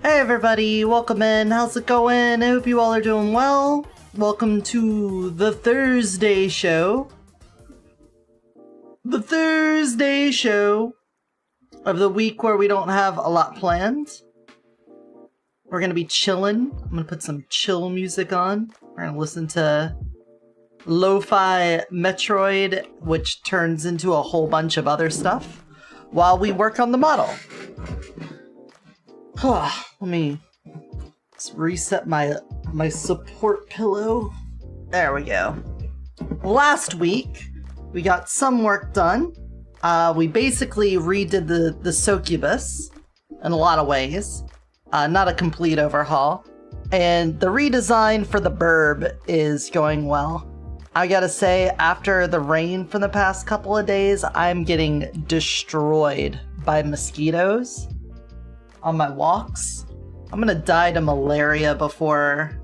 Hey everybody, welcome in. How's it going? I hope you all are doing well. Welcome to the Thursday show. The Thursday show of the week where we don't have a lot planned. We're gonna be chilling. I'm gonna put some chill music on. We're gonna listen to lo-fi Metroid, which turns into a whole bunch of other stuff, while we work on the model. Let me reset my support pillow. There we go. Last week, we got some work done. We basically redid the succubus in a lot of ways. Not a complete overhaul. And the redesign for the burb is going well. I gotta say, after the rain for the past couple of days, I'm getting destroyed by mosquitoes on my walks. I'm gonna die to malaria before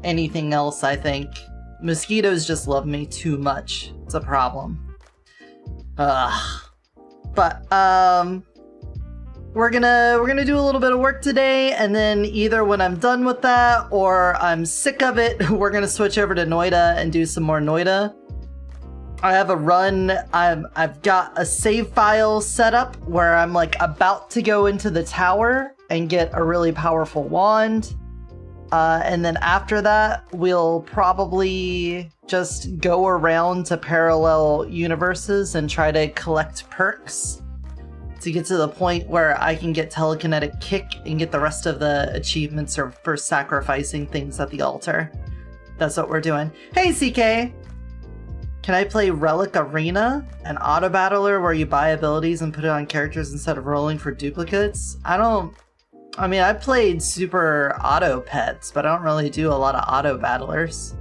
anything else, I think. Mosquitoes just love me too much. It's a problem. But we're gonna do a little bit of work today, and then either when I'm done with that or I'm sick of it, we're gonna switch over to Noita and do some more Noita. I have a run. I've got a save file set up where I'm like about to go into the tower and get a really powerful wand. And then after that, we'll probably just go around to parallel universes and try to collect perks to get to the point where I can get telekinetic kick and get the rest of the achievements for sacrificing things at the altar. That's what we're doing. Hey, CK! Can I play Relic Arena, an auto battler where you buy abilities and put it on characters instead of rolling for duplicates? I mean, I played Super Auto Pets, but I don't really do a lot of auto battlers.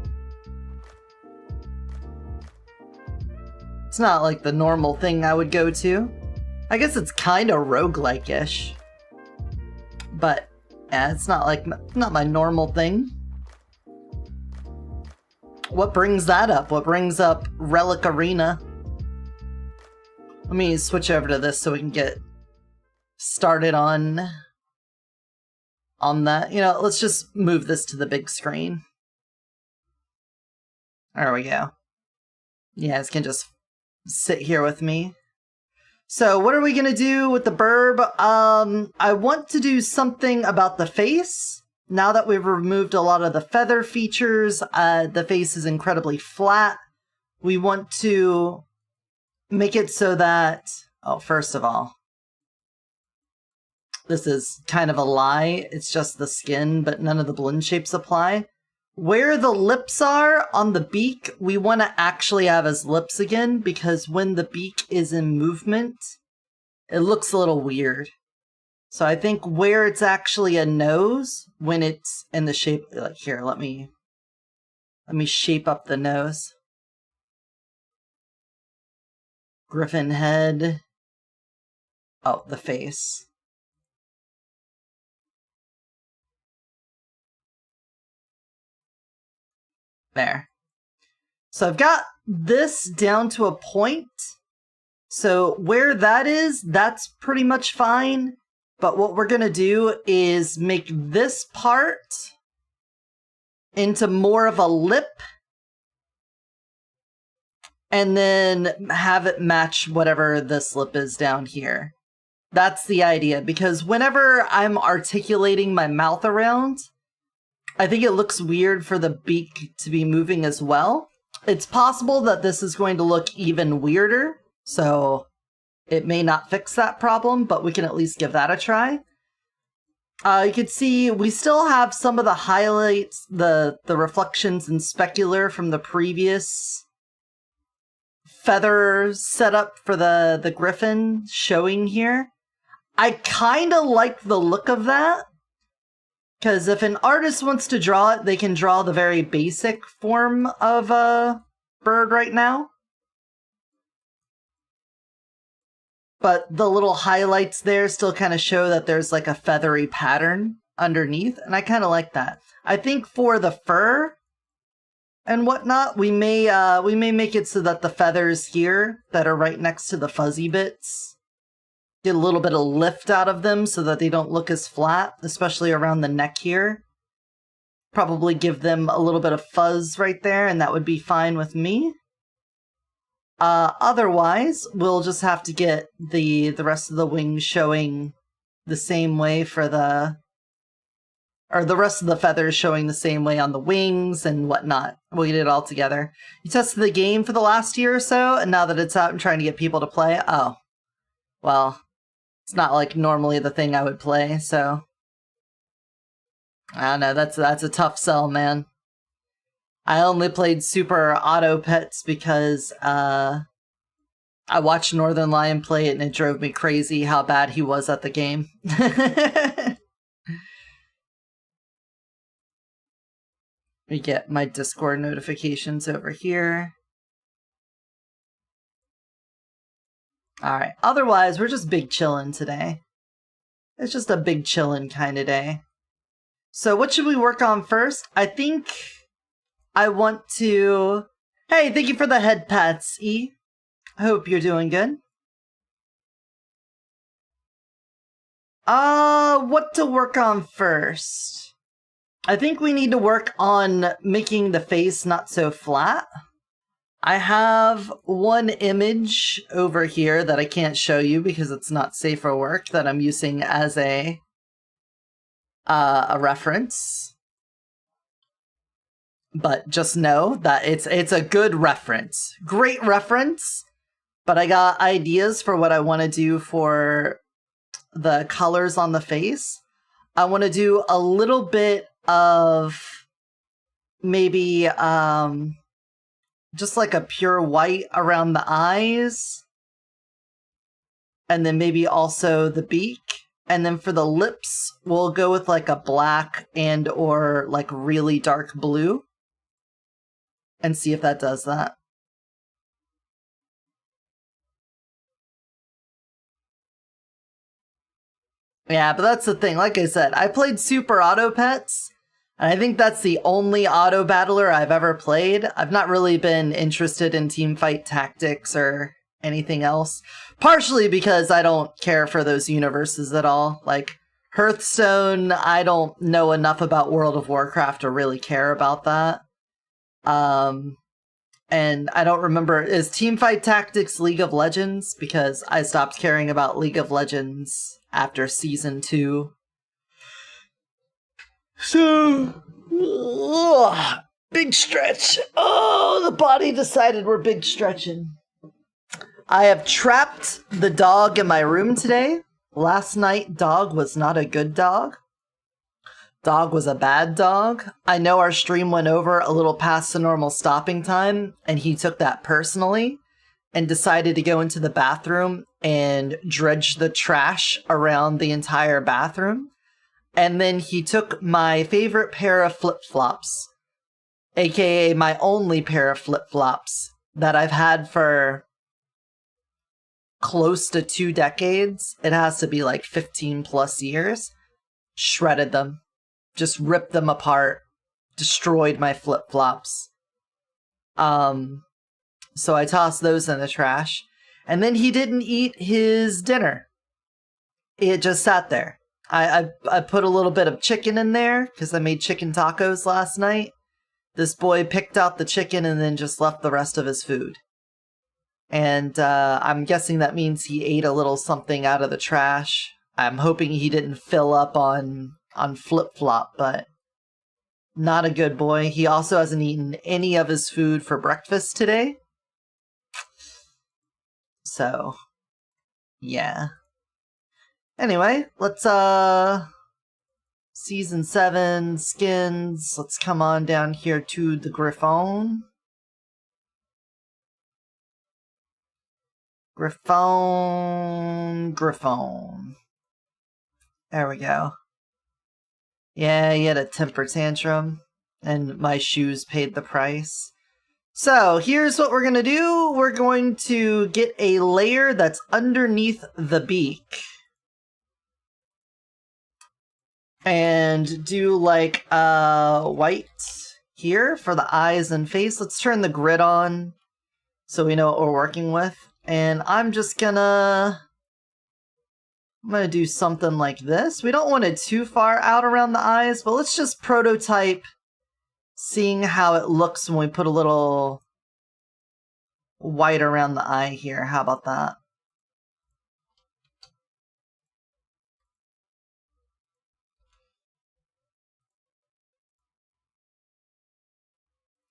It's not like the normal thing I would go to. I guess it's kind of roguelike-ish. But, yeah, it's not my normal thing. What brings that up? What brings up Relic Arena? Let me switch over to this so we can get started on that. You know, let's just move this to the big screen. There we go. You guys can just sit here with me. So what are we gonna do with the burb? I want to do something about the face. Now that we've removed a lot of the feather features, the face is incredibly flat. We want to make it so that, first of all, this is kind of a lie. It's just the skin, but none of the blend shapes apply. Where the lips are on the beak, we want to actually have as lips again, because when the beak is in movement, it looks a little weird. So I think where it's actually a nose, when it's in the shape, like here, let me shape up the nose. Griffin head. Oh, the face. There. So I've got this down to a point. So where that is, that's pretty much fine. But what we're gonna do is make this part into more of a lip and then have it match whatever this lip is down here. That's the idea, because whenever I'm articulating my mouth around, I think it looks weird for the beak to be moving as well. It's possible that this is going to look even weirder, so it may not fix that problem, but we can at least give that a try. You can see we still have some of the highlights, the reflections and specular from the previous feather setup for the griffin showing here. I kind of like the look of that, because if an artist wants to draw it, they can draw the very basic form of a bird right now. But the little highlights there still kind of show that there's like a feathery pattern underneath, and I kind of like that. I think for the fur and whatnot, we may make it so that the feathers here that are right next to the fuzzy bits get a little bit of lift out of them so that they don't look as flat, especially around the neck here. Probably give them a little bit of fuzz right there, and that would be fine with me. Otherwise, we'll just have to get the rest of the wings showing the same way for the rest of the feathers showing the same way on the wings and whatnot. We'll get it all together. You tested the game for the last year or so, and now that it's out, I'm trying to get people to play. Oh, well, it's not like normally the thing I would play, so I don't know. That's a tough sell, man. I only played Super Auto Pets because I watched Northern Lion play it, and it drove me crazy how bad he was at the game. Let me get my Discord notifications over here. Alright, otherwise, we're just big chillin' today. It's just a big chillin' kind of day. So what should we work on first? I think I want to... Hey, thank you for the head pats, E. Hope you're doing good. What to work on first? I think we need to work on making the face not so flat. I have one image over here that I can't show you because it's not safe for work that I'm using as a reference. But just know that it's a good reference. Great reference. But I got ideas for what I want to do for the colors on the face. I want to do a little bit of maybe just like a pure white around the eyes, and then maybe also the beak, and then for the lips we'll go with like a black and or like really dark blue and see if that does that. Yeah, but that's the thing. Like I said, I played Super Auto Pets, and I think that's the only auto battler I've ever played. I've not really been interested in teamfight tactics or anything else. Partially because I don't care for those universes at all. Like, Hearthstone, I don't know enough about World of Warcraft to really care about that. And I don't remember, is teamfight tactics League of Legends? Because I stopped caring about League of Legends after Season 2. So, big stretch. Oh, the body decided we're big stretching. I have trapped the dog in my room today. Last night, dog was not a good dog. Dog was a bad dog. I know our stream went over a little past the normal stopping time, and he took that personally and decided to go into the bathroom and dredge the trash around the entire bathroom. And then he took my favorite pair of flip-flops, aka my only pair of flip-flops that I've had for close to 2 decades. It has to be like 15 plus years. Shredded them. Just ripped them apart. Destroyed my flip-flops. So I tossed those in the trash. And then he didn't eat his dinner. It just sat there. I put a little bit of chicken in there because I made chicken tacos last night. This boy picked out the chicken and then just left the rest of his food. And I'm guessing that means he ate a little something out of the trash. I'm hoping he didn't fill up on flip-flop, but not a good boy. He also hasn't eaten any of his food for breakfast today. So, yeah. Anyway, let's, Season 7, skins. Let's come on down here to the Griffon. Griffon. There we go. Yeah, he had a temper tantrum, and my shoes paid the price. So, here's what we're going to do. We're going to get a layer that's underneath the beak. And do like white here for the eyes and face. Let's turn the grid on so we know what we're working with. And I'm just gonna I'm gonna do something like this. We don't want it too far out around the eyes, but let's just prototype seeing how it looks when we put a little white around the eye here. How about that?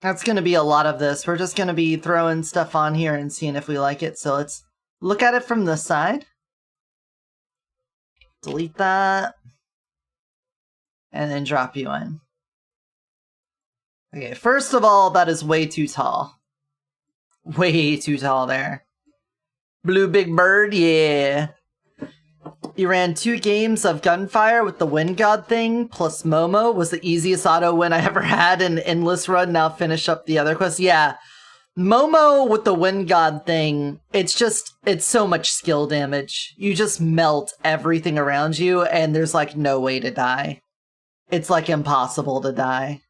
That's going to be a lot of this. We're just going to be throwing stuff on here and seeing if we like it. So let's look at it from the side. Delete that. And then drop you in. Okay, first of all, that is way too tall. Way too tall there. Blue Big Bird, yeah. You ran 2 games of Gunfire with the Wind God thing, plus Momo was the easiest auto win I ever had in Endless Run. Now finish up the other quest. Yeah, Momo with the Wind God thing, it's so much skill damage. You just melt everything around you, and there's like no way to die. It's like impossible to die.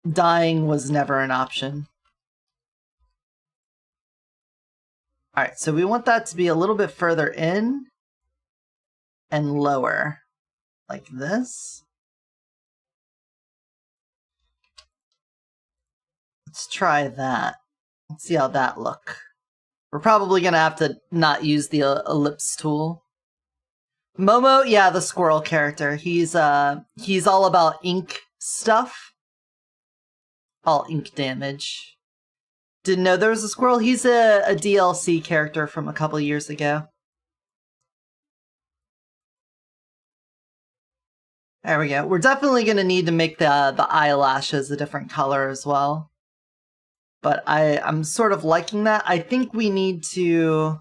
Dying was never an option. Alright, so we want that to be a little bit further in and lower, like this. Let's try that. Let's see how that look. We're probably gonna have to not use the ellipse tool. Momo, yeah, the squirrel character. He's all about ink stuff. All ink damage. Didn't know there was a squirrel. He's a DLC character from a couple years ago. There we go. We're definitely going to need to make the eyelashes a different color as well. But I'm sort of liking that. I think we need to...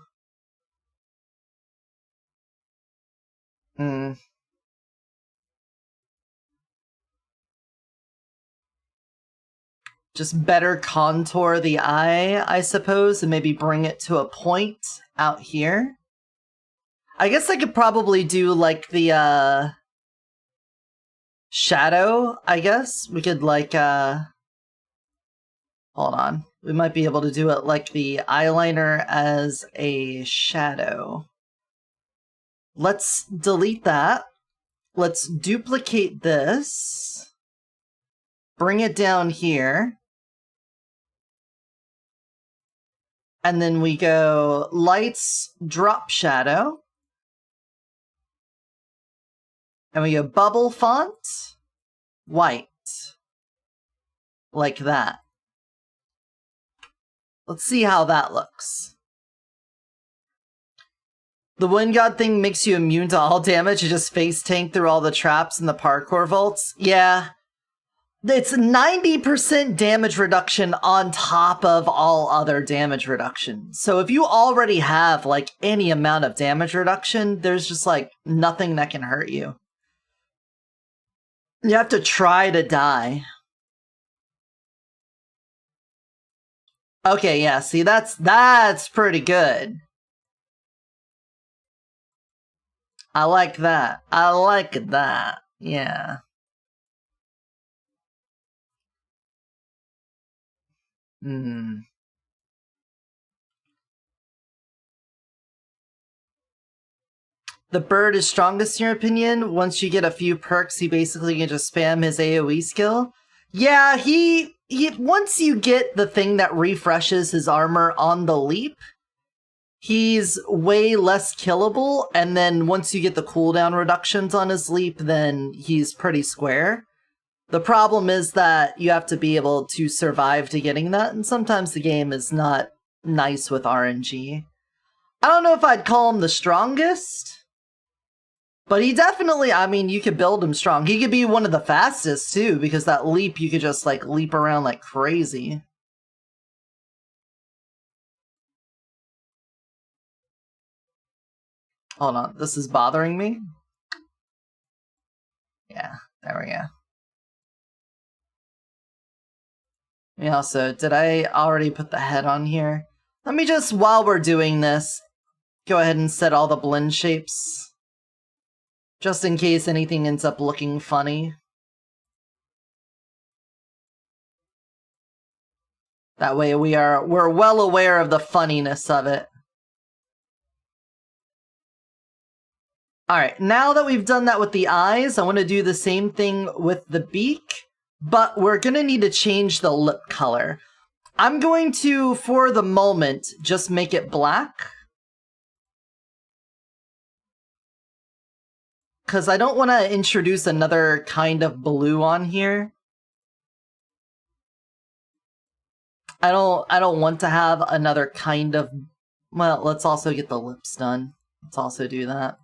Just better contour the eye, I suppose, and maybe bring it to a point out here. I guess I could probably do, like, the, shadow, I guess. We could, like, hold on. We might be able to do it like the eyeliner as a shadow. Let's delete that. Let's duplicate this. Bring it down here. And then we go lights, drop shadow. And we go bubble font, white. Like that. Let's see how that looks. The Wind God thing makes you immune to all damage. You just face tank through all the traps and the parkour vaults. Yeah. It's 90% damage reduction on top of all other damage reduction. So if you already have, like, any amount of damage reduction, there's just, like, nothing that can hurt you. You have to try to die. Okay, yeah, see, that's pretty good. I like that. I like that. Yeah. The bird is strongest in your opinion? Once you get a few perks, he basically can just spam his AoE skill? Yeah, he once you get the thing that refreshes his armor on the leap, he's way less killable, and then once you get the cooldown reductions on his leap, then he's pretty square. The problem is that you have to be able to survive to getting that, and sometimes the game is not nice with RNG. I don't know if I'd call him the strongest, but he definitely, I mean, you could build him strong. He could be one of the fastest, too, because that leap, you could just, like, leap around like crazy. Hold on, this is bothering me? Yeah, there we go. Yeah, also, did I already put the head on here? Let me just, while we're doing this, go ahead and set all the blend shapes. Just in case anything ends up looking funny. That way we're well aware of the funniness of it. Alright, now that we've done that with the eyes, I want to do the same thing with the beak, but we're going to need to change the lip color. I'm going to, for the moment, just make it black. Because I don't want to introduce another kind of blue on here. I don't want to have another kind of... Well, let's also get the lips done. Let's also do that.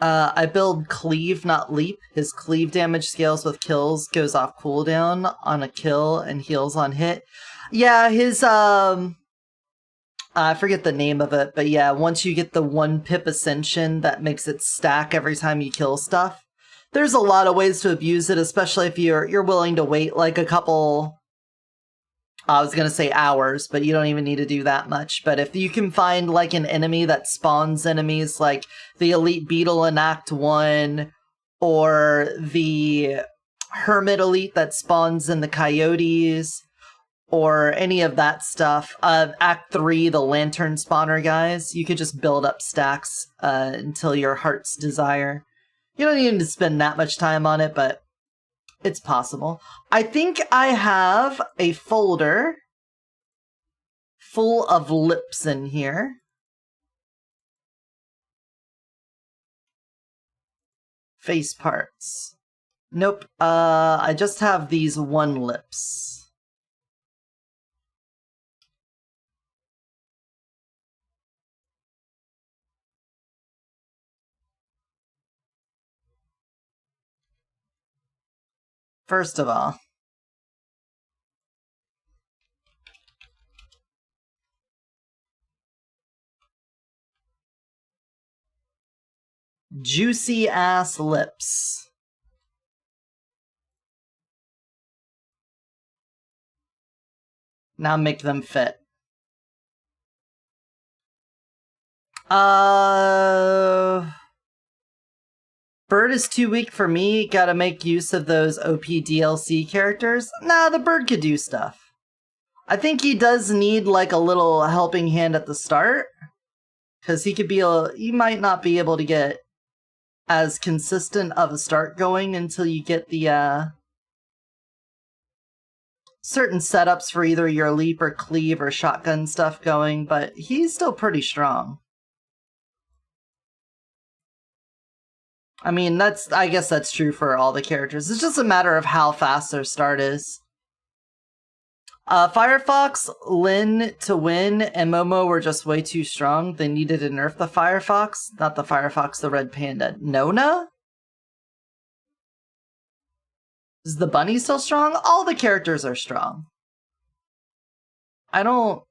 I build Cleave, not Leap. His Cleave damage scales with kills, goes off cooldown on a kill, and heals on hit. Yeah, his, I forget the name of it, but yeah, once you get the 1 pip ascension, that makes it stack every time you kill stuff. There's a lot of ways to abuse it, especially if you're willing to wait like a couple... I was gonna say hours, but you don't even need to do that much. But if you can find like an enemy that spawns enemies like the Elite Beetle in Act 1, or the Hermit Elite that spawns in the Coyotes, or any of that stuff, Act 3, the Lantern Spawner guys, you could just build up stacks until your heart's desire. You don't need to spend that much time on it, but it's possible. I think I have a folder full of lips in here. Face parts. Nope, I just have these 1 lips. First of all, juicy ass lips. Now make them fit. Bird is too weak for me, gotta make use of those OP DLC characters. Nah, the bird could do stuff. I think he does need like a little helping hand at the start, because he might not be able to get as consistent of a start going until you get the certain setups for either your leap or cleave or shotgun stuff going, but he's still pretty strong. I mean, I guess that's true for all the characters. It's just a matter of how fast their start is. Firefox, Lyn to win, and Momo were just way too strong. They needed to nerf the Firefox. Not the Firefox, the Red Panda. Nona? Is the bunny still strong? All the characters are strong. I don't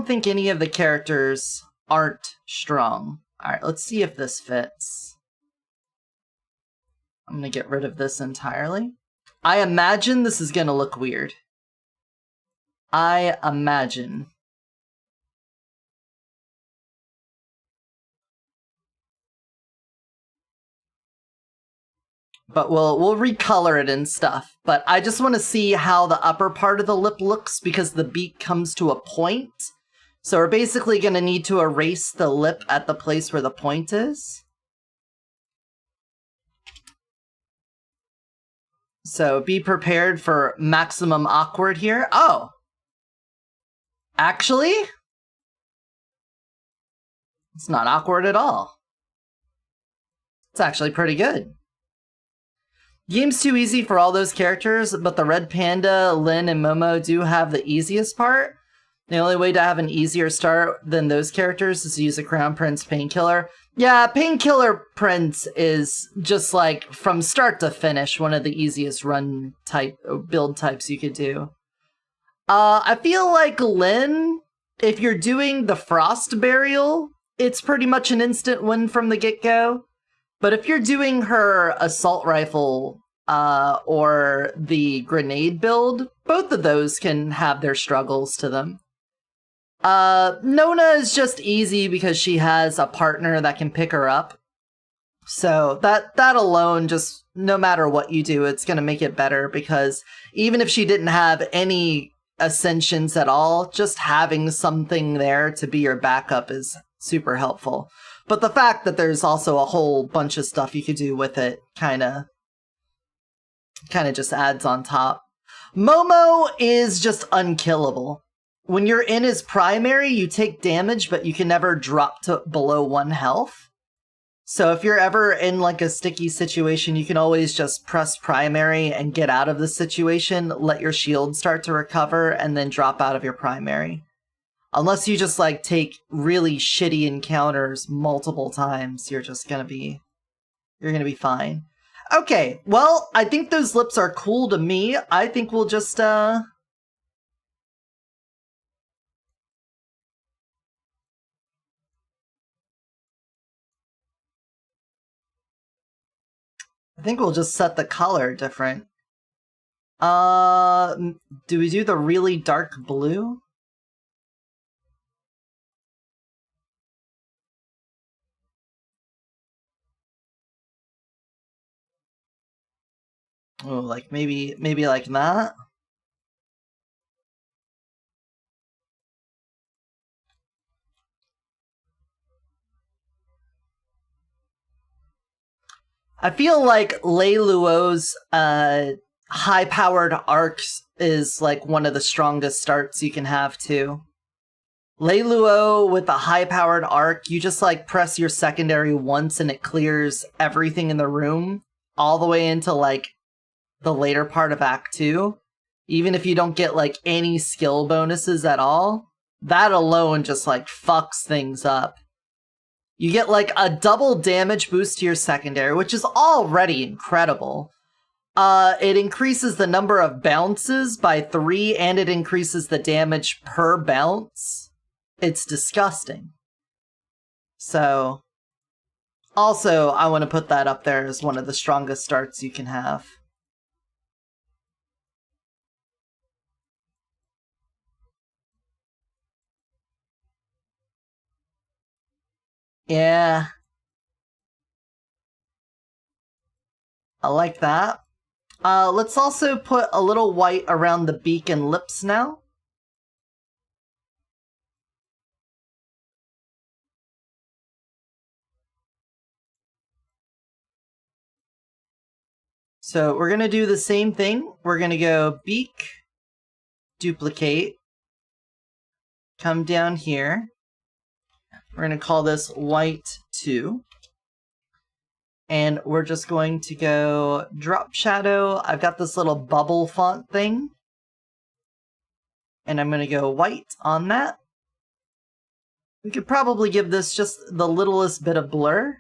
think any of the characters aren't strong. Alright, let's see if this fits. I'm gonna get rid of this entirely. I imagine this is gonna look weird. I imagine. But we'll recolor it and stuff. But I just want to see how the upper part of the lip looks, because the beak comes to a point. So we're basically going to need to erase the lip at the place where the point is. So be prepared for maximum awkward here. Oh! Actually? It's not awkward at all. It's actually pretty good. Game's too easy for all those characters, but the Red Panda, Lyn, and Momo do have the easiest part. The only way to have an easier start than those characters is to use a Crown Prince Painkiller. Yeah, Painkiller Prince is just like, from start to finish, one of the easiest build types you could do. I feel like Lyn, if you're doing the Frost Burial, it's pretty much an instant win from the get-go. But if you're doing her Assault Rifle or the Grenade build, both of those can have their struggles to them. Nona is just easy because she has a partner that can pick her up. So that alone just no matter what you do, it's going to make it better, because even if she didn't have any ascensions at all, just having something there to be your backup is super helpful. But the fact that there's also a whole bunch of stuff you could do with it kind of just adds on top. Momo is just unkillable. When you're in his primary, you take damage, but you can never drop to below 1 health. So if you're ever in like a sticky situation, you can always just press primary and get out of the situation, let your shield start to recover, and then drop out of your primary. Unless you just like take really shitty encounters multiple times, you're gonna be fine. Okay, well, I think those lips are cool to me. I think we'll just set the color different. Do we do the really dark blue? Oh, like maybe like that? I feel like Lei Luo's high-powered arcs is like one of the strongest starts you can have too. Lei Luo with a high-powered arc, you just like press your secondary once and it clears everything in the room all the way into like the later part of Act 2. Even if you don't get like any skill bonuses at all, that alone just like fucks things up. You get like a double damage boost to your secondary, which is already incredible. It increases the number of bounces by 3, and it increases the damage per bounce. It's disgusting. So, also, I want to put that up there as one of the strongest starts you can have. Yeah. I like that. Let's also put a little white around the beak and lips now. So we're going to do the same thing. We're going to go beak, duplicate, come down here. We're going to call this white 2. And we're just going to go drop shadow. I've got this little bubble font thing. And I'm going to go white on that. We could probably give this just the littlest bit of blur.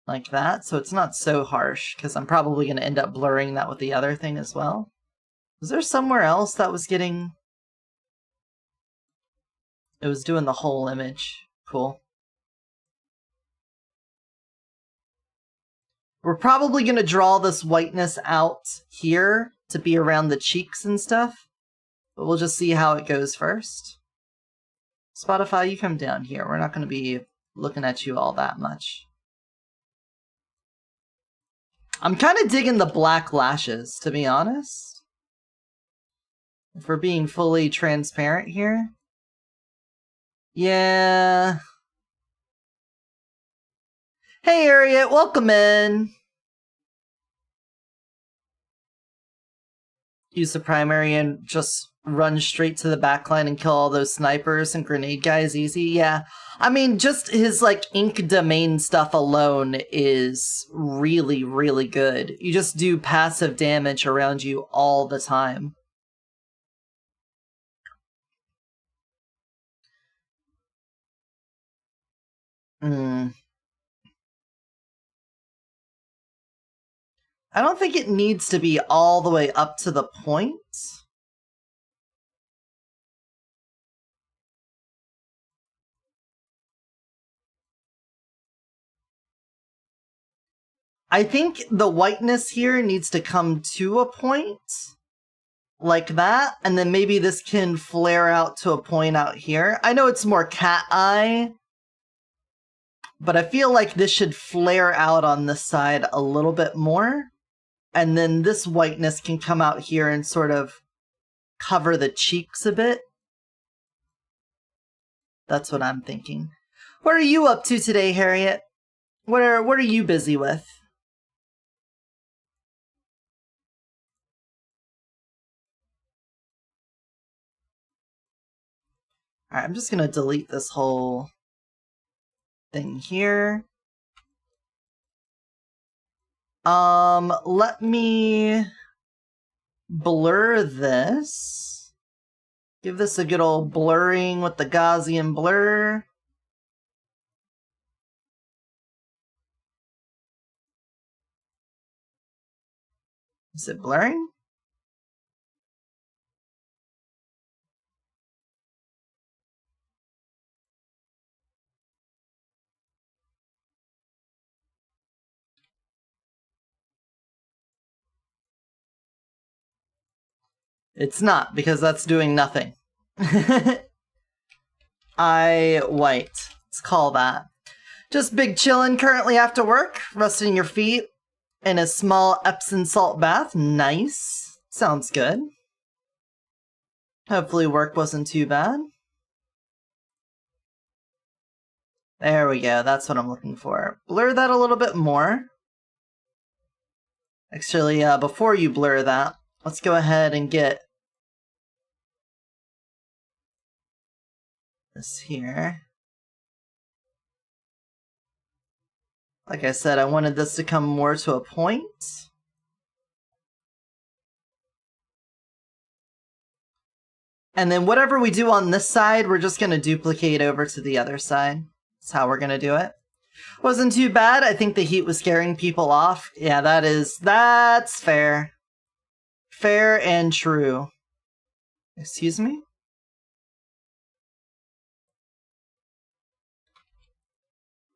Like that, so it's not so harsh, because I'm probably going to end up blurring that with the other thing as well. Was there somewhere else that was getting... It was doing the whole image. Cool. We're probably going to draw this whiteness out here to be around the cheeks and stuff, but we'll just see how it goes first. Spotify, you come down here. We're not going to be looking at you all that much. I'm kind of digging the black lashes, to be honest. If we're being fully transparent here. Yeah. Hey, Harriet, welcome in. Use the primary and just run straight to the backline and kill all those snipers and grenade guys easy. Yeah. I mean, just his, like, ink domain stuff alone is really, really good. You just do passive damage around you all the time. I don't think it needs to be all the way up to the point. I think the whiteness here needs to come to a point, like that, and then maybe this can flare out to a point out here. I know it's more cat eye, But I feel like this should flare out on this side a little bit more. And then this whiteness can come out here and sort of cover the cheeks a bit. That's what I'm thinking. What are you up to today, Harriet? What are you busy with? Alright, I'm just gonna delete this whole thing here. Let me blur this. Give this a good old blurring with the Gaussian blur. Is it blurring? It's not, because that's doing nothing. White. Let's call that. Just big chillin' currently after work, resting your feet in a small Epsom salt bath. Nice. Sounds good. Hopefully work wasn't too bad. There we go, that's what I'm looking for. Blur that a little bit more. Actually, before you blur that, let's go ahead and get this here. Like I said, I wanted this to come more to a point. And then whatever we do on this side, we're just going to duplicate over to the other side. That's how we're going to do it. Wasn't too bad. I think the heat was scaring people off. Yeah, that's fair. Fair and true. Excuse me?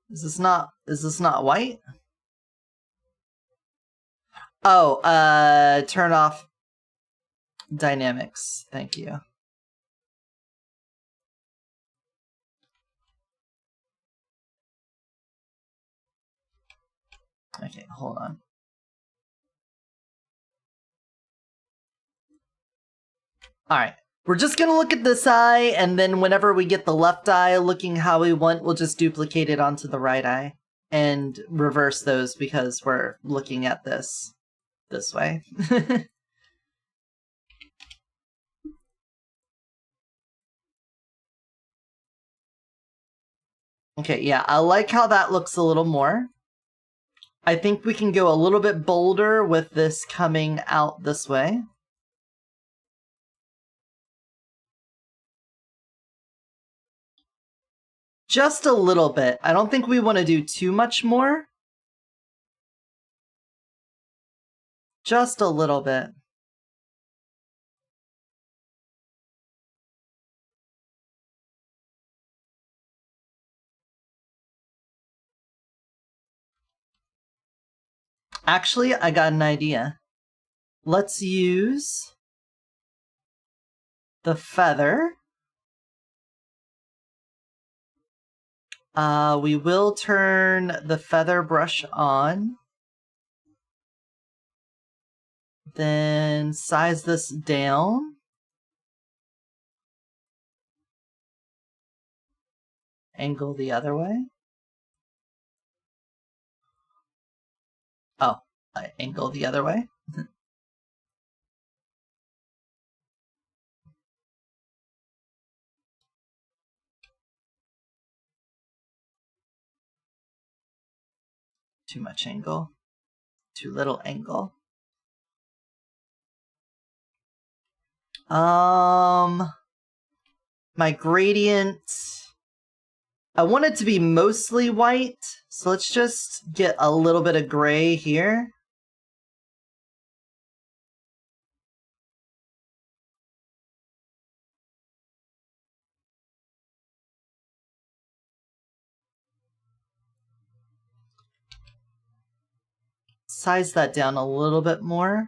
Is this not white? Oh, turn off dynamics. Thank you. Okay, hold on. Alright, we're just gonna look at this eye, and then whenever we get the left eye looking how we want, we'll just duplicate it onto the right eye. And reverse those because we're looking at this way. Okay, yeah, I like how that looks a little more. I think we can go a little bit bolder with this coming out this way. Just a little bit. I don't think we want to do too much more. Just a little bit. Actually, I got an idea. Let's use the feather. We will turn the feather brush on. Then size this down. Angle the other way. Oh, I angle the other way. Too much angle. Too little angle. My gradient, I want it to be mostly white, so let's just get a little bit of gray here. Size that down a little bit more.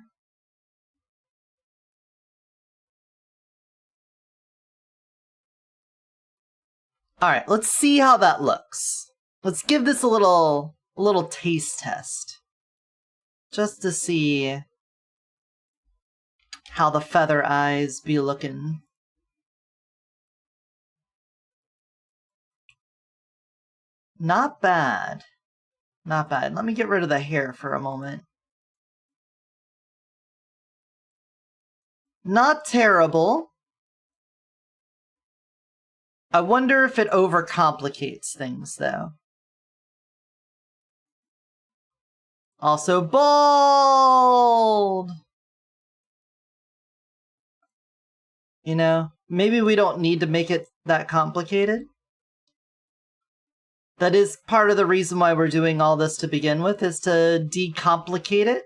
Alright, let's see how that looks. Let's give this a little taste test. Just to see how the feather eyes be looking. Not bad. Not bad. Let me get rid of the hair for a moment. Not terrible. I wonder if it overcomplicates things, though. Also bold! You know, maybe we don't need to make it that complicated. That is part of the reason why we're doing all this to begin with, is to decomplicate it.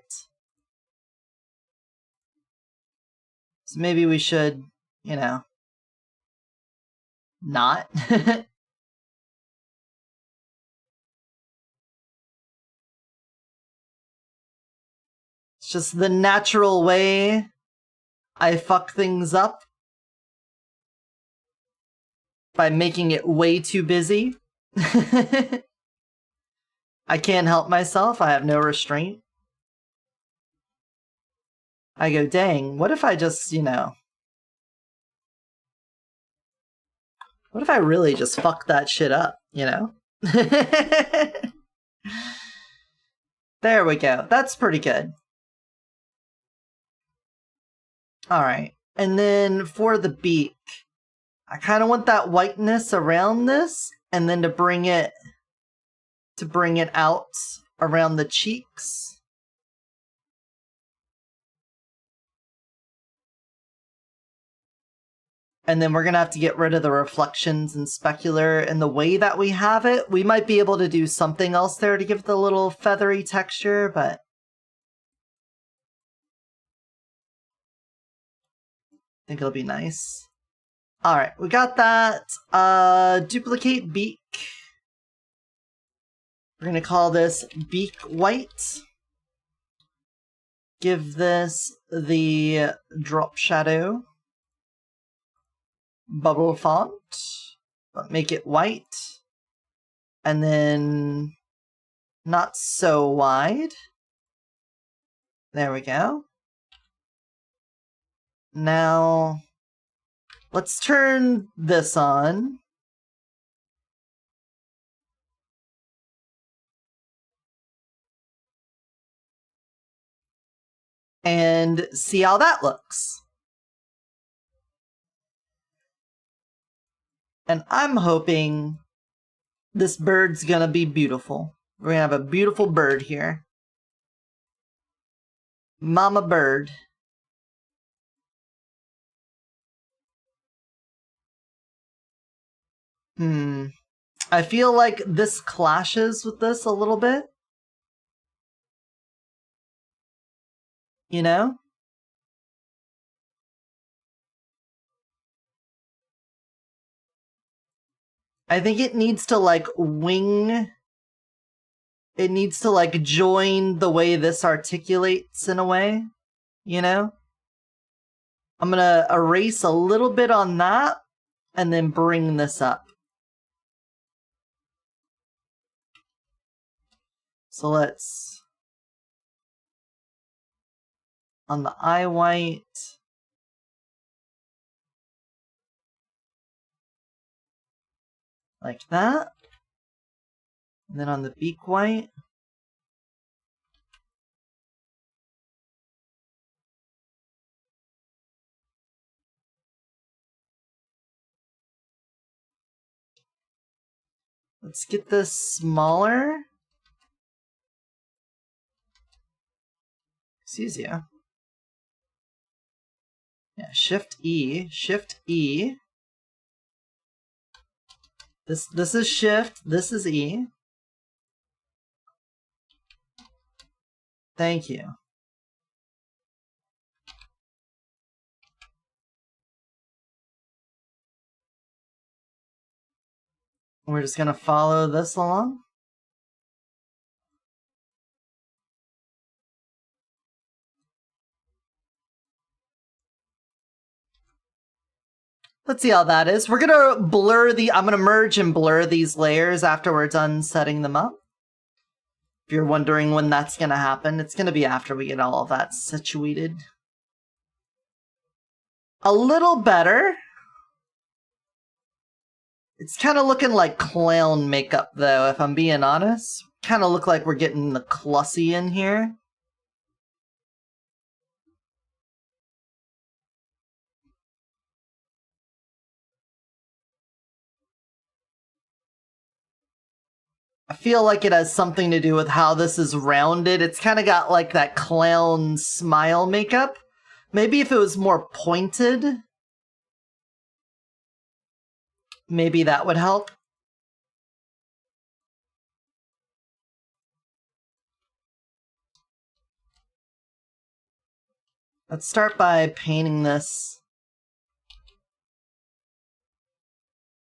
So maybe we should, you know, not. It's just the natural way I fuck things up by making it way too busy. I can't help myself. I have no restraint. I go, dang, what if I just, you know... What if I really just fuck that shit up, you know? There we go. That's pretty good. Alright. And then for the beak, I kind of want that whiteness around this, and then to bring it out around the cheeks. And then we're going to have to get rid of the reflections and specular. And the way that we have it, we might be able to do something else there to give it the little feathery texture, but... I think it'll be nice. Alright, we got that. Duplicate beak. We're going to call this beak white. Give this the drop shadow. Bubble font, but make it white, and then not so wide. There we go. Now, let's turn this on. And see how that looks. And I'm hoping this bird's gonna be beautiful. We're gonna have a beautiful bird here. Mama bird. I feel like this clashes with this a little bit. You know? I think it needs to, like, wing... It needs to, like, join the way this articulates in a way, you know? I'm gonna erase a little bit on that, and then bring this up. So let's... On the eye white... Like that. And then on the beak white. Let's get this smaller. Excuse you. Yeah, Shift E. Shift E. This is Shift, this is E. Thank you. We're just gonna follow this along. Let's see how that is. We're gonna I'm gonna merge and blur these layers after we're done setting them up. If you're wondering when that's gonna happen, it's gonna be after we get all of that situated. A little better. It's kind of looking like clown makeup, though, if I'm being honest. Kind of look like we're getting the Clussy in here. I feel like it has something to do with how this is rounded. It's kind of got like that clown smile makeup. Maybe if it was more pointed, maybe that would help. Let's start by painting this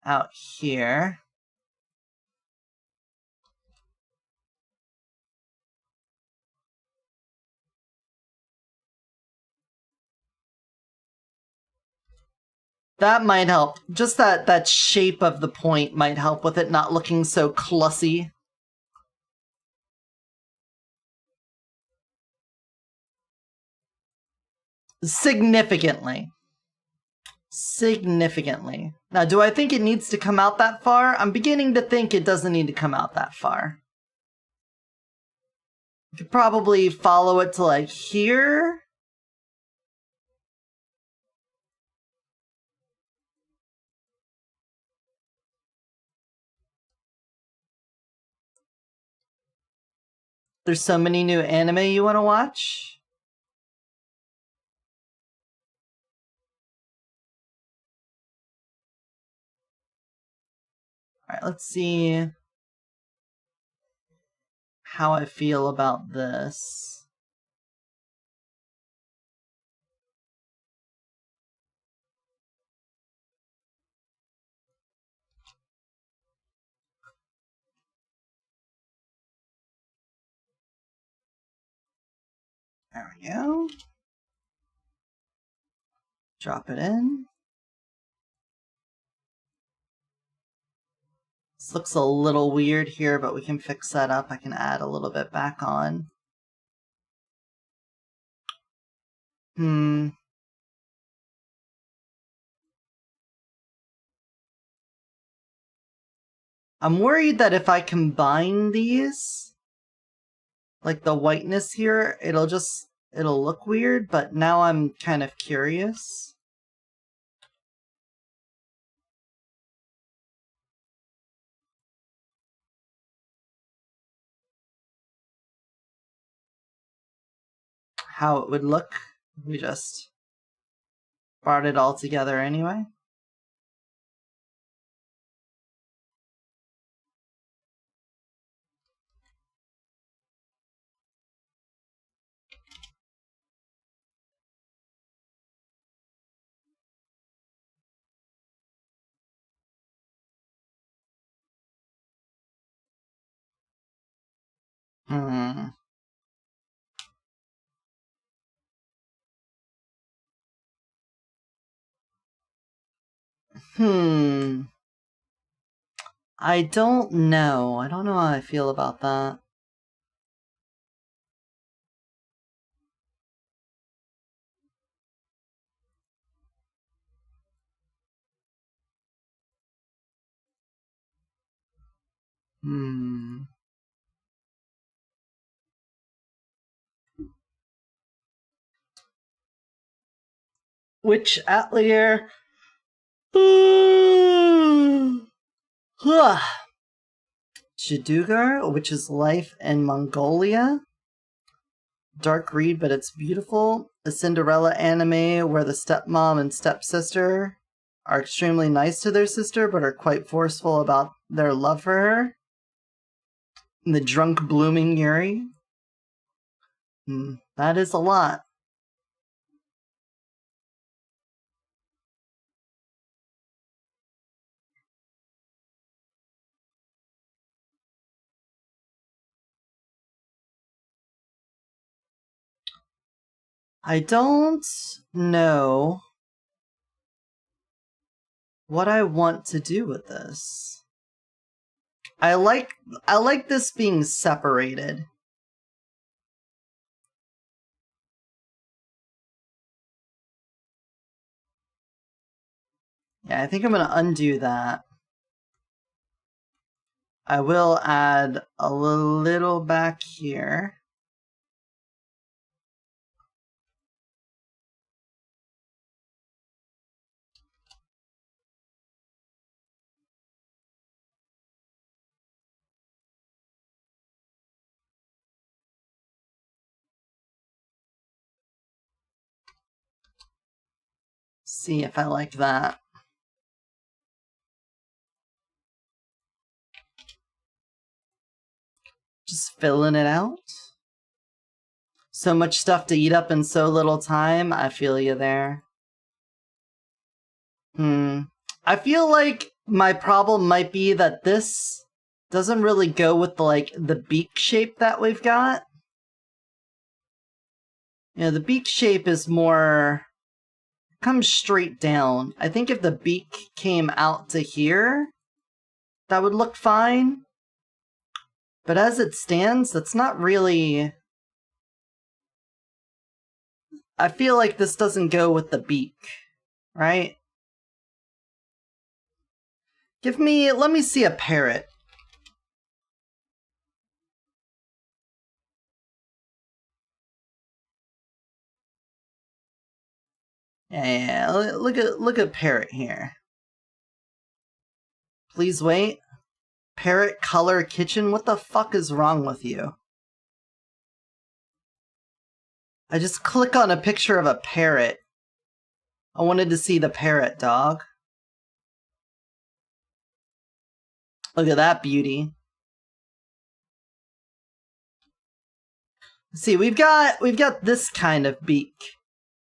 out here. That might help. Just that shape of the point might help with it not looking so clussy. Significantly. Significantly. Now, do I think it needs to come out that far? I'm beginning to think it doesn't need to come out that far. You could probably follow it to like here. There's so many new anime you want to watch. All right, let's see how I feel about this. There we go. Drop it in. This looks a little weird here, but we can fix that up. I can add a little bit back on. I'm worried that if I combine these, like the whiteness here, it'll look weird, but now I'm kind of curious. How it would look. We just brought it all together anyway. I don't know. I don't know how I feel about that. Which Atelier? Jadugar, which is life in Mongolia. Dark read, but it's beautiful. A Cinderella anime where the stepmom and stepsister are extremely nice to their sister, but are quite forceful about their love for her. And the drunk blooming Yuri. That is a lot. I don't know what I want to do with this. I like this being separated. Yeah, I think I'm gonna undo that. I will add a little back here. See if I like that. Just filling it out. So much stuff to eat up in so little time. I feel you there. I feel like my problem might be that this doesn't really go with the beak shape that we've got. You know, the beak shape is more... comes straight down. I think if the beak came out to here, that would look fine. But as it stands, that's not really... I feel like this doesn't go with the beak, right? Let me see a parrot. Yeah, look at parrot here. Please wait. Parrot color kitchen? What the fuck is wrong with you? I just click on a picture of a parrot. I wanted to see the parrot, dog. Look at that beauty. See, we've got this kind of beak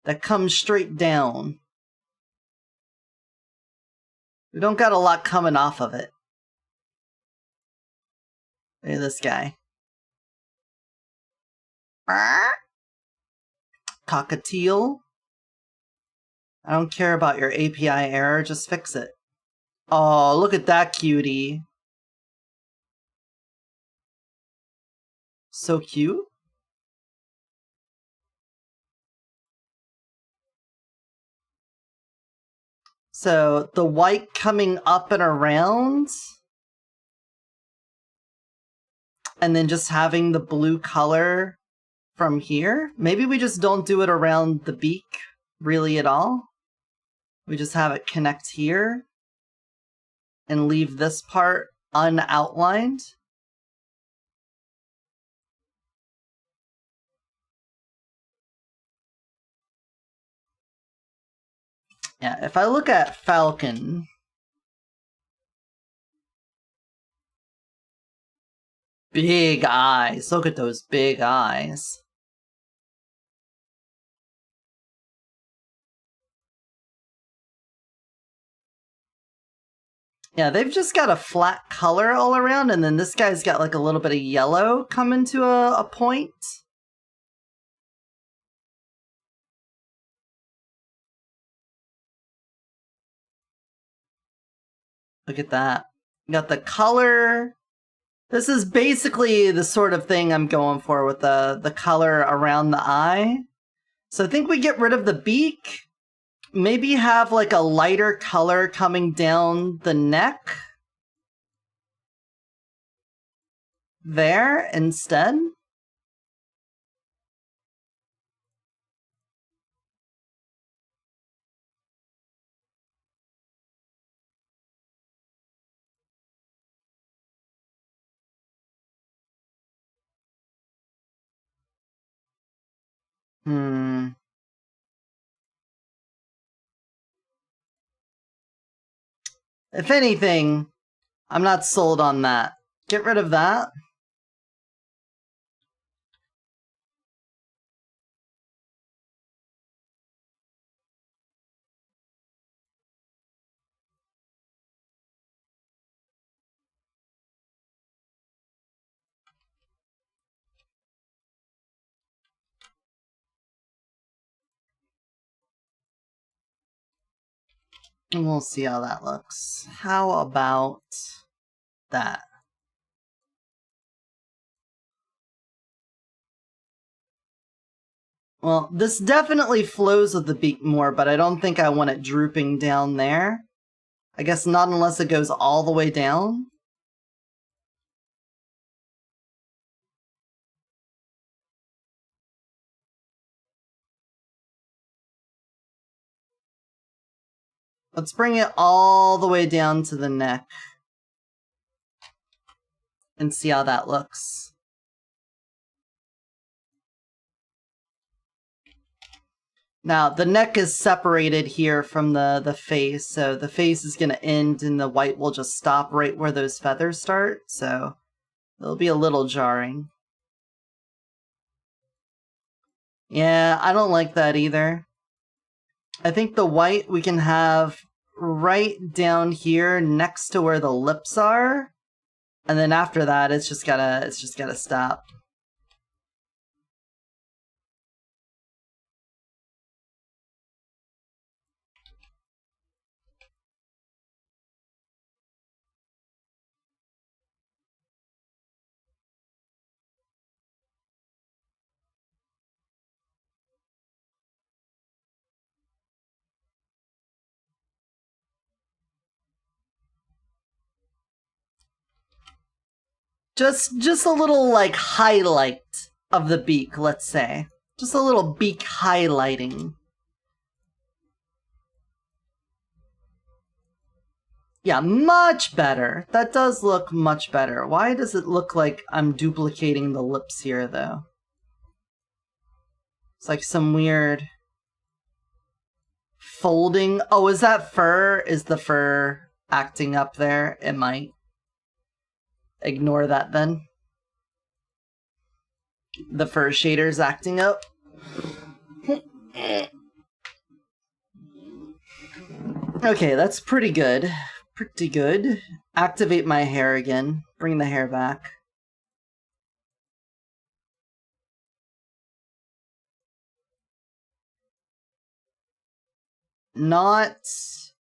that comes straight down. We don't got a lot coming off of it. Look at this guy. Cockatiel. I don't care about your API error, just fix it. Oh, look at that cutie. So cute. So, the white coming up and around, and then just having the blue color from here. Maybe we just don't do it around the beak really at all. We just have it connect here and leave this part unoutlined. Yeah, if I look at Falcon, big eyes. Look at those big eyes. Yeah, they've just got a flat color all around, and then this guy's got like a little bit of yellow coming to a point. Look at that. Got the color. This is basically the sort of thing I'm going for with the color around the eye. So I think we get rid of the beak. Maybe have like a lighter color coming down the neck. There instead. If anything, I'm not sold on that. Get rid of that. And we'll see how that looks. How about that? Well, this definitely flows with the beak more, but I don't think I want it drooping down there. I guess not unless it goes all the way down. Let's bring it all the way down to the neck and see how that looks. Now, the neck is separated here from the face, so the face is going to end and the white will just stop right where those feathers start, so it'll be a little jarring. Yeah, I don't like that either. I think the white we can have right down here next to where the lips are, and then after that it's just gotta stop. Just a little, like, highlight of the beak, let's say. Just a little beak highlighting. Yeah, much better. That does look much better. Why does it look like I'm duplicating the lips here, though? It's like some weird folding. Oh, is that fur? Is the fur acting up there? It might. Ignore that then. The fur shader's acting up. Okay, that's pretty good. Pretty good. Activate my hair again. Bring the hair back. Not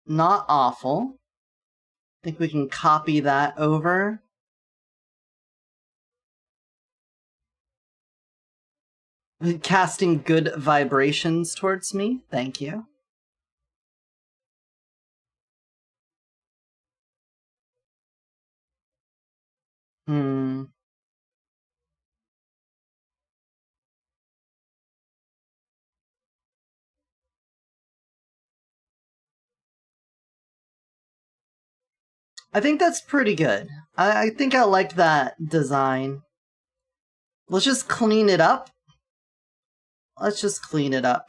awful. I think we can copy that over. Casting good vibrations towards me. Thank you. I think that's pretty good. I think I like that design. Let's just clean it up. Let's just clean it up.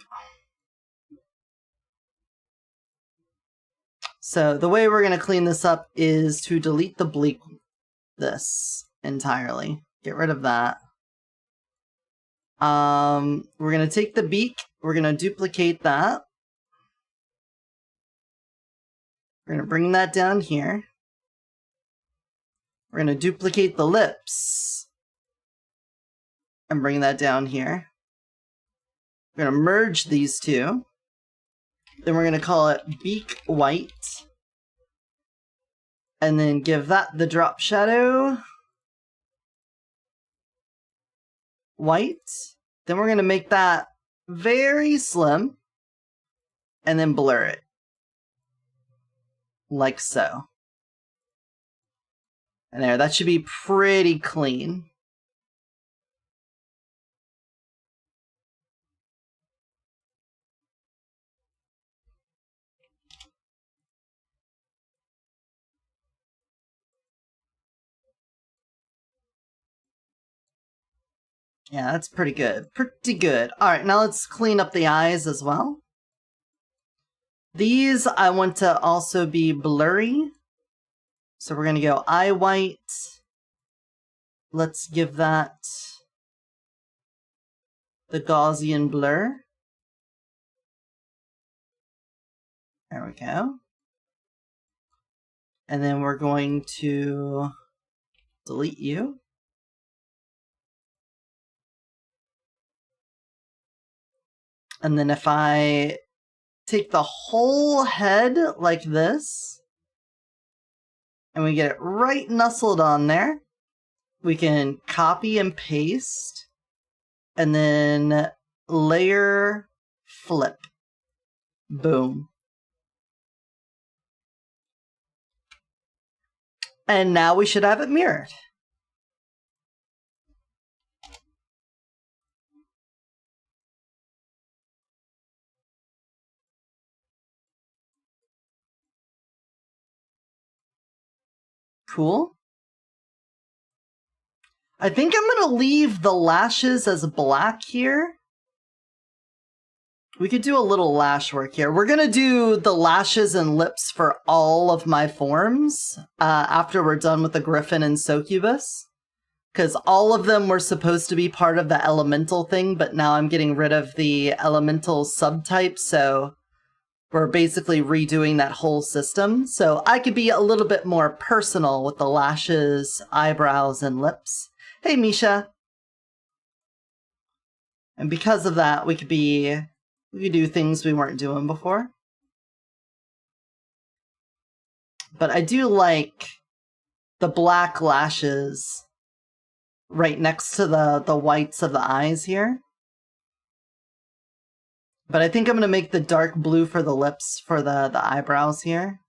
So the way we're going to clean this up is to delete the bleak this entirely. Get rid of that. We're going to take the beak. We're going to duplicate that. We're going to bring that down here. We're going to duplicate the lips and bring that down here. We're going to merge these two. Then we're going to call it beak white. And then give that the drop shadow. White. Then we're going to make that very slim. And then blur it. Like so. And there, that should be pretty clean. Yeah, that's pretty good. Pretty good. Alright, now let's clean up the eyes as well. These I want to also be blurry. So we're going to go eye white. Let's give that the Gaussian blur. There we go. And then we're going to delete you. And then if I take the whole head like this, and we get it right nestled on there. We can copy and paste, and then layer, flip. Boom. And now we should have it mirrored. Cool. I think I'm going to leave the lashes as black here. We could do a little lash work here. We're going to do the lashes and lips for all of my forms after we're done with the Griffin and Succubus. Because all of them were supposed to be part of the elemental thing, but now I'm getting rid of the elemental subtype, so we're basically redoing that whole system. So I could be a little bit more personal with the lashes, eyebrows, and lips. Hey, Misha. And because of that, we could do things we weren't doing before. But I do like the black lashes right next to the whites of the eyes here. But I think I'm going to make the dark blue for the lips for the eyebrows here.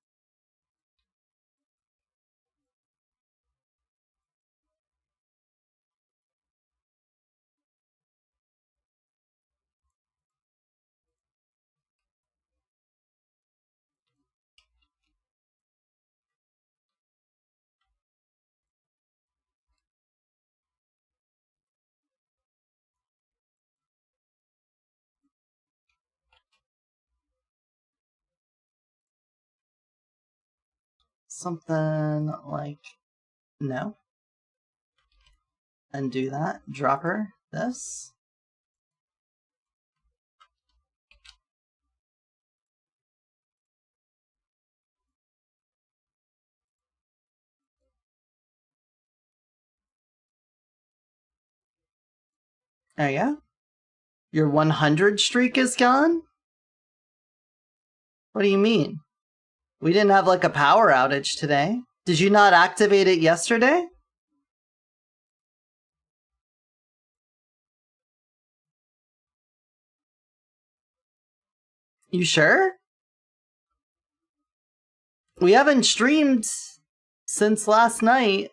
Something like, no. Undo that, drop her, this. There you go. Your 100 streak is gone? What do you mean? We didn't have like a power outage today. Did you not activate it yesterday? You sure? We haven't streamed since last night.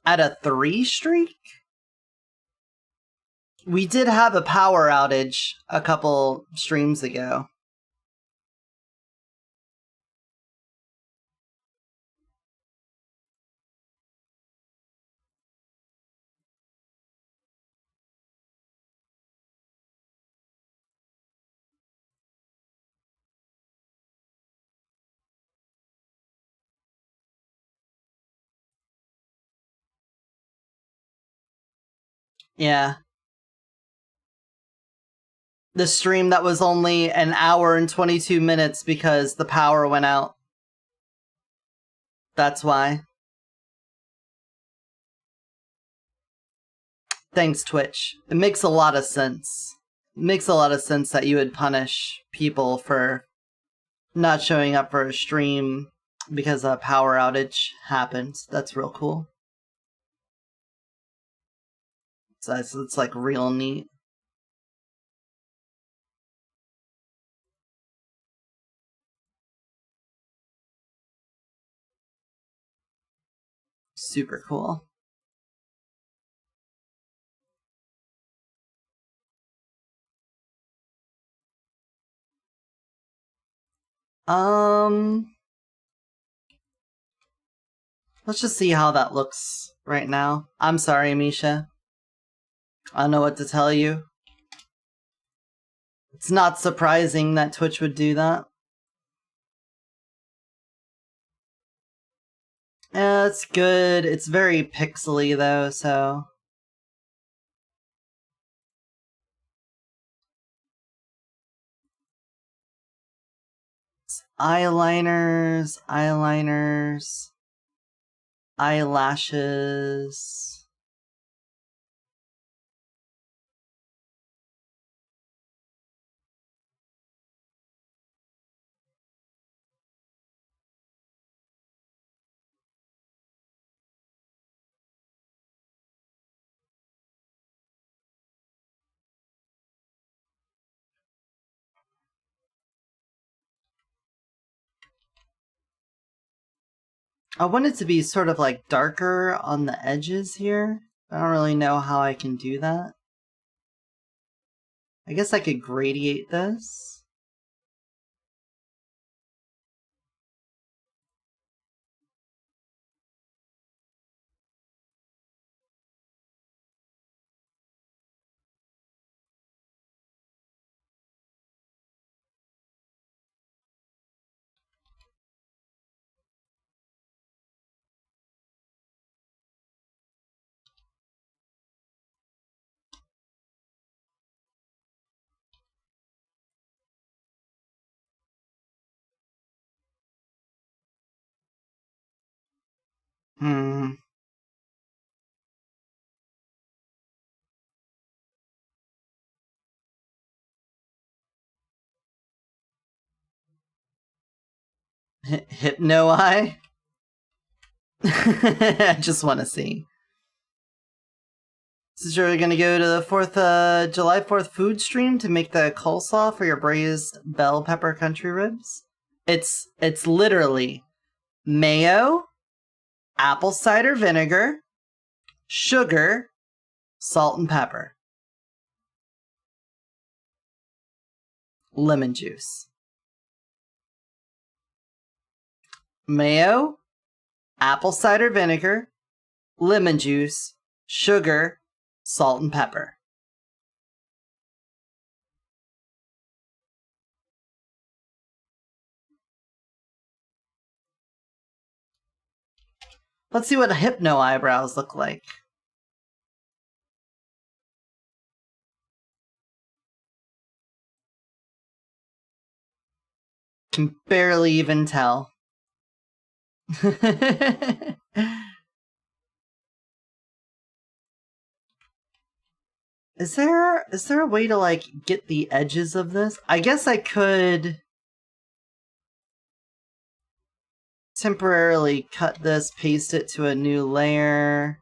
At a 3 streak? We did have a power outage a couple streams ago. Yeah. The stream that was only an hour and 22 minutes because the power went out. That's why. Thanks, Twitch. It makes a lot of sense. It makes a lot of sense that you would punish people for not showing up for a stream because a power outage happened. That's real cool. So it's like real neat. Super cool. Let's just see how that looks right now. I'm sorry, Misha. I don't know what to tell you. It's not surprising that Twitch would do that. Yeah, it's good. It's very pixely though, so... eyeliners, eyelashes. I want it to be sort of like darker on the edges here. I don't really know how I can do that. I guess I could gradiate this. Hypno eye? I just want to see. So you're going to go to the July 4th food stream to make the coleslaw for your braised bell pepper country ribs? It's literally mayo, apple cider vinegar, sugar, salt and pepper, lemon juice. Mayo, apple cider vinegar, lemon juice, sugar, salt and pepper. Let's see what hypno eyebrows look like. Can barely even tell. Is there a way to like get the edges of this? I guess I could temporarily cut this, paste it to a new layer.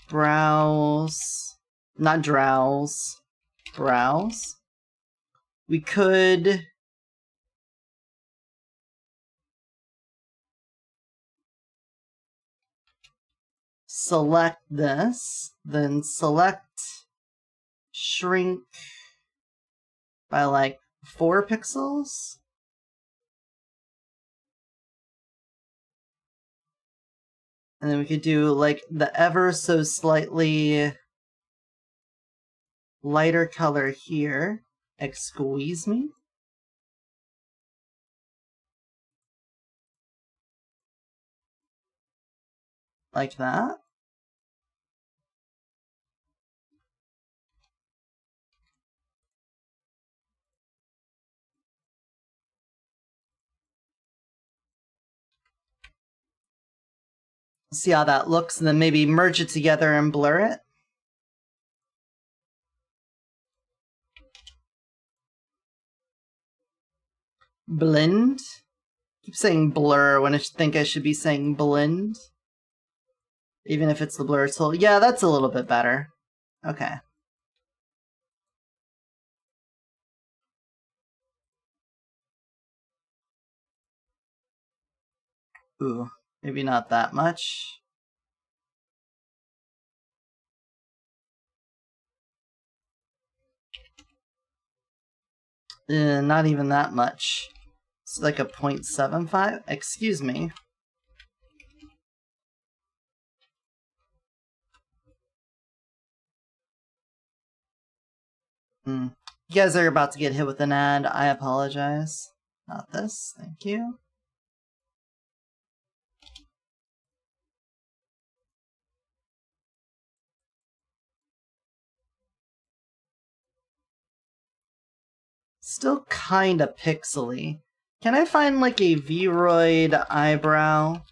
Brows. Not drows. Brows. We could select this, then select shrink by like 4 pixels. And then we could do like the ever so slightly lighter color here. Excuse me. Like that. See how that looks, and then maybe merge it together and blur it. Blend. Keep saying blur when I think I should be saying blend. Even if it's the blur tool. Yeah, that's a little bit better. Okay. Ooh, maybe not that much. Not even that much. It's like a 0.75. Excuse me. You guys are about to get hit with an ad. I apologize. Not this. Thank you. Still kinda pixely. Can I find like a Vroid eyebrow?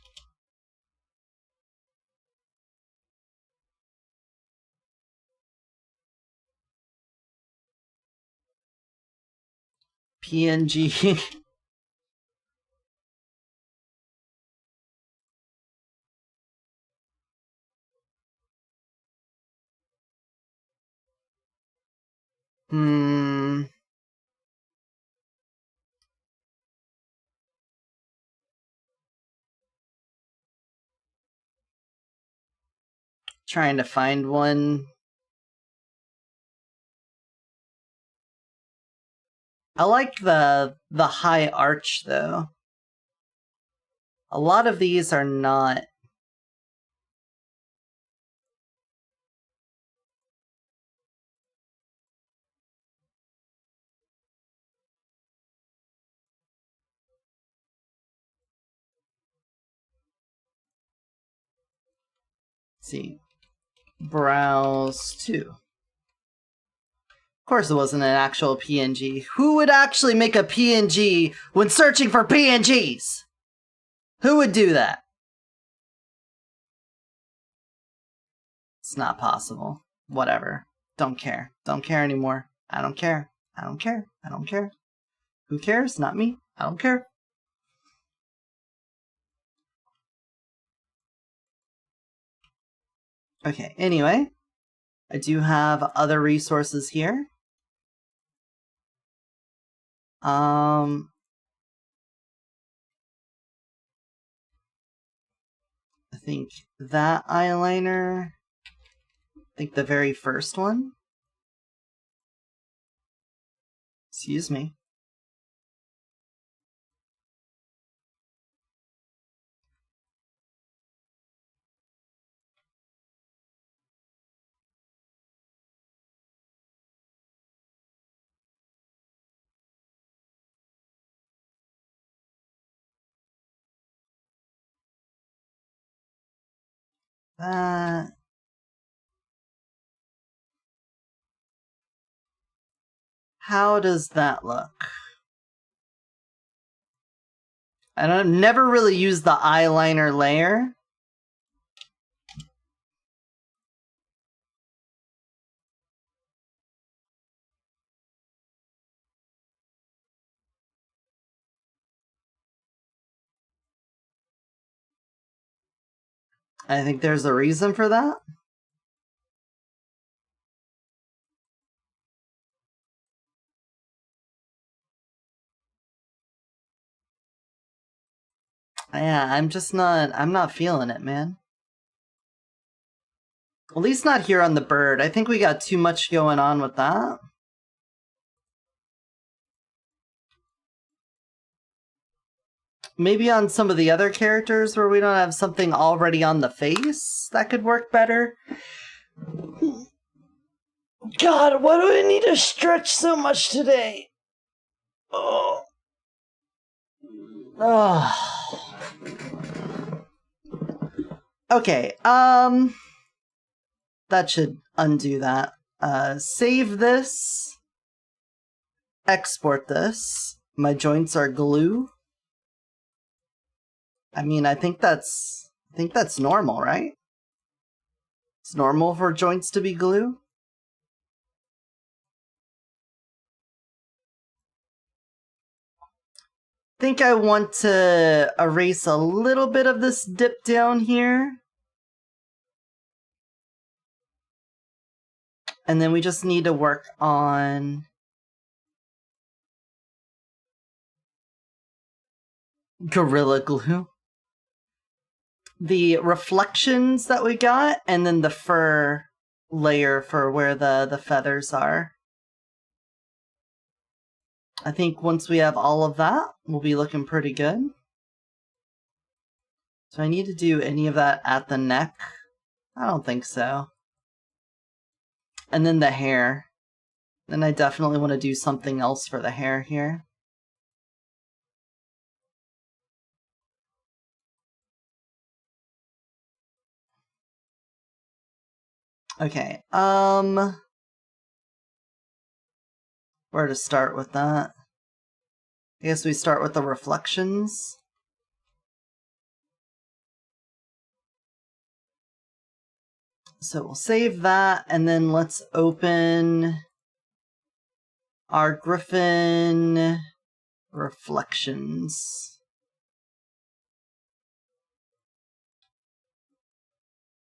PNG. Trying to find one. I like the high arch though. A lot of these are not. Let's see. Browse to. Of course it wasn't an actual PNG. Who would actually make a PNG when searching for PNGs? Who would do that? It's not possible. Whatever. Don't care. Don't care anymore. I don't care. I don't care. I don't care. Who cares? Not me. I don't care. Okay, anyway. I do have other resources here. I think that eyeliner. I think the very first one. Excuse me. That. How does that look? I've never really used the eyeliner layer. I think there's a reason for that. Yeah, I'm not feeling it, man. At least not here on the bird. I think we got too much going on with that. Maybe on some of the other characters where we don't have something already on the face, that could work better. God, why do I need to stretch so much today? Oh. Oh. Okay, that should undo that. Save this. Export this. My joints are glue. I mean, I think that's normal, right? It's normal for joints to be glue. I think I want to erase a little bit of this dip down here. And then we just need to work on Gorilla Glue. The reflections that we got, and then the fur layer for where the feathers are. I think once we have all of that, we'll be looking pretty good. Do I need to do any of that at the neck? I don't think so. And then the hair. Then I definitely want to do something else for the hair here. Okay, where where to start with that. I guess we start with the reflections. So we'll save that, and then let's open our Griffin reflections.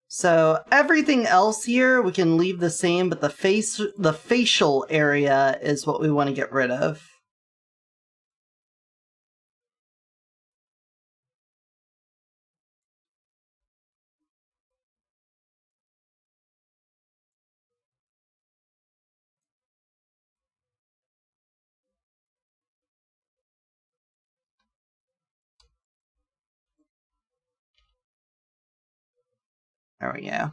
So everything else here we can leave the same, but the facial area is what we want to get rid of. There we go.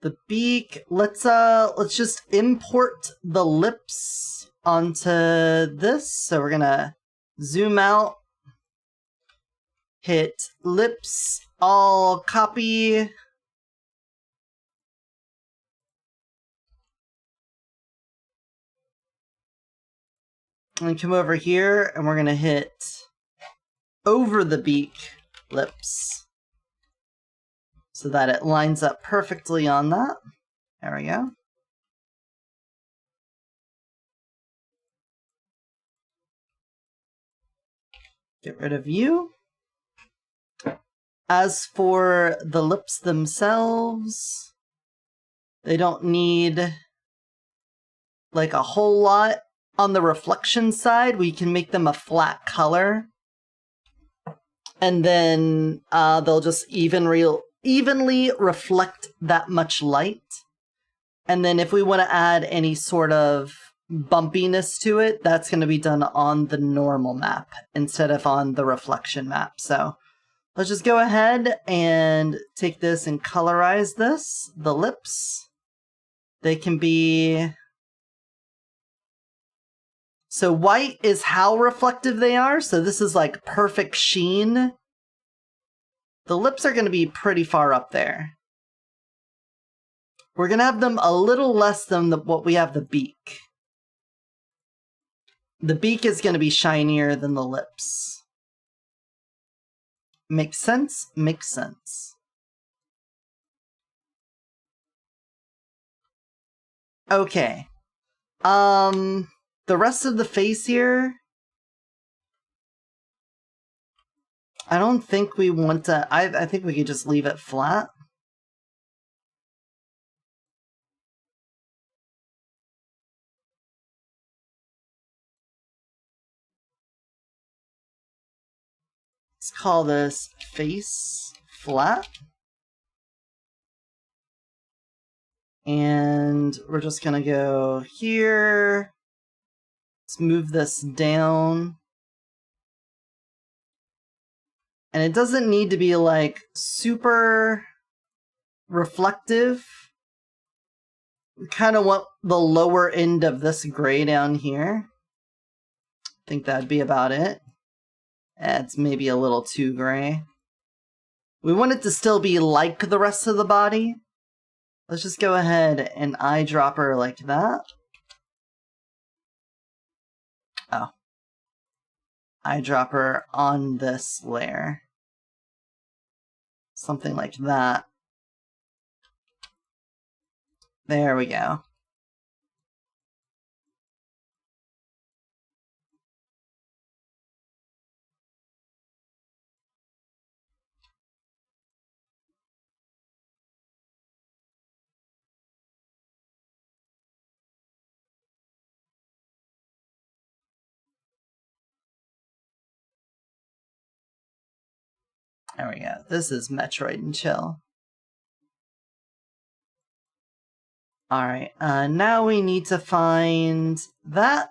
The beak, let's just import the lips onto this. So we're gonna zoom out, hit lips, all copy. And come over here and we're gonna hit over the beak lips so that it lines up perfectly on that. There we go. Get rid of you. As for the lips themselves, they don't need like a whole lot. On the reflection side, we can make them a flat color. And then they'll just evenly reflect that much light. And then if we want to add any sort of bumpiness to it, that's going to be done on the normal map instead of on the reflection map. So let's just go ahead and take this and colorize this. The lips, they can be... So white is how reflective they are, so this is like perfect sheen. The lips are going to be pretty far up there. We're going to have them a little less than what we have the beak. The beak is going to be shinier than the lips. Makes sense? Makes sense. Okay. The rest of the face here, I don't think we want to... I think we could just leave it flat. Let's call this face flat. And we're just going to go here. Let's move this down. And it doesn't need to be like super reflective. We kind of want the lower end of this gray down here. I think that'd be about it. It's maybe a little too gray. We want it to still be like the rest of the body. Let's just go ahead and eyedropper like that. Oh. Eyedropper on this layer. Something like that. There we go. There we go. This is Metroid and Chill. Alright, now we need to find that.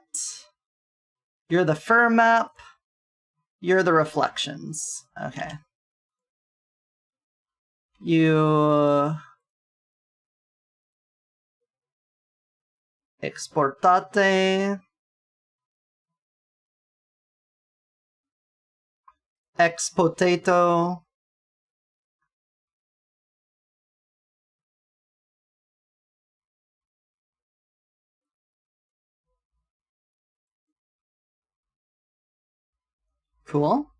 You're the fur map. You're the reflections. Okay. You... Exportate. Expotato. Cool.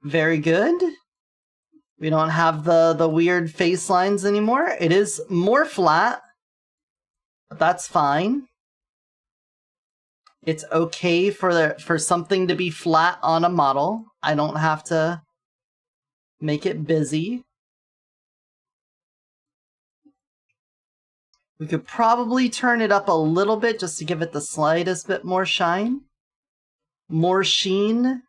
Very good. We don't have the weird face lines anymore. It is more flat, but that's fine. It's okay for something to be flat on a model. I don't have to make it busy. We could probably turn it up a little bit just to give it the slightest bit more shine. More sheen.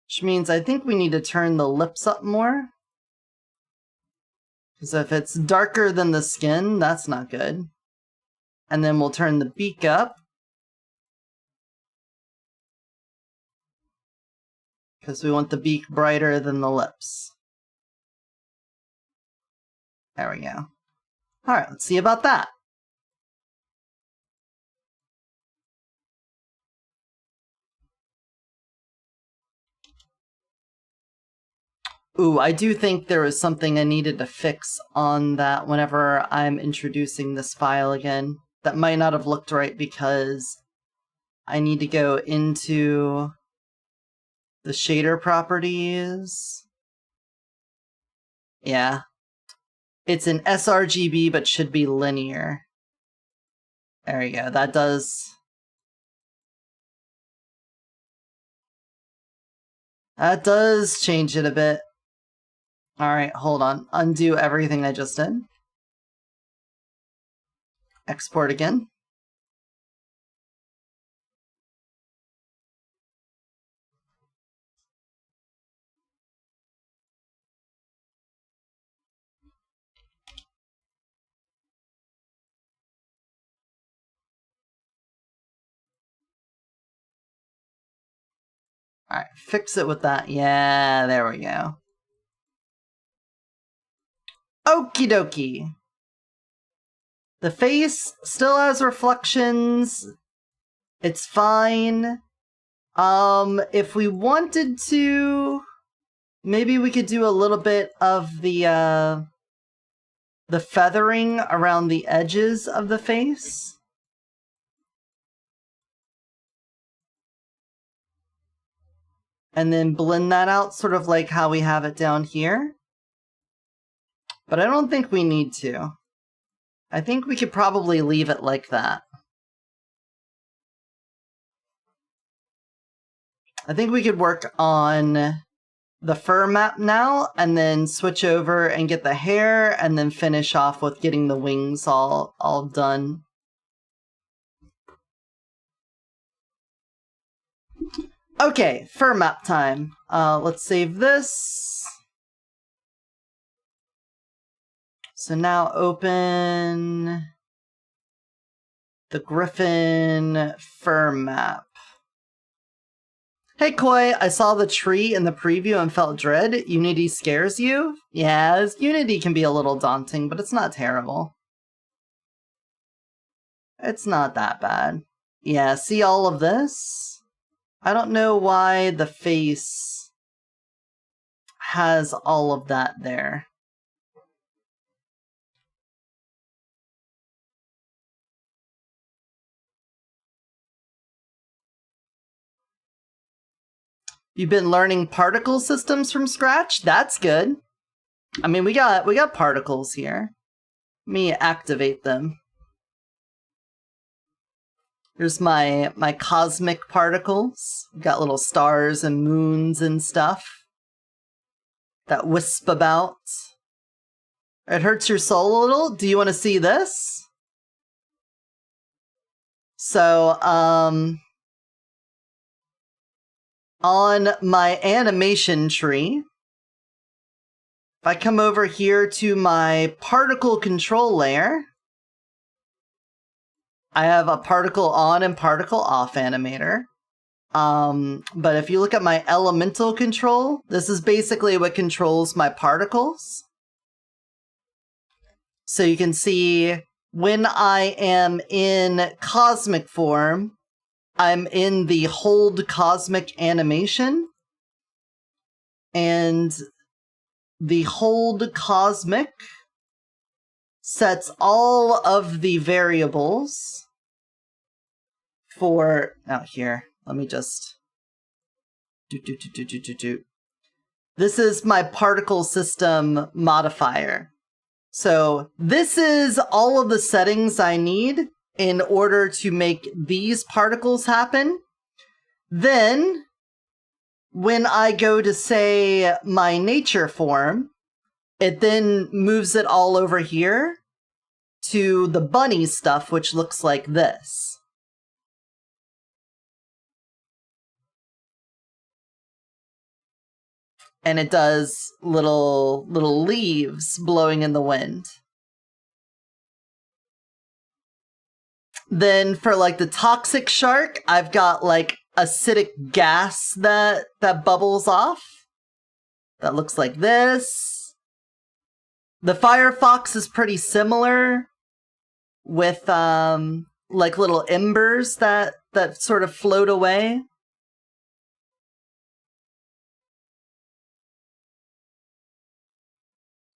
Which means I think we need to turn the lips up more. Because if it's darker than the skin, that's not good. And then we'll turn the beak up. Because we want the beak brighter than the lips. There we go. Alright, let's see about that. Ooh, I do think there was something I needed to fix on that whenever I'm introducing this file again. That might not have looked right because I need to go into the shader properties. Yeah. It's an sRGB but should be linear. There you go. That does change it a bit. Alright, hold on. Undo everything I just did. Export again. Alright, fix it with that. Yeah, there we go. Okie dokie. The face still has reflections. It's fine. If we wanted to, maybe we could do a little bit of the feathering around the edges of the face. And then blend that out sort of like how we have it down here. But I don't think we need to. I think we could probably leave it like that. I think we could work on the fur map now, and then switch over and get the hair, and then finish off with getting the wings all done. Okay, fur map time. Let's save this. So now open the Griffin fur map. Hey Koi, I saw the tree in the preview and felt dread. Unity scares you? Yeah, Unity can be a little daunting, but it's not terrible. It's not that bad. Yeah, see all of this? I don't know why the face has all of that there. You've been learning particle systems from scratch? That's good. I mean, we got particles here. Let me activate them. Here's my cosmic particles. We've got little stars and moons and stuff that wisp about. It hurts your soul a little. Do you want to see this? So, on my animation tree, if I come over here to my particle control layer, I have a particle on and particle off animator. But if you look at my elemental control, this is basically what controls my particles. So you can see when I am in cosmic form, I'm in the hold cosmic animation. And the hold cosmic sets all of the variables for, out here, let me just, this is my particle system modifier. So this is all of the settings I need in order to make these particles happen. Then, when I go to, say, my nature form, it then moves it all over here to the bunny stuff, which looks like this. And it does little leaves blowing in the wind. Then for like the toxic shark, I've got like acidic gas that bubbles off. That looks like this. The firefox is pretty similar with like little embers that sort of float away.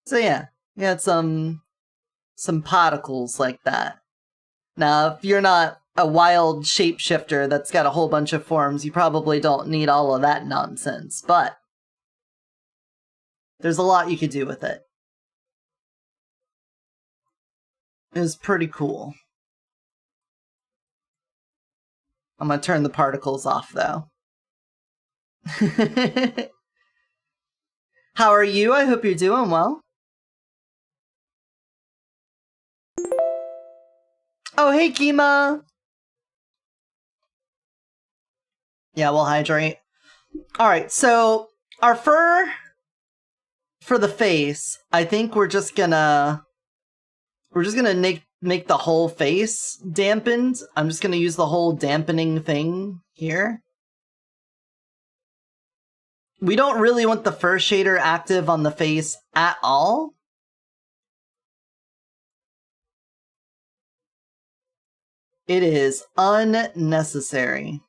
So yeah, you had some particles like that. Now, if you're not a wild shapeshifter that's got a whole bunch of forms, you probably don't need all of that nonsense, but there's a lot you could do with it. It was pretty cool. I'm gonna turn the particles off, though. How are you? I hope you're doing well. Oh, hey, Kima! Yeah, we'll hydrate. Alright, so our fur for the face, I think we're just gonna make the whole face dampened. I'm just gonna use the whole dampening thing here. We don't really want the fur shader active on the face at all. It is unnecessary.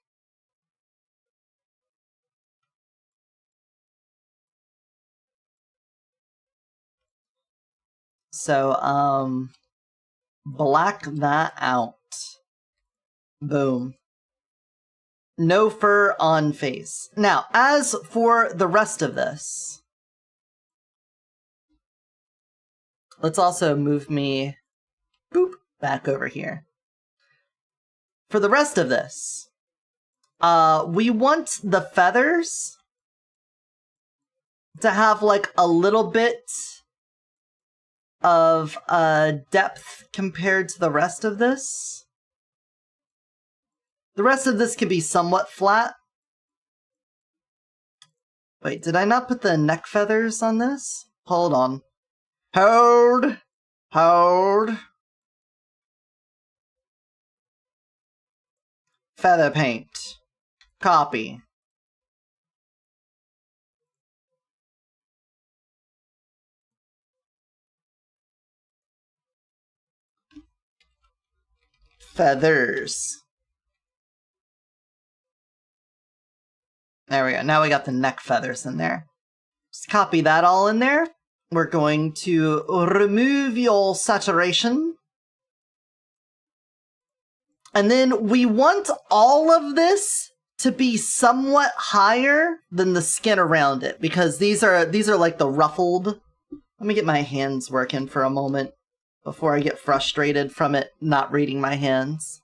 So, black that out. Boom. No fur on face. Now, as for the rest of this, let's also move me, boop, back over here. For the rest of this, we want the feathers to have like a little bit of depth compared to the rest of this. The rest of this can be somewhat flat. Wait, did I not put the neck feathers on this? Hold on. Hold. Feather paint. Copy. Feathers. There we go. Now we got the neck feathers in there. Just copy that all in there. We're going to remove your saturation. And then we want all of this to be somewhat higher than the skin around it, because these are like the ruffled. Let me get my hands working for a moment before I get frustrated from it not reading my hands.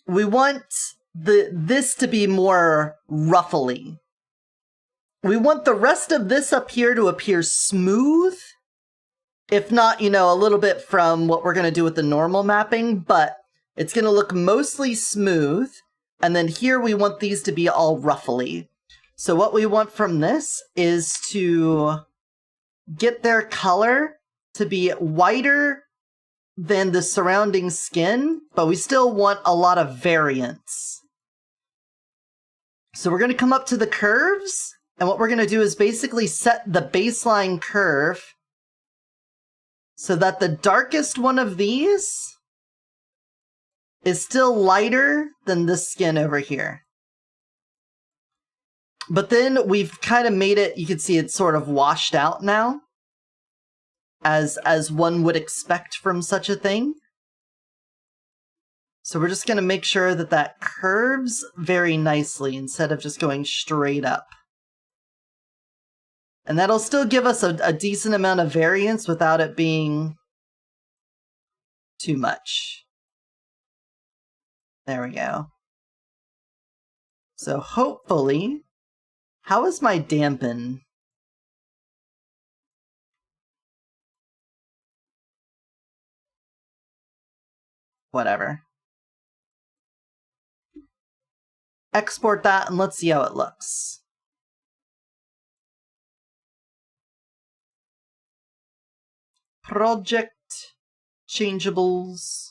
We want this to be more ruffly. We want the rest of this up here to appear smooth. If not, a little bit from what we're going to do with the normal mapping, but it's going to look mostly smooth. And then here we want these to be all ruffly. So what we want from this is to get their color to be whiter than the surrounding skin, but we still want a lot of variance. So we're going to come up to the curves, and what we're going to do is basically set the baseline curve so that the darkest one of these is still lighter than this skin over here. But then we've kind of made it, you can see it's sort of washed out now, as one would expect from such a thing. So we're just going to make sure that that curves very nicely instead of just going straight up. And that'll still give us a decent amount of variance without it being too much. There we go. So hopefully, how is my dampen? Whatever. Export that and let's see how it looks. Project changeables.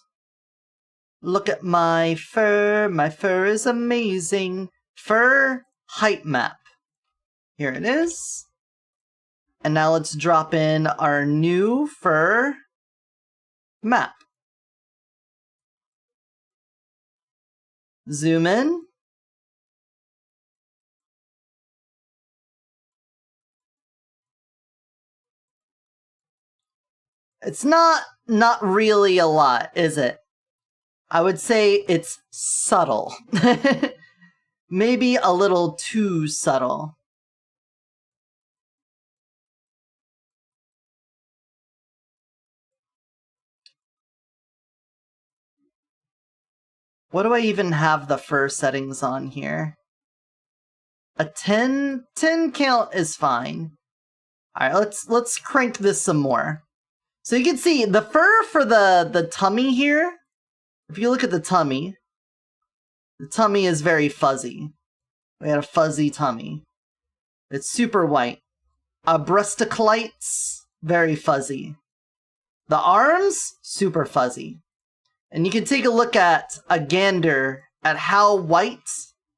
Look at my fur. My fur is amazing. Fur height map. Here it is. And now let's drop in our new fur map. Zoom in. It's not really a lot, is it? I would say it's subtle. Maybe a little too subtle. What do I even have the fur settings on here? A 10 count is fine. Alright, let's crank this some more. So you can see the fur for the tummy here, if you look at the tummy is very fuzzy. We had a fuzzy tummy. It's super white. Breasticlites, very fuzzy. The arms, super fuzzy. And you can take a look at a gander at how white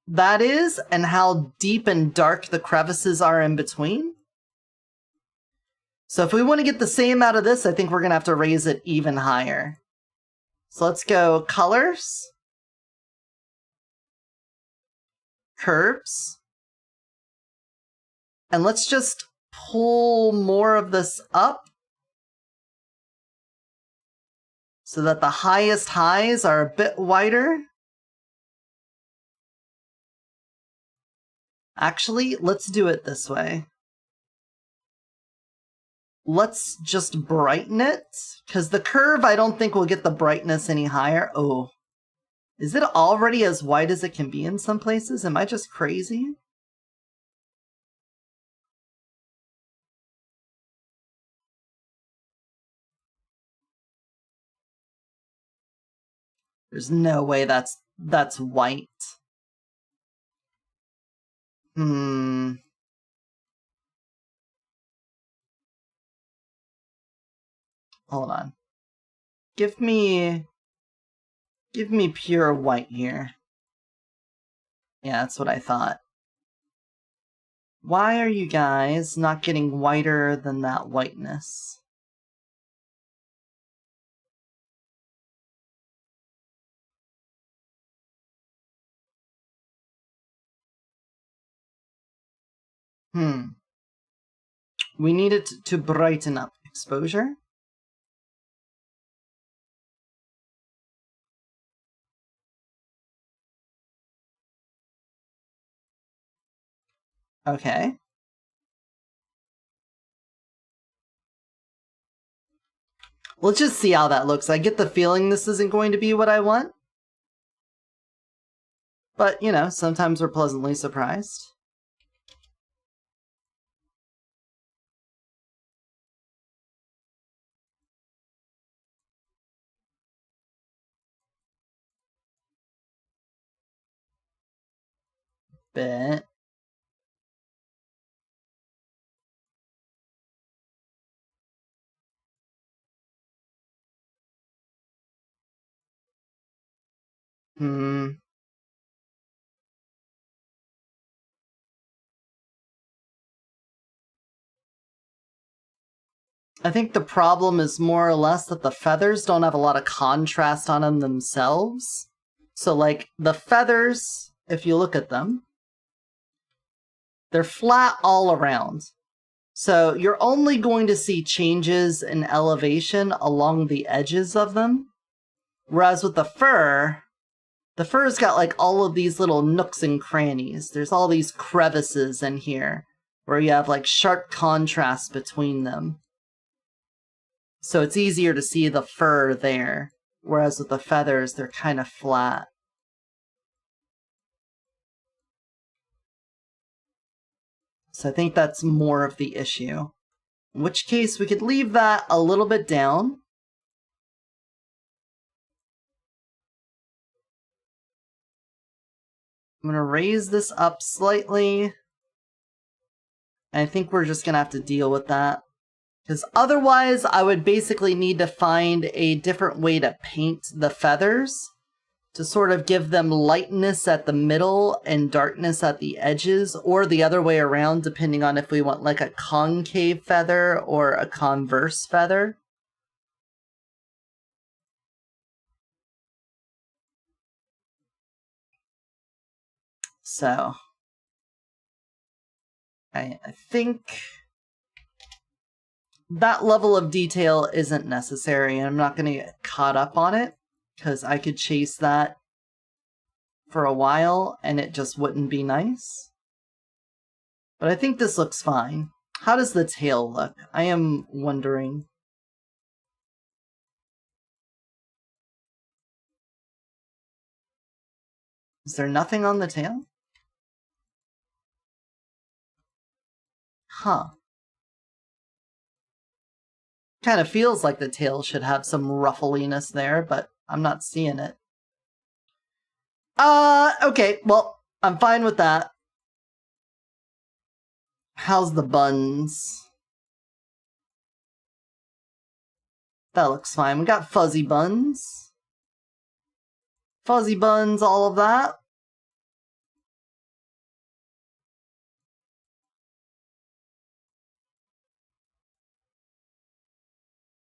that is and how deep and dark the crevices are in between. So if we want to get the same out of this, I think we're going to have to raise it even higher. So let's go colors, curves, and let's just pull more of this up so that the highest highs are a bit wider. Actually, let's do it this way. Let's just brighten it, because the curve I don't think will get the brightness any higher. Oh, is it already as white as it can be in some places? Am I just crazy? There's no way that's white. Hold on. Give me pure white here. Yeah, that's what I thought. Why are you guys not getting whiter than that whiteness? We need it to brighten up. Exposure? Okay. Let's just see how that looks. I get the feeling this isn't going to be what I want. But, you know, sometimes we're pleasantly surprised. Bit. I think the problem is more or less that the feathers don't have a lot of contrast on them themselves. So, like, the feathers, if you look at them, They're flat all around. So you're only going to see changes in elevation along the edges of them. Whereas with the fur's got like all of these little nooks and crannies. There's all these crevices in here where you have like sharp contrast between them. So it's easier to see the fur there. Whereas with the feathers, they're kind of flat. So I think that's more of the issue. In which case, we could leave that a little bit down. I'm going to raise this up slightly. I think we're just going to have to deal with that. Because otherwise, I would basically need to find a different way to paint the feathers to sort of give them lightness at the middle and darkness at the edges, or the other way around, depending on if we want like a concave feather or a converse feather. So, I think that level of detail isn't necessary, and I'm not going to get caught up on it, because I could chase that for a while, and it just wouldn't be nice. But I think this looks fine. How does the tail look? I am wondering. Is there nothing on the tail? Huh. Kind of feels like the tail should have some ruffliness there, but I'm not seeing it. Okay, well, I'm fine with that. How's the buns? That looks fine. We got fuzzy buns. Fuzzy buns, all of that.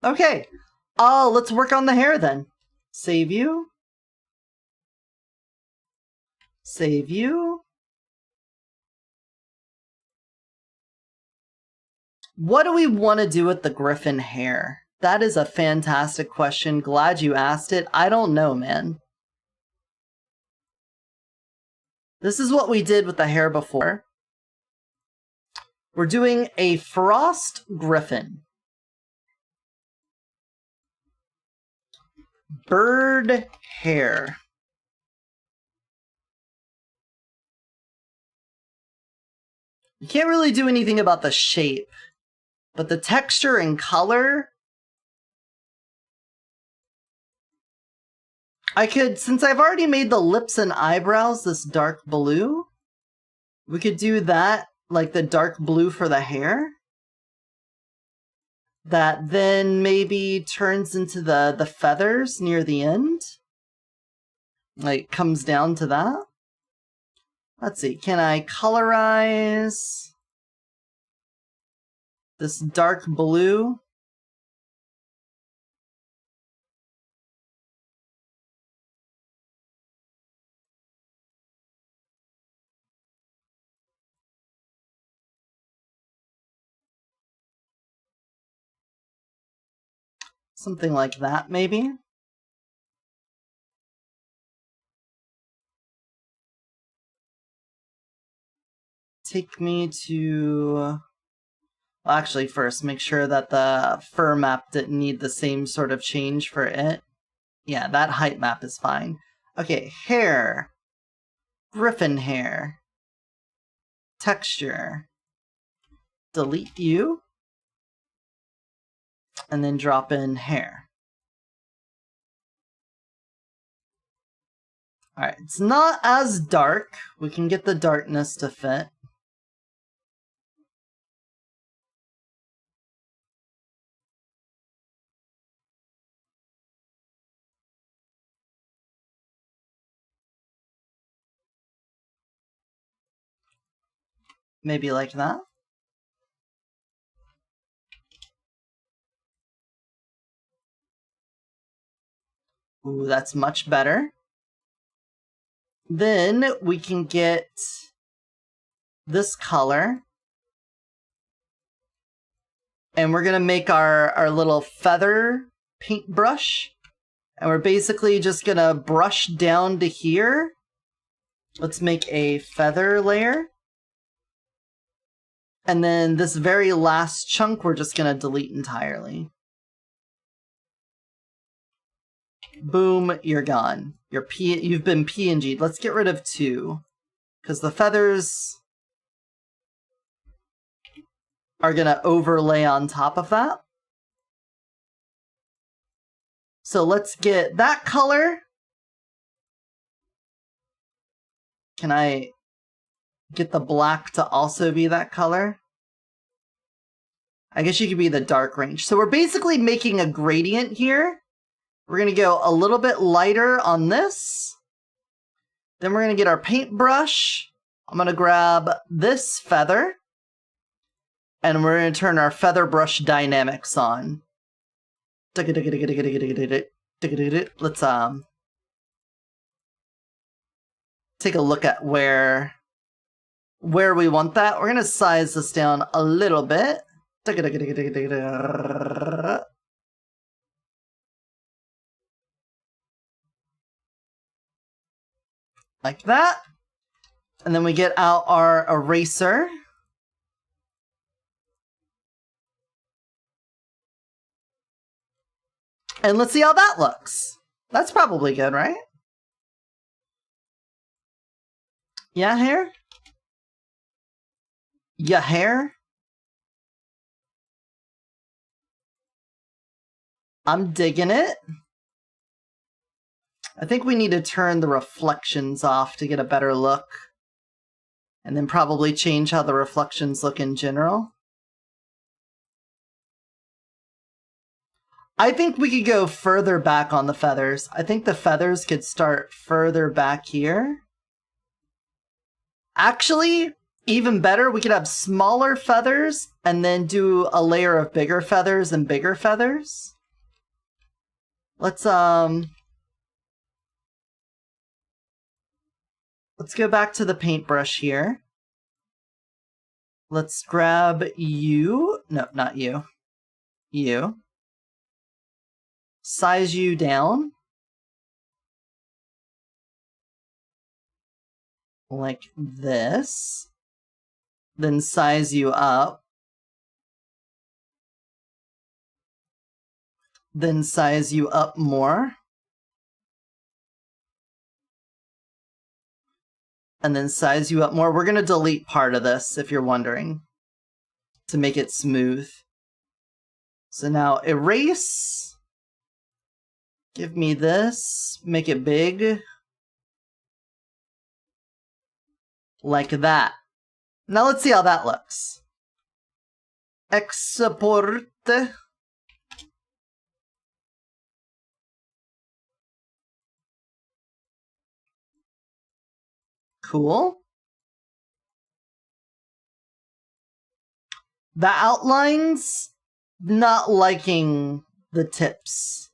Okay, let's work on the hair then. Save you. Save you. What do we want to do with the griffin hair? That is a fantastic question. Glad you asked it. I don't know, man. This is what we did with the hair before. We're doing a frost griffin. Bird hair. You can't really do anything about the shape, but the texture and color, I could, since I've already made the lips and eyebrows this dark blue, we could do that, like the dark blue for the hair. That then maybe turns into the feathers near the end. Like, comes down to that. Let's see, can I colorize this dark blue? Something like that, maybe? Take me to... Well, actually, first, make sure that the fur map didn't need the same sort of change for it. Yeah, that height map is fine. Okay, hair. Griffin hair. Texture. Delete you. And then drop in hair. Alright, it's not as dark. We can get the darkness to fit. Maybe like that. Ooh, that's much better. Then we can get this color. And we're gonna make our little feather paintbrush. And we're basically just gonna brush down to here. Let's make a feather layer. And then this very last chunk we're just gonna delete entirely. Boom, you're gone. You've been PNG'd. Let's get rid of 2. Because the feathers are gonna overlay on top of that. So let's get that color. Can I get the black to also be that color? I guess you could be the dark range. So we're basically making a gradient here. We're gonna go a little bit lighter on this. Then we're gonna get our paintbrush. I'm gonna grab this feather. And we're gonna turn our feather brush dynamics on. Let's take a look at where we want that. We're gonna size this down a little bit. Like that. And then we get out our eraser. And let's see how that looks. That's probably good, right? Yeah, hair? Yeah, hair? I'm digging it. I think we need to turn the reflections off to get a better look. And then probably change how the reflections look in general. I think we could go further back on the feathers. I think the feathers could start further back here. Actually, even better, we could have smaller feathers and then do a layer of bigger feathers and bigger feathers. Let's go back to the paintbrush here. Let's grab you. No, not you. You. Size you down. Like this. Then size you up. Then size you up more. And then size you up more. We're going to delete part of this, if you're wondering, to make it smooth. So now erase. Give me this. Make it big. Like that. Now let's see how that looks. Export. Cool. The outlines, not liking the tips.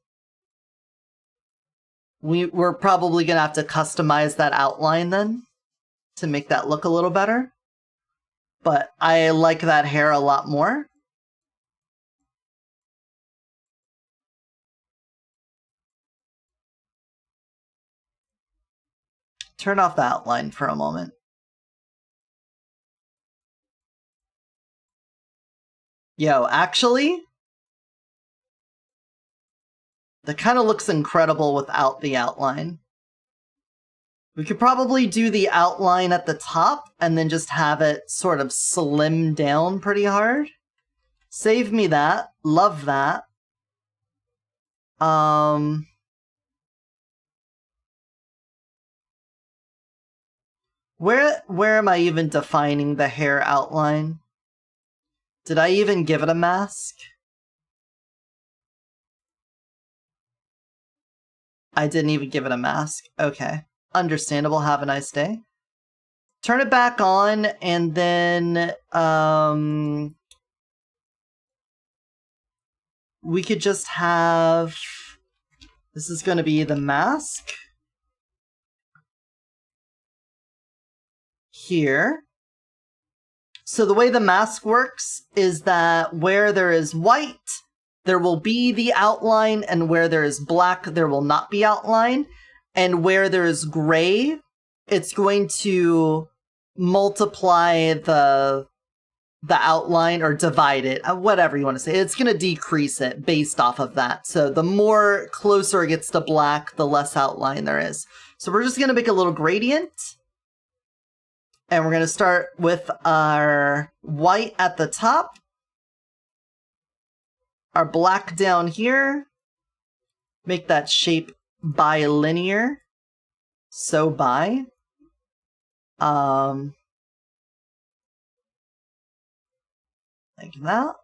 We're probably going to have to customize that outline then to make that look a little better. But I like that hair a lot more. Turn off the outline for a moment. Yo, actually, that kind of looks incredible without the outline. We could probably do the outline at the top and then just have it sort of slim down pretty hard. Save me that. Love that. Where am I even defining the hair outline? Did I even give it a mask? I didn't even give it a mask. Okay. Understandable. Have a nice day. Turn it back on, and then we could just have... This is going to be the mask. Here. So the way the mask works is that where there is white, there will be the outline, and where there is black, there will not be outline. And where there is gray, it's going to multiply the outline or divide it, whatever you want to say. It's going to decrease it based off of that. So the more closer it gets to black, the less outline there is. So we're just going to make a little gradient. And we're going to start with our white at the top, our black down here, make that shape bilinear, so bi. Like that.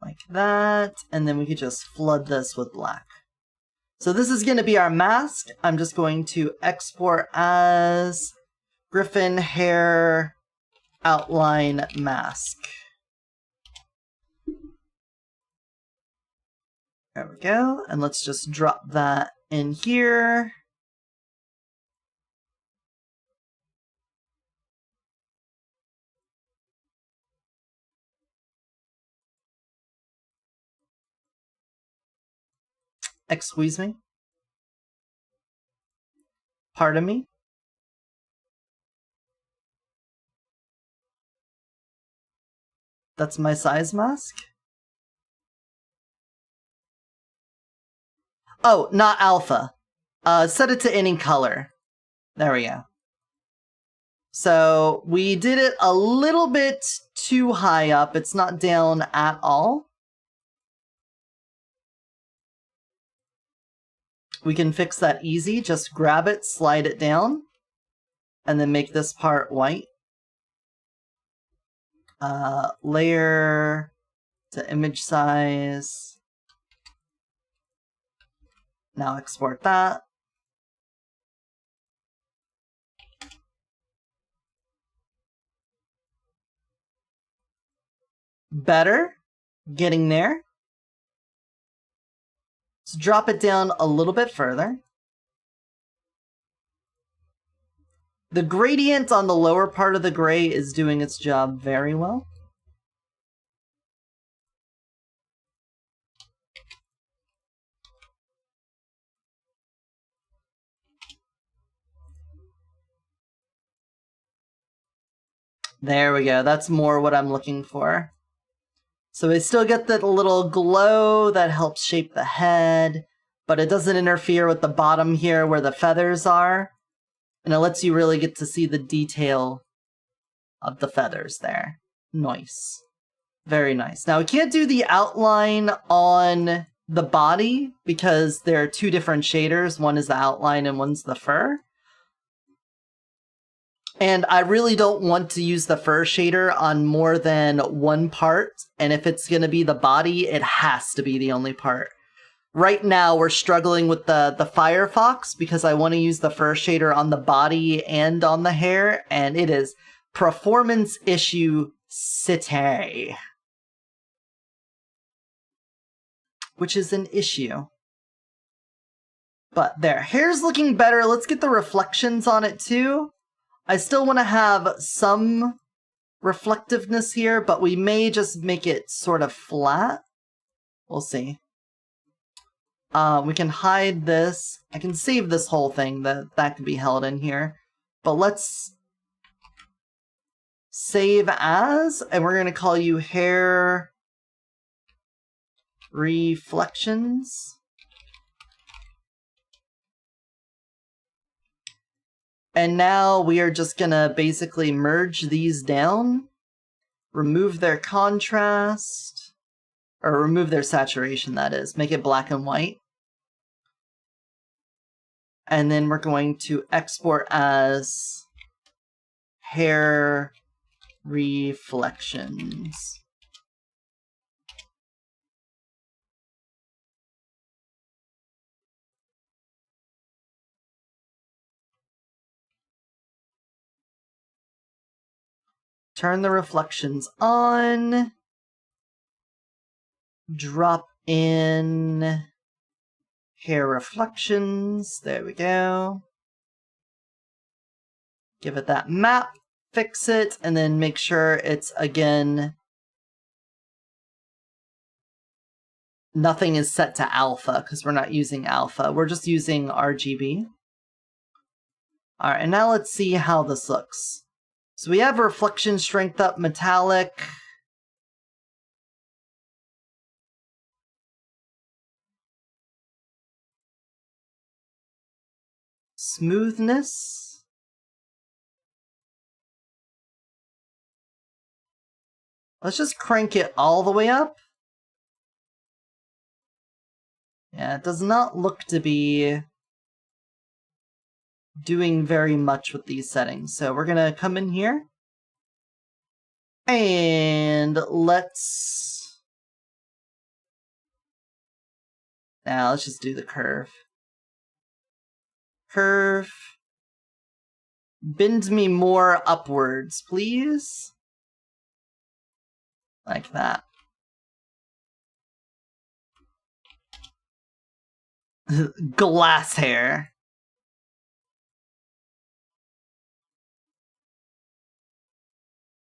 Like that, and then we could just flood this with black. So this is going to be our mask. I'm just going to export as Griffin Hair Outline Mask. There we go, and let's just drop that in here. Excuse me. Pardon me. That's my size mask. Oh, not alpha. Set it to any color. There we go. So we did it a little bit too high up. It's not down at all. We can fix that easy. Just grab it, slide it down, and then make this part white. Layer to image size. Now export that. Better. Getting there. Let's drop it down a little bit further. The gradient on the lower part of the gray is doing its job very well. There we go. That's more what I'm looking for. So we still get that little glow that helps shape the head, but it doesn't interfere with the bottom here where the feathers are. And it lets you really get to see the detail of the feathers there. Nice. Very nice. Now we can't do the outline on the body because there are two different shaders. One is the outline and one's the fur. And I really don't want to use the fur shader on more than one part. And if it's going to be the body, it has to be the only part. Right now, we're struggling with the Firefox because I want to use the fur shader on the body and on the hair. And it is performance issue city. Which is an issue. But there, hair's looking better. Let's get the reflections on it too. I still want to have some reflectiveness here, but we may just make it sort of flat. We'll see. We can hide this. I can save this whole thing, that can be held in here. But let's save as, and we're going to call you Hair Reflections. And now we are just going to basically merge these down, remove their contrast, or remove their saturation, that is. Make it black and white. And then we're going to export as Hair Reflections. Turn the reflections on. Drop in hair reflections. There we go. Give it that map, fix it, and then make sure it's, again, nothing is set to alpha, because we're not using alpha. We're just using RGB. Alright, and now let's see how this looks. So we have reflection strength up, metallic. Smoothness. Let's just crank it all the way up. Yeah, it does not look to be doing very much with these settings. So we're gonna come in here. And let's just do the curve. Curve. Bend me more upwards, please. Like that. Glass hair.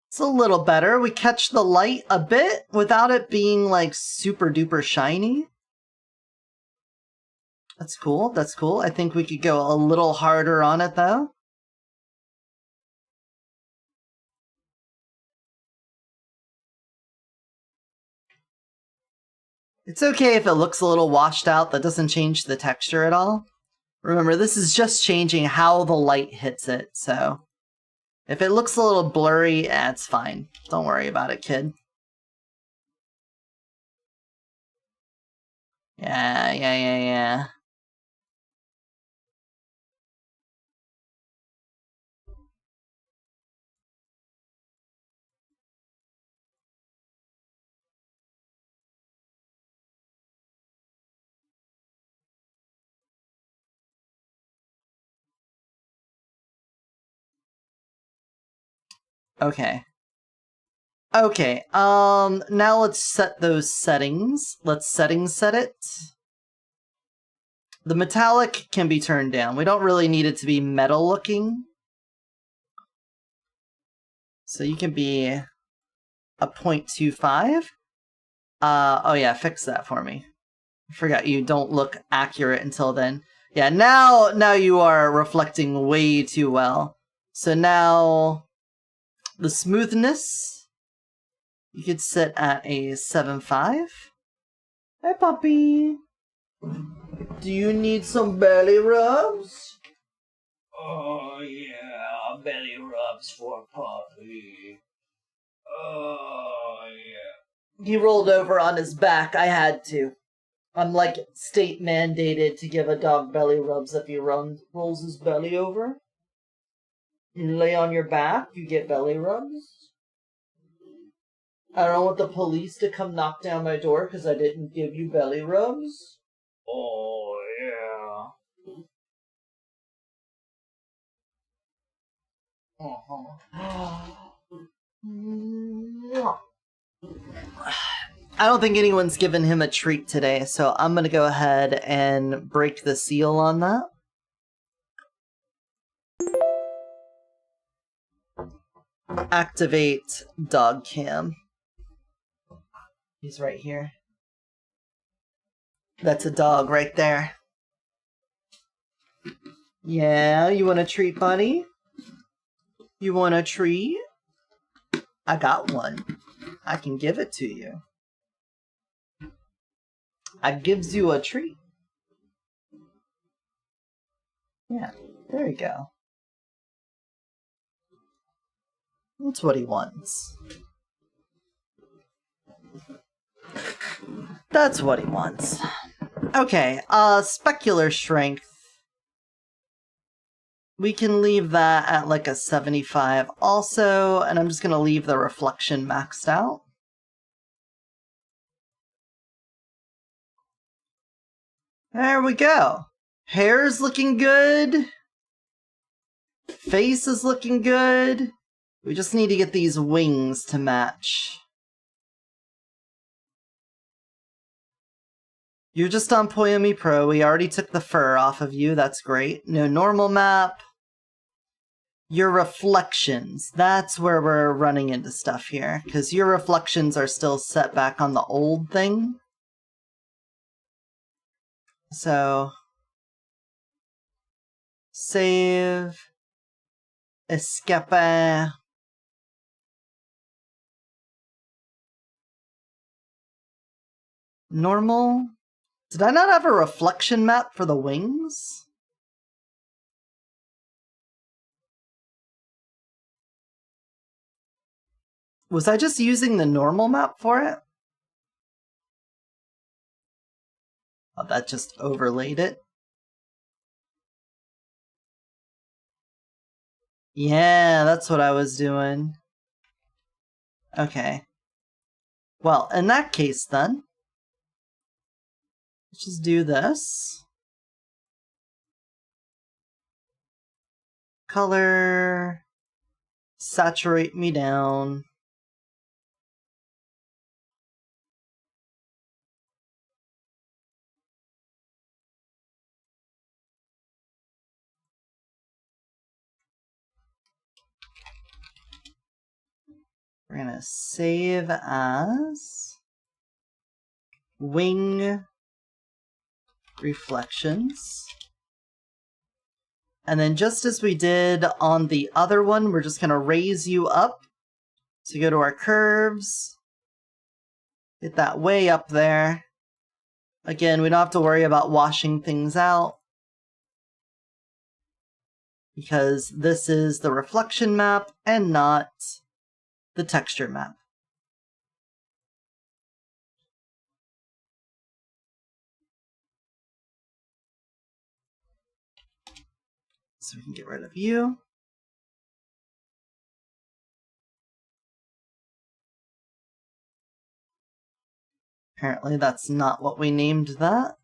It's a little better. We catch the light a bit without it being like super duper shiny. That's cool, that's cool. I think we could go a little harder on it though. It's okay if it looks a little washed out. That doesn't change the texture at all. Remember, this is just changing how the light hits it, so if it looks a little blurry, it's fine. Don't worry about it, kid. Yeah. Okay. Okay, now let's set those settings. Let's settings set it. The metallic can be turned down. We don't really need it to be metal looking. So you can be a 0.25. Oh yeah, fix that for me. I forgot you don't look accurate until then. Yeah, now you are reflecting way too well. So now the smoothness, you could set at a 7.5. Hey, puppy. Do you need some belly rubs? Oh, yeah, belly rubs for puppy. Oh, yeah. He rolled over on his back. I had to. I'm like state mandated to give a dog belly rubs if he rolls his belly over. You lay on your back, you get belly rubs. I don't want the police to come knock down my door because I didn't give you belly rubs. Oh, yeah. I don't think anyone's given him a treat today, so I'm gonna go ahead and break the seal on that. Activate dog cam. He's right here. That's a dog right there. Yeah, you want a treat, buddy? You want a treat? I got one. I can give it to you. I gives you a treat. Yeah, there you go. That's what he wants. That's what he wants. Okay, specular strength. We can leave that at like a 75 also, and I'm just gonna leave the reflection maxed out. There we go. Hair's looking good. Face is looking good. We just need to get these wings to match. You're just on Poyomi Pro. We already took the fur off of you. That's great. No normal map. Your reflections. That's where we're running into stuff here. Because your reflections are still set back on the old thing. So... Save. Escape. Normal. Did I not have a reflection map for the wings? Was I just using the normal map for it? Oh, that just overlaid it. Yeah, that's what I was doing. Okay. Well, in that case then, let's just do this. Color, saturate me down. We're gonna save as wing reflections. And then just as we did on the other one, we're just gonna raise you up. So go to our curves. Get that way up there. Again, we don't have to worry about washing things out, because this is the reflection map and not the texture map. So we can get rid of you. Apparently that's not what we named that.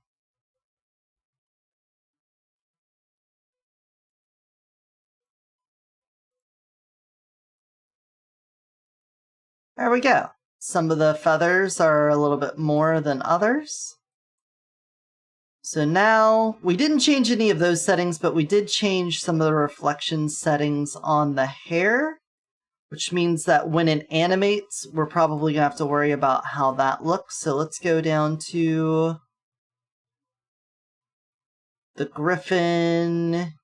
There we go. Some of the feathers are a little bit more than others. So now, we didn't change any of those settings, but we did change some of the reflection settings on the hair, which means that when it animates, we're probably going to have to worry about how that looks. So let's go down to the Griffin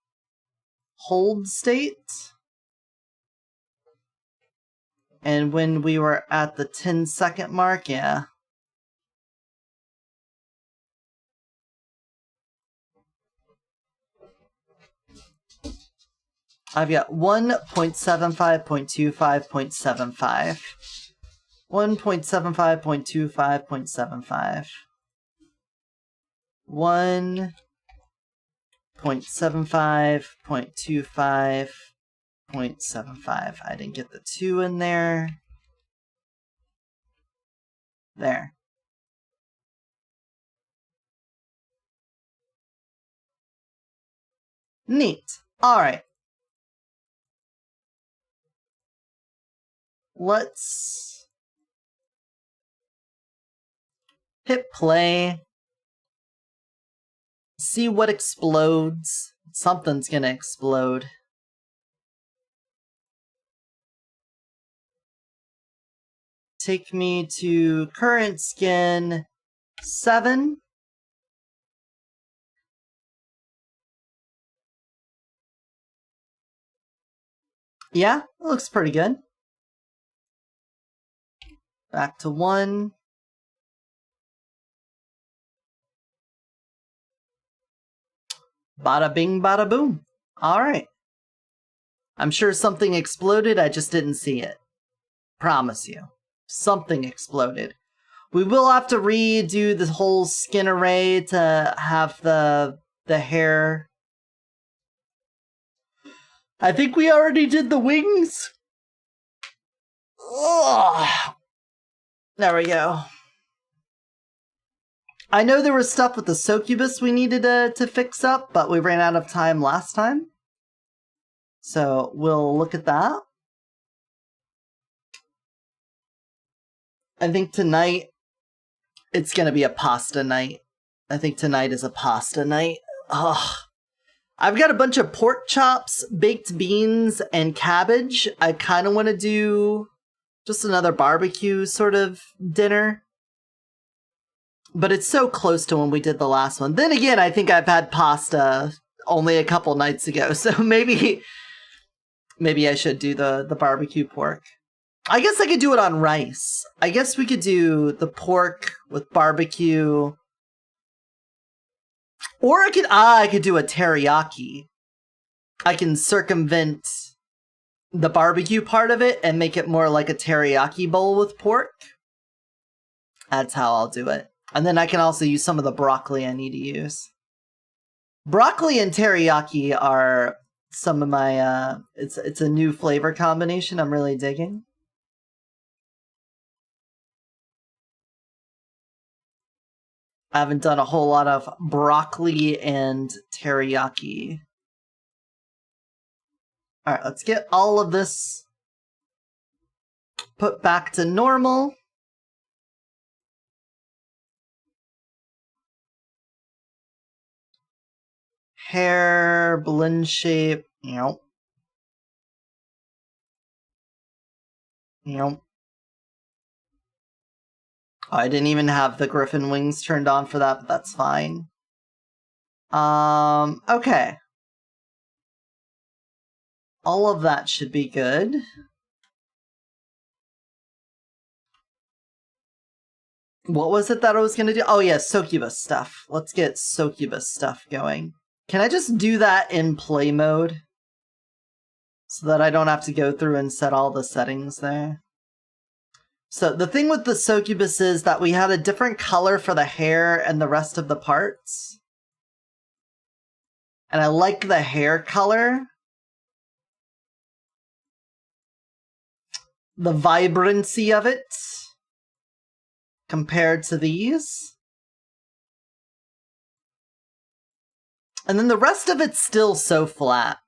hold state. And when we were at the 10-second mark, yeah. I've got 1.75.25.75. 1.75.25.75. 1.75.25.75. I didn't get the 2 in there. There. Neat. Alright. Let's hit play. See what explodes. Something's gonna explode. Take me to current skin 7. Yeah, it looks pretty good. Back to 1. Bada bing, bada boom. Alright. I'm sure something exploded, I just didn't see it. Promise you. Something exploded. We will have to redo the whole skin array to have the hair. I think we already did the wings. Ugh. There we go. I know there was stuff with the succubus we needed to fix up, but we ran out of time last time. So we'll look at that. I think tonight it's going to be a pasta night. I think tonight is a pasta night. Ugh. I've got a bunch of pork chops, baked beans, and cabbage. I kind of want to do just another barbecue sort of dinner. But it's so close to when we did the last one. Then again, I think I've had pasta only a couple nights ago, so maybe I should do the barbecue pork. I guess I could do it on rice. I guess we could do the pork with barbecue. Or I could do a teriyaki. I can circumvent the barbecue part of it and make it more like a teriyaki bowl with pork. That's how I'll do it. And then I can also use some of the broccoli I need to use. Broccoli and teriyaki are some of my, it's a new flavor combination I'm really digging. I haven't done a whole lot of broccoli and teriyaki. Alright, let's get all of this put back to normal. Hair, blend shape, Yep. Oh, I didn't even have the griffin wings turned on for that, but that's fine. Okay. All of that should be good. What was it that I was gonna do? Oh yeah, succubus stuff. Let's get succubus stuff going. Can I just do that in play mode? So that I don't have to go through and set all the settings there. So the thing with the succubus is that we had a different color for the hair and the rest of the parts. And I like the hair color. The vibrancy of it compared to these. And then the rest of it's still so flat.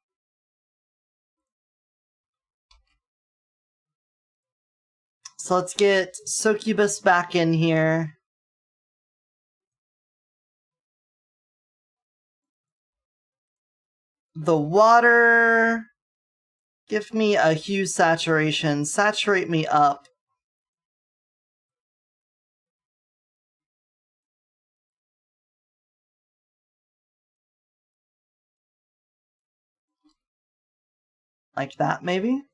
So let's get succubus back in here. The water, give me a hue saturation, saturate me up. Like that, maybe?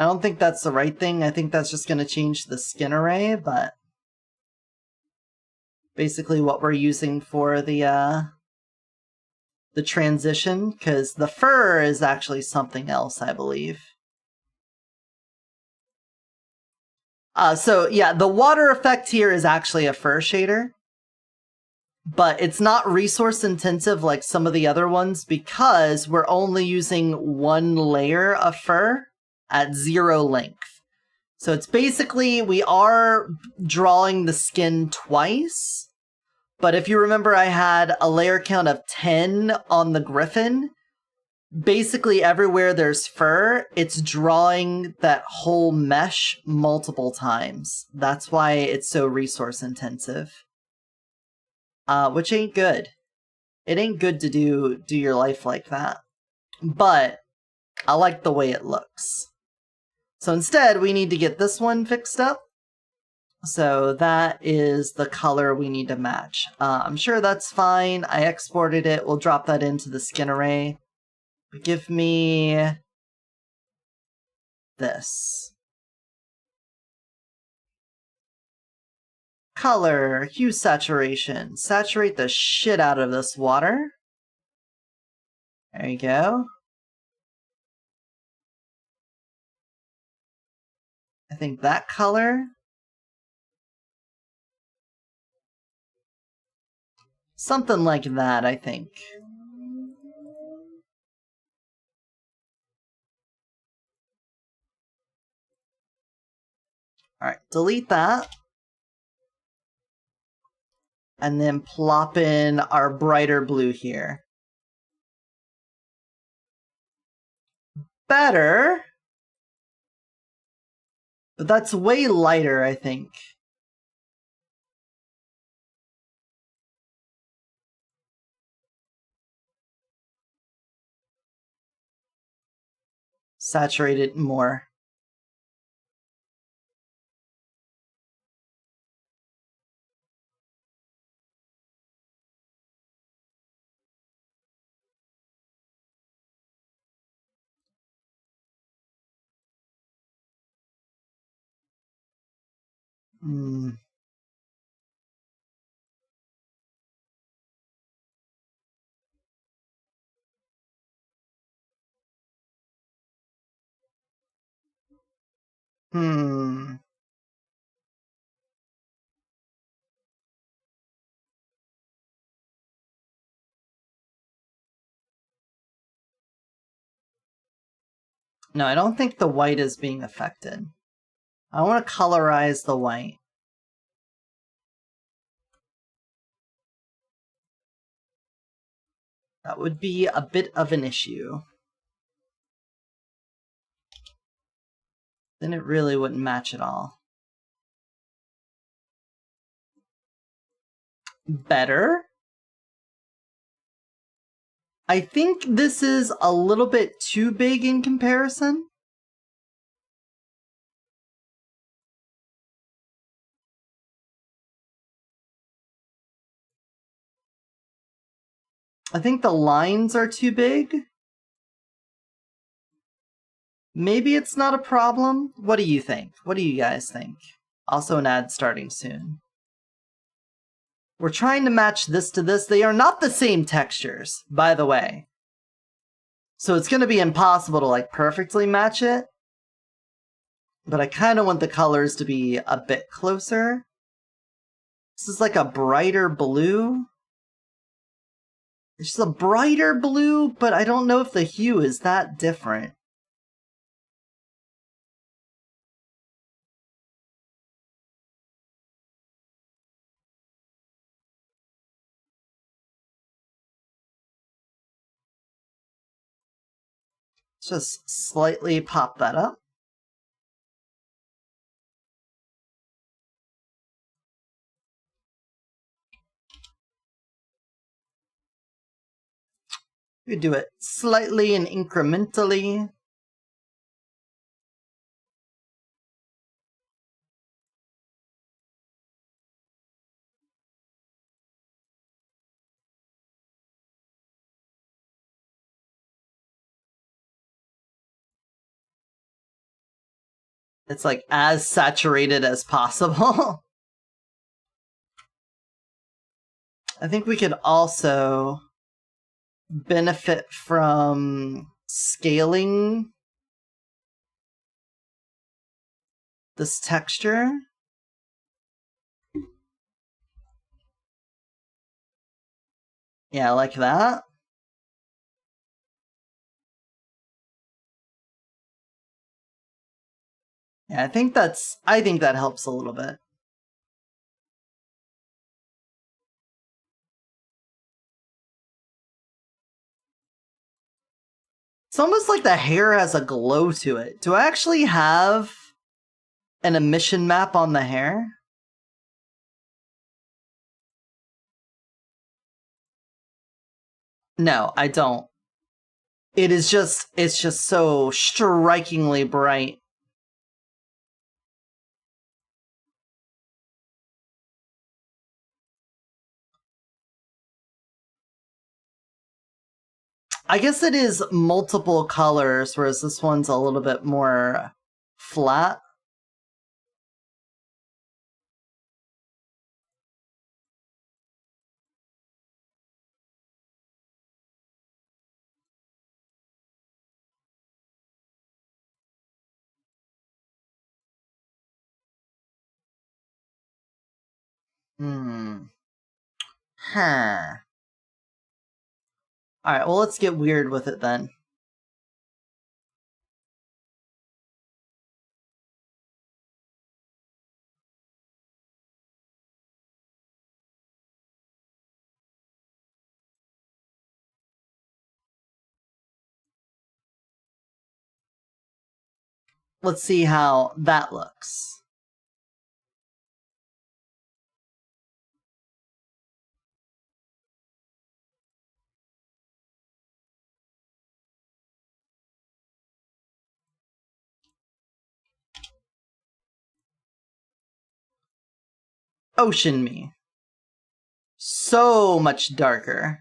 I don't think that's the right thing. I think that's just going to change the skin array, but basically what we're using for the transition, because the fur is actually something else, I believe. So yeah, the water effect here is actually a fur shader, but it's not resource intensive like some of the other ones because we're only using one layer of fur at 0 length. So it's basically, we are drawing the skin twice, but if you remember I had a layer count of 10 on the griffin, basically everywhere there's fur, it's drawing that whole mesh multiple times. That's why it's so resource intensive. Which ain't good. It ain't good to do your life like that. But I like the way it looks. So instead, we need to get this one fixed up. So that is the color we need to match. I'm sure that's fine. I exported it. We'll drop that into the skin array. Give me this. Color, hue saturation. Saturate the shit out of this water. There you go. I think that color. Something like that, I think. Alright, delete that. And then plop in our brighter blue here. better. But that's way lighter, I think. Saturate it more. Hmm. Hmm. No, I don't think the white is being affected. I want to colorize the white. That would be a bit of an issue. Then it really wouldn't match at all. Better. I think this is a little bit too big in comparison. I think the lines are too big. Maybe it's not a problem. What do you think? What do you guys think? Also an ad starting soon. We're trying to match this to this. They are not the same textures, by the way. So it's going to be impossible to like perfectly match it. But I kind of want the colors to be a bit closer. This is like a brighter blue. It's just a brighter blue, but I don't know if the hue is that different. Let's just slightly pop that up. We do it slightly and incrementally. It's like as saturated as possible. I think we could also benefit from scaling this texture. Yeah, like that. Yeah, I think that helps a little bit. It's almost like the hair has a glow to it. Do I actually have an emission map on the hair? No, I don't. It's just so strikingly bright. I guess it is multiple colors, whereas this one's a little bit more flat. Huh. Alright, well, let's get weird with it then. let's see how that looks. Ocean me. So much darker.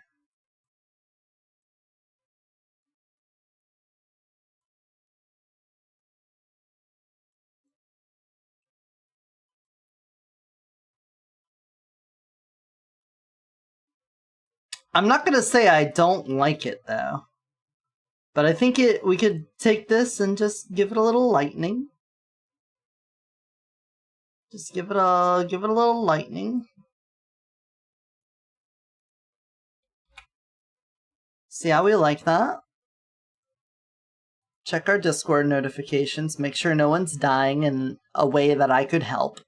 I'm not gonna say I don't like it though, but I think we could take this and just give it a little lightening. Just give it a little lightening. See how we like that? Check our Discord notifications, make sure no one's dying in a way that I could help.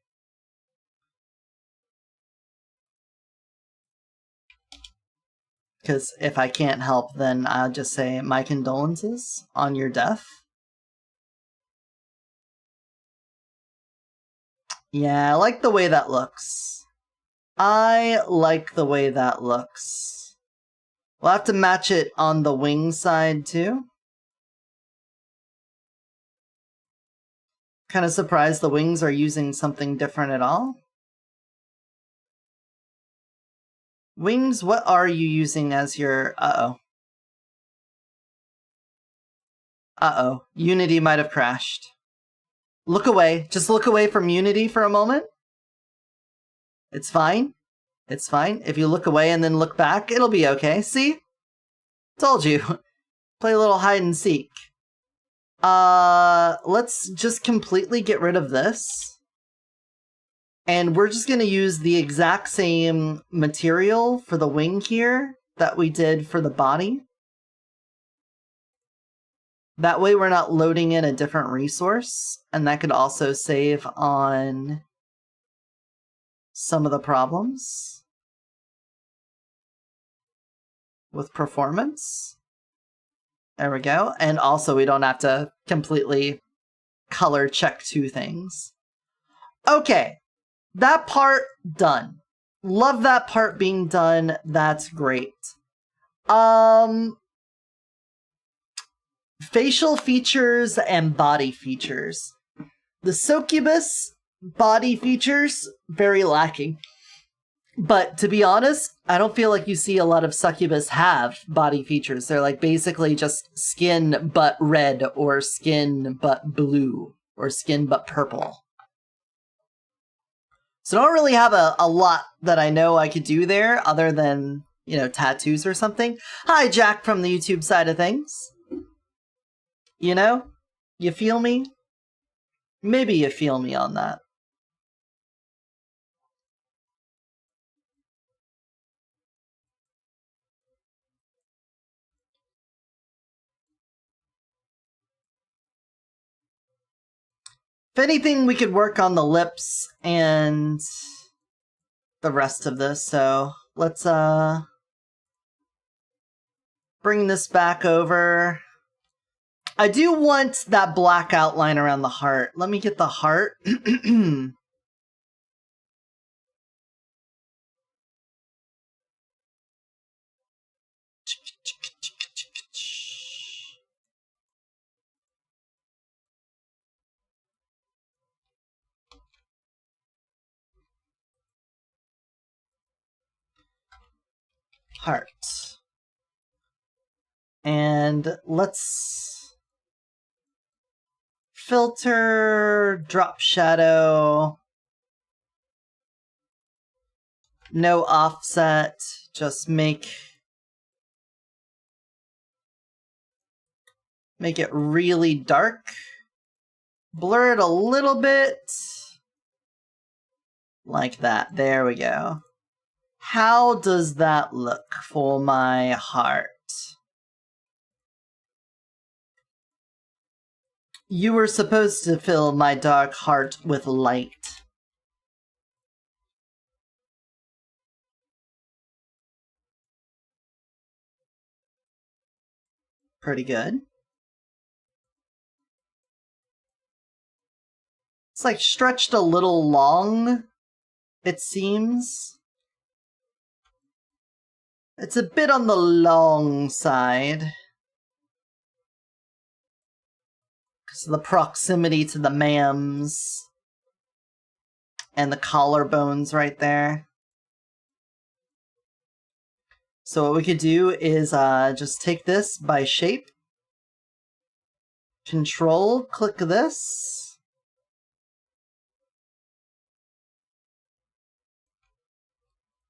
Because if I can't help, then I'll just say my condolences on your death. Yeah, I like the way that looks. I like the way that looks. We'll have to match it on the wing side too. Kind of surprised the wings are using something different at all. Wings, what are you using as your... Uh-oh. Uh-oh. Unity might have crashed. Look away. Just look away from Unity for a moment. It's fine. It's fine. If you look away and then look back, it'll be okay. See? Told you. Play a little hide and seek. Let's just completely get rid of this. And we're just going to use the exact same material for the wing here that we did for the body. That way we're not loading in a different resource, and that could also save on some of the problems with performance. There we go. And also we don't have to completely color check two things. Okay. That part done. Love that part being done. That's great. Facial features and body features. The succubus body features, very lacking. But to be honest, I don't feel like you see a lot of succubus have body features. They're like basically just skin but red, or skin but blue, or skin but purple. So I don't really have a lot that I know I could do there other than, you know, tattoos or something. Hi, Jack from the YouTube side of things. You know? You feel me? Maybe you feel me on that. If anything, we could work on the lips and the rest of this, so let's bring this back over. I do want that black outline around the heart. Let me get the heart. Heart. And let's filter, drop shadow, no offset, just make it really dark, blur it a little bit, like that. There we go. How does that look for my heart? You were supposed to fill my dark heart with light. Pretty good. It's like stretched a little long, it seems. It's a bit on the long side. Because of the proximity to the mams. And the collarbones right there. So what we could do is just take this by shape. Control, click this.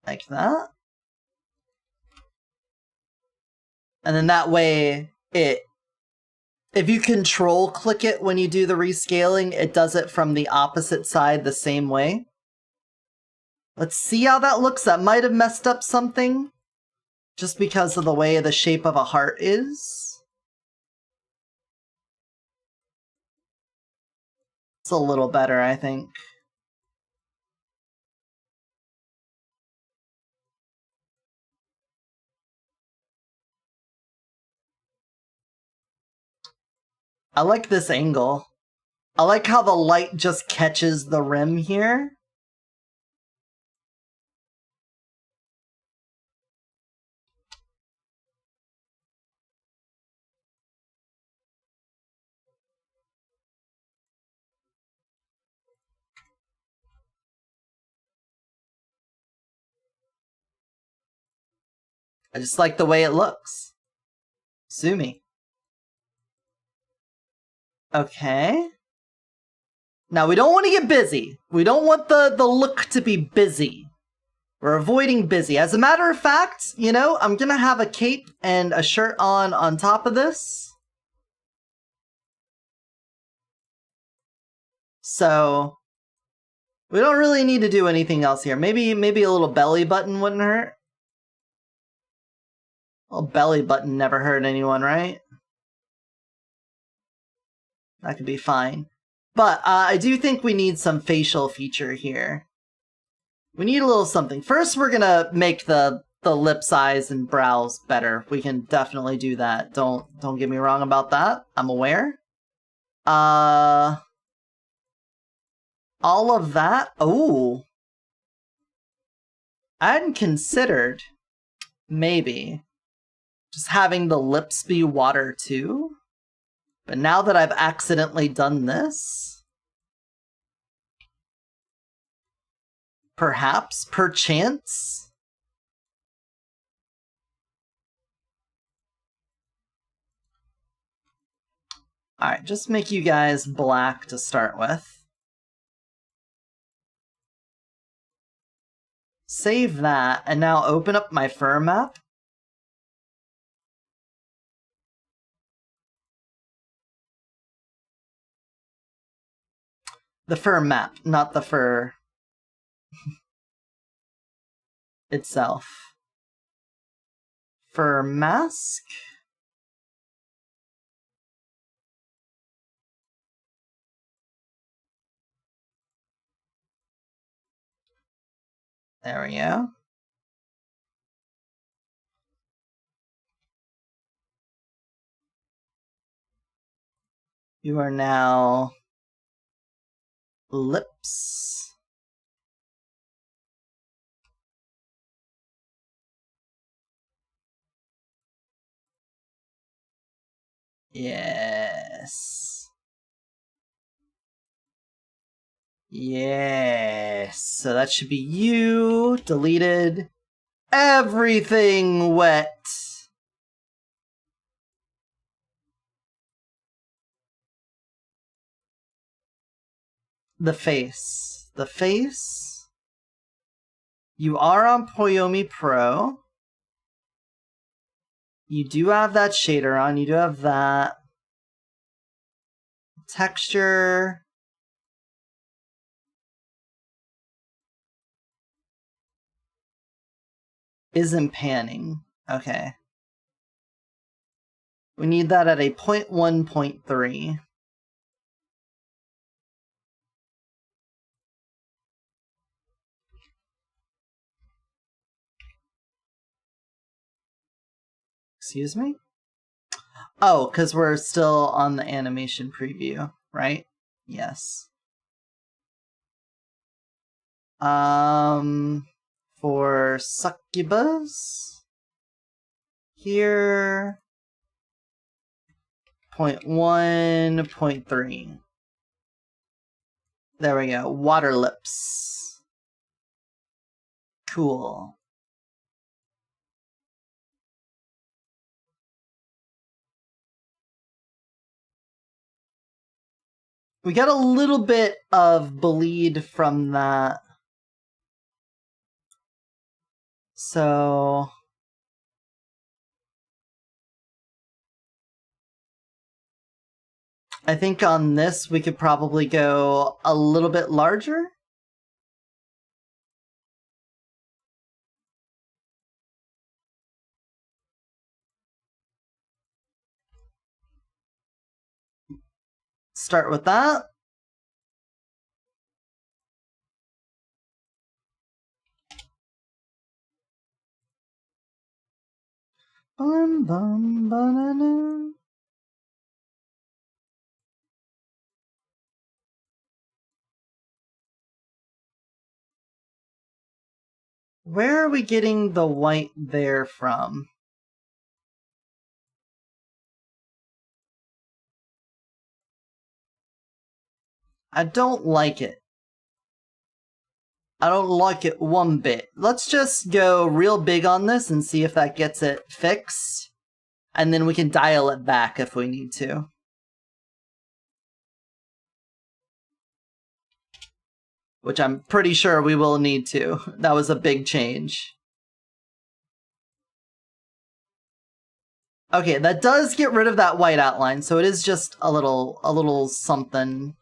Like that. And then that way, if you control click it when you do the rescaling, it does it from the opposite side the same way. Let's see how that looks. That might have messed up something. Just because of the way the shape of a heart is. It's a little better, I think. I like this angle. I like how the light just catches the rim here. I just like the way it looks. Sue me. Okay. Now, we don't want to get busy. We don't want the look to be busy. We're avoiding busy. As a matter of fact, you know, I'm gonna have a cape and a shirt on top of this. So, we don't really need to do anything else here. Maybe a little belly button wouldn't hurt. Well, belly button never hurt anyone, right? That could be fine. But I do think we need some facial feature here. We need a little something. First, we're gonna make the lips, eyes, and brows better. We can definitely do that. Don't get me wrong about that. I'm aware. All of that. Oh, I hadn't considered maybe just having the lips be water too. But now that I've accidentally done this, perhaps, perchance. Alright, just make you guys black to start with. Save that, and now open up my fur map. The fur map, not the fur itself. Fur mask. There we go. You are now lips. Yes. Yes. So that should be you. Deleted. Everything wet. The face. The face. You are on Poyomi Pro. You do have that shader on. You do have that. Texture. Isn't panning. Okay. We need that at a 0.1, 0.3. Excuse me? Oh, because we're still on the animation preview, right? Yes. For succubus, here, 0.1, 0.3. There we go. Water lips. Cool. We got a little bit of bleed from that. So I think on this we could probably go a little bit larger. Start with that. Bum, bum, ba-na-na. Where are we getting the white there from? I don't like it. I don't like it one bit. Let's just go real big on this and see if that gets it fixed. And then we can dial it back if we need to. Which I'm pretty sure we will need to. That was a big change. Okay, that does get rid of that white outline, so it is just a little something.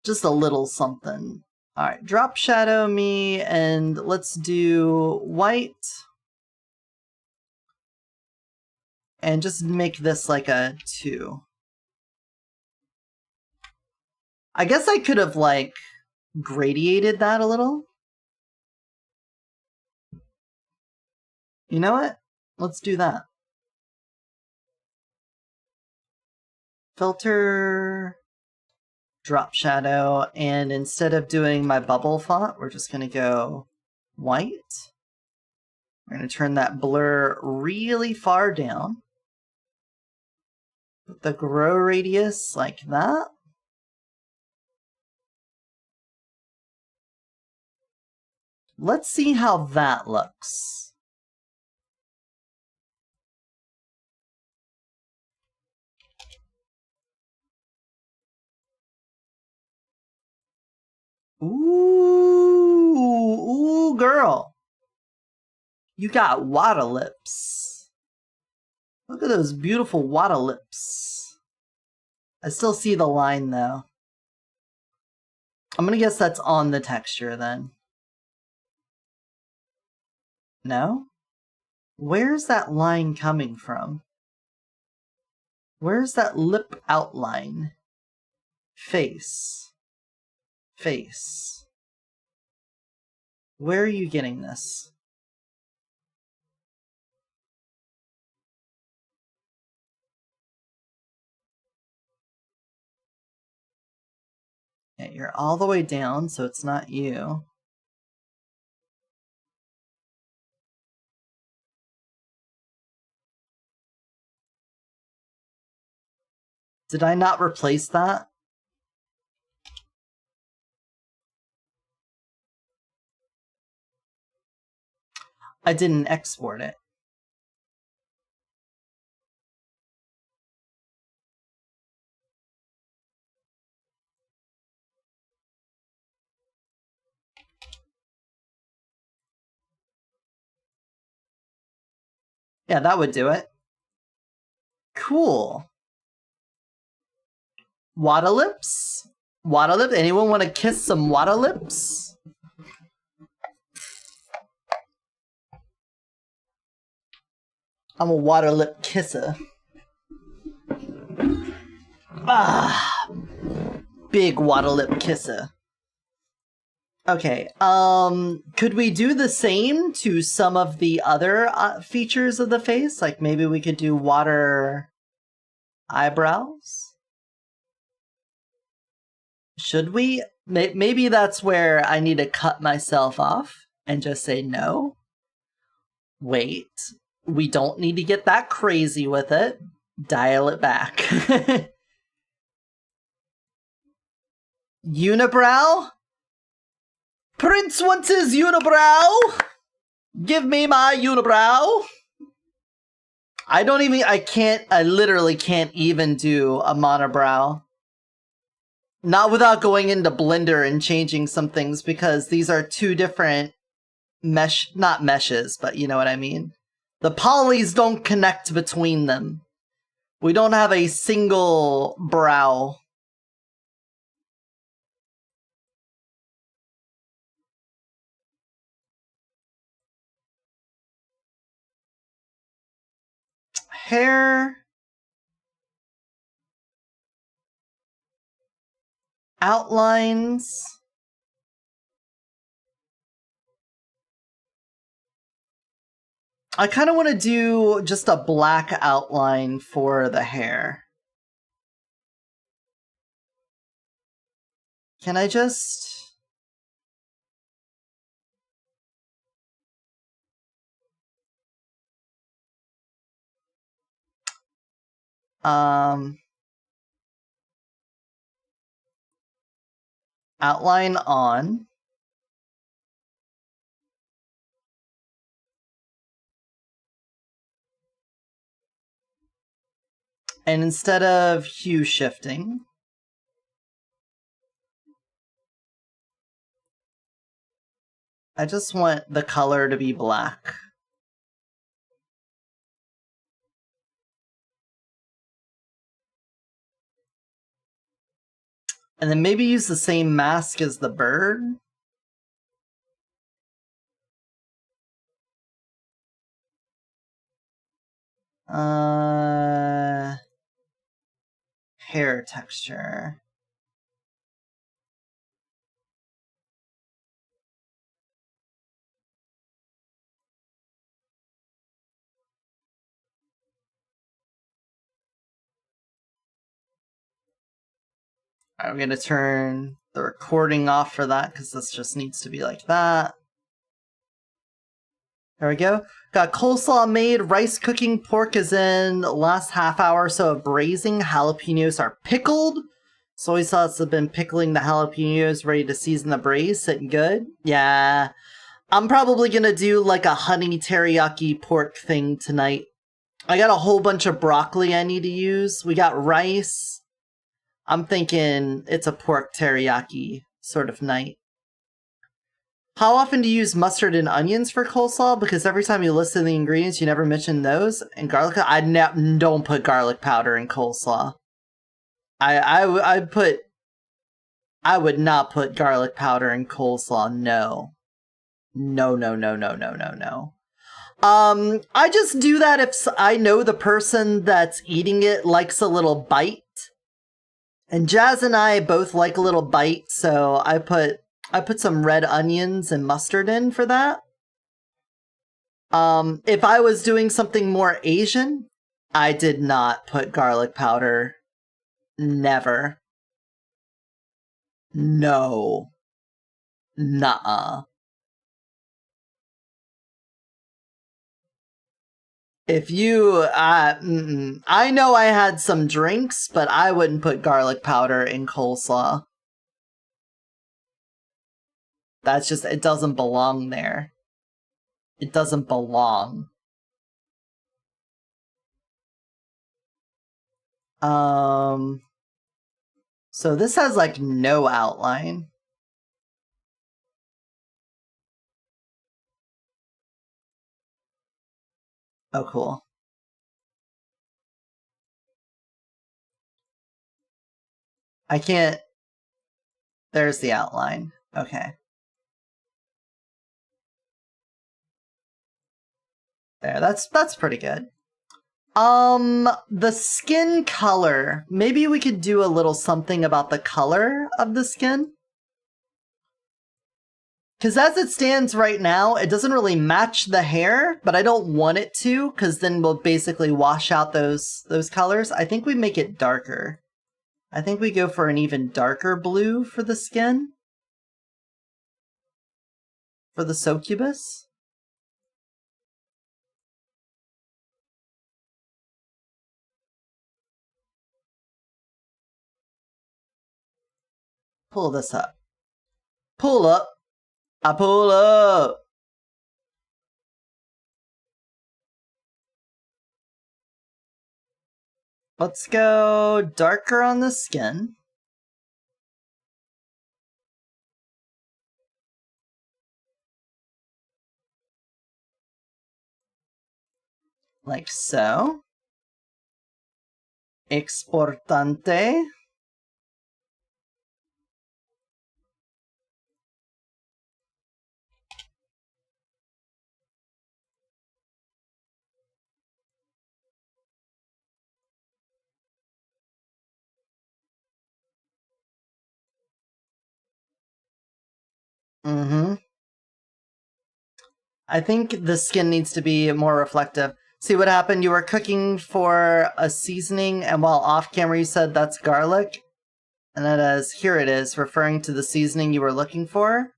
Just a little something. Alright, drop shadow me, and let's do white. And just make this like a 2. I guess I could have, like, gradiated that a little. You know what? Let's do that. Filter, drop shadow, and instead of doing my bubble font, we're just going to go white. We're going to turn that blur really far down. Put the grow radius like that. Let's see how that looks. Ooh, girl. You got water lips. Look at those beautiful water lips. I still see the line though. I'm gonna guess that's on the texture then. No? Where's that line coming from? Where's that lip outline? Face. Face. Where are you getting this? Yeah, you're all the way down, so it's not you. Did I not replace that? I didn't export it. Yeah, that would do it. Cool. Water lips? Water lips? Anyone want to kiss some water lips? I'm a water lip kisser. Ah, big water lip kisser. Okay, could we do the same to some of the other features of the face? Like maybe we could do water eyebrows? Should we? Maybe that's where I need to cut myself off and just say no. Wait, we don't need to get that crazy with it. Dial it back. Unibrow? Prince wants his unibrow! Give me my unibrow! I literally can't even do a monobrow. Not without going into Blender and changing some things, because these are two different not meshes, but you know what I mean. The polys don't connect between them. We don't have a single brow. Hair. Outlines. I kind of want to do just a black outline for the hair. Can I just... outline on. And instead of hue shifting, I just want the color to be black. And then maybe use the same mask as the bird. Hair texture. I'm gonna turn the recording off for that because this just needs to be like that. There we go. Got coleslaw made, rice cooking, pork is in, last half hour or so of braising, jalapenos are pickled. Soy sauce have been pickling the jalapenos, ready to season the braise, sitting good. Yeah, I'm probably gonna do like a honey teriyaki pork thing tonight. I got a whole bunch of broccoli I need to use. We got rice. I'm thinking it's a pork teriyaki sort of night. How often do you use mustard and onions for coleslaw? Because every time you listen the ingredients, you never mention those. And garlic, I don't put garlic powder in coleslaw. I would not put garlic powder in coleslaw. No. No. I just do that if I know the person that's eating it likes a little bite. And Jazz and I both like a little bite, so I put some red onions and mustard in for that. If I was doing something more Asian, I did not put garlic powder. Never. No. Nuh-uh. If you, I know I had some drinks, but I wouldn't put garlic powder in coleslaw. That's just, it doesn't belong there. It doesn't belong. So this has like no outline. Oh, cool. I can't... There's the outline. Okay. There, that's pretty good. The skin color. Maybe we could do a little something about the color of the skin. Because as it stands right now, it doesn't really match the hair, but I don't want it to, because then we'll basically wash out those colors. I think we make it darker. I think we go for an even darker blue for the skin. for the succubus. Pull this up. Pull up. I pull up. Let's go darker on the skin. Like so. Exportante. I think the skin needs to be more reflective. See what happened? You were cooking for a seasoning, and while off camera you said that's garlic. And that is, here it is, referring to the seasoning you were looking for.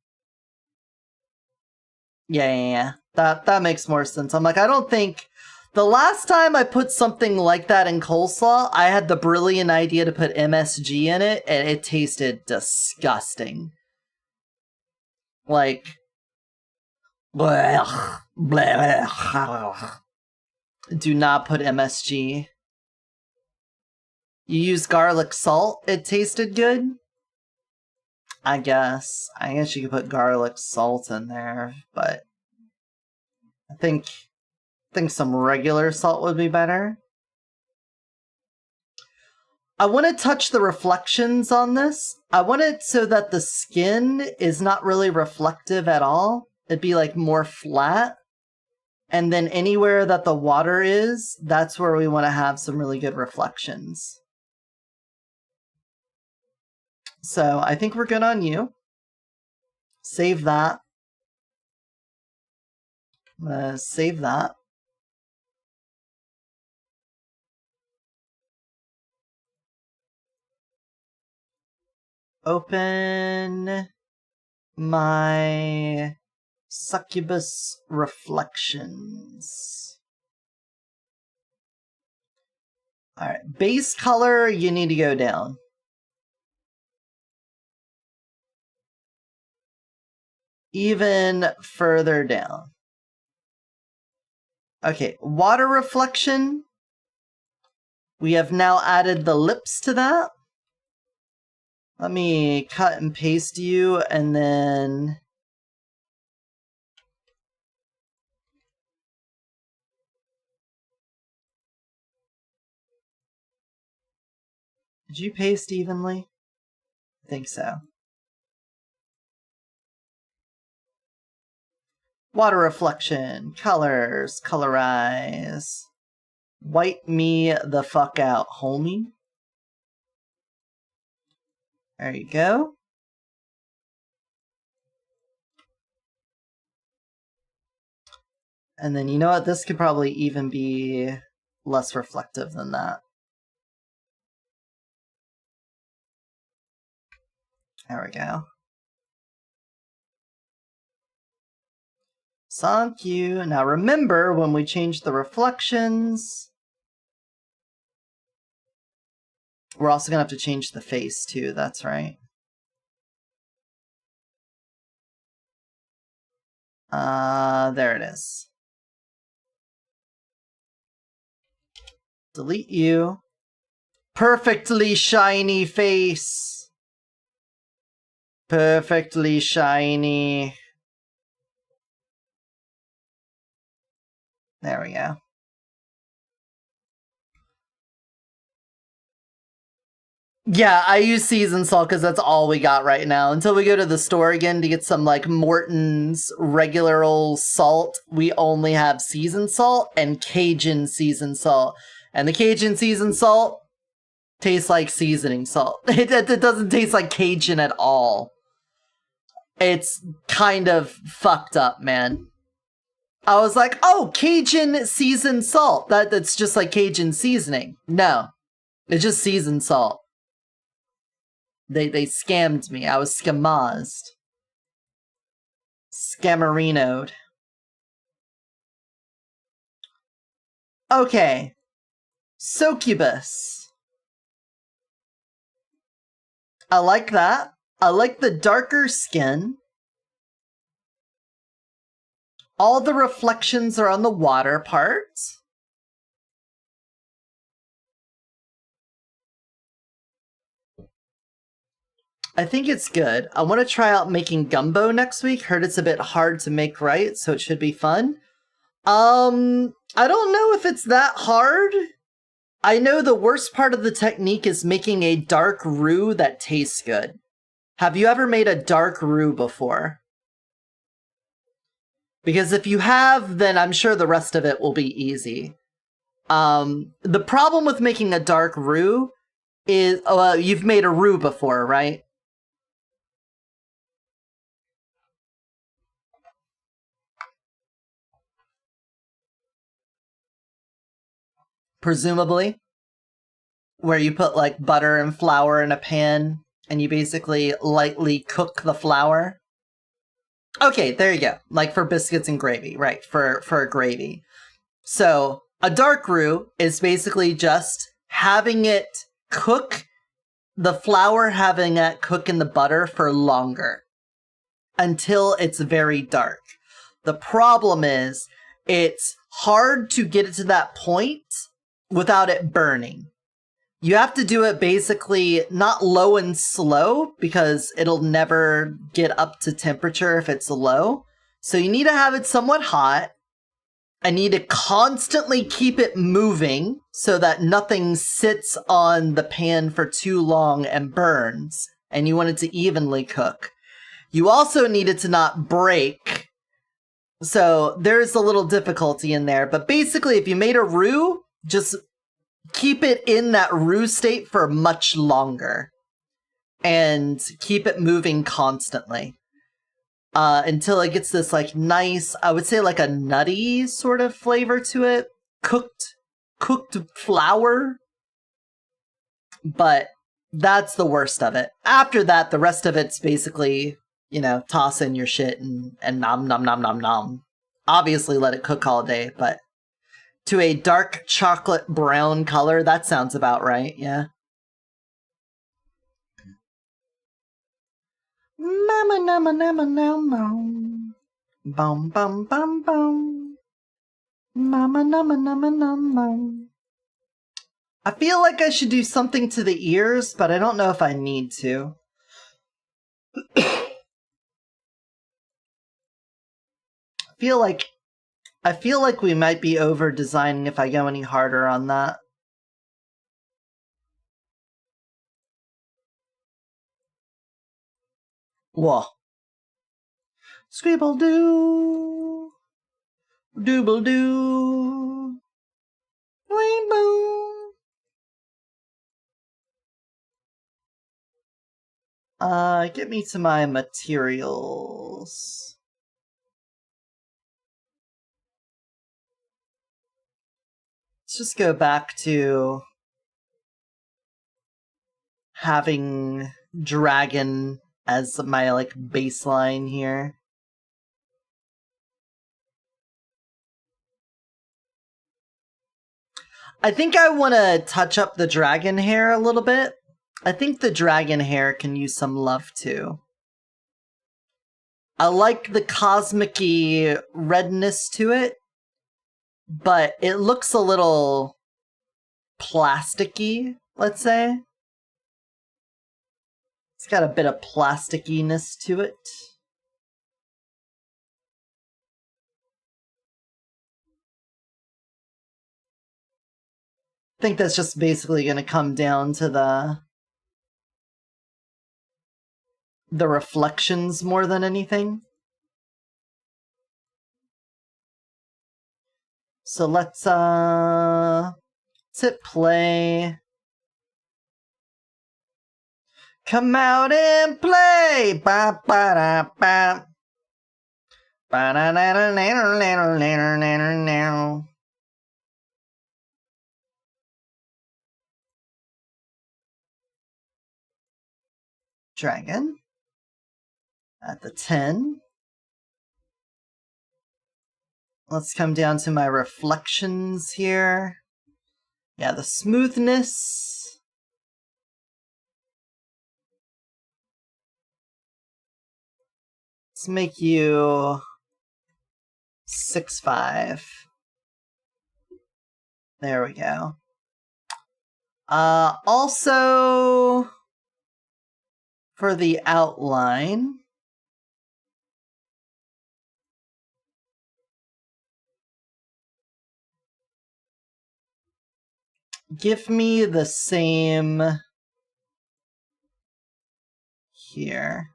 Yeah. That makes more sense. I'm like, I don't think... The last time I put something like that in coleslaw, I had the brilliant idea to put MSG in it, and it tasted disgusting. Like... Blech, blech. Do not put MSG. You use garlic salt, it tasted good? I guess you could put garlic salt in there, but I think some regular salt would be better. I want to touch the reflections on this. I want it so that the skin is not really reflective at all. It'd be like more flat. And then anywhere that the water is, that's where we want to have some really good reflections. So I think we're good on you. Save that. I'm gonna save that. Open my succubus reflections. Alright, base color, you need to go down. Even further down. Okay, water reflection. We have now added the lips to that. Let me cut and paste you, and then... Did you paste evenly? I think so. Water reflection, colors, colorize. Wipe me the fuck out, homie. There you go. And then you know what? This could probably even be less reflective than that. There we go. Thank you. Now remember, when we change the reflections, we're also going to have to change the face too, that's right. There it is. Delete you. Perfectly shiny face. Perfectly shiny. There we go. Yeah, I use seasoned salt because that's all we got right now. Until we go to the store again to get some, like, Morton's regular old salt, we only have seasoned salt and Cajun seasoned salt. And the Cajun seasoned salt tastes like seasoning salt. It doesn't taste like Cajun at all. It's kind of fucked up, man. I was like, oh, Cajun seasoned salt. That's just like Cajun seasoning. No, it's just seasoned salt. They scammed me. I was scamazed. Scamarinoed. Okay. Succubus. I like that. I like the darker skin. All the reflections are on the water part. I think it's good. I want to try out making gumbo next week. Heard it's a bit hard to make right, so it should be fun. I don't know if it's that hard. I know the worst part of the technique is making a dark roux that tastes good. Have you ever made a dark roux before? Because if you have, then I'm sure the rest of it will be easy. The problem with making a dark roux is, you've made a roux before, right? Presumably. Where you put like butter and flour in a pan and you basically lightly cook the flour. Okay, there you go. Like for biscuits and gravy, right? For a gravy. So a dark roux is basically just having it cook, the flour having it cook in the butter for longer until it's very dark. The problem is it's hard to get it to that point without it burning. You have to do it basically not low and slow because it'll never get up to temperature if it's low. So you need to have it somewhat hot. I need to constantly keep it moving so that nothing sits on the pan for too long and burns. And you want it to evenly cook. You also need it to not break. So there's a little difficulty in there. But basically, if you made a roux, just keep it in that roux state for much longer. And keep it moving constantly. Until it gets this like nice, I would say like a nutty sort of flavor to it. Cooked flour. But that's the worst of it. After that, the rest of it's basically, you know, toss in your shit and nom nom nom nom nom. Obviously let it cook all day, but to a dark chocolate brown color, that sounds about right, yeah. Mama nama nama nama. Bum bum bum bum. Mama nama nama nama. I feel like I should do something to the ears, but I don't know if I need to. I feel like we might be over designing if I go any harder on that. Whoa. Scribble doo. Dooble doo. Rainbow. Get me to my materials. Let's just go back to having dragon as my like baseline here. I think I want to touch up the dragon hair a little bit. I think the dragon hair can use some love too. I like the cosmic-y redness to it, but it looks a little plasticky, let's say. It's got a bit of plasticiness to it. I think that's just basically going to come down to the reflections more than anything. So let's hit play. Come out and play. Ba ba da ba. Ba da da da da da da da. Dragon at the 10. let's come down to my reflections here. Yeah, the smoothness. Let's make you 6'5". There we go. Also, for the outline, give me the same here.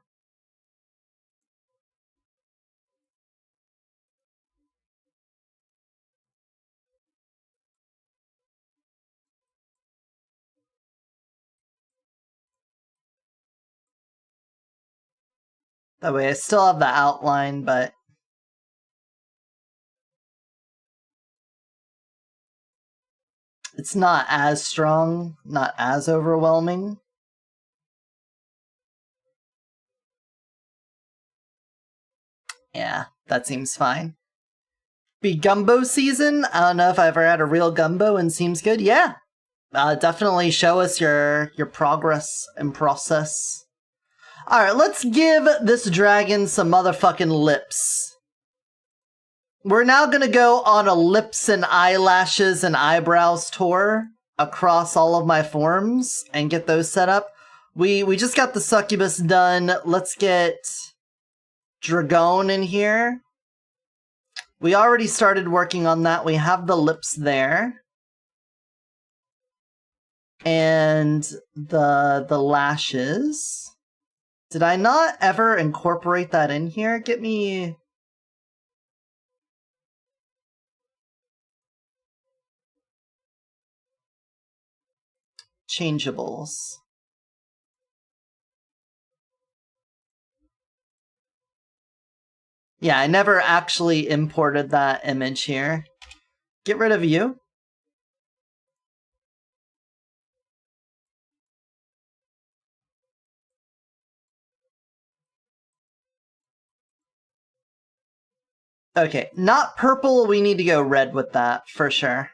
That way I still have the outline, but it's not as strong, not as overwhelming. Yeah, that seems fine. Be gumbo season? I don't know if I ever had a real gumbo and seems good. Yeah, definitely show us your progress and process. Alright, let's give this dragon some motherfucking lips. We're now gonna go on a lips and eyelashes and eyebrows tour across all of my forms and get those set up. We just got the succubus done. Let's get Dragon in here. We already started working on that. We have the lips there. And the lashes. Did I not ever incorporate that in here? Get me... changeables. Yeah, I never actually imported that image here. Get rid of you. Okay, not purple, we need to go red with that, for sure.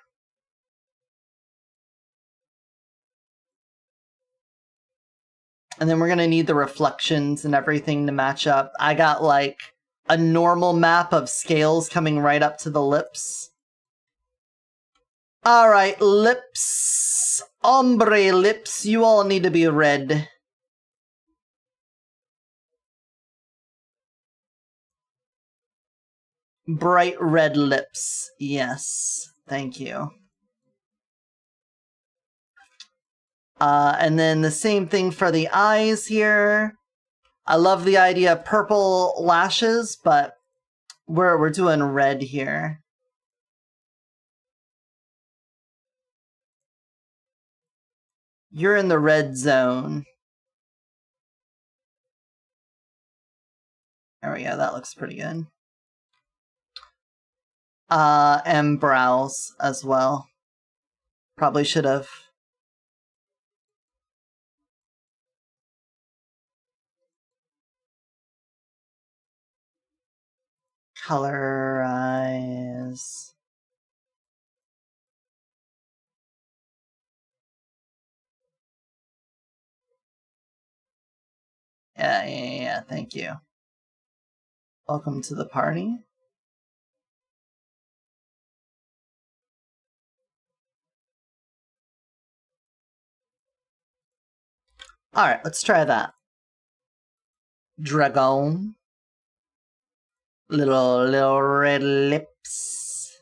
And then we're gonna need the reflections and everything to match up. I got, like, a normal map of scales coming right up to the lips. Alright, lips. Ombre lips, you all need to be red. Bright red lips. Yes, thank you. And then the same thing for the eyes here. I love the idea of purple lashes, but we're doing red here. You're in the red zone. There we go, that looks pretty good. And brows as well. Probably should have. Colorize. Yeah, thank you. Welcome to the party. Alright, let's try that. Dragon. Little red lips.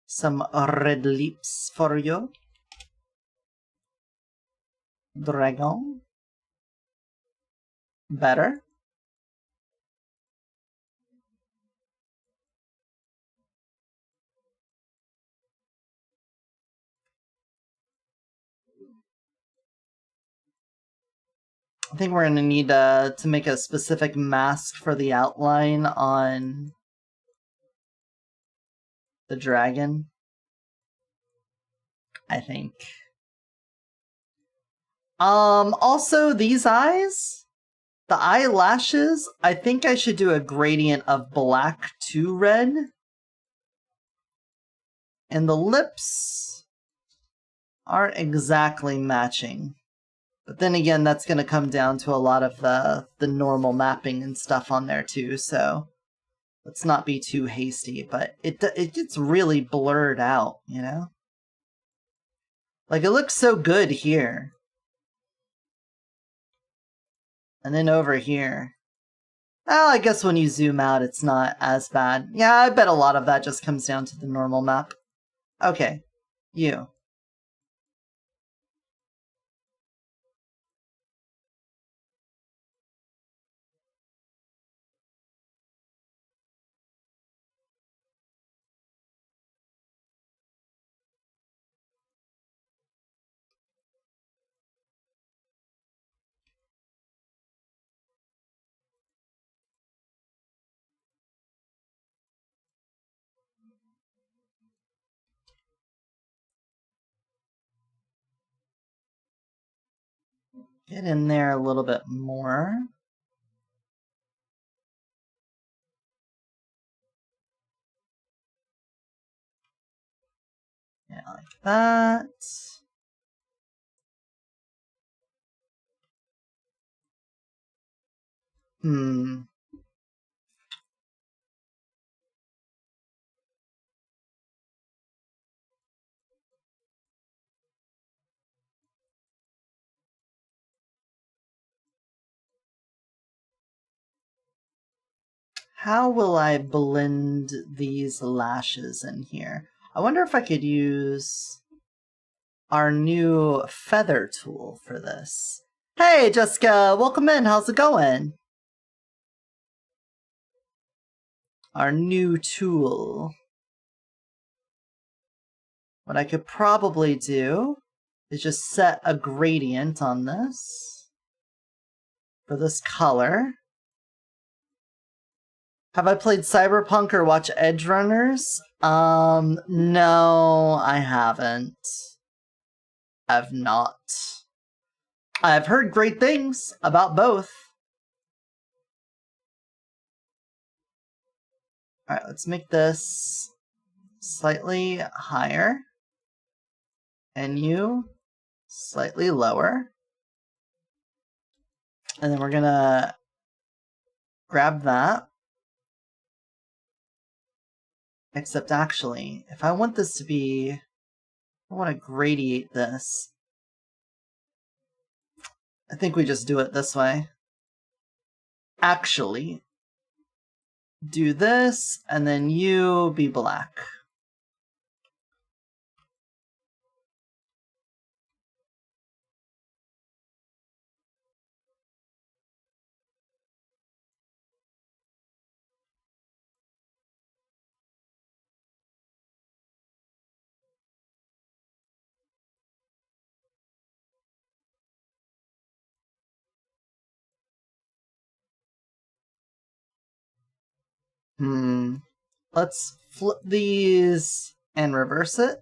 Some red lips for you. Dragon. Better. I think we're going to need to make a specific mask for the outline on the dragon. I think. Also, these eyes, the eyelashes, I think I should do a gradient of black to red. And the lips aren't exactly matching. But then again, that's going to come down to a lot of the normal mapping and stuff on there too, so let's not be too hasty. But it gets really blurred out, you know? Like, it looks so good here. And then over here. Well, I guess when you zoom out, it's not as bad. Yeah, I bet a lot of that just comes down to the normal map. Okay, you. Get in there a little bit more. Yeah, like that. How will I blend these lashes in here? I wonder if I could use our new feather tool for this. Hey, Jessica, welcome in. How's it going? Our new tool. What I could probably do is just set a gradient on this for this color. Have I played Cyberpunk or watched Edge Runners? No, I haven't. I've not. I've heard great things about both. Alright, let's make this slightly higher. And you slightly lower. And then we're gonna grab that. Except actually, if I want this to be, I want to gradiate this. I think we just do it this way. Actually, do this, and then you be black. Let's flip these and reverse it.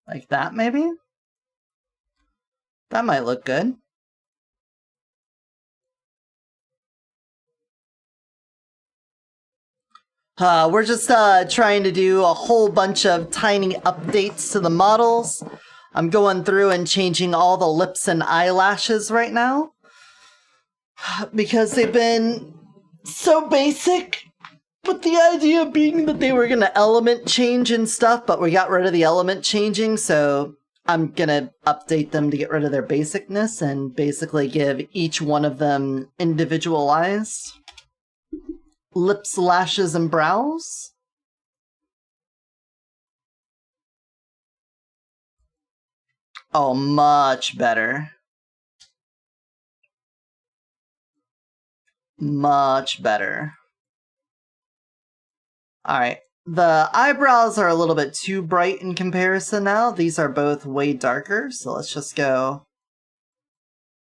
Like that, maybe? That might look good. We're just trying to do a whole bunch of tiny updates to the models. I'm going through and changing all the lips and eyelashes right now. Because they've been so basic. But the idea being that they were going to element change and stuff, but we got rid of the element changing, so I'm going to update them to get rid of their basicness and basically give each one of them individualized lips, lashes, and brows. Oh, much better. Much better. Alright, The eyebrows are a little bit too bright in comparison now. These are both way darker, so let's just go...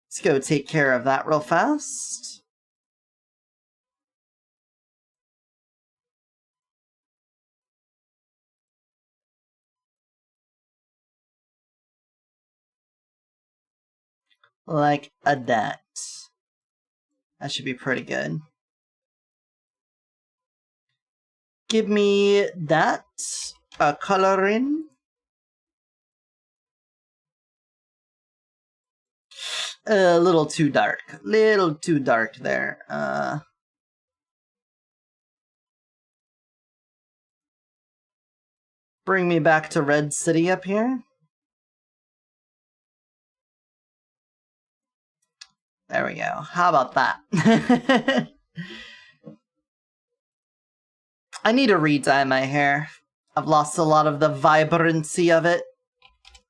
Let's go take care of that real fast. Like a that. That should be pretty good. Give me that coloring. A little too dark. Little too dark there. Bring me back to Red City up here. There we go. How about that? I need to re-dye my hair. I've lost a lot of the vibrancy of it.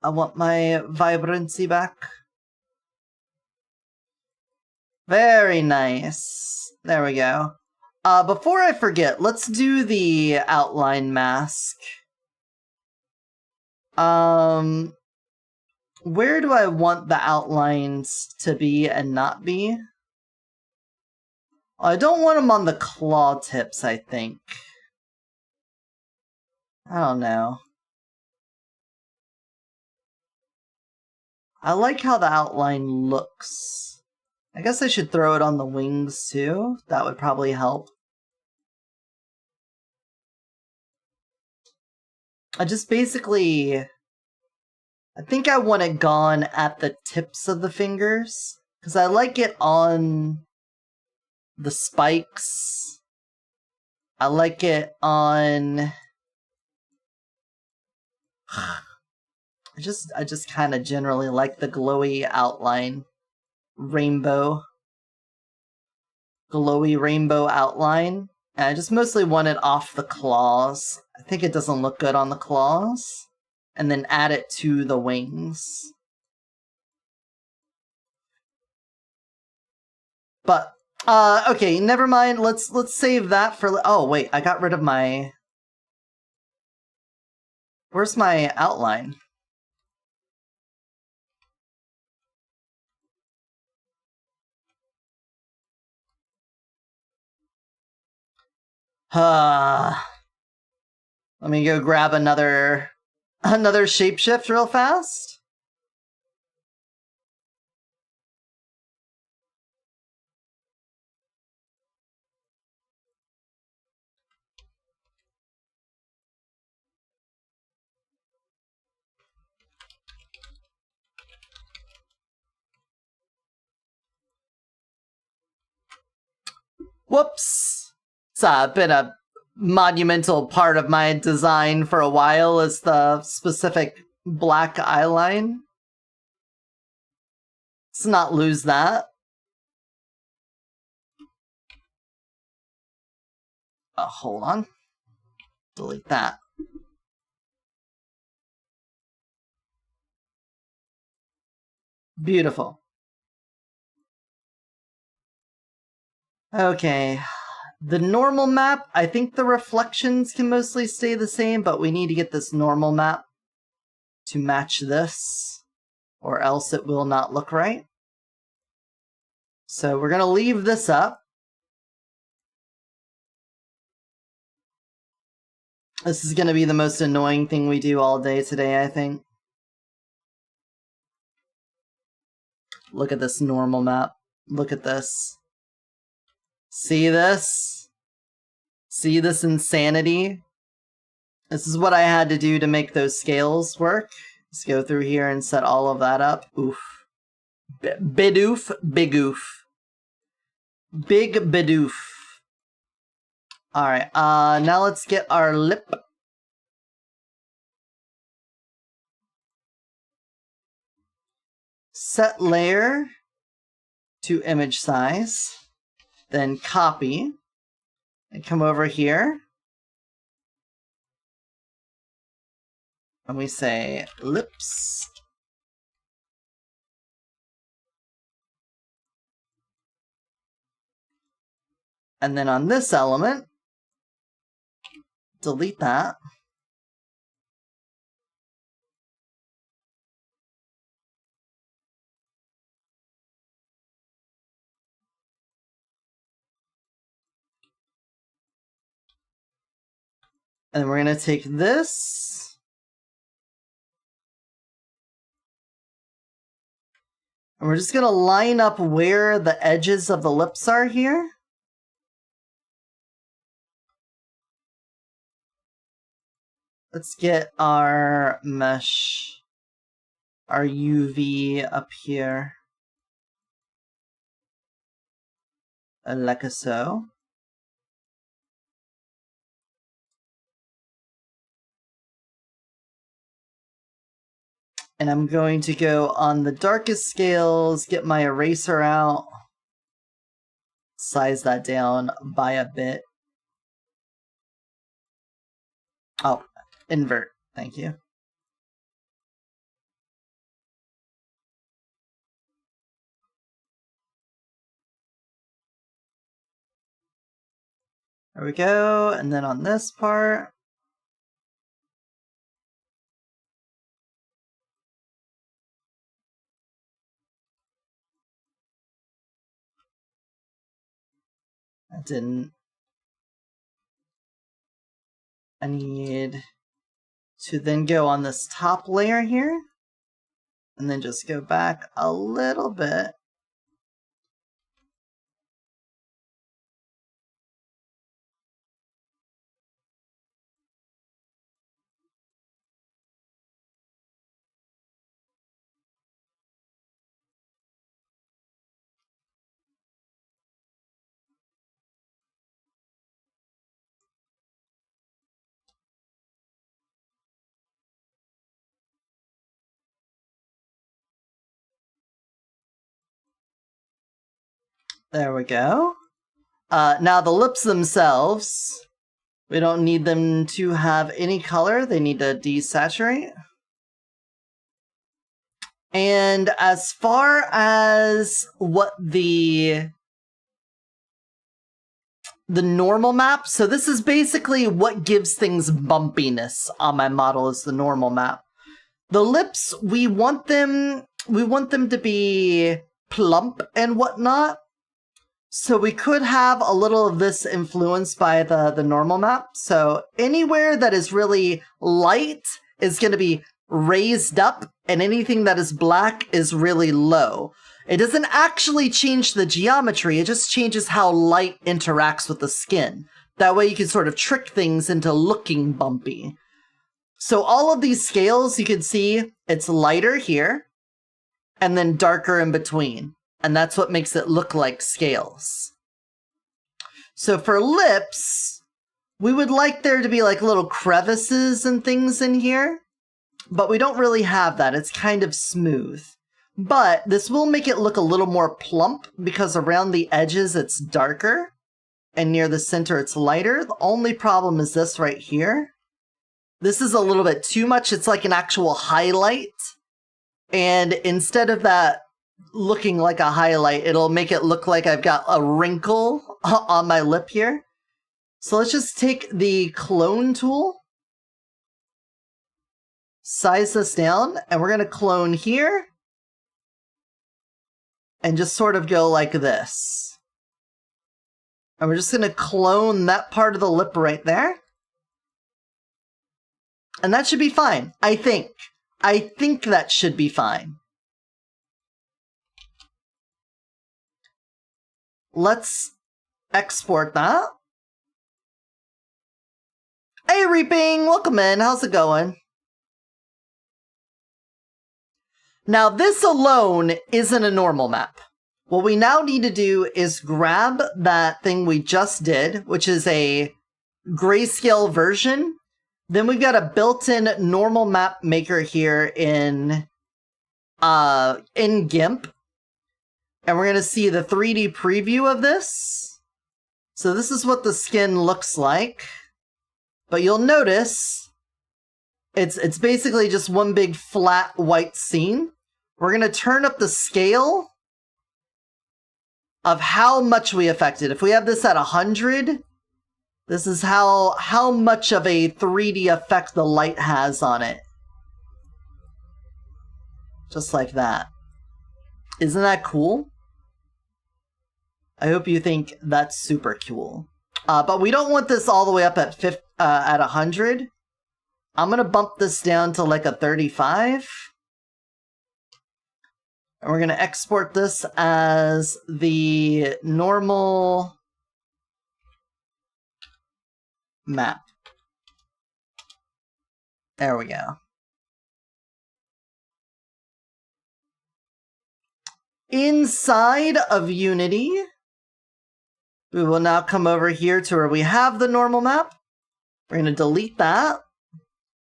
I want my vibrancy back. Very nice. There we go. Before I forget, let's do the outline mask. Where do I want the outlines to be and not be? I don't want them on the claw tips, I think. I don't know. I like how the outline looks. I guess I should throw it on the wings too. That would probably help. I just basically... I think I want it gone at the tips of the fingers, because I like it on the spikes. I like it on... I just kind of generally like the glowy outline. Rainbow. Glowy rainbow outline. And I just mostly want it off the claws. I think it doesn't look good on the claws. And then add it to the wings. But, okay, never mind. Let's save that for... Oh, wait, I got rid of my... Where's my outline? Let me go grab another shapeshift real fast. Whoops! It's been a monumental part of my design for a while, is the specific black eyeline. Let's not lose that. Hold on. Delete that. Beautiful. Okay. The normal map, I think the reflections can mostly stay the same, but we need to get this normal map to match this, or else it will not look right. So we're going to leave this up. This is going to be the most annoying thing we do all day today, I think. Look at this normal map. Look at this. See this? See this insanity? This is what I had to do to make those scales work. Let's go through here and set all of that up. Oof. Bidoof, big oof. Big bidoof. Alright, now let's get our lip. Set layer to image size. Then copy, and come over here, and we say lips, and then on this element, delete that. And we're going to take this. And we're just going to line up where the edges of the lips are here. Let's get our mesh, our UV up here. Like so. And I'm going to go on the darkest scales, get my eraser out, size that down by a bit. Oh, invert, thank you. There we go, and then on this part, I didn't. I need to then go on this top layer here, and then just go back a little bit. There we go. Now the lips themselves, we don't need them to have any color. They need to desaturate. And as far as what the normal map, so this is basically what gives things bumpiness on my model is the normal map. The lips, we want them to be plump and whatnot. So we could have a little of this influenced by the normal map. So anywhere that is really light is going to be raised up, and anything that is black is really low. It doesn't actually change the geometry, it just changes how light interacts with the skin. That way you can sort of trick things into looking bumpy. So all of these scales, you can see it's lighter here, and then darker in between. And that's what makes it look like scales. So for lips, we would like there to be like little crevices and things in here, but we don't really have that. It's kind of smooth. But this will make it look a little more plump because around the edges it's darker and near the center it's lighter. The only problem is this right here. This is a little bit too much. It's like an actual highlight. And instead of that looking like a highlight, it'll make it look like I've got a wrinkle on my lip here. So let's just take the clone tool, size this down, and we're going to clone here and just sort of go like this. And we're just going to clone that part of the lip right there. And that should be fine, I think. I think that should be fine. Let's export that. Hey Reaping, welcome in, how's it going? Now this alone isn't a normal map. What we now need to do is grab that thing we just did, which is a grayscale version. Then we've got a built-in normal map maker here in GIMP. And we're going to see the 3D preview of this. So this is what the skin looks like. But you'll notice it's basically just one big flat white scene. We're going to turn up the scale of how much we affected. If we have this at 100, This is how much of a 3D effect the light has on it. Just like that. Isn't that cool? I hope you think that's super cool. But we don't want this all the way up at 100. I'm gonna bump this down to like a 35. And we're gonna export this as the normal map. There we go. Inside of Unity, we will now come over here to where we have the normal map. We're going to delete that.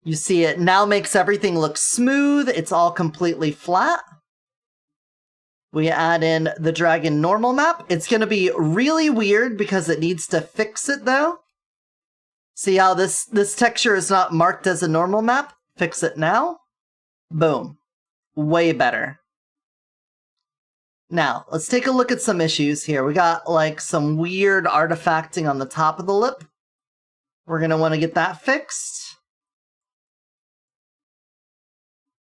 You see it now makes everything look smooth. It's all completely flat. We add in the dragon normal map. It's going to be really weird because it needs to fix it though. See how this texture is not marked as a normal map? Fix it now. Boom. Way better. Now, let's take a look at some issues here. We got like some weird artifacting on the top of the lip. We're going to want to get that fixed.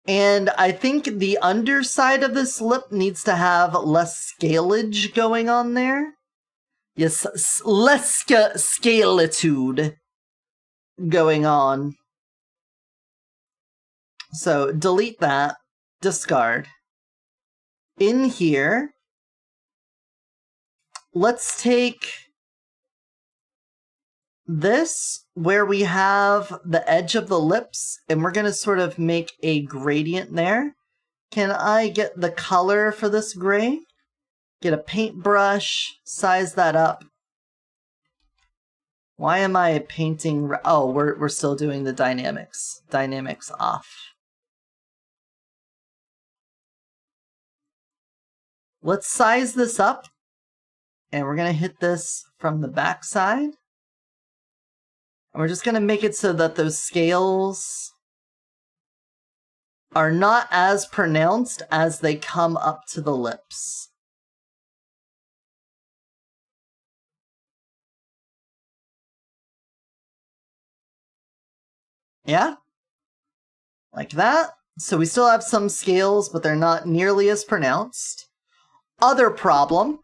And I think the underside of this lip needs to have less scalage going on there. Yes, less scalitude going on. So delete that, discard. In here, let's take this where we have the edge of the lips, and we're going to sort of make a gradient there. Can I get the color for this gray? Get a paintbrush, size that up. Why am I painting? Oh, we're still doing the dynamics. Dynamics off. Let's size this up, and we're going to hit this from the back side. And we're just going to make it so that those scales are not as pronounced as they come up to the lips. Yeah? Like that. So we still have some scales, but they're not nearly as pronounced. Other problem.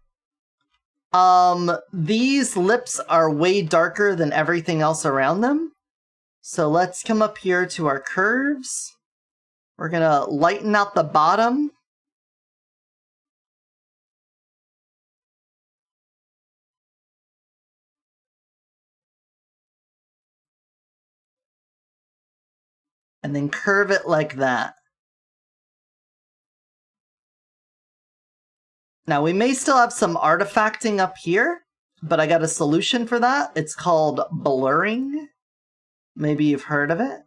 These lips are way darker than everything else around them. So let's come up here to our curves. We're gonna lighten out the bottom. And then curve it like that. Now, we may still have some artifacting up here, but I got a solution for that. It's called blurring. Maybe you've heard of it.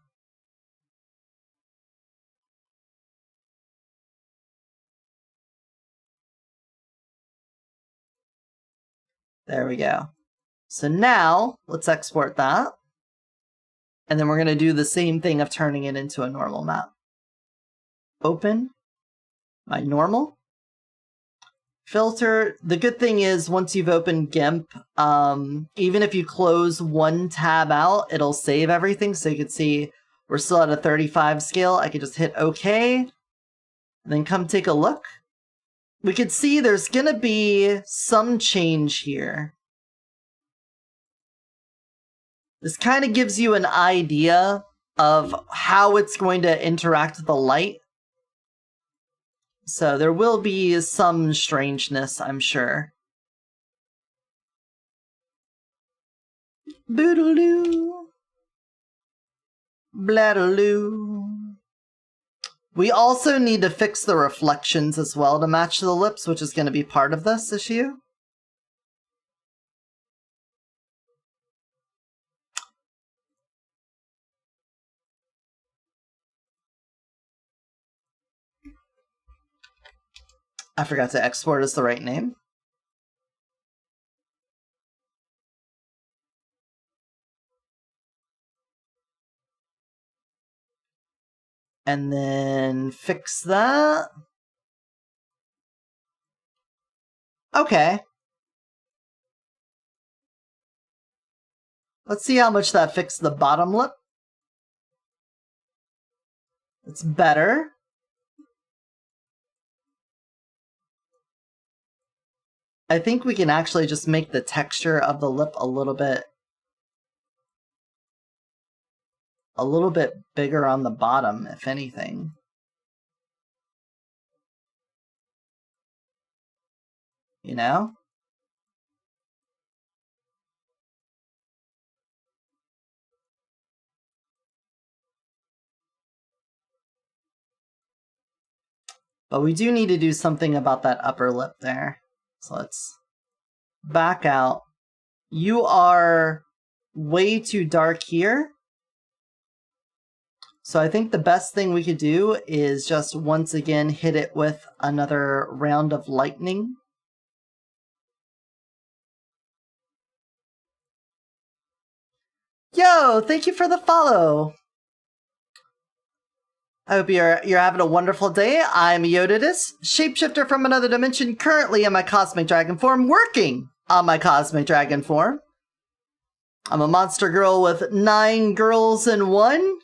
There we go. So now, let's export that. And then we're going to do the same thing of turning it into a normal map. Open my normal. Filter. The good thing is once you've opened GIMP, even if you close one tab out, it'll save everything. So you can see we're still at a 35 scale. I could just hit OK, and then come take a look. We could see there's going to be some change here. This kind of gives you an idea of how it's going to interact with the light. So there will be some strangeness, I'm sure. Boodaloo. Bladaloo. We also need to fix the reflections as well to match the lips, which is going to be part of this issue. I forgot to export as the right name. And then fix that. Okay. Let's see how much that fixed the bottom lip. It's better. I think we can actually just make the texture of the lip a little bit bigger on the bottom, if anything. You know? But we do need to do something about that upper lip there. So let's back out. You are way too dark here. So I think the best thing we could do is just once again hit it with another round of lightning. Yo, thank you for the follow. I hope you're having a wonderful day. I'm Eotidiss, shapeshifter from another dimension, currently in my cosmic dragon form, working on my cosmic dragon form. I'm a monster girl with 9 girls in 1.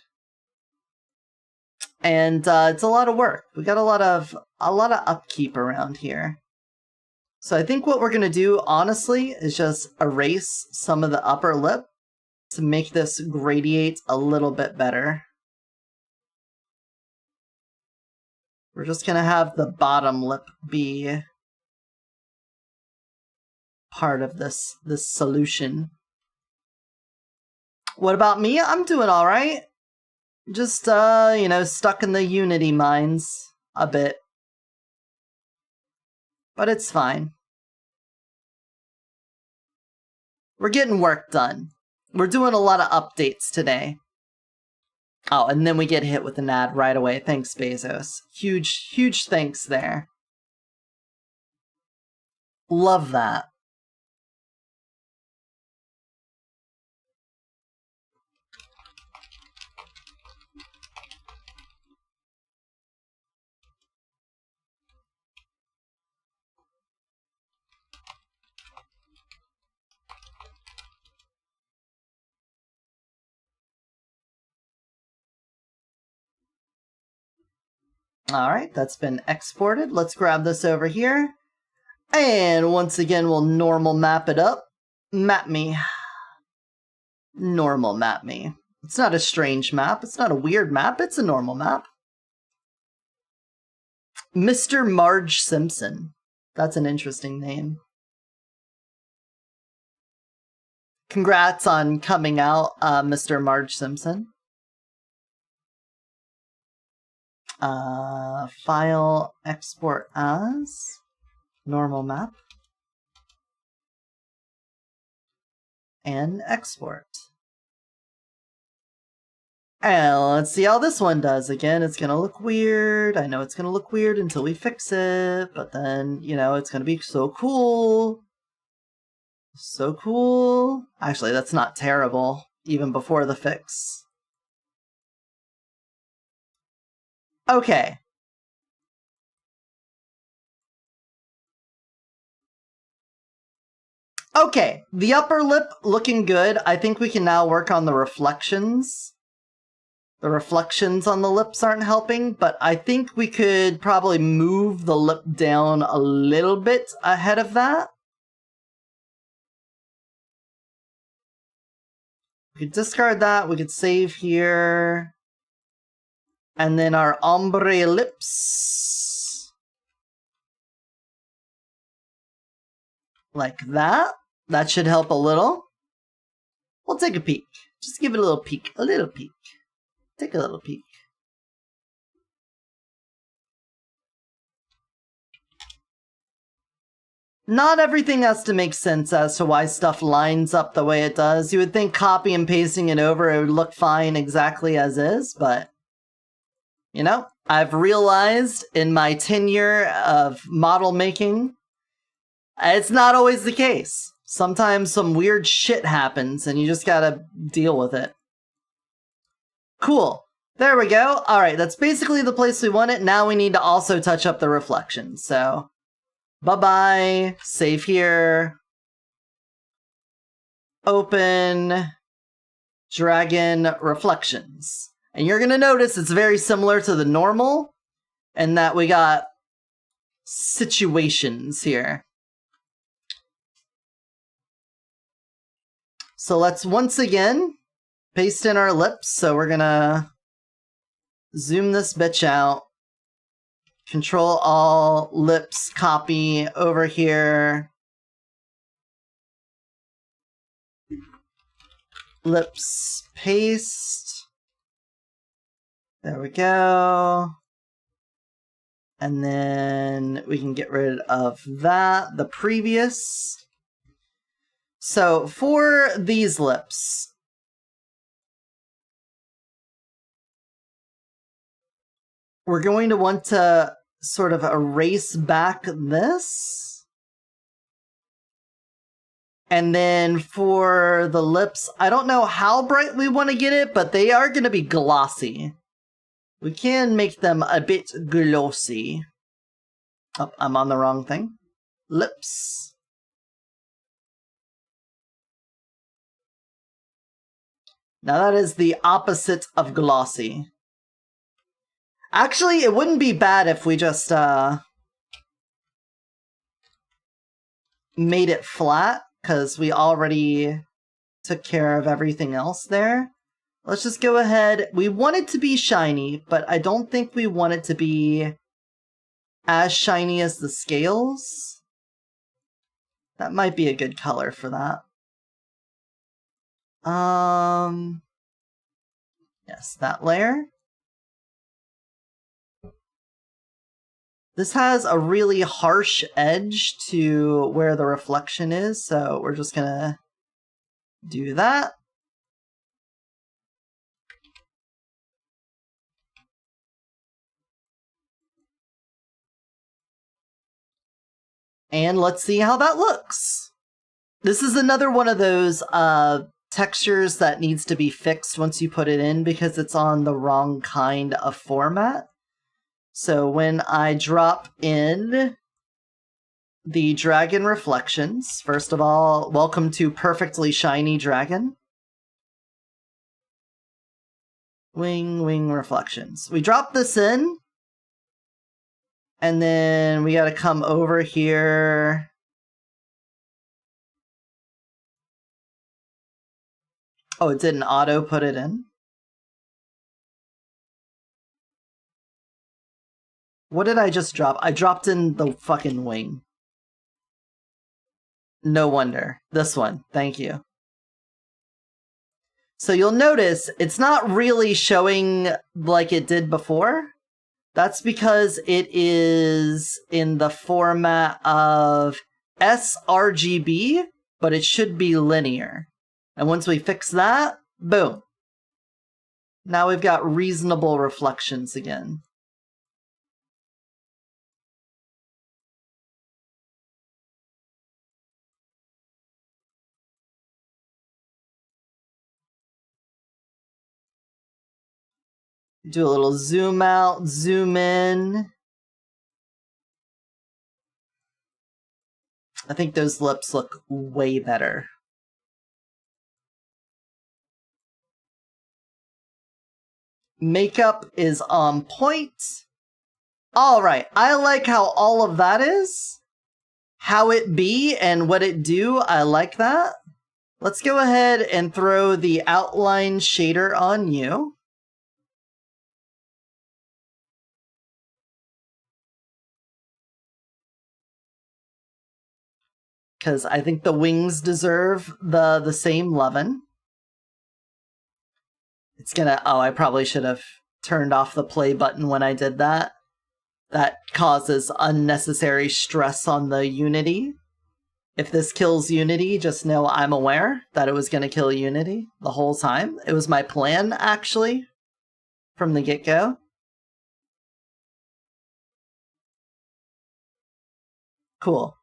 And it's a lot of work. We got a lot of upkeep around here. So I think what we're gonna do, honestly, is just erase some of the upper lip to make this gradiate a little bit better. We're just gonna have the bottom lip be part of this solution. What about me? I'm doing all right. Just, you know, stuck in the Unity mines a bit. But it's fine. We're getting work done. We're doing a lot of updates today. Oh, and then we get hit with an ad right away. Thanks, Bezos. Huge thanks there. Love that. Alright, that's been exported. Let's grab this over here. And once again, we'll normal map it up. Map me. Normal map me. It's not a strange map. It's not a weird map. It's a normal map. Mr. Marge Simpson. That's an interesting name. Congrats on coming out, Mr. Marge Simpson. File export as normal map and export. And let's see how this one does. Again, it's gonna look weird. I know it's gonna look weird until we fix it, but then, you know, it's gonna be so cool. So cool. Actually, that's not terrible, even before the fix. Okay. Okay, the upper lip looking good. I think we can now work on the reflections. The reflections on the lips aren't helping, but I think we could probably move the lip down a little bit ahead of that. We could discard that, we could save here. And then our ombre lips. Like that. That should help a little. We'll take a peek. Just give it a little peek. A little peek. Take a little peek. Not everything has to make sense as to why stuff lines up the way it does. You would think copy and pasting it over, it would look fine exactly as is, but you know, I've realized in my tenure of model making, it's not always the case. Sometimes some weird shit happens and you just gotta deal with it. Cool. There we go. Alright, that's basically the place we want it. Now we need to also touch up the reflections, so bye-bye. Save here. Open. Dragon Reflections. And you're going to notice it's very similar to the normal, and that we got situations here. So let's once again paste in our lips. So we're going to zoom this bitch out. Control all lips, copy over here. Lips, paste. There we go. And then we can get rid of that, the previous. So for these lips, we're going to want to sort of erase back this. And then for the lips, I don't know how bright we want to get it, but they are going to be glossy. We can make them a bit glossy. Oh, I'm on the wrong thing. Lips. Now that is the opposite of glossy. Actually, it wouldn't be bad if we just made it flat, because we already took care of everything else there. Let's just go ahead. We want it to be shiny, but I don't think we want it to be as shiny as the scales. That might be a good color for that. Yes, that layer. This has a really harsh edge to where the reflection is, so we're just gonna do that. And let's see how that looks. This is another one of those textures that needs to be fixed once you put it in because it's on the wrong kind of format. So when I drop in the dragon reflections, first of all, welcome to perfectly shiny dragon. Wing reflections. We drop this in. And then we gotta come over here. Oh, it didn't auto put it in. What did I just drop? I dropped in the fucking wing. No wonder. This one. Thank you. So you'll notice it's not really showing like it did before. That's because it is in the format of sRGB, but it should be linear. And once we fix that, boom. Now we've got reasonable reflections again. Do a little zoom out, zoom in. I think those lips look way better. Makeup is on point. Alright, I like how all of that is. How it be and what it do, I like that. Let's go ahead and throw the outline shader on you. Because I think the wings deserve the same lovin'. It's gonna... Oh, I probably should have turned off the play button when I did that. That causes unnecessary stress on the Unity. If this kills Unity, just know I'm aware that it was gonna kill Unity the whole time. It was my plan, actually, from the get-go. Cool.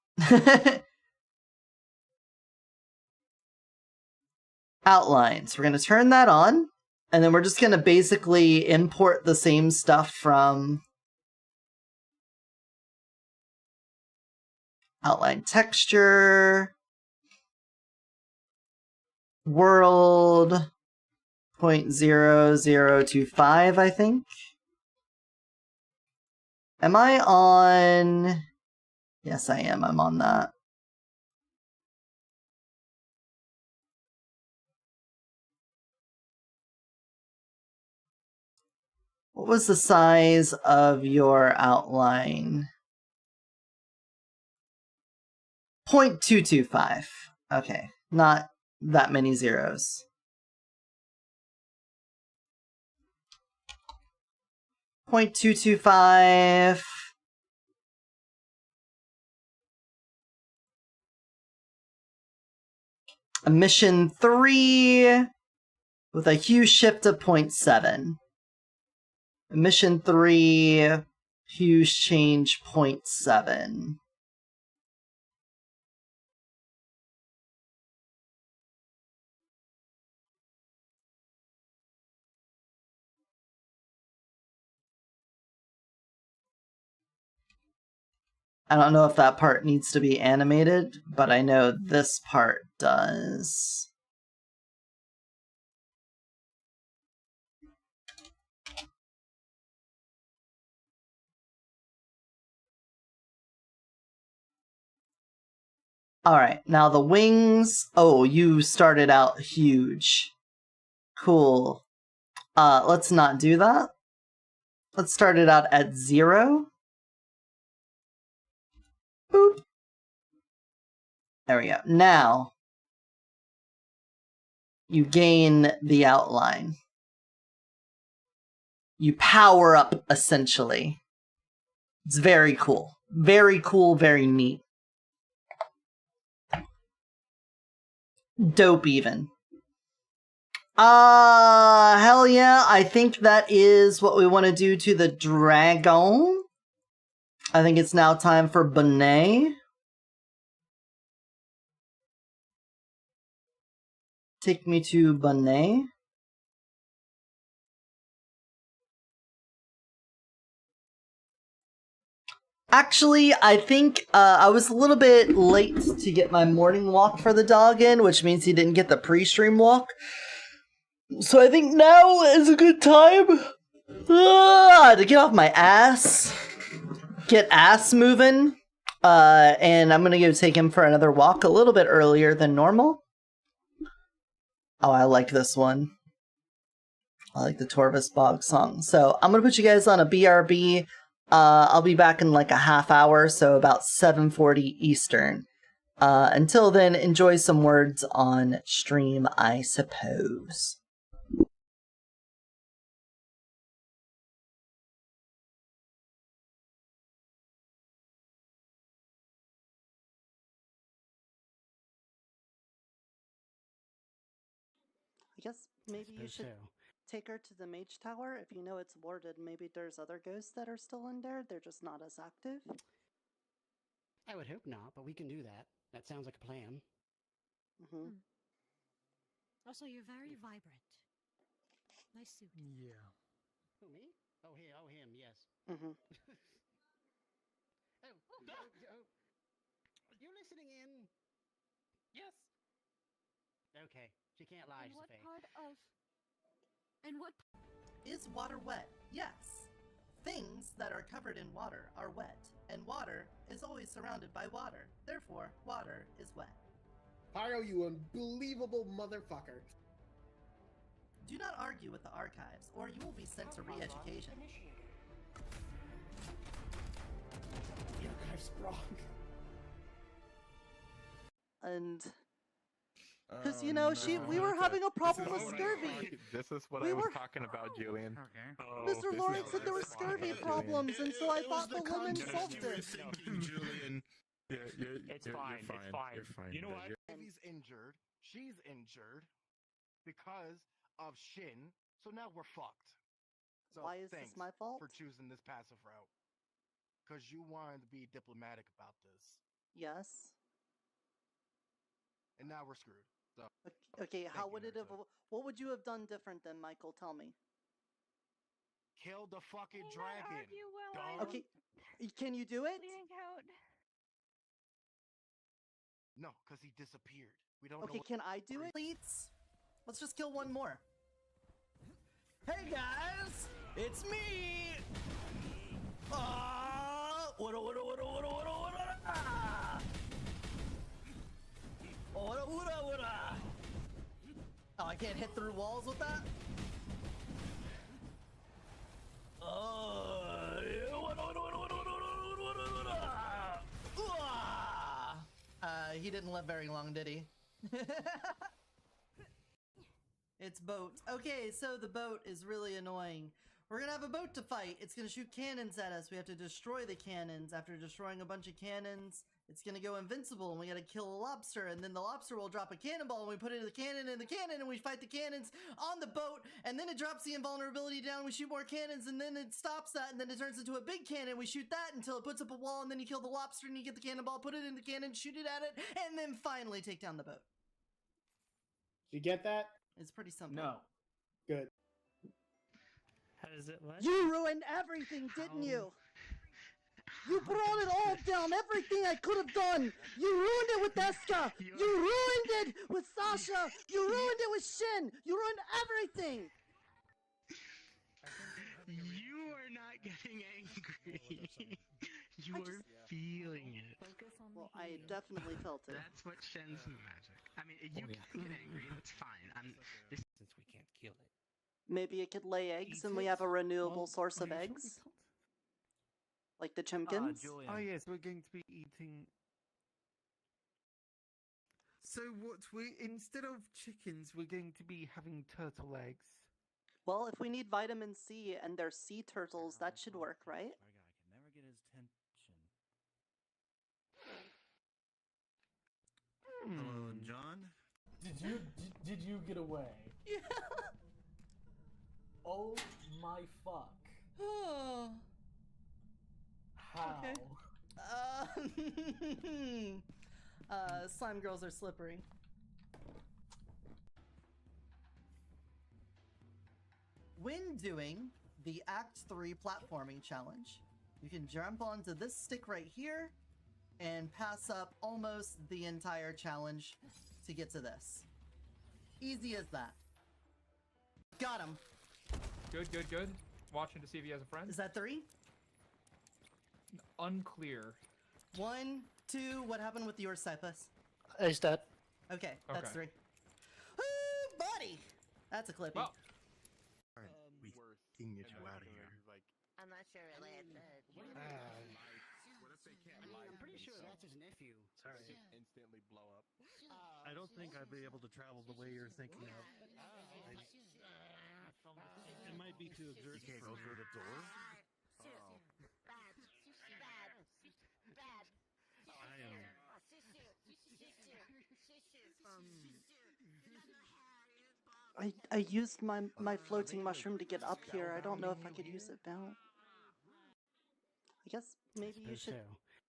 Outlines. We're going to turn that on, and then we're just going to basically import the same stuff from outline texture, world, .0025, I think. Am I on... Yes, I am. I'm on that. What was the size of your outline? 0.225. Okay, not that many zeros. 0.225. Emission 3 with a hue shift of 0.7. Emission 3, hue change 0.7. I don't know if that part needs to be animated, but I know this part does. Alright, now the wings... Oh, you started out huge. Cool. Let's not do that. Let's start it out at 0. Boop. There we go. Now, you gain the outline. You power up, essentially. It's very cool. Very cool, very neat. Dope, even. Hell yeah. I think that is what we want to do to the dragon. I think it's now time for Bonnet. Take me to Bonnet. Actually, I think I was a little bit late to get my morning walk for the dog in, which means he didn't get the pre-stream walk. So I think now is a good time to get off my ass, get ass moving, and I'm gonna go take him for another walk a little bit earlier than normal. Oh, I like this one. I like the Torvis Bog song. So I'm gonna put you guys on a BRB. I'll be back in like a half hour, so about 7:40 Eastern. Until then, enjoy some words on stream, I suppose. I guess maybe you should take her to the Mage Tower. If you know it's warded, maybe there's other ghosts that are still in there. They're just not as active. I would hope not, but we can do that. That sounds like a plan. Also, you're very vibrant. Nice suit. Yeah. Who, me? Oh, him, yes. Mm-hmm. You listening in? Yes. Okay, she can't lie, And what Sophie. part of... And what... Is water wet? Yes. Things that are covered in water are wet, and water is always surrounded by water. Therefore, water is wet. Pyro, you unbelievable motherfucker. Do not argue with the archives, or you will be sent to re-education. The archive's wrong. And... Because, you know, we were having a problem with scurvy. This is what We I was were- talking about, Julian. Mr. Lawrence said there were scurvy problems, and so I thought the woman context solved you were it. thinking, Julian. It's fine. You're fine. It's fine. You're fine. You know buddy. what? Ivy's injured. She's injured because of Shin. So now we're fucked. So Why is thanks this my fault? for choosing this passive route. Because you wanted to be diplomatic about this. Yes. And now we're screwed. So Okay, how you, would it have... Naruto. What would you have done different then, Michael? Tell me. kill the fucking Can I dragon. argue while Duh. I'm Okay, can you do it? bleeding out? No, because he disappeared. We don't Okay, know. can I do it? Please? Let's just kill one more. Hey guys, it's me. What? Oh, I can't hit through walls with that. He didn't live very long, did he? It's boat. Okay, so the boat is really annoying. We're gonna have a boat to fight. It's gonna shoot cannons at us. We have to destroy the cannons. After destroying a bunch of cannons, it's gonna go invincible, and we gotta kill a lobster, and then the lobster will drop a cannonball, and we put it in the cannon, and we fight the cannons on the boat, and then it drops the invulnerability down, we shoot more cannons, and then it stops that, and then it turns into a big cannon. We shoot that until it puts up a wall, and then you kill the lobster, and you get the cannonball, put it in the cannon, shoot it at it, and then finally take down the boat. Did you get that? It's pretty simple. No. Good. How does it work? You ruined everything, didn't you? You brought it all down, everything I could have done. You ruined it with Eska. You ruined it with Sasha. You ruined it with Shin. You ruined everything. You are not getting angry. You are feeling it. Well, I definitely felt it. That's what Shen's magic. I mean, you can get angry. It's fine. Since we can't kill it. Maybe it could lay eggs and we have a renewable source of eggs. Like the chimkins? Oh yes, we're going to be eating. So what instead of chickens, we're going to be having turtle eggs. Well, if we need vitamin C and they're sea turtles, that should work, right? I can never get his attention. Hello, John. Did you get away? Yeah. Oh my fuck. Oh. How? Okay. Slime girls are slippery. When doing the Act 3 platforming challenge, you can jump onto this stick right here and pass up almost the entire challenge to get to this. Easy as that. Got him. Good. Watching to see if he has a friend. Is that 3? Unclear. 1, 2, what happened with yours, Cypus? Is that? Okay, that's 3. Ooh, buddy! That's a clippy. Well, We can get you out of here. I'm not sure really. What if they can't I'm pretty sure that's his nephew. Sorry. instantly blow up? I don't think I'd be able to travel the way you're thinking of. It might be too exerting. You can't go through the door? I used my floating mushroom to get up here. I don't know if I could use it now. I guess maybe you should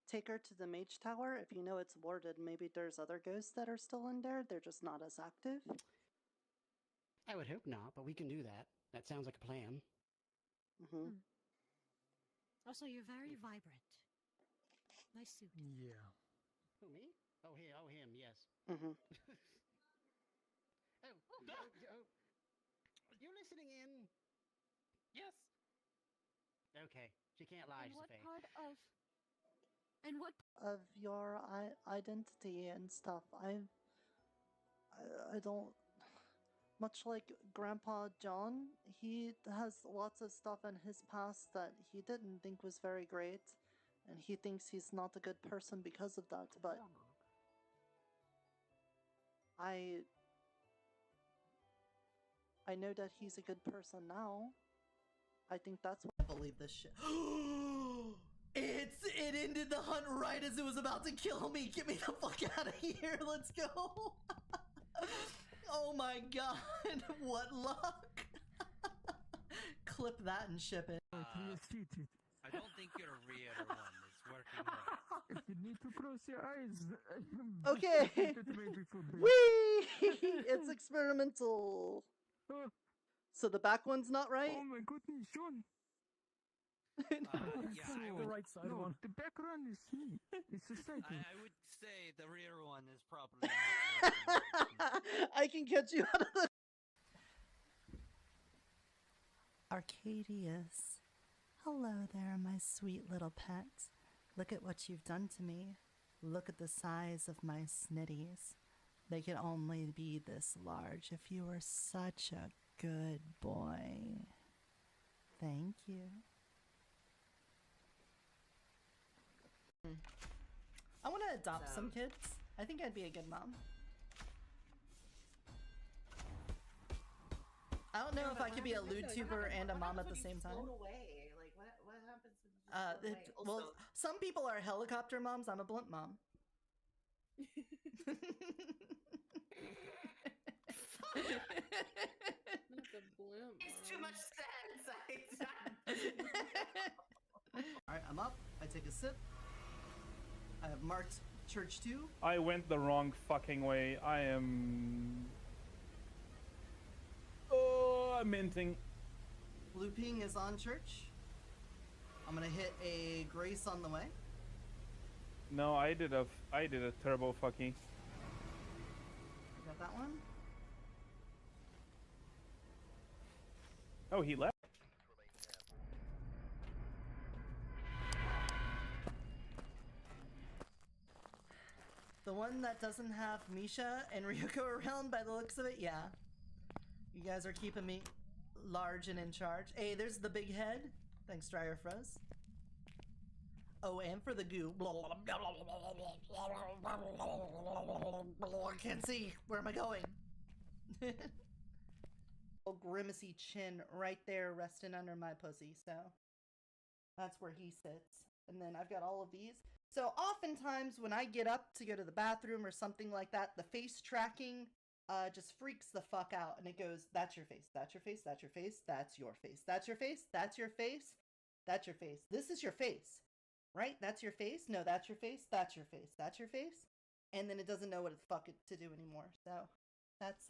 take her to the mage tower. If you know it's warded, maybe there's other ghosts that are still in there. They're just not as active. I would hope not, but we can do that. That sounds like a plan. Also, you're very vibrant. Nice suit. Yeah. Who, me? Oh, him, yes. Mm-hmm. You listening in? Yes. Okay, she can't lie, What Sophie. part of... And what... Of your identity and stuff. I don't... Much like Grandpa John, he has lots of stuff in his past that he didn't think was very great, and he thinks he's not a good person because of that, but I know that he's a good person now. I think that's what I believe this shit. It ended the hunt right as it was about to kill me. Get me the fuck out of here. Let's go. Oh my god. What luck. Clip that and ship it. I don't think your rear one is working right. If you need to close your eyes. Okay. Whee! It's experimental. So the back one's not right? Oh my goodness, John. The right side one. The back one is me. It's exciting. I would say the rear one is probably I can catch you out of the... Arcadius. Hello there, my sweet little pet. Look at what you've done to me. Look at the size of my snitties. They could only be this large if you were such a good boy. Thank you. I want to adopt some kids. I think I'd be a good mom. I don't know if I could be a Lutuber and a mom at the same time. Away. Like what happens when you float away? Well, some people are helicopter moms. I'm a blimp mom. Makes too much sense. Alright, I'm up. I take a sip. I have marked Church 2. I went the wrong fucking way. I am... Oh, I'm minting. Blue ping is on Church. I'm gonna hit a Grace on the way. No, I did a turbo fucking. Got that one. Oh, he left. The one that doesn't have Misha and Ryuko around by the looks of it, yeah. You guys are keeping me large and in charge. Hey, there's the big head. Thanks, Dryer Froze. Oh, and for the goo. I can't see. Where am I going? Oh, grimacy chin right there resting under my pussy, so that's where he sits. And then I've got all of these. So oftentimes when I get up to go to the bathroom or something like that, the face tracking just freaks the fuck out, and it goes, that's your face, that's your face, that's your face, that's your face, that's your face, that's your face, that's your face. This is your face, right? That's your face? No, that's your face, that's your face, that's your face. And then it doesn't know what the fuck to do anymore. So that's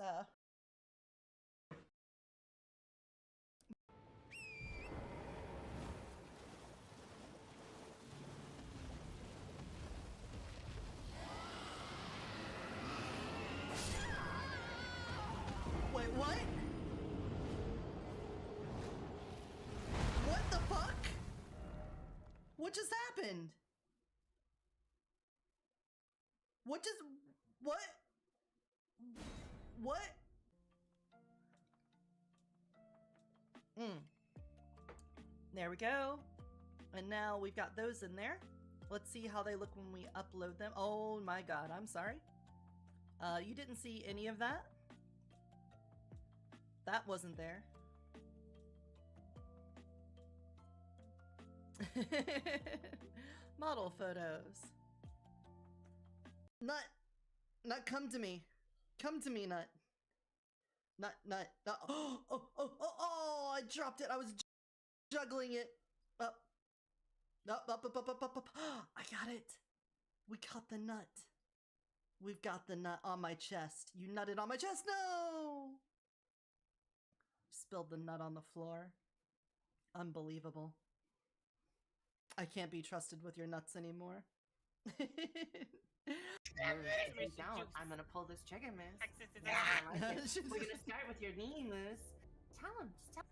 Wait, what? What the fuck? What just happened? What just... What? What? There we go. And now we've got those in there. Let's see how they look when we upload them. Oh my god, I'm sorry. You didn't see any of that? That wasn't there. Model photos. Nut. Nut, come to me. Come to me, Nut. Nut, Nut. Nut. Oh, I dropped it. I was juggling it. Up. Up. I got it. We got the nut. We've got the nut on my chest. You nutted on my chest. No! Spilled the nut on the floor. Unbelievable. I can't be trusted with your nuts anymore. If you don't, I'm gonna pull this trigger, miss. We're gonna start with your knee, miss. Tell him, just tell him.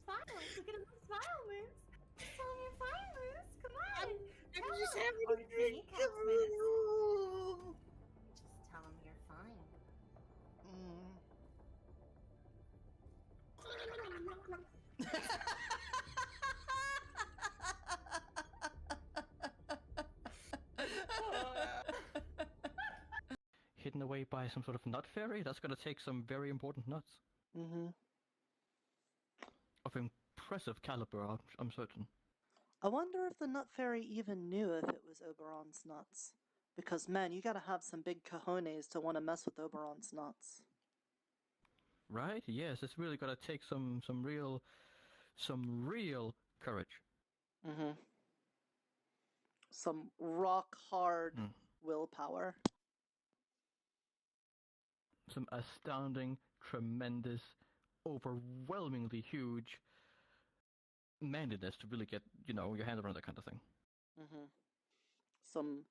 Smile, look at him, smile, miss. Just tell him you're fine, miss. Come on. I'm just having a good time. Just tell him you're fine. Hidden away by some sort of nut fairy? That's gonna take some very important nuts. Of impressive caliber, I'm certain. I wonder if the nut fairy even knew if it was Oberon's nuts. Because, man, you gotta have some big cojones to want to mess with Oberon's nuts. Right? Yes, it's really gonna take some real courage. Some rock hard willpower. Some astounding, tremendous, overwhelmingly huge manliness to really get, your hands around that kind of thing. Some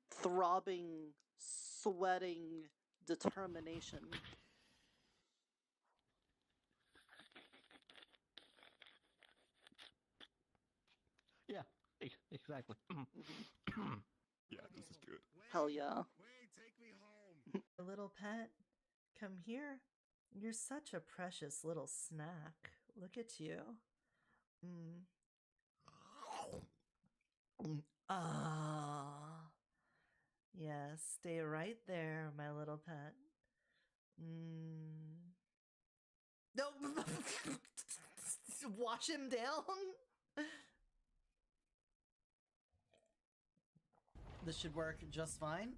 throbbing, sweating determination. Exactly. Yeah, this is good. Hell yeah. Wait, take me home. Little pet, come here. You're such a precious little snack. Look at you. Ah. Yes, stay right there, my little pet. No, wash him down. This should work just fine.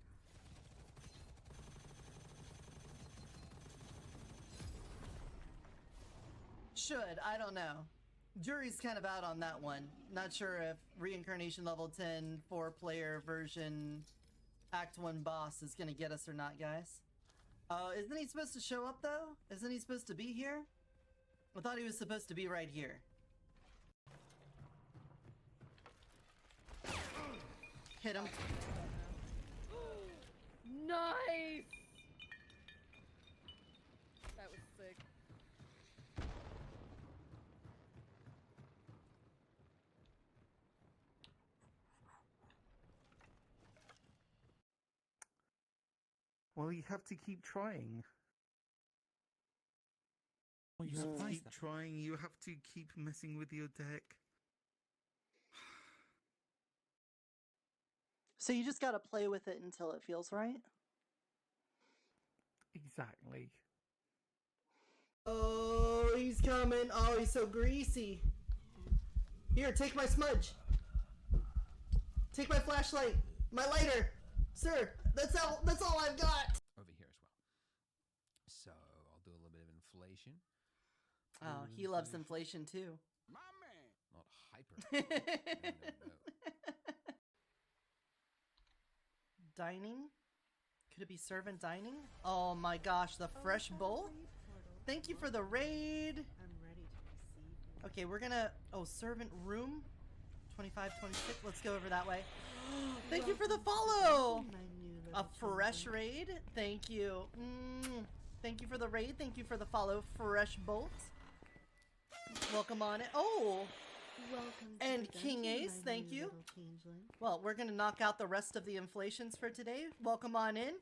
Should, I don't know. Jury's kind of out on that one. Not sure if Reincarnation level 10 4-player version Act 1 boss is gonna get us or not, guys. Isn't he supposed to show up though? Isn't he supposed to be here? I thought he was supposed to be right here. Hit him. Nice! That was sick. Well, you have to keep trying. You have to keep trying. You have to keep messing with your deck. So you just gotta play with it until it feels right? Exactly. Oh, he's coming. Oh, he's so greasy. Here, take my smudge. Take my flashlight. My lighter. Sir, that's all I've got. Over here as well. So I'll do a little bit of inflation. Oh, he loves inflation too. My man. Not hyper. No. Dining? Could it be servant dining? Oh my gosh, the fresh bowl? Thank you for the raid. I'm ready to receive. Okay, we're gonna... Oh, servant room? 25, 26. Let's go over that way. Thank you for the follow! A fresh raid? Thank you. Thank you for the raid. Thank you for the follow. Fresh bolt. Welcome on it. Oh! Welcome And King Ace, thank you. Well, we're gonna knock out the rest of the inflations for today. Welcome on in.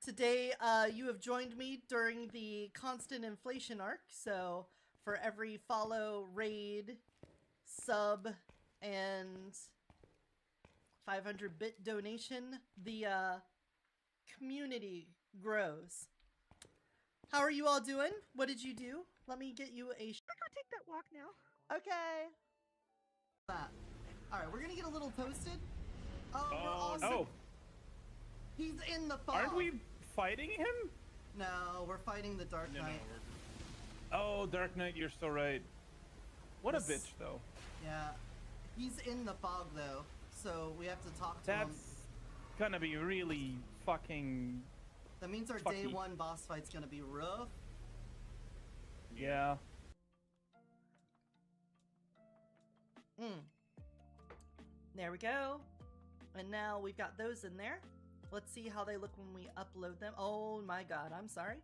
Today, you have joined me during the constant inflation arc, so for every follow, raid, sub, and 500-bit donation, the community grows. How are you all doing? What did you do? Let me get you a... I go take that walk now. Okay. Alright, we're gonna get a little toasted. Oh, we're awesome. Oh, He's in the fog. aren't we fighting him? No, we're fighting the Dark Knight. Oh, Dark Knight, you're so right. What a bitch, though. Yeah. He's in the fog, though, so we have to talk to him. That's gonna be really fucking... That means our day one boss fight's gonna be rough. Yeah. There we go. And now we've got those in there. Let's see how they look when we upload them. Oh my god, I'm sorry.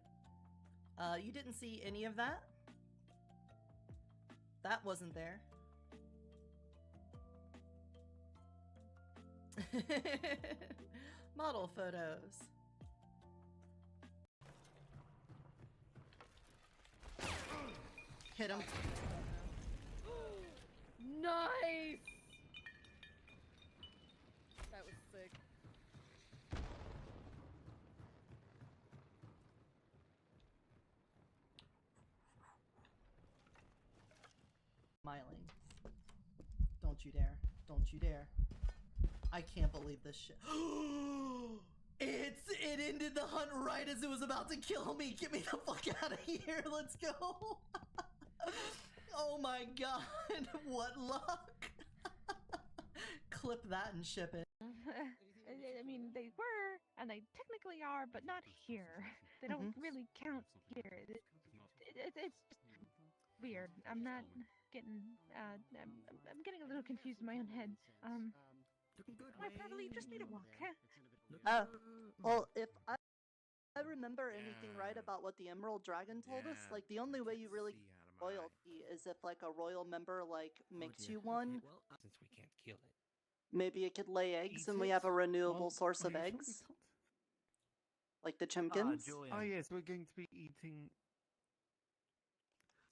You didn't see any of that? That wasn't there. Model photos. Hit him. Nice! That was sick. Smiling. Don't you dare. Don't you dare. I can't believe this shit. It ended the hunt right as it was about to kill me. Get me the fuck out of here. Let's go. Oh my god. What luck. Clip that and ship it. I mean, they were, and they technically are, but not here. They don't really count here. It's just weird. I'm not getting, I'm getting a little confused in my own head. I probably just need a walk. Well, if I remember anything right about what the Emerald Dragon told us, like, the only way you really get royalty is if, like, a royal member, like, makes you one. Since we can't kill it. Maybe it could lay eggs Eat and we it have a renewable while- source of are you sure we eggs. can't? Like the chimkins? Oh yes, we're going to be eating.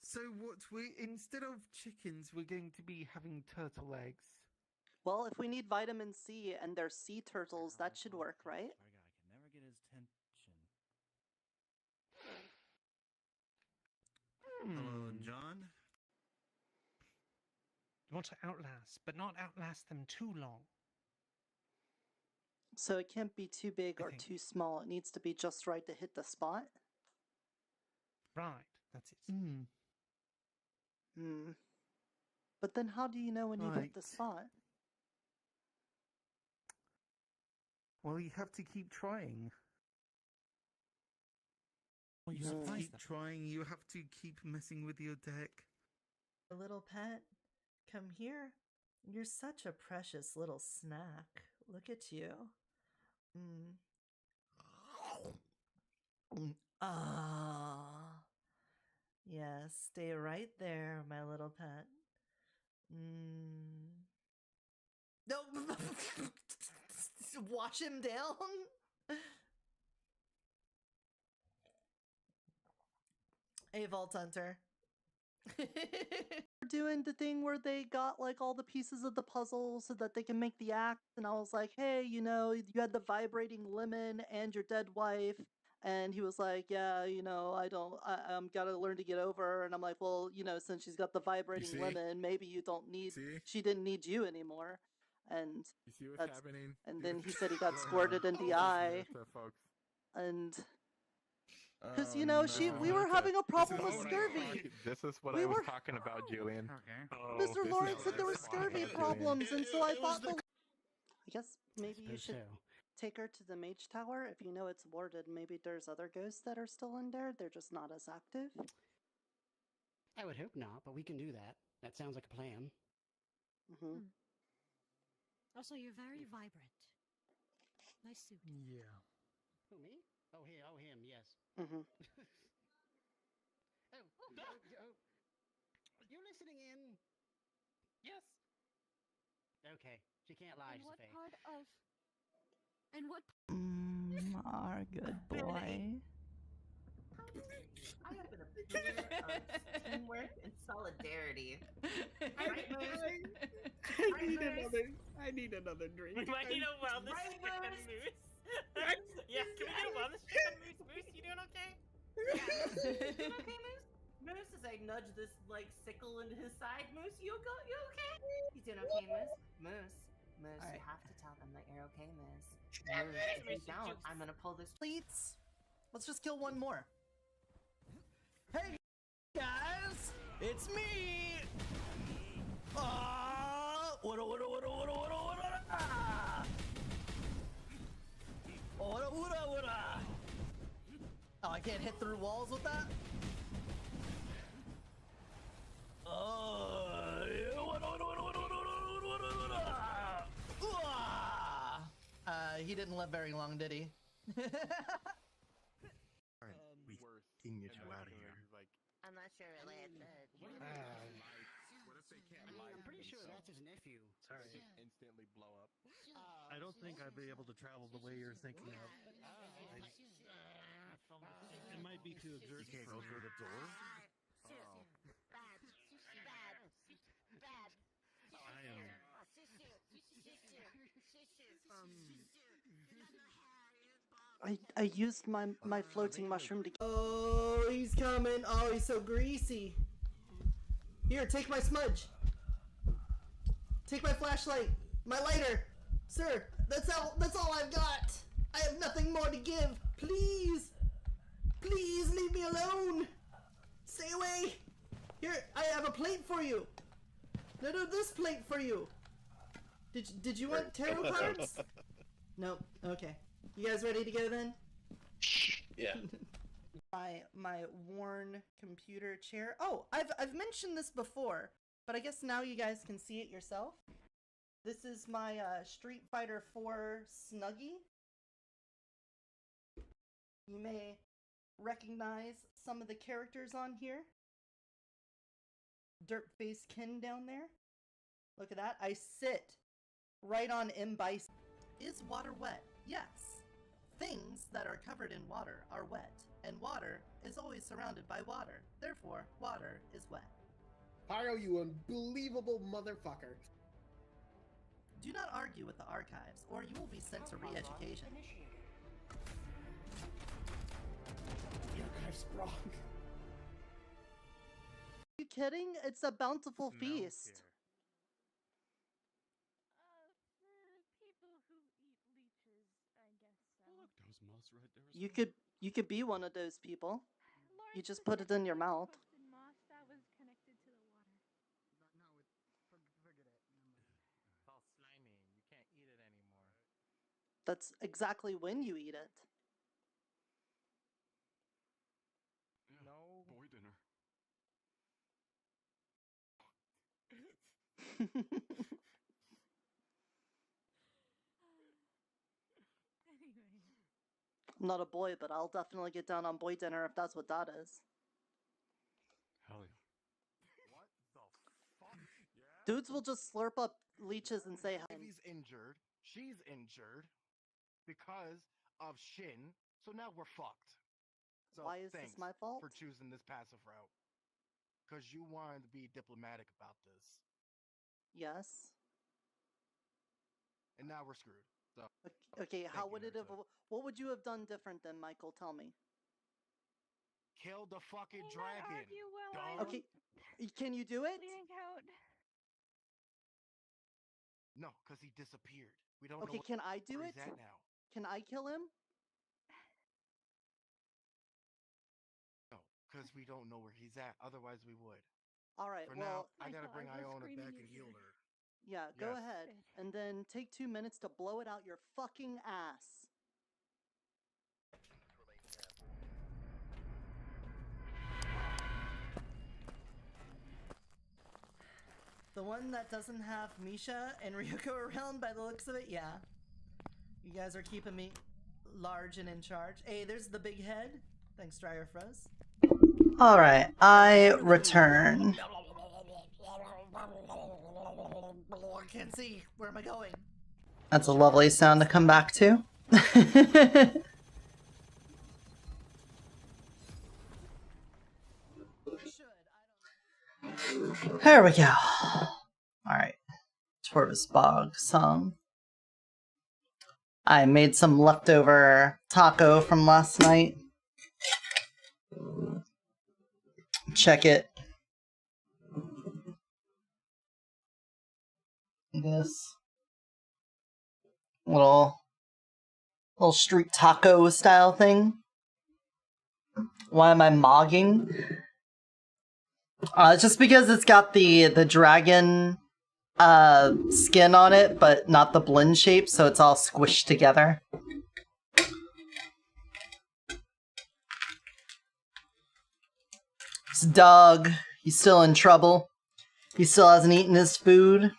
So what we instead of chickens, we're going to be having turtle eggs. Well, if we need vitamin C and they're sea turtles, that should work, right? I can never get his attention. Hello, John. You want to outlast, but not outlast them too long. So it can't be too big I or think. too small. It needs to be just right to hit the spot. Right, that's it. Hmm. But then how do you know when you hit the Right. spot? Well, you have to keep trying. Well, you Mm. surprise Keep them. trying. You have to keep messing with your deck. Little pet, come here. You're such a precious little snack. Look at you. Ah. Yes, stay right there, my little pet. No. Wash him down. A Vault Hunter. Doing the thing where they got like all the pieces of the puzzle so that they can make the axe, and I was like, hey, you know, you had the vibrating lemon and your dead wife, and he was like, yeah, you know, I'm gotta learn to get over her. And I'm like, well, you know, since she's got the vibrating lemon, maybe you don't need she didn't need you anymore. And You see what's happening? and then he said he got squirted in the eye, and because you know we were having a problem with scurvy. This is what We I was were- talking about, Julian. Mr. Lawrence said there were scurvy problems, and so I thought I guess maybe you should take her to the mage tower. If you know it's warded, maybe there's other ghosts that are still in there. They're just not as active. I would hope not, but we can do that. That sounds like a plan. Also, you're very vibrant. Nice suit. Yeah. Who, me? Oh, him, yes. Mm-hmm. You listening in? Yes. Okay, she can't lie, And what Sophie. part of... And what... Our good boy. I have been a pillar of teamwork and solidarity. Right, Moose? I need another drink. We might need a wellness Right, check on Moose? Moose. Yeah, can we get a wellness check on Moose? Moose, you doing okay? Yeah, Moose, you doing okay, Moose? Moose, as I nudge this like sickle into his side, Moose, you okay? You doing okay, Moose? Moose, you have to tell them that you're okay, Moose. Moose, if you don't, I'm gonna pull this. Pleats. Let's just kill one more. Hey guys, it's me. What? Oh, I can't hit through walls with that? He didn't live very long, did he? We can get you out of here. I'm not sure really I should. What if they can't lie? I'm pretty sure that's his nephew. Sorry. Instantly blow up. I don't think I'd be able to travel the way you're thinking of. It might be too exerting. You can't go through the door? I used my floating mushroom to. Oh, he's coming. Oh, he's so greasy. Here, take my smudge. Take my flashlight. My lighter. Sir, that's all I've got. I have nothing more to give. Please. Please leave me alone. Stay away. Here, I have a plate for you. No, this plate for you. Did you want tarot cards? Nope. Okay. You guys ready to go then? Yeah. my worn computer chair. Oh, I've mentioned this before, but I guess now you guys can see it yourself. This is my Street Fighter 4 Snuggie. You may recognize some of the characters on here. Dirtface Ken down there. Look at that. I sit Right on imbis. Is water wet? Yes. Things that are covered in water are wet, and water is always surrounded by water. Therefore, water is wet. Pyro, you unbelievable motherfucker. Do not argue with the archives, or you will be sent to re-education. The archive's wrong. Are you kidding? It's a bountiful feast. For people who eat leeches, I guess so. Look, those moss right there. You could be one of those people. Lauren You just put it in your mouth. cooked in moss that was connected to the water. Forget it. It's all slimy. You can't eat it anymore. That's exactly when you eat it. Yeah, No. boy dinner. Anyway. I'm not a boy, but I'll definitely get down on boy dinner if that's what that is. Hell yeah. What the fuck? Yeah? Dudes will just slurp up leeches and say hi. Ivy's injured. She's injured because of Shin. So now we're fucked. So Why is thanks this my fault? for choosing this passive route. Because you wanted to be diplomatic about this. Yes. And now we're screwed. So Okay, how you, would it have... Naruto. What would you have done different then, Michael? Tell me. kill the fucking Will not dragon. argue while dumb. I'm Okay, can you do it? bleeding out. No, because he disappeared. We don't know Okay, can I do where it? he's at now. Can I kill him? No, because we don't know where he's at. Otherwise, we would. All right, For well, now, I gotta Michael, bring I will Iona scream back in and your heal ear. her. yeah, go Yes. ahead. And then take 2 minutes to blow it out your fucking ass. The one that doesn't have Misha and Ryuko around by the looks of it, yeah. You guys are keeping me large and in charge. Hey, there's the big head. Thanks, Dryer Froze. Alright, I return. I can't see. Where am I going? That's a lovely sound to come back to. There we go. Alright. Torvus Bog song. I made some leftover taco from last night. Check it. This little street taco style thing. Why am I mogging? Just because it's got the dragon skin on it, but not the blend shape, so it's all squished together. It's Doug. He's still in trouble. He still hasn't eaten his food.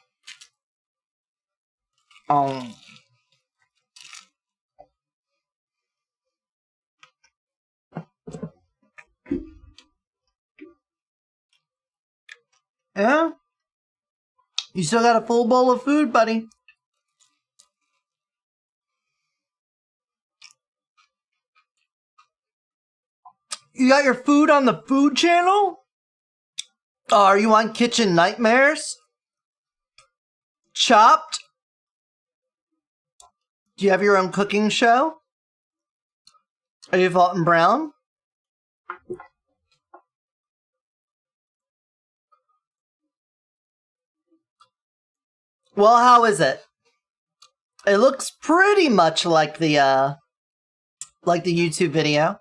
Yeah? You still got a full bowl of food, buddy. You got your food on the food channel? Oh, are you on Kitchen Nightmares? Chopped? Do you have your own cooking show? Are you Fulton Brown? Well, how is it? It looks pretty much like the YouTube video.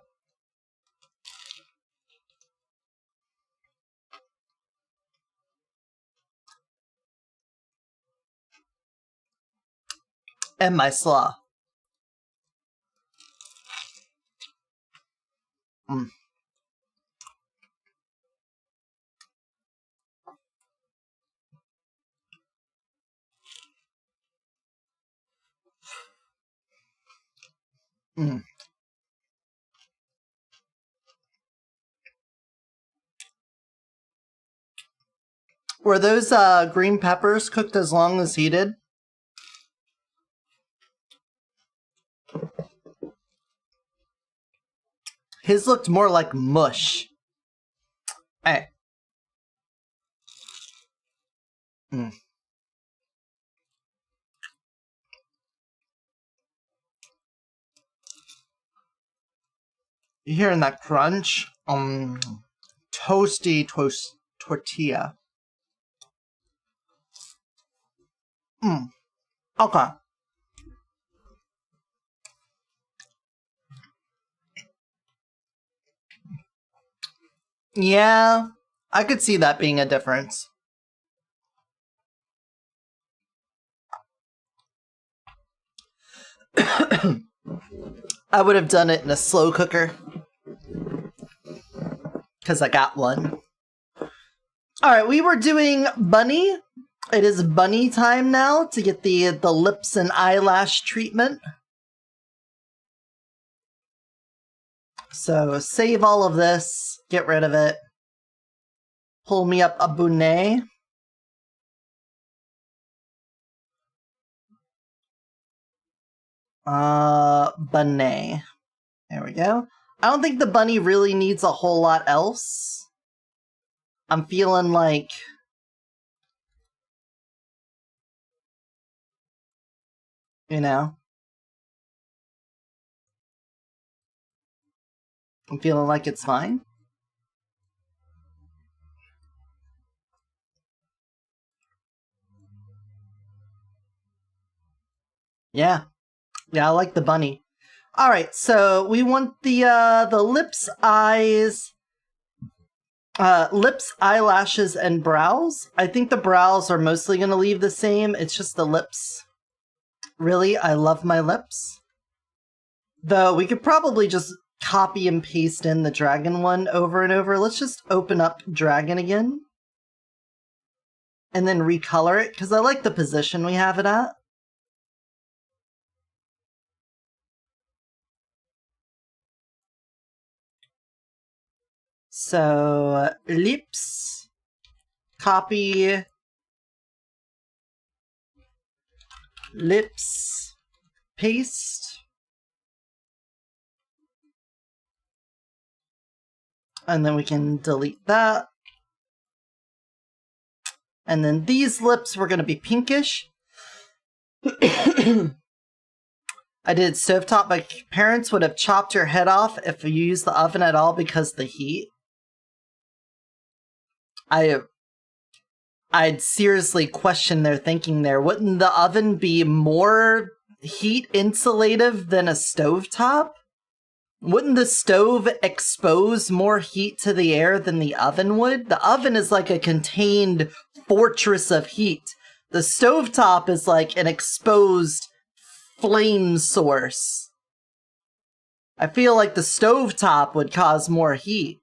And my slaw. Were those green peppers cooked as long as he did? His looked more like mush. Alright. Mm. You hearing that crunch? Toasty tortilla. Okay. Yeah, I could see that being a difference. I would have done it in a slow cooker. Because I got one. Alright, we were doing bunny. It is bunny time now to get the lips and eyelash treatment. So save all of this. Get rid of it. Pull me up a bonnet. Bonnet. There we go. I don't think the bunny really needs a whole lot else. I'm feeling like... You know? I'm feeling like it's fine. Yeah. Yeah, I like the bunny. Alright, so we want the lips, eyes, lips, eyelashes, and brows. I think the brows are mostly going to leave the same. It's just the lips. Really, I love my lips. Though, we could probably just copy and paste in the dragon one over and over. Let's just open up dragon again. And then recolor it, because I like the position we have it at. So, lips, copy, lips, paste, and then we can delete that. And then these lips were going to be pinkish. I did stovetop. My parents would have chopped your head off if you used the oven at all because of the heat. I'd seriously question their thinking there. Wouldn't the oven be more heat insulative than a stovetop? Wouldn't the stove expose more heat to the air than the oven would? The oven is like a contained fortress of heat. The stovetop is like an exposed flame source. I feel like the stovetop would cause more heat.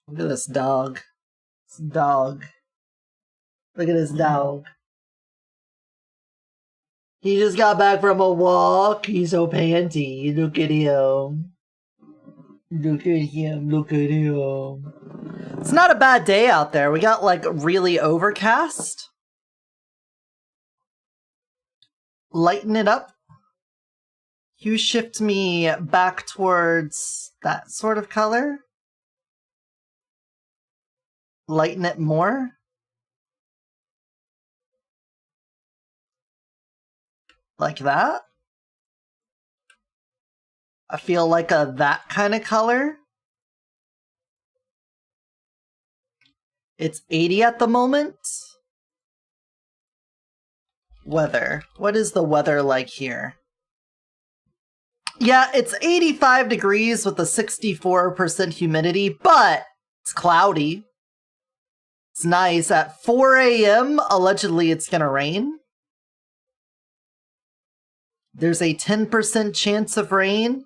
Look at this dog. This dog. Look at this dog. He just got back from a walk. He's so panty. Look at him. Look at him. Look at him. It's not a bad day out there. We got like really overcast. Lighten it up. Hue shift me back towards that sort of color. Lighten it more. Like that. I feel like that kind of color. It's 80 at the moment. Weather. What is the weather like here? Yeah, it's 85 degrees with a 64% humidity, but it's cloudy. It's nice. At 4 a.m., allegedly it's gonna rain. There's a 10% chance of rain.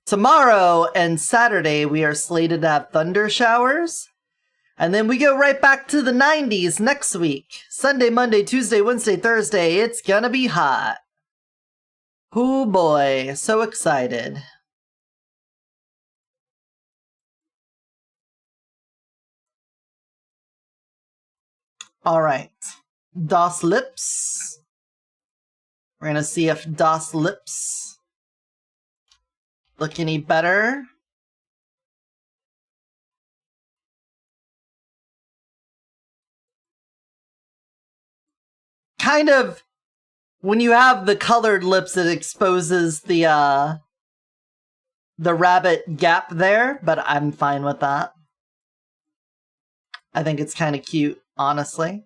Tomorrow and Saturday, we are slated to have thunder showers. And then we go right back to the 90s next week. Sunday, Monday, Tuesday, Wednesday, Thursday. It's gonna be hot. Oh boy, so excited. Alright. Das Lips. We're gonna see if Das lips look any better. Kind of, when you have the colored lips, it exposes the rabbit gap there, but I'm fine with that. I think it's kind of cute, honestly.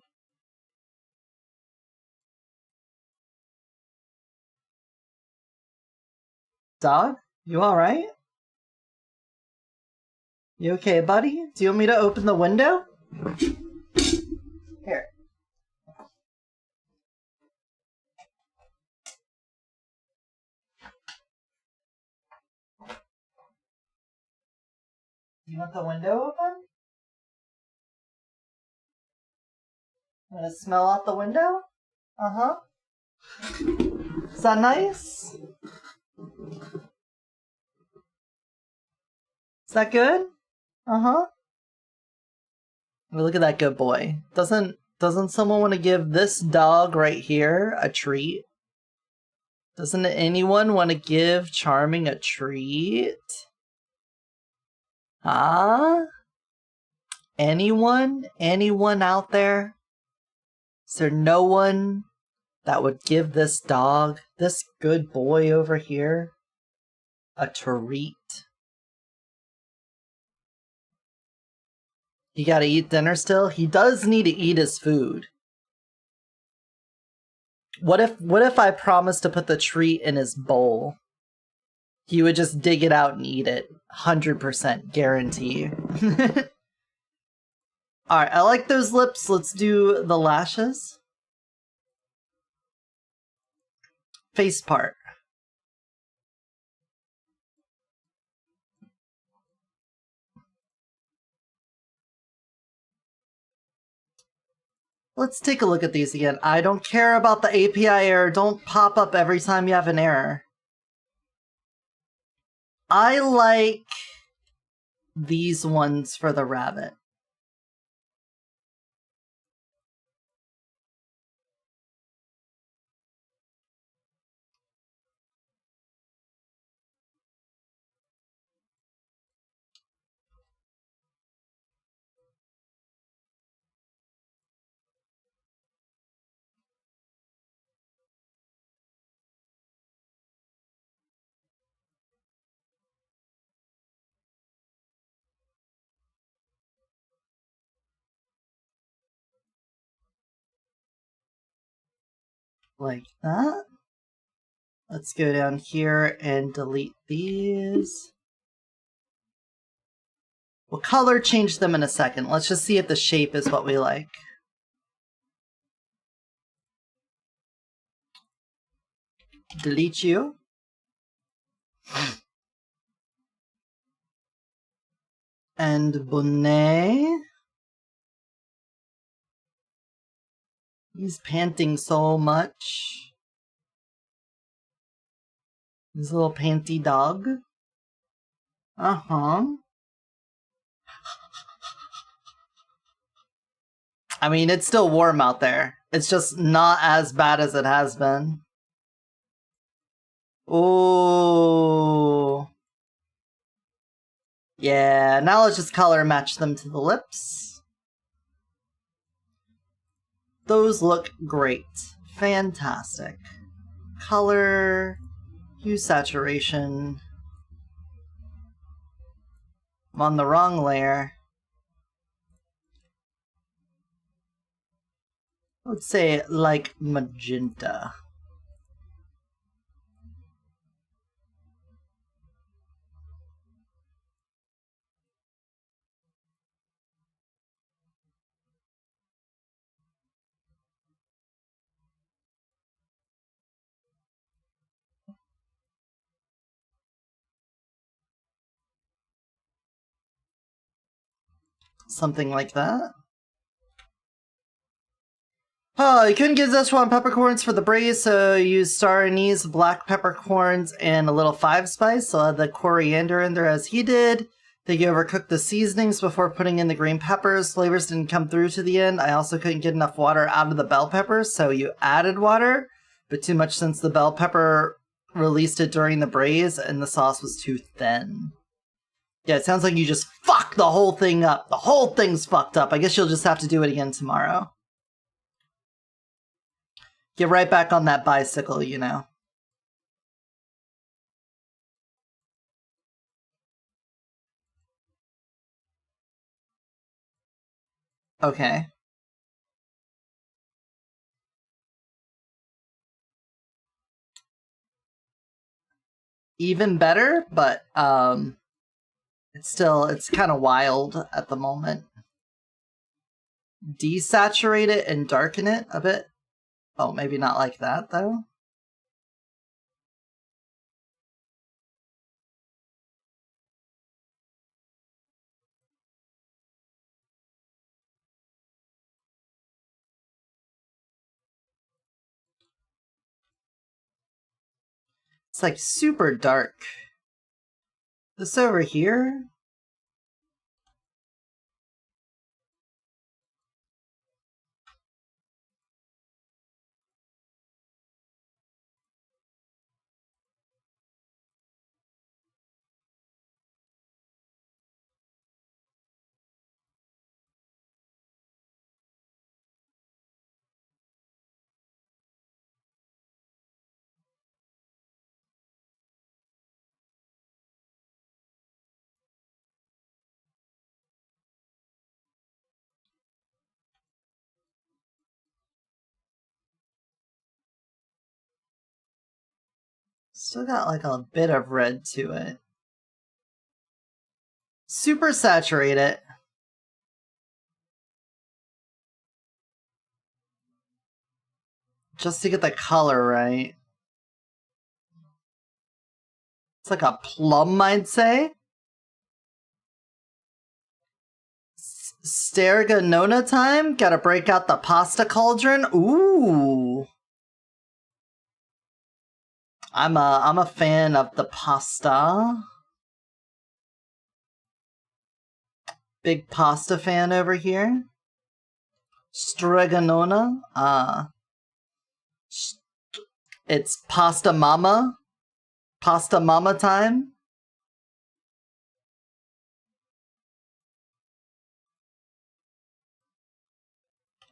Dog, you alright? You okay, buddy? Do you want me to open the window? Here. You want the window open? Want to smell out the window? Uh-huh. Is that nice? Is that good? Uh-huh. Look at that good boy. Doesn't someone want to give this dog right here a treat? Doesn't anyone want to give Charming a treat? Huh? Anyone? Anyone out there? Is there no one that would give this dog, this good boy over here, a treat? He gotta eat dinner still? He does need to eat his food. What if I promised to put the treat in his bowl? He would just dig it out and eat it. 100% guarantee. Alright, I like those lips. Let's do the lashes. Face part. Let's take a look at these again. I don't care about the API error. Don't pop up every time you have an error. I like these ones for the rabbit. Like that. Let's go down here and delete these. We'll color change them in a second. Let's just see if the shape is what we like. Delete you. And bonnet. He's panting so much. This little panty dog. Uh-huh. I mean, it's still warm out there. It's just not as bad as it has been. Ooh. Yeah, now let's just color match them to the lips. Those look great. Fantastic. Color, hue saturation. I'm on the wrong layer. I would say like magenta. Something like that. Oh, you couldn't get Szechuan peppercorns for the braise, so you used star anise, black peppercorns, and a little 5-spice. So I had the coriander in there as he did. Then you overcooked the seasonings before putting in the green peppers. Flavors didn't come through to the end. I also couldn't get enough water out of the bell peppers, so you added water. but too much since the bell pepper released it during the braise and the sauce was too thin. Yeah, it sounds like you just fucked the whole thing up. The whole thing's fucked up. I guess you'll just have to do it again tomorrow. Get right back on that bicycle, you know. Okay. Even better, but it's kind of wild at the moment. Desaturate it and darken it a bit. Oh, maybe not like that though. It's like super dark. This over here? Still got like a bit of red to it. Super saturate it. Just to get the color right. It's like a plum, I'd say. Sterganona time? Gotta break out the pasta cauldron? Ooh. I'm a fan of the pasta. Big pasta fan over here. Stregonona. It's pasta mama. Pasta mama time.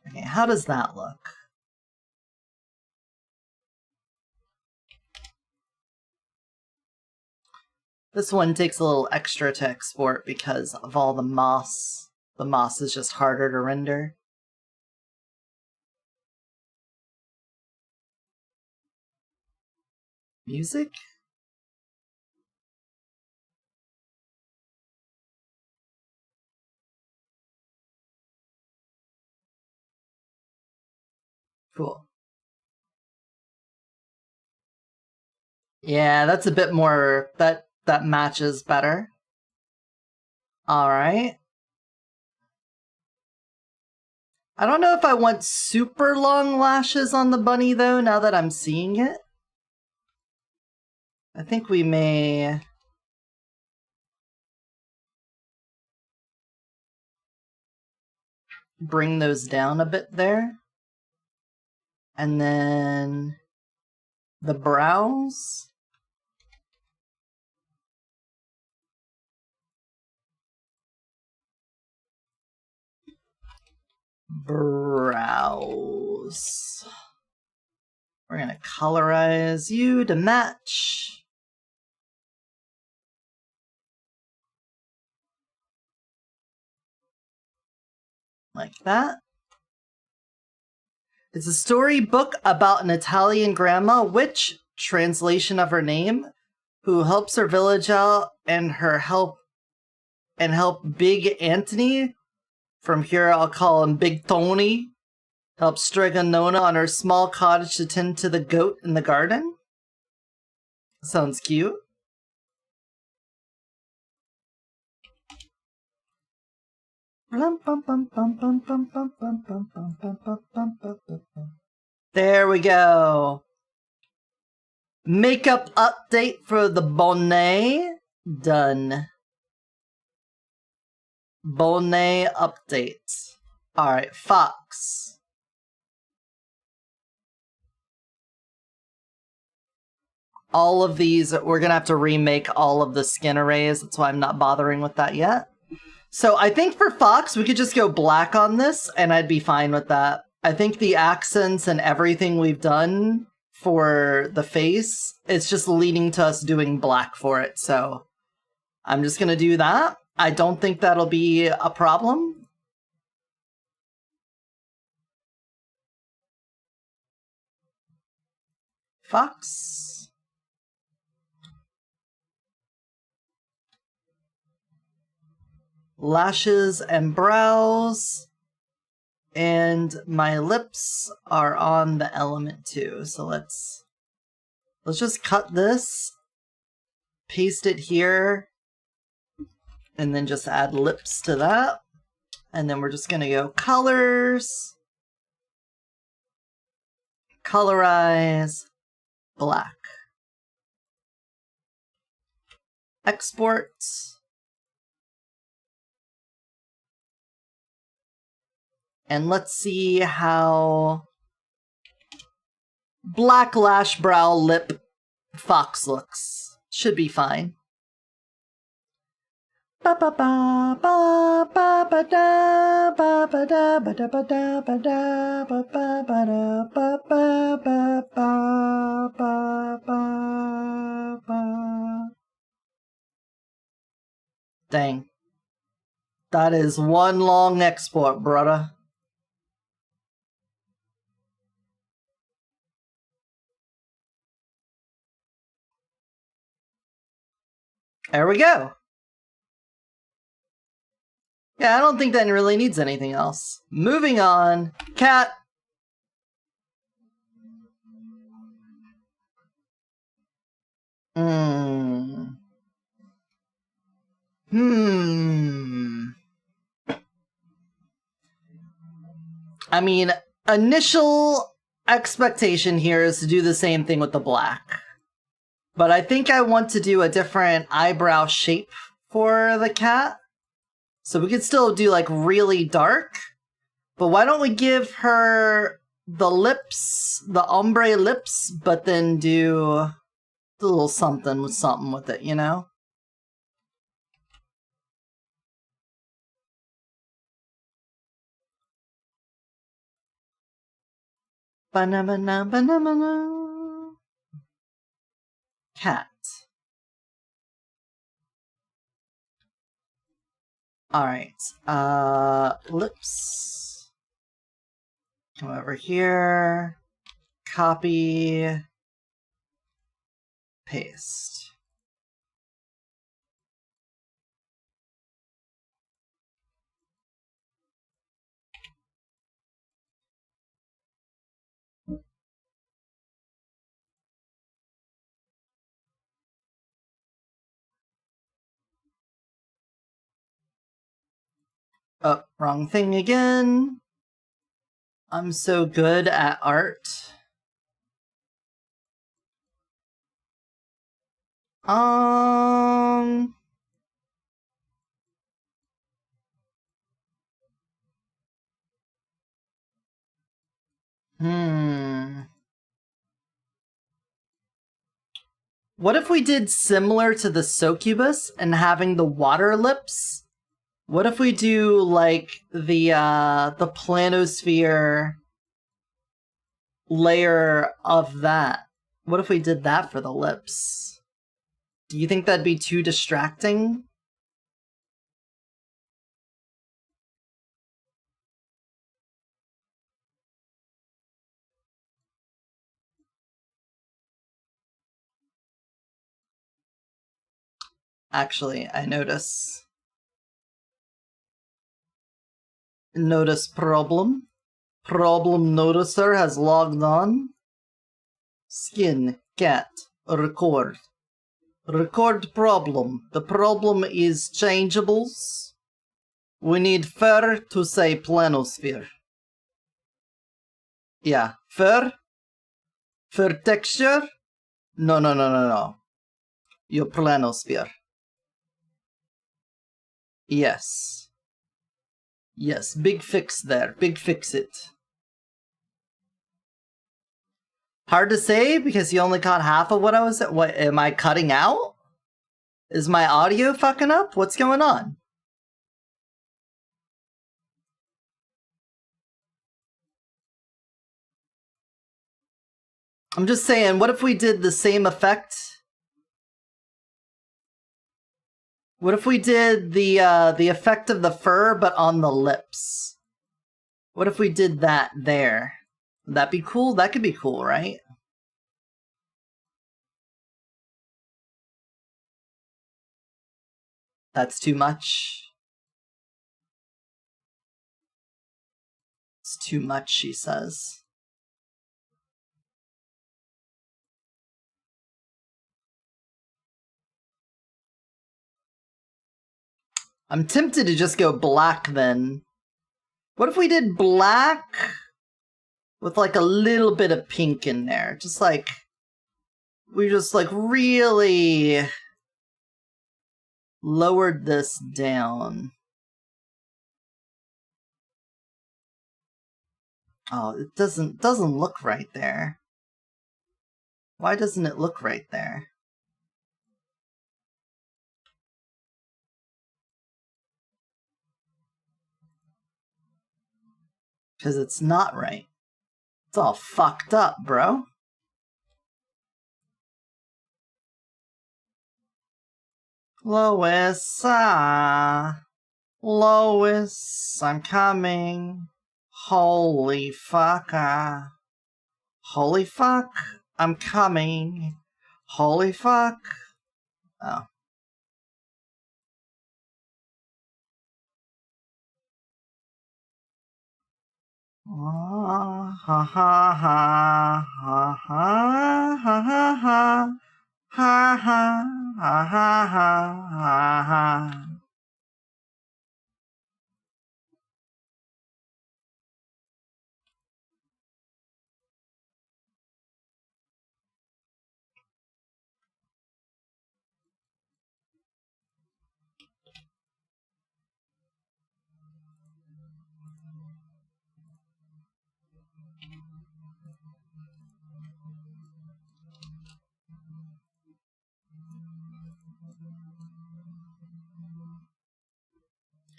Okay, how does that look? This one takes a little extra to export because of all the moss. The moss is just harder to render. Music? Cool. Yeah, that's a bit more, that matches better. Alright. I don't know if I want super long lashes on the bunny though, now that I'm seeing it. I think we may... bring those down a bit there. And then... the brows. Brows. We're gonna colorize you to match. Like that. It's a storybook about an Italian grandma, which, translation of her name, who helps her village out and help Big Anthony, from here I'll call him Big Tony, help Stregonona on her small cottage to tend to the goat in the garden. Sounds cute. There we go. Makeup update for the bonnet. Done. Bonnet update. Alright, Fox. all of these, we're gonna have to remake all of the skin arrays. That's why I'm not bothering with that yet. So I think for Fox, we could just go black on this, and I'd be fine with that. I think the accents and everything we've done for the face, it's just leading to us doing black for it. So I'm just gonna do that. I don't think that'll be a problem. Fox. Lashes and brows. And my lips are on the element too. So let's just cut this, paste it here, and then just add lips to that. And then we're just gonna go colors, colorize, black. Export. And let's see how black lash brow lip Fox looks. Should be fine. Ba ba ba ba ba ba da ba ba da ba da ba da ba da ba ba ba da ba ba ba ba ba ba ba. Dang. That is one long export, brother. There we go. Yeah, I don't think that really needs anything else. Moving on. Cat. I mean, initial expectation here is to do the same thing with the black. But I think I want to do a different eyebrow shape for the cat. So we could still do like really dark. But why don't we give her the lips, the ombre lips, but then do a little something with it, you know? Ba-na-ba-na, ba-na-ba-na. Cat. Alright, lips. Come over here. Copy. Paste. Oh, wrong thing again. I'm so good at art. What if we did similar to the succubus and having the water lips? What if we do like the planosphere layer of that? What if we did that for the lips? Do you think that'd be too distracting? Actually, I notice. Notice problem. Problem noticer has logged on. Skin, cat, record. Record problem. The problem is changeables. We need fur to say planosphere. Yeah, fur? Fur texture? No. Your planosphere. Yes. Yes, big fix there. Big fix it. Hard to say because you only caught half of what I was. What am I cutting out? Is my audio fucking up? What's going on? I'm just saying, what if we did the same effect? What if we did the effect of the fur, but on the lips? What if we did that there? Would that be cool? That could be cool, right? That's too much. It's too much, she says. I'm tempted to just go black then. What if we did black with like a little bit of pink in there? Just like, we just like really lowered this down. Oh, it doesn't look right there. Why doesn't it look right there? Because it's not right. It's all fucked up, bro. Lois, Lois, I'm coming. Holy fuck, holy fuck, I'm coming. Holy fuck. Oh. Ha ha ha ha ha ha ha ha ha ha ha ha.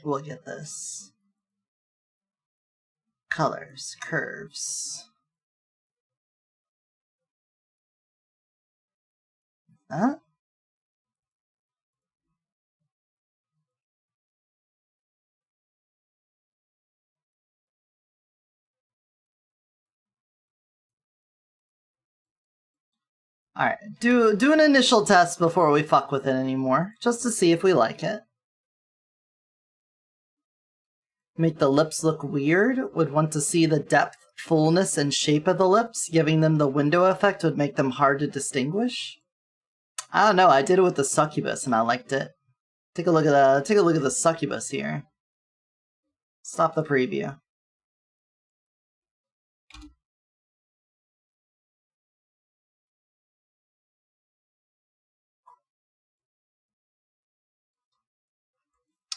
Look at this. Colors, curves. Huh? Alright, do an initial test before we fuck with it anymore, just to see if we like it. Make the lips look weird, would want to see the depth, fullness, and shape of the lips, giving them the window effect would make them hard to distinguish. I don't know, I did it with the succubus and I liked it. Take a look at the succubus here. Stop the preview.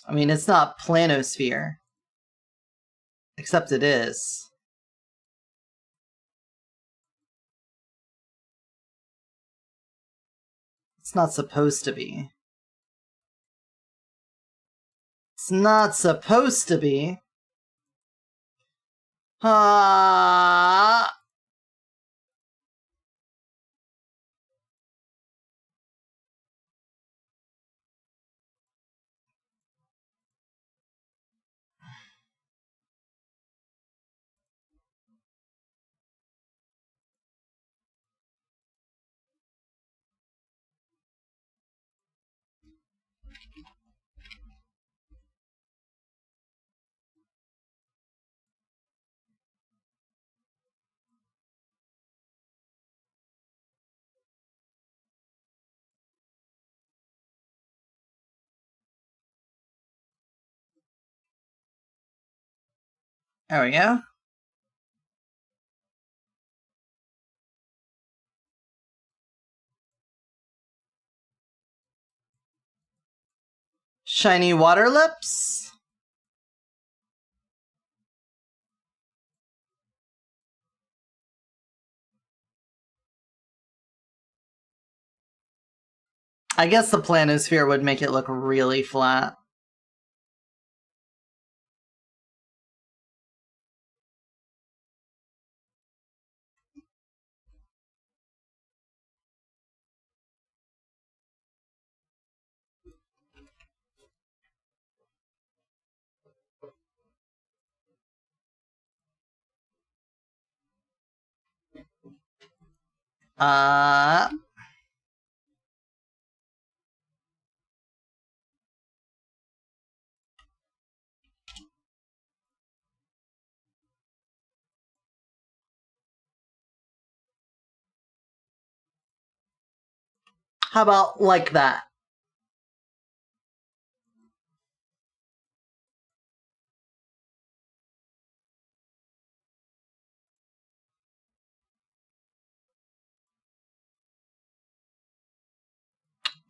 I mean, it's not planosphere. Except it is. It's not supposed to be. It's not supposed to be. Ah. There we go. Shiny water lips. I guess the planosphere would make it look really flat. How about like that?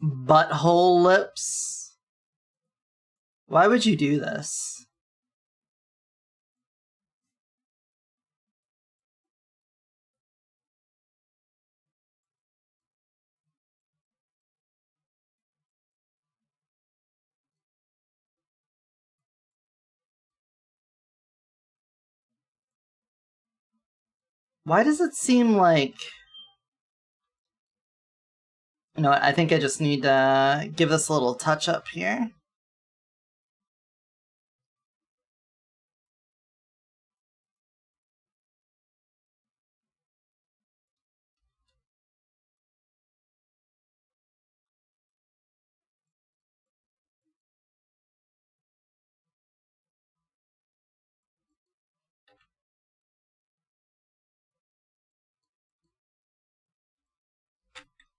Butthole lips? Why would you do this? Why does it seem like... You know what, I think I just need to give this a little touch up here.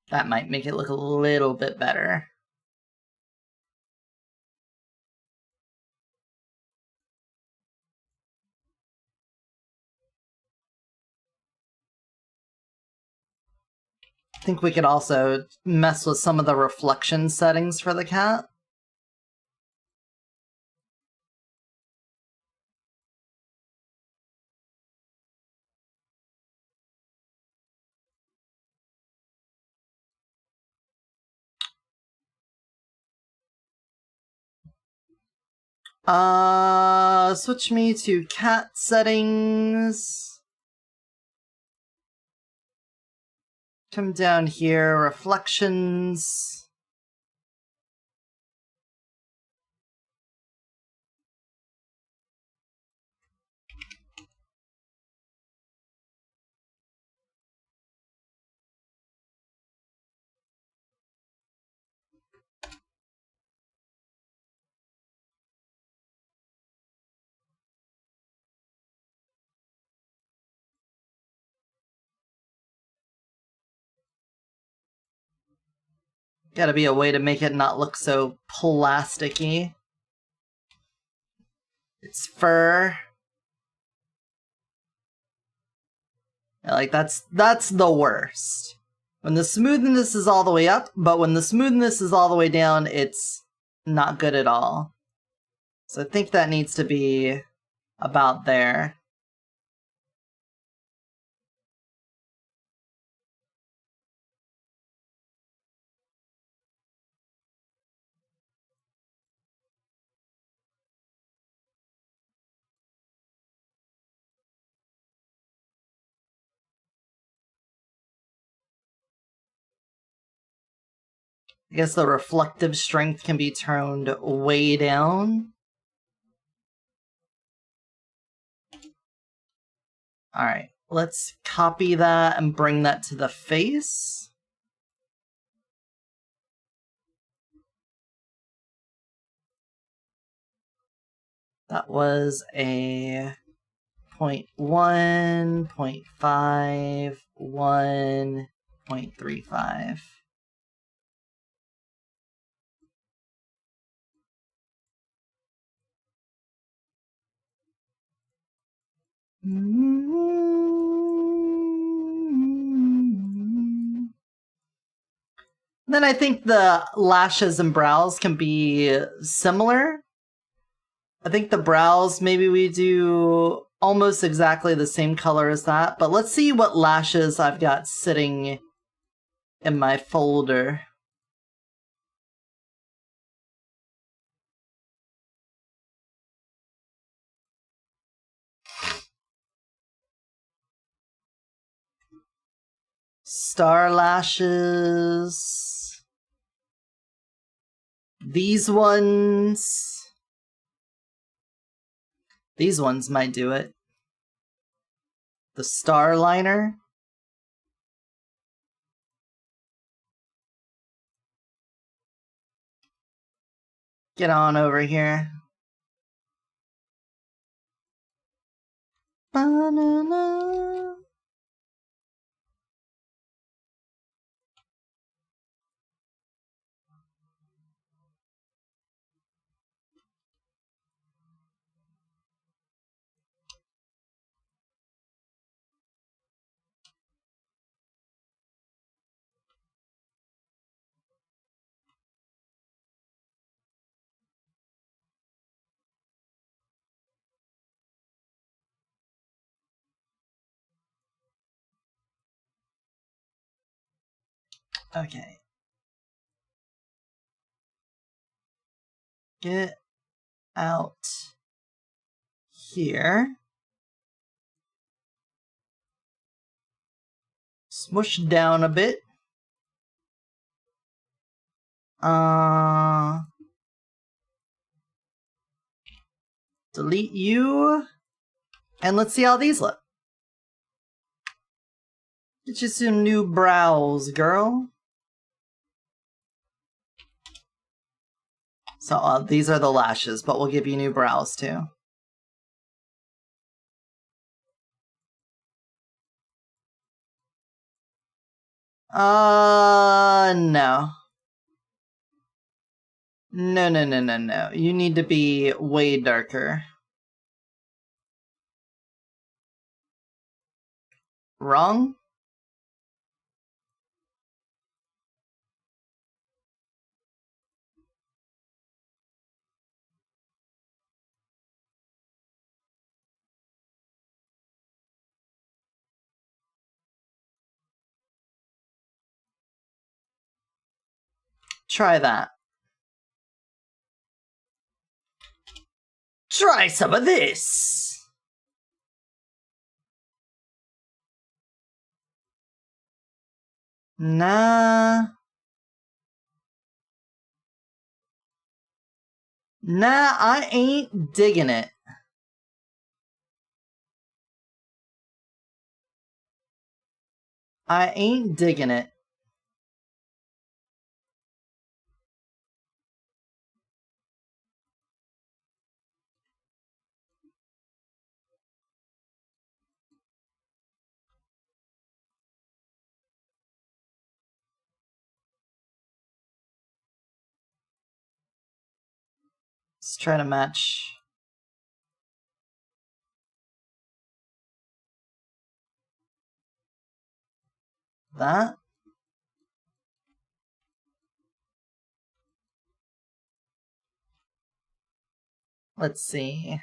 That might make it look a little bit better. I think we could also mess with some of the reflection settings for the cat. Switch me to cat settings. Come down here, reflections. Gotta be a way to make it not look so plasticky. It's fur. Like, that's the worst. When the smoothness is all the way up, but when the smoothness is all the way down, it's not good at all. So I think that needs to be about there. I guess the reflective strength can be turned way down. Alright, let's copy that and bring that to the face. That was a 0.1, 0.5, 1, 0.35. Then I think the lashes and brows can be similar. I think the brows, maybe we do almost exactly the same color as that, but let's see what lashes I've got sitting in my folder. Star lashes. These ones. These ones might do it. The star liner. Get on over here. Banana. Okay. Get out here. Smush down a bit. Delete you. And let's see how these look. Get you some new brows, girl. So these are the lashes, but we'll give you new brows too. No. No. You need to be way darker. Wrong? Try that. Try some of this! Nah. Nah, I ain't digging it. I ain't digging it. Let's try to match that. Let's see.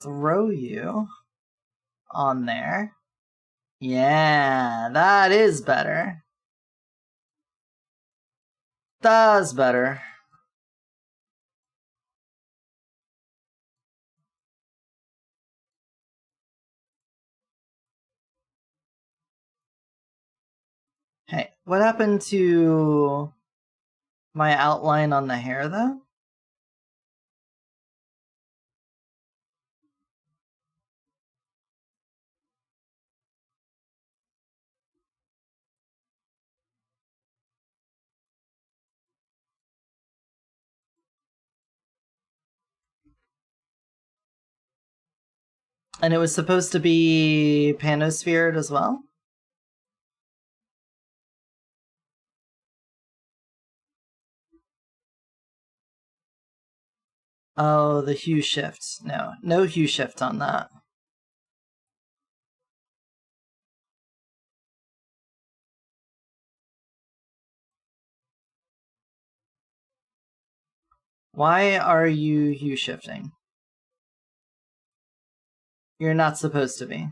Throw you on there. Yeah, that is better. That's better. Hey, what happened to my outline on the hair, though? And it was supposed to be panosphered as well? Oh, the hue shift. No hue shift on that. Why are you hue shifting? You're not supposed to be.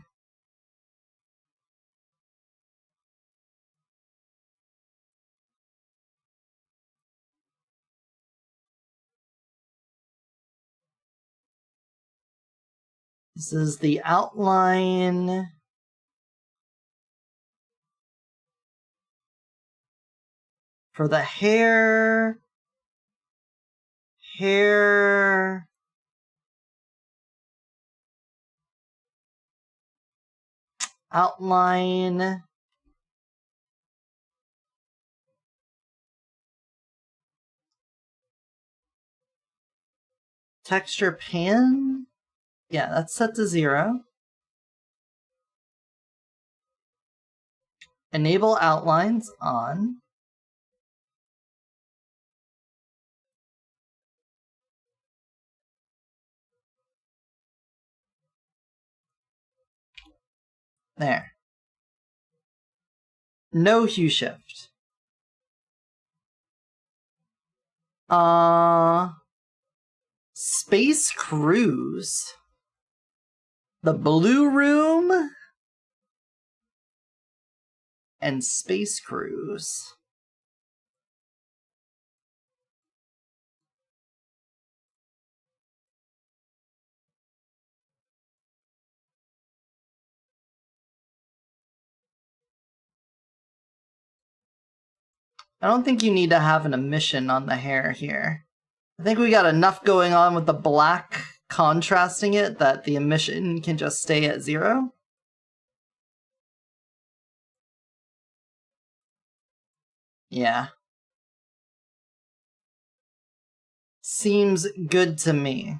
This is the outline. For the hair. Outline. Texture pan. Yeah, that's set to 0. Enable outlines on. There. No hue shift. Space Cruise. The Blue Room. And Space Cruise. I don't think you need to have an emission on the hair here. I think we got enough going on with the black contrasting it that the emission can just stay at 0. Yeah. Seems good to me.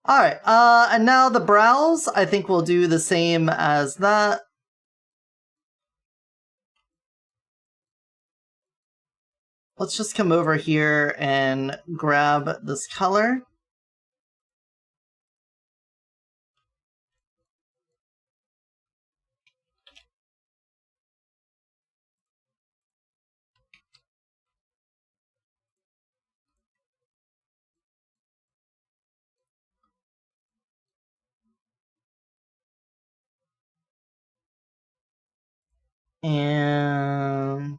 Alright, and now the brows, I think we'll do the same as that. Let's just come over here and grab this color. And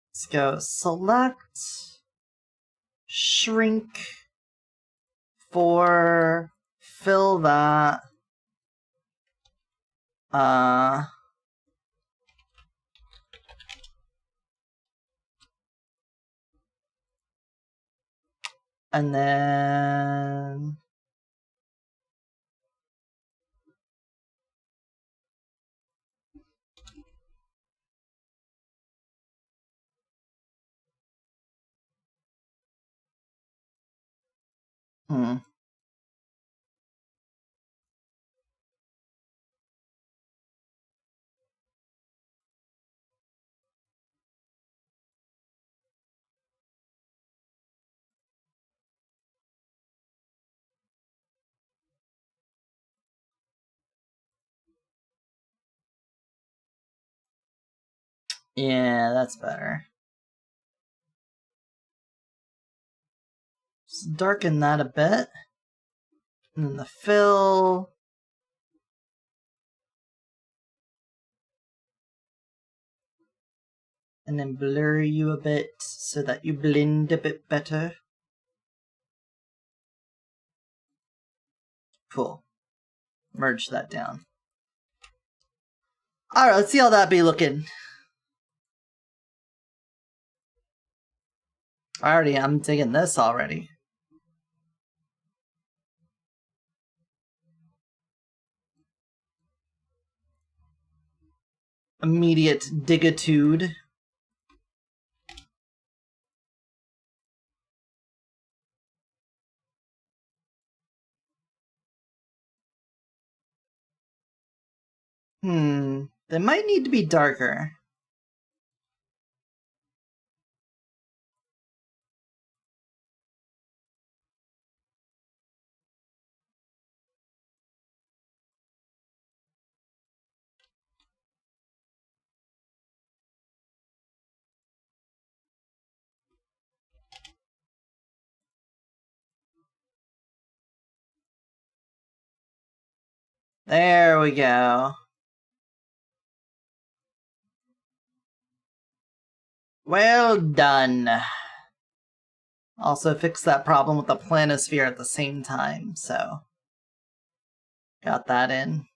let's go select, shrink for fill that. And then yeah, that's better. Just darken that a bit. And then the fill. And then blur you a bit so that you blend a bit better. Cool. Merge that down. Alright, let's see how that be looking. I'm digging this already. Immediate digitude. They might need to be darker. There we go. Well done. Also fixed that problem with the planisphere at the same time, so got that in.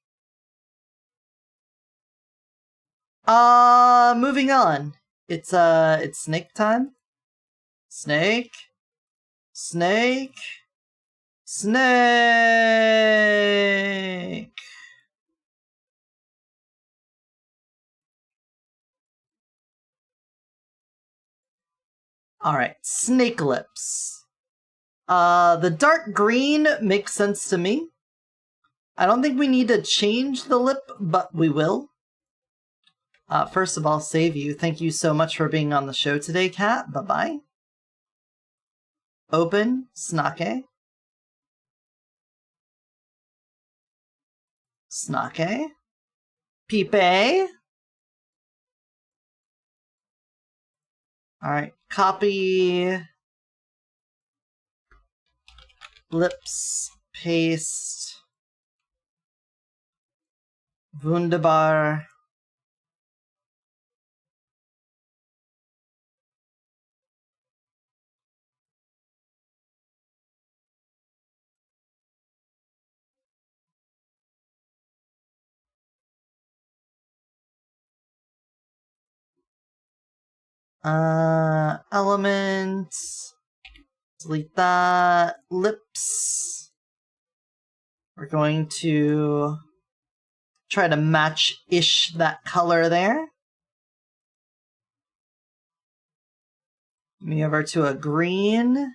Moving on. It's snake time. Snake. Snake. Snake. Alright, snake lips. The dark green makes sense to me. I don't think we need to change the lip, but we will. First of all, save you. Thank you so much for being on the show today, Kat. Bye-bye. Open, snake. Snake. Pipe. Alright, copy. Lips, paste. Wunderbar. Elements. Delete that. Lips. We're going to try to match-ish that color there. Me over to a green.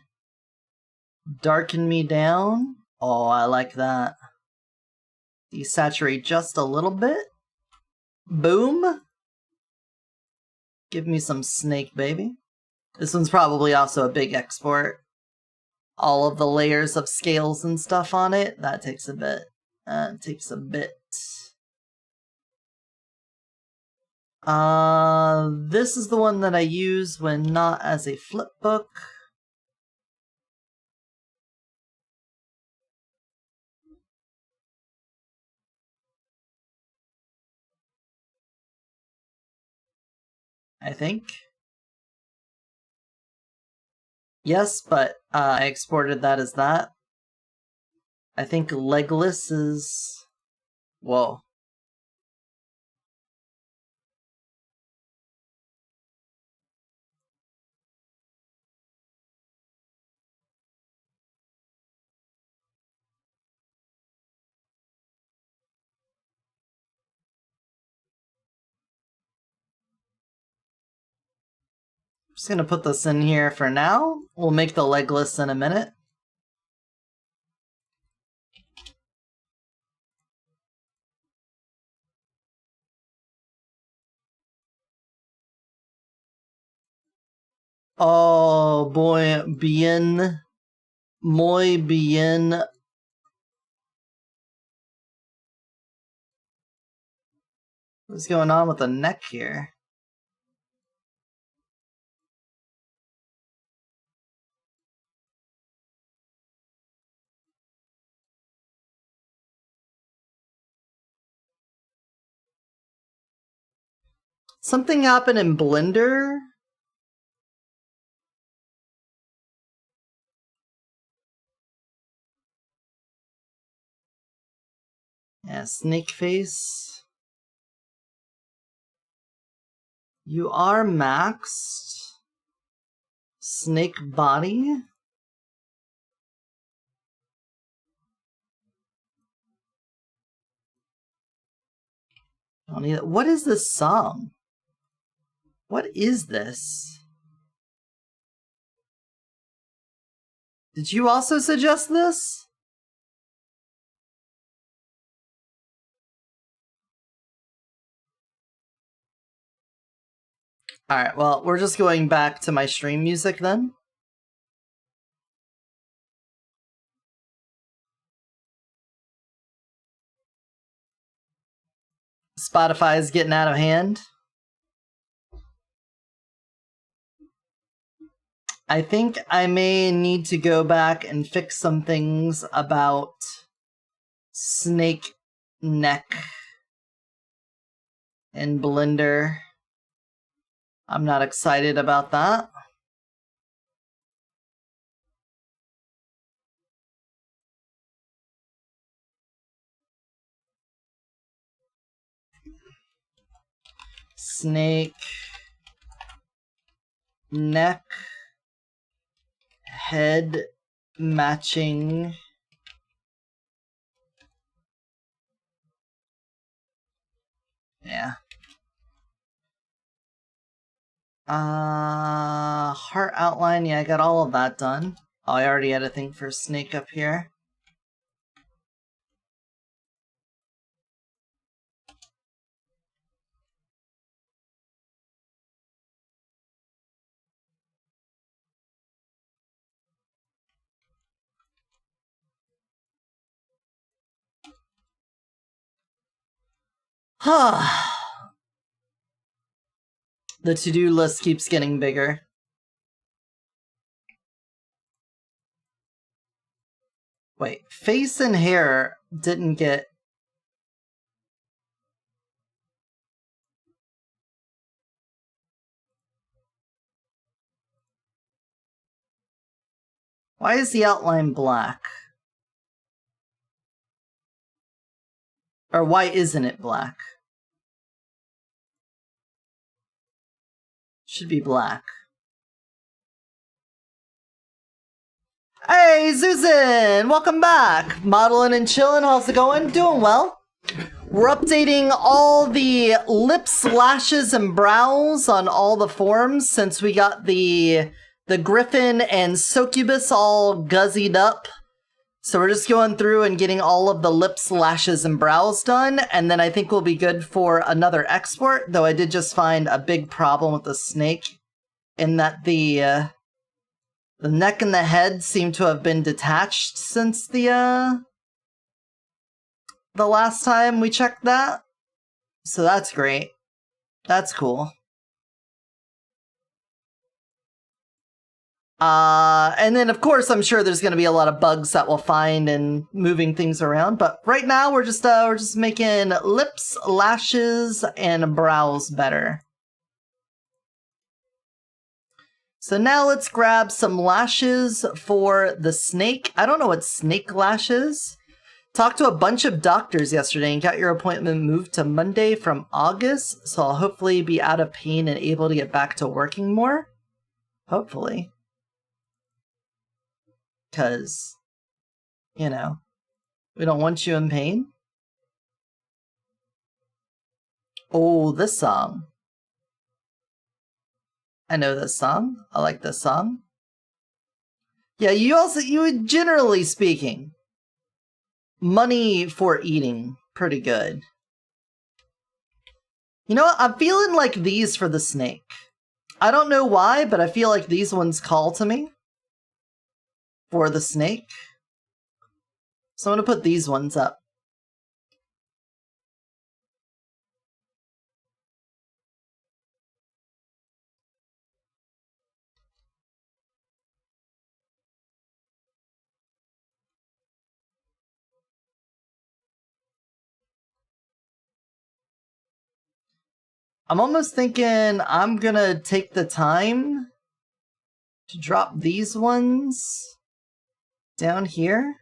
Darken me down. Oh, I like that. Desaturate just a little bit. Boom. Give me some snake, baby. This one's probably also a big export. All of the layers of scales and stuff on it, that takes a bit. This is the one that I use when not as a flip book. I think. Yes, but I exported that as that. I think legless is... Whoa. Just gonna put this in here for now. We'll make the legless in a minute. Oh boy, bien. Muy bien. What's going on with the neck here? Something happened in Blender? Yeah, snake face. You are maxed. Snake body. Don't need it. What is this song? What is this? Did you also suggest this? Alright, well, we're just going back to my stream music then. Spotify is getting out of hand. I think I may need to go back and fix some things about snake neck in Blender. I'm not excited about that. Snake, neck, head matching. Yeah. Heart outline, yeah, I got all of that done. Oh, I already had a thing for snake up here. The to-do list keeps getting bigger. Wait, face and hair didn't get... Why is the outline black? Or why isn't it black? Should be black. Hey, Susan! Welcome back! Modeling and chilling, how's it going? Doing well. We're updating all the lips, lashes, and brows on all the forms since we got the Griffin and Succubus all guzzied up. So we're just going through and getting all of the lips, lashes, and brows done, and then I think we'll be good for another export, though I did just find a big problem with the snake in that the neck and the head seem to have been detached since the last time we checked that. So that's great. That's cool. And then of course I'm sure there's gonna be a lot of bugs that we'll find in moving things around, but right now we're just making lips, lashes, and brows better. So now let's grab some lashes for the snake. I don't know what snake lashes. Talked to a bunch of doctors yesterday and got your appointment moved to Monday from August, so I'll hopefully be out of pain and able to get back to working more. Hopefully. Because, you know, we don't want you in pain. Oh, this song. I know this song. I like this song. Yeah, you generally speaking, money for eating, pretty good. You know what? I'm feeling like these for the snake. I don't know why, but I feel like these ones call to me. For the snake. So I'm going to put these ones up. I'm almost thinking I'm going to take the time to drop these ones down here.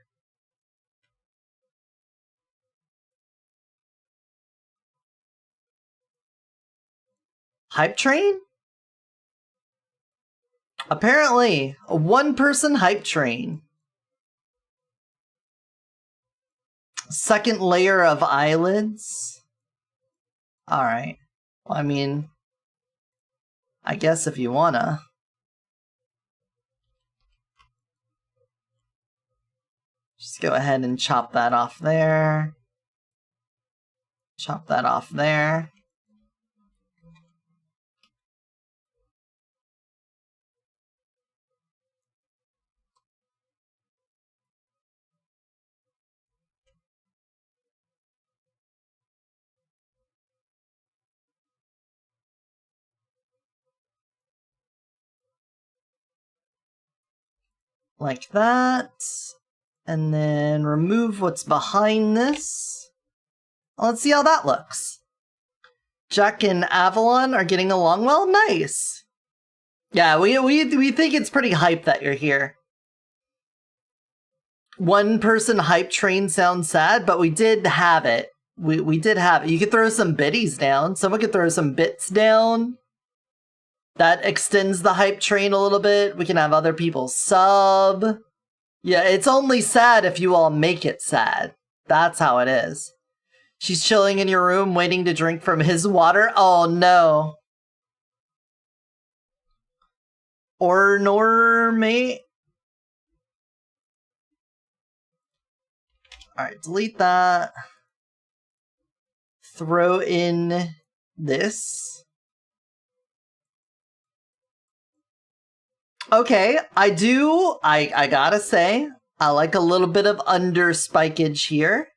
Hype train? Apparently, a one-person hype train. Second layer of eyelids. Alright. Well, I mean, I guess if you wanna. Just go ahead and chop that off there. Chop that off there. Like that. And then remove what's behind this. Let's see how that looks. Jack and Avalon are getting along well? Nice. Yeah, we think it's pretty hype that you're here. One person hype train sounds sad, but we did have it. We did have it. You could throw some biddies down. Someone could throw some bits down. That extends the hype train a little bit. We can have other people sub. Yeah, it's only sad if you all make it sad. That's how it is. She's chilling in your room waiting to drink from his water. Oh no. Or nor mate. Alright, delete that. Throw in this. Okay, I gotta say, I like a little bit of under spikeage here.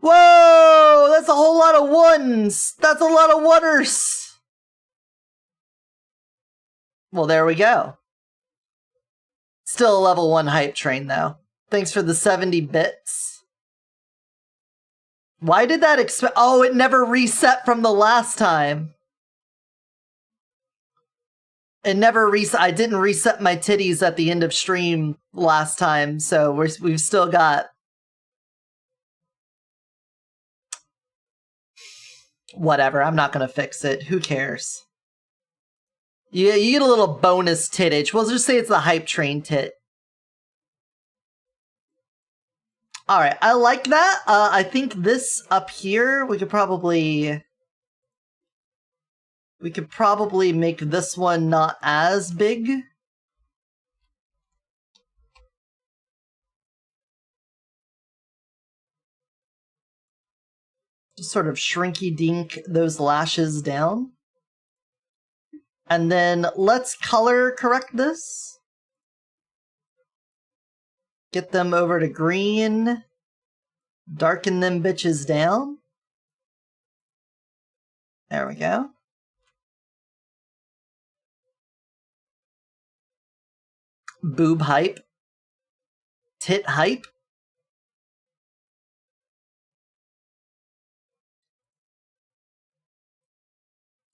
Whoa! That's a whole lot of ones! That's a lot of oneers! Well, there we go. Still a level 1 hype train, though. Thanks for the 70 bits. Why did that oh, it never reset from the last time. It never reset. I didn't reset my titties at the end of stream last time, so we've still got... Whatever, I'm not gonna fix it. Who cares? Yeah, you get a little bonus titage. We'll just say it's the hype train tit. Alright, I like that. I think this up here, we could probably make this one not as big. Just sort of shrinky-dink those lashes down. And then let's color correct this. Get them over to green. Darken them bitches down. There we go. Boob hype. Tit hype.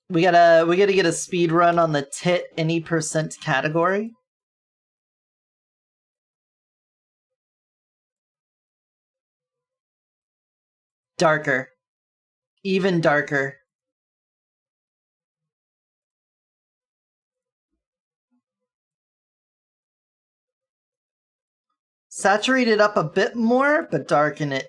We gotta get a speed run on the tit any percent category. Darker. Even darker. Saturate it up a bit more, but darken it.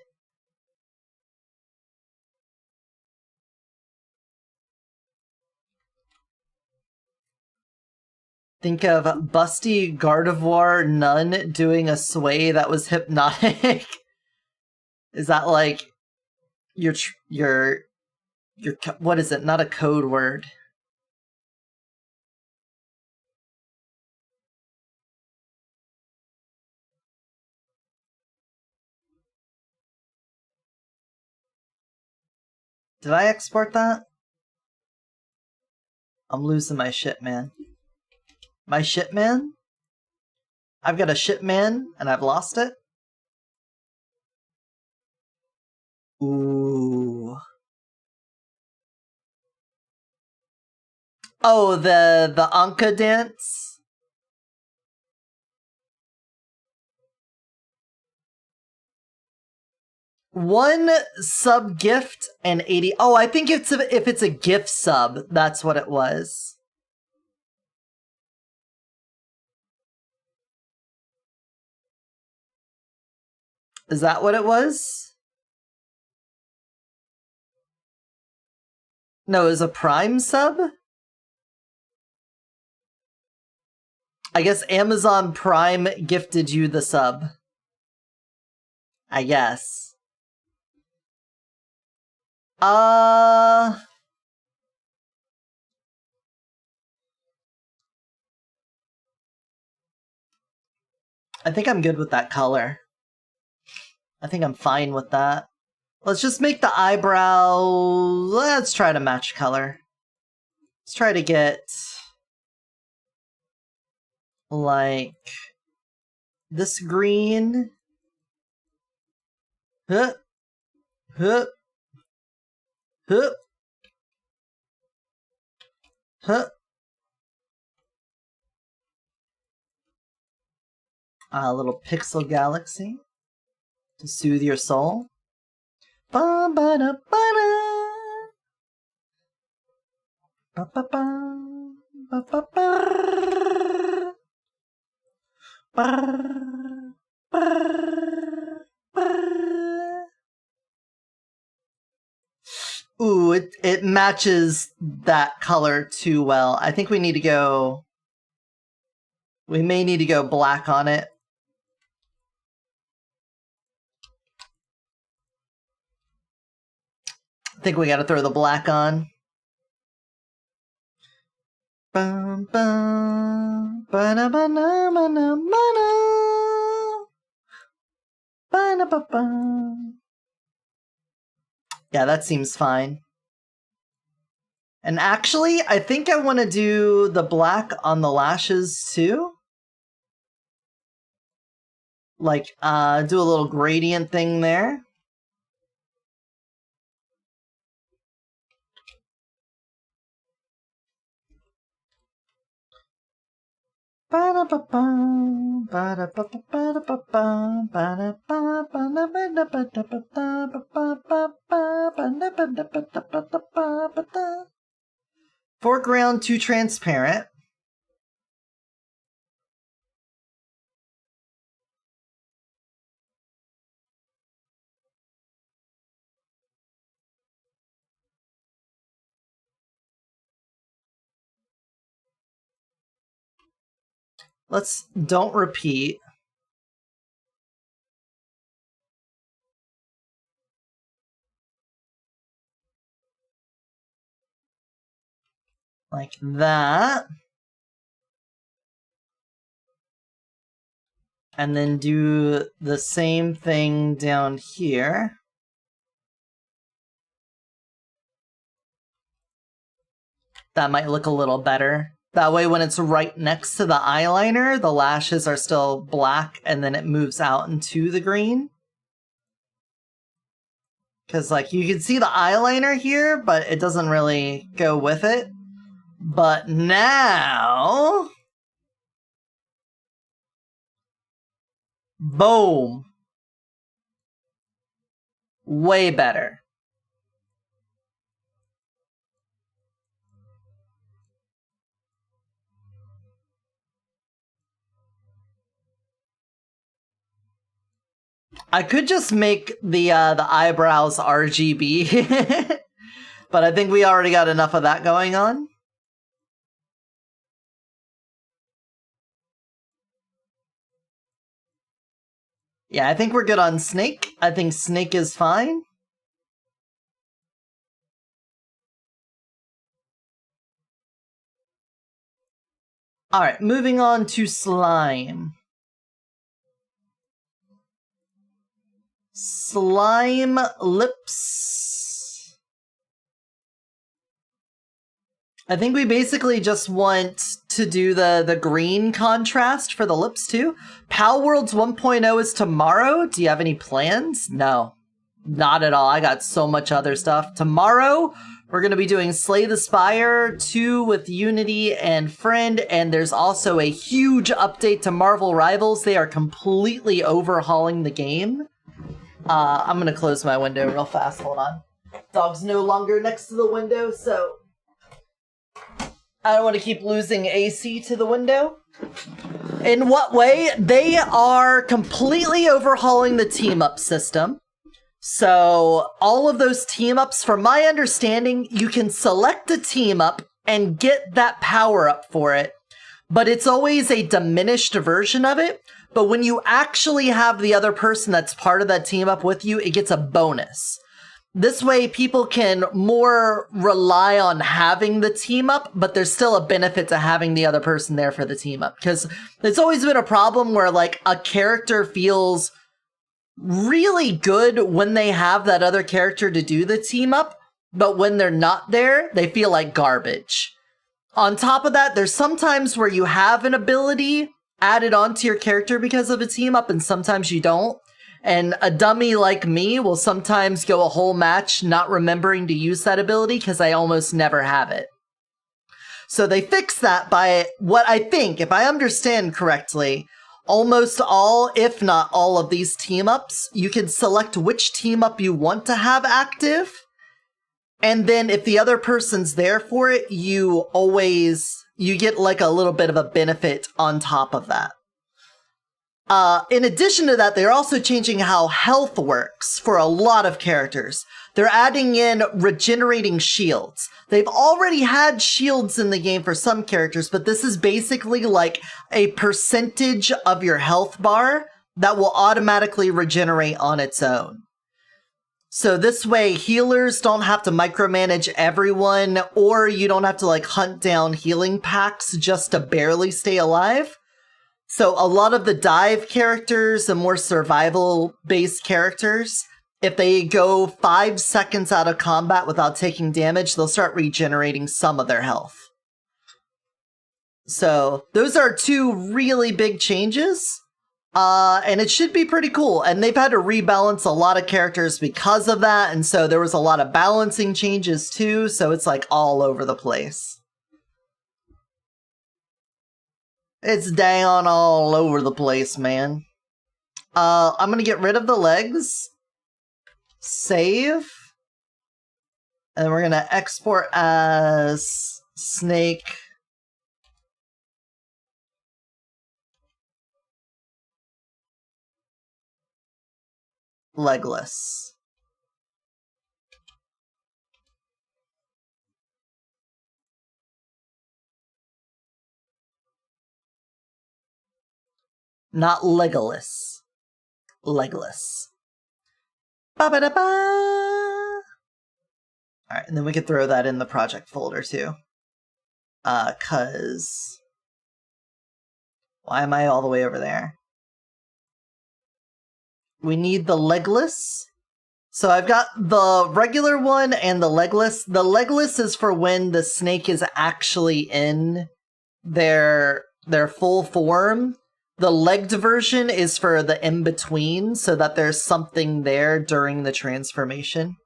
Think of busty Gardevoir nun doing a sway that was hypnotic. Is that like your what is it? Not a code word. Did I export that? I'm losing my shit, man. My shit, man? I've got a shit, man, and I've lost it? Ooh. Oh, the Anka dance? One sub gift and 80. Oh, I think if it's a gift sub, that's what it was. Is that what it was? No, it was a Prime sub? I guess Amazon Prime gifted you the sub. I guess. I think I'm good with that color. I think I'm fine with that. Let's just make the eyebrow... Let's try to match color. Let's try to get... like... this green. Huh. Huh. Huh. Huh. A little pixel galaxy to soothe your soul. Ba ba da ba da. Ba ba ba. Ba ba ba. Ba ba ba. Ooh, it matches that color too well. I think we need to go. We may need to go black on it. I think we gotta throw the black on. Bum, bum, ba-da-ba-na-ma-na-ma-na. Ba-da-ba-bum. Yeah, that seems fine. And actually, I think I want to do the black on the lashes too. Like, do a little gradient thing there. Foreground too transparent. Let's don't repeat. Like that. And then do the same thing down here. That might look a little better. That way when it's right next to the eyeliner, the lashes are still black and then it moves out into the green. Because like you can see the eyeliner here, but it doesn't really go with it. But now... Boom! Way better. I could just make the eyebrows RGB, but I think we already got enough of that going on. Yeah, I think we're good on Snake. I think Snake is fine. Alright, moving on to Slime. Slime lips. I think we basically just want to do the green contrast for the lips too. Pal Worlds 1.0 is tomorrow. Do you have any plans? No, not at all. I got so much other stuff. Tomorrow, we're going to be doing Slay the Spire 2 with Unity and Friend, and there's also a huge update to Marvel Rivals. They are completely overhauling the game. I'm going to close my window real fast. Hold on. Dog's no longer next to the window, so I don't want to keep losing AC to the window. In what way? They are completely overhauling the team-up system. So all of those team-ups, from my understanding, you can select a team-up and get that power-up for it. But it's always a diminished version of it. But when you actually have the other person that's part of that team-up with you, it gets a bonus. This way, people can more rely on having the team up, but there's still a benefit to having the other person there for the team up. Because it's always been a problem where, like, a character feels really good when they have that other character to do the team up, but when they're not there, they feel like garbage. On top of that, there's sometimes where you have an ability added onto your character because of a team up, and sometimes you don't. And a dummy like me will sometimes go a whole match not remembering to use that ability because I almost never have it. So they fixed that by what I think, if I understand correctly, almost all, if not all of these team-ups, you can select which team-up you want to have active. And then if the other person's there for it, you get like a little bit of a benefit on top of that. In addition to that, they're also changing how health works for a lot of characters. They're adding in regenerating shields. They've already had shields in the game for some characters, but this is basically like a percentage of your health bar that will automatically regenerate on its own. So this way, healers don't have to micromanage everyone, or you don't have to like hunt down healing packs just to barely stay alive. So a lot of the dive characters, the more survival-based characters, if they go 5 seconds out of combat without taking damage, they'll start regenerating some of their health. So those are two really big changes. And it should be pretty cool. And they've had to rebalance a lot of characters because of that. And so there was a lot of balancing changes too. So it's like all over the place. It's down all over the place, man. I'm gonna get rid of the legs. Save. And we're gonna export as snake. Legless. Not Legolas. Legless. Ba-ba-da-ba! Alright, and then we could throw that in the project folder too. Cause... Why am I all the way over there? We need the legless. So I've got the regular one and the legless. The legless is for when the snake is actually in their full form. The legged version is for the in-between, so that there's something there during the transformation.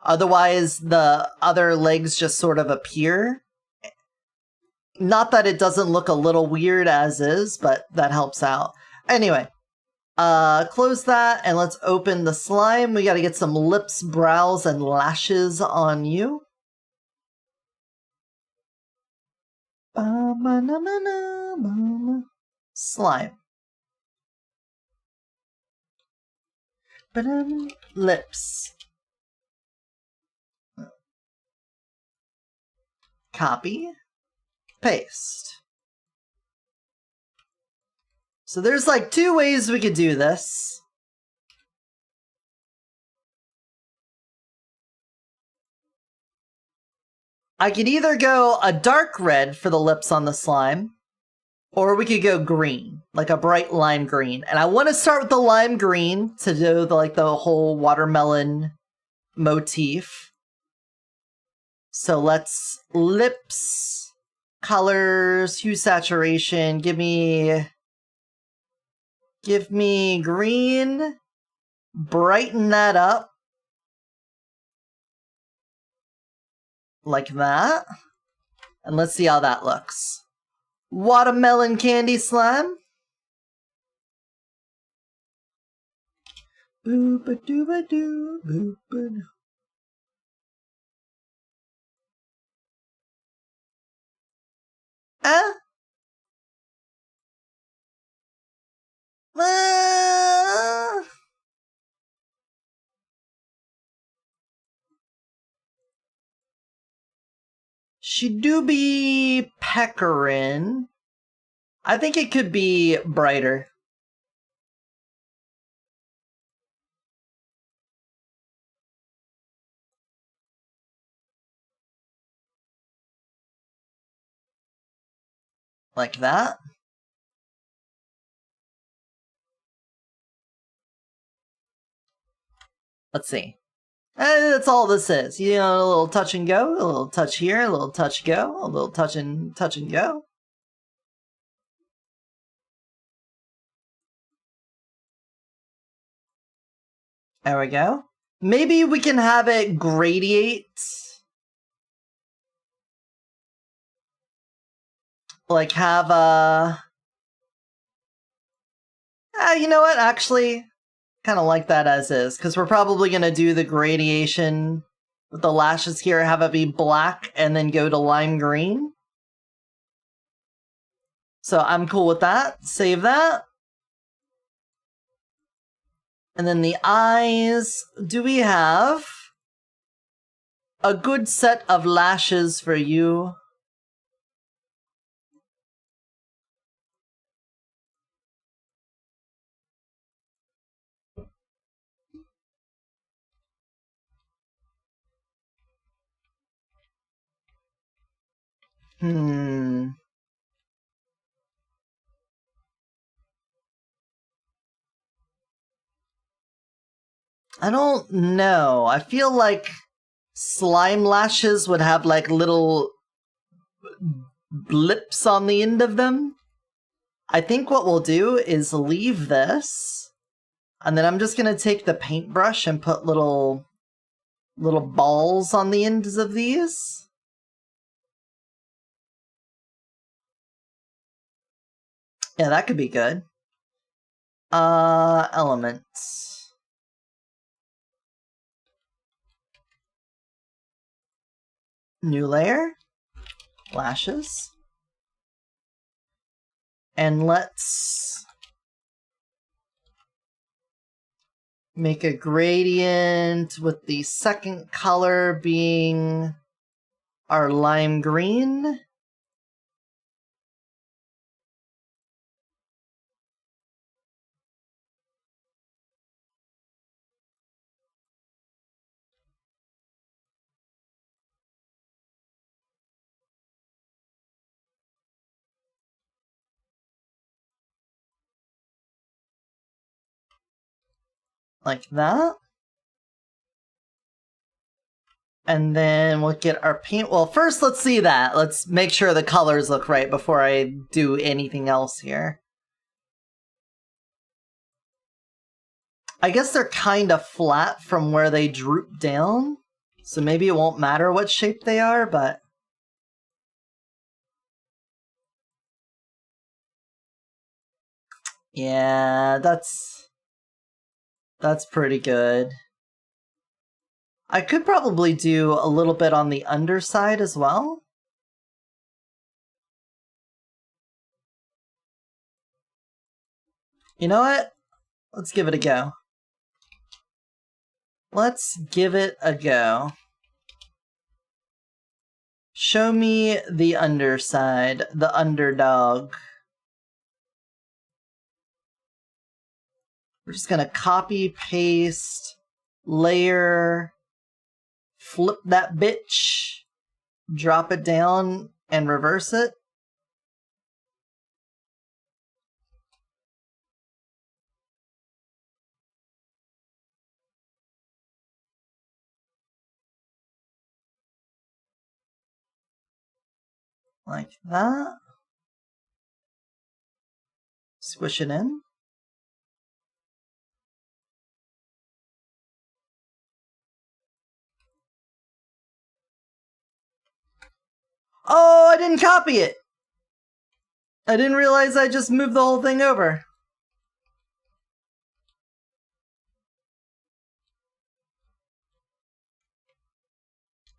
Otherwise, the other legs just sort of appear. Not that it doesn't look a little weird as is, but that helps out. Anyway, close that, and let's open the slime. We gotta get some lips, brows, and lashes on you. Slime. Lips. Copy. Paste. So there's like 2 ways we could do this. I could either go a dark red for the lips on the slime, or we could go green, like a bright lime green. And I want to start with the lime green to do the whole watermelon motif. So let's lips, colors, hue saturation, give me green, brighten that up. Like that. And let's see how that looks. Watermelon candy slime. Boop-a-doo-ba-doo, boop-a-doo. She do be peckerin'. I think it could be brighter. Like that. Let's see. That's all this is. You know, a little touch and go, a little touch here, a little touch go, a little touch and go. There we go. Maybe we can have it gradiate. like have a... you know what, actually, kind of like that as is, because we're probably going to do the gradation with the lashes here, have it be black, and then go to lime green. So I'm cool with that. Save that. And then the eyes. Do we have a good set of lashes for you? I don't know. I feel like slime lashes would have like little blips on the end of them. I think what we'll do is leave this, and then I'm just gonna take the paintbrush and put little balls on the ends of these. Yeah, that could be good. Elements. New layer. Lashes. And let's make a gradient with the second color being our lime green. Like that. And then we'll get our paint. Well, first let's see that. Let's make sure the colors look right before I do anything else here. I guess they're kind of flat from where they droop down. So maybe it won't matter what shape they are, but... yeah, that's pretty good. I could probably do a little bit on the underside as well. You know what? Let's give it a go. Let's give it a go. Show me the underside, the underdog. We're just gonna copy, paste, layer, flip that bitch, drop it down, and reverse it. Like that. Squish it in. Oh, I didn't copy it! I didn't realize I just moved the whole thing over.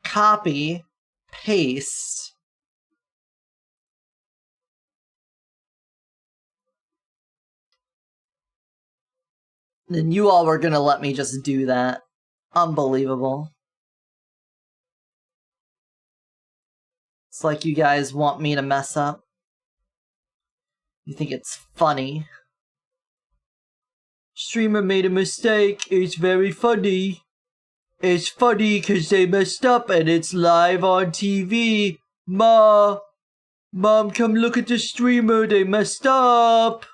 Copy, paste. Then you all were gonna let me just do that. Unbelievable. It's like you guys want me to mess up. You think it's funny. Streamer made a mistake. It's very funny. It's funny because they messed up and it's live on TV. Mom, come look at the streamer. They messed up.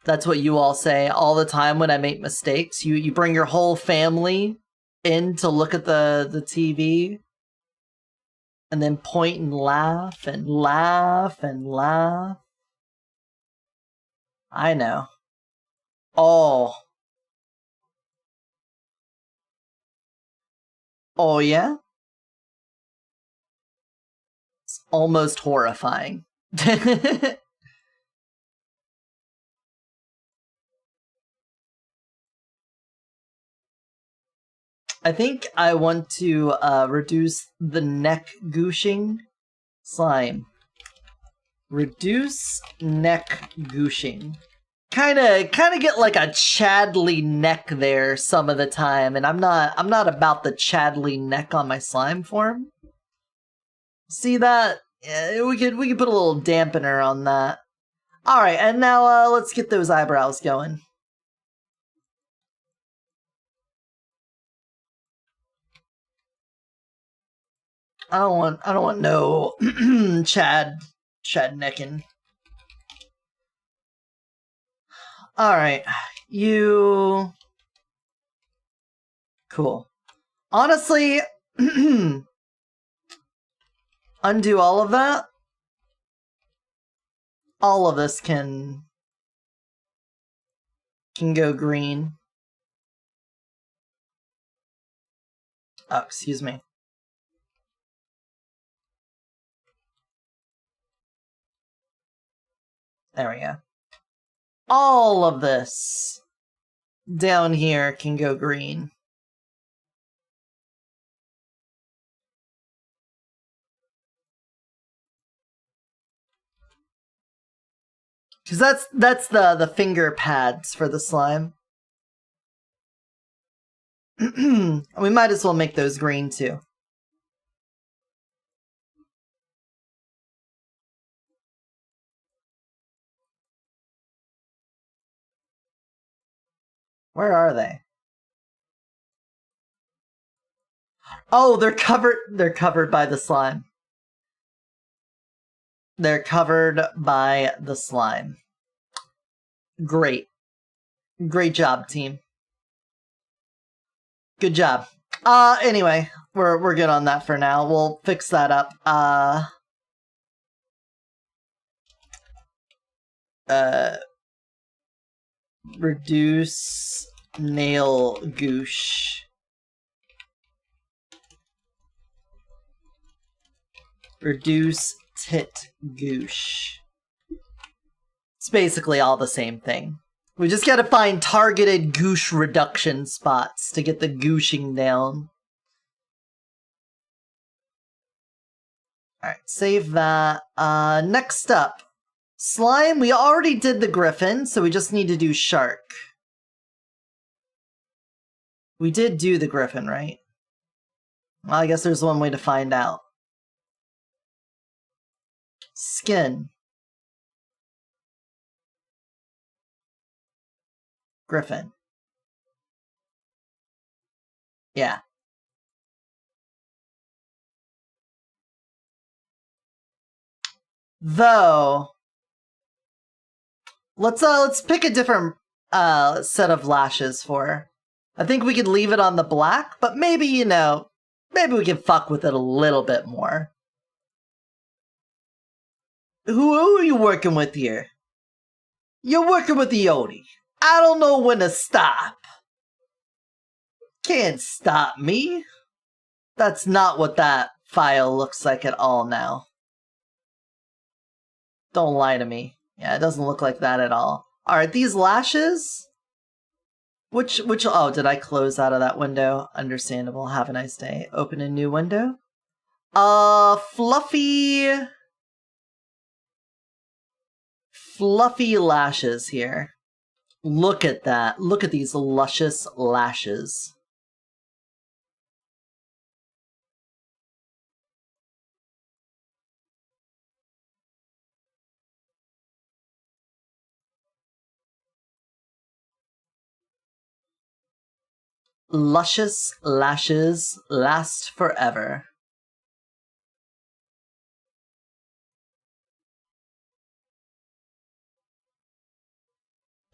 That's what you all say all the time when I make mistakes. You bring your whole family in to look at the TV. And then point and laugh and laugh and laugh. I know. Oh. Oh, yeah? is almost horrifying. I think I want to reduce the neck gooshing slime. Reduce neck gooshing. Kinda get like a Chadley neck there some of the time, and I'm not about the Chadley neck on my slime form. See that? Yeah, we could put a little dampener on that. Alright, and now let's get those eyebrows going. I don't want no Chad necking. Alright, you... Cool. Honestly, undo all of that. All of this can go green. Oh, excuse me. There we go. All of this down here can go green. Because that's the finger pads for the slime. We might as well make those green too. Where are they? Oh, they're covered by the slime. They're covered by the slime. Great. Great job, team. Good job. Anyway, we're good on that for now. We'll fix that up. Reduce nail goosh. Reduce tit goosh. It's basically all the same thing. We just gotta find targeted goosh reduction spots to get the gooshing down. Alright, save that. Next up. Slime, we already did the griffin, so we just need to do shark. We did do the griffin, right? Well, I guess there's one way to find out. Skin. Griffin. Yeah. Though, let's pick a different set of lashes for her. I think we could leave it on the black, but maybe, you know, maybe we can fuck with it a little bit more. Who are you working with here? You're working with Eoti. I don't know when to stop. Can't stop me. That's not what that file looks like at all now. Don't lie to me. Yeah, it doesn't look like that at all. Alright, these lashes? Which, oh, did I close out of that window? Understandable. Have a nice day. Open a new window. Fluffy lashes here. Look at that. Look at these luscious lashes. Luscious lashes last forever.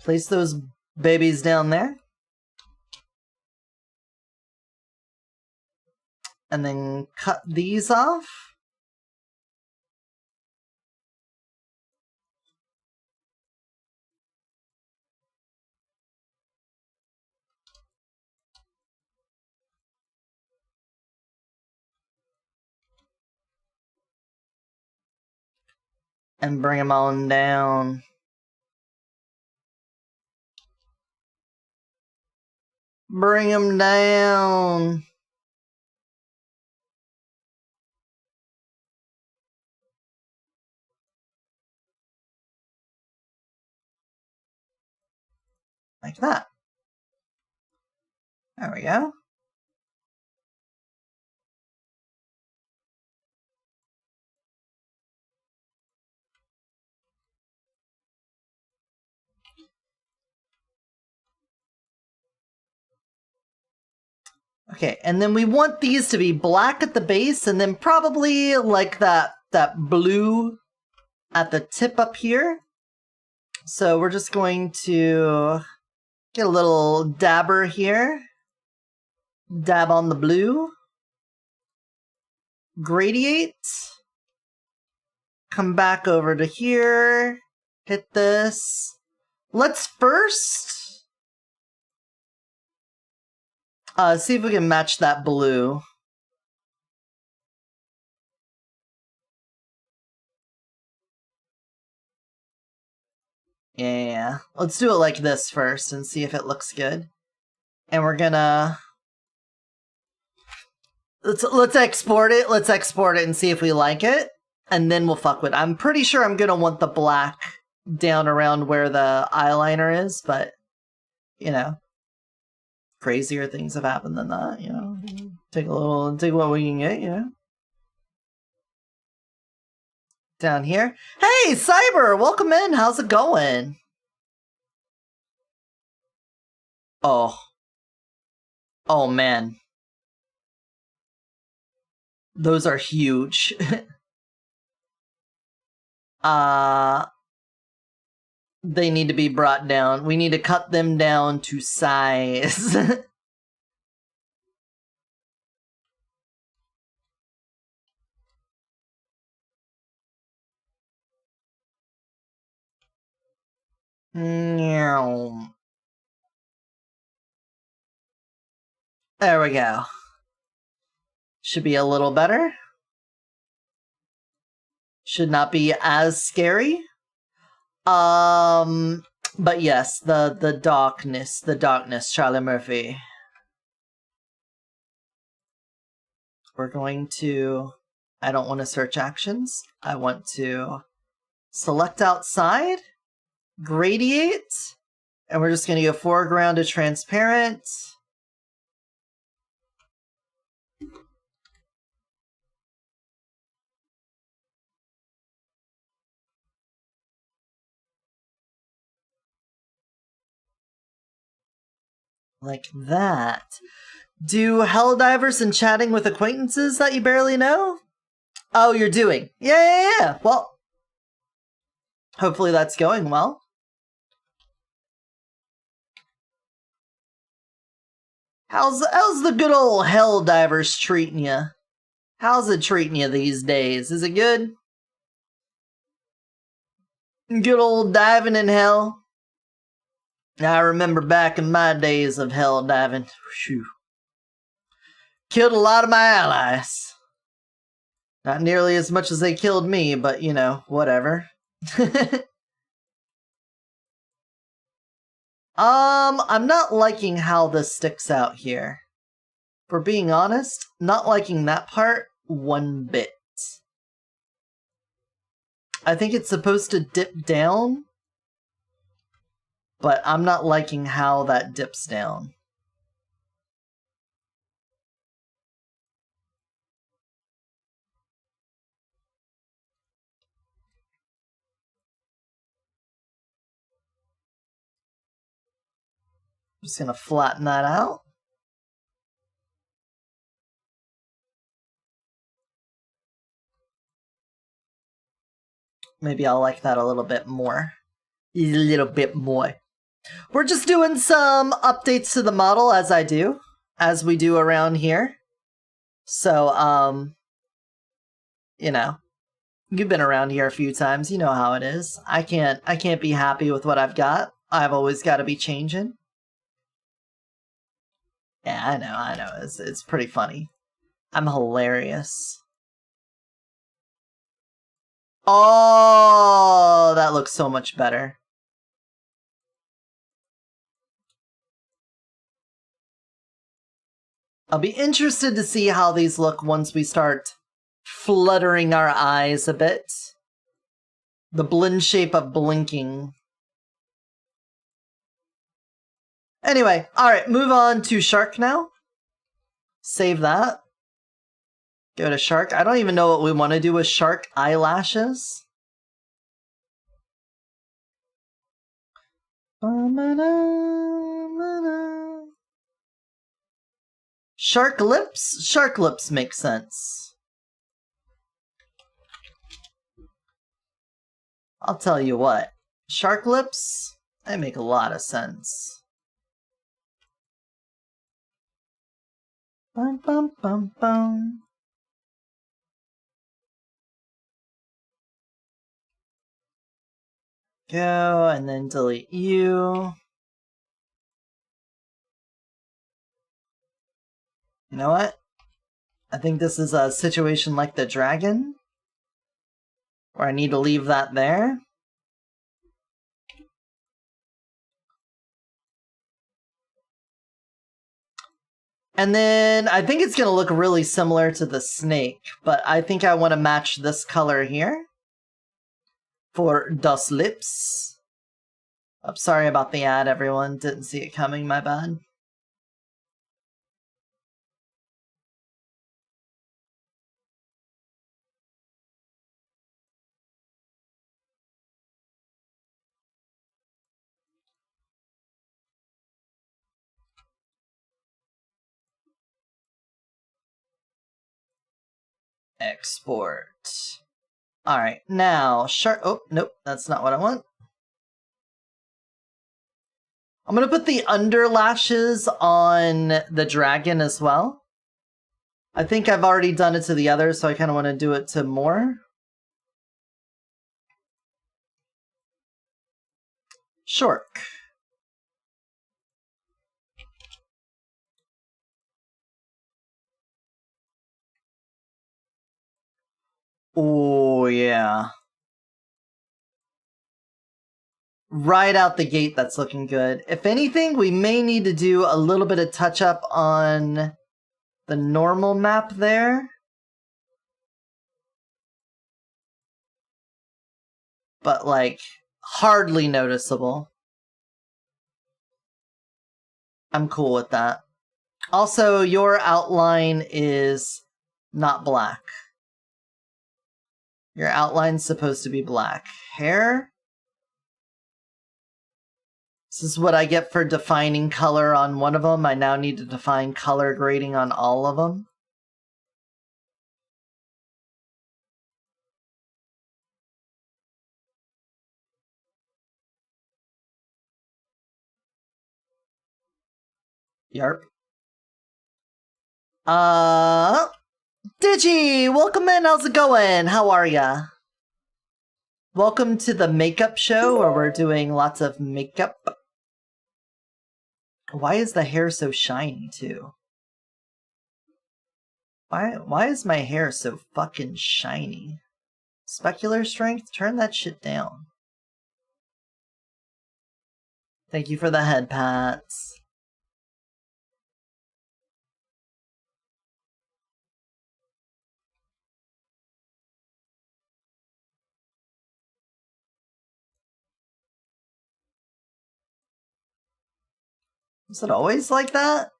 Place those babies down there. And then cut these off. And bring them on down. Bring them down. Like that. There we go. Okay, and then we want these to be black at the base, and then probably like that blue at the tip up here. So we're just going to get a little dabber here. Dab on the blue. Gradiate. Come back over to here. Hit this. Let's first see if we can match that blue. Yeah. Let's do it like this first and see if it looks good. And we're gonna let's export it. Let's export it and see if we like it. And then we'll fuck with it. I'm pretty sure I'm gonna want the black down around where the eyeliner is, but you know, crazier things have happened than that, you know. Take what we can get, you know. Down here. Hey, Cyber, welcome in. How's it going? Oh. Oh man. Those are huge. They need to be brought down. We need to cut them down to size. There we go. Should be a little better. Should not be as scary. But yes, the darkness, Charlie Murphy. We're going to, I don't want to search actions. I want to select outside, gradiate, and we're just going to go foreground to transparent. Like that. Do Helldivers and chatting with acquaintances that you barely know? Oh, you're doing. Yeah. Well, hopefully that's going well. How's the good old Helldivers treating you? How's it treating you these days? Is it good? Good old diving in hell. I remember back in my days of hell diving. Whew. Killed a lot of my allies. Not nearly as much as they killed me, but you know, whatever. I'm not liking how this sticks out here. For being honest, not liking that part one bit. I think it's supposed to dip down, but I'm not liking how that dips down. Just gonna flatten that out. Maybe I'll like that a little bit more. A little bit more. We're just doing some updates to the model as we do around here. So, you know, you've been around here a few times. You know how it is. I can't be happy with what I've got. I've always got to be changing. Yeah, I know. It's pretty funny. I'm hilarious. Oh, that looks so much better. I'll be interested to see how these look once we start fluttering our eyes a bit. The blend shape of blinking. Anyway, alright, move on to Shark now. Save that. Go to Shark. I don't even know what we want to do with Shark eyelashes. Shark lips? Shark lips make sense. I'll tell you what. Shark lips, they make a lot of sense. Bum, bum, bum, bum. Go, and then delete you. You know what? I think this is a situation like the dragon, where I need to leave that there. And then I think it's going to look really similar to the snake, but I think I want to match this color here for Das Lips. I'm sorry about the ad, everyone. Didn't see it coming, my bad. Export. Alright, now, shark. Oh, nope, that's not what I want. I'm gonna put the under lashes on the dragon as well. I think I've already done it to the others, so I kind of want to do it to more. Shark. Oh, yeah. Right out the gate, that's looking good. If anything, we may need to do a little bit of touch-up on the normal map there. But, like, hardly noticeable. I'm cool with that. Also, your outline is not black. Your outline's supposed to be black. Hair? This is what I get for defining color on one of them. I now need to define color grading on all of them. Yarp. Digi! Welcome in, how's it going? How are ya? Welcome to the makeup show where we're doing lots of makeup. Why is the hair so shiny, too? Why is my hair so fucking shiny? Specular strength? Turn that shit down. Thank you for the head pats. Was it always like that?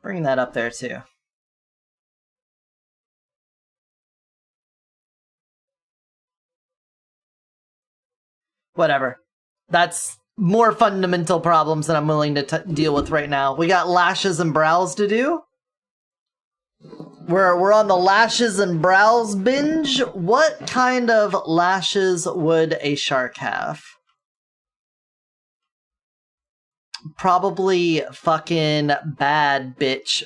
Bring that up there too. Whatever. That's more fundamental problems than I'm willing to deal with right now. We got lashes and brows to do. We're on the lashes and brows binge. What kind of lashes would a shark have? Probably fucking bad bitch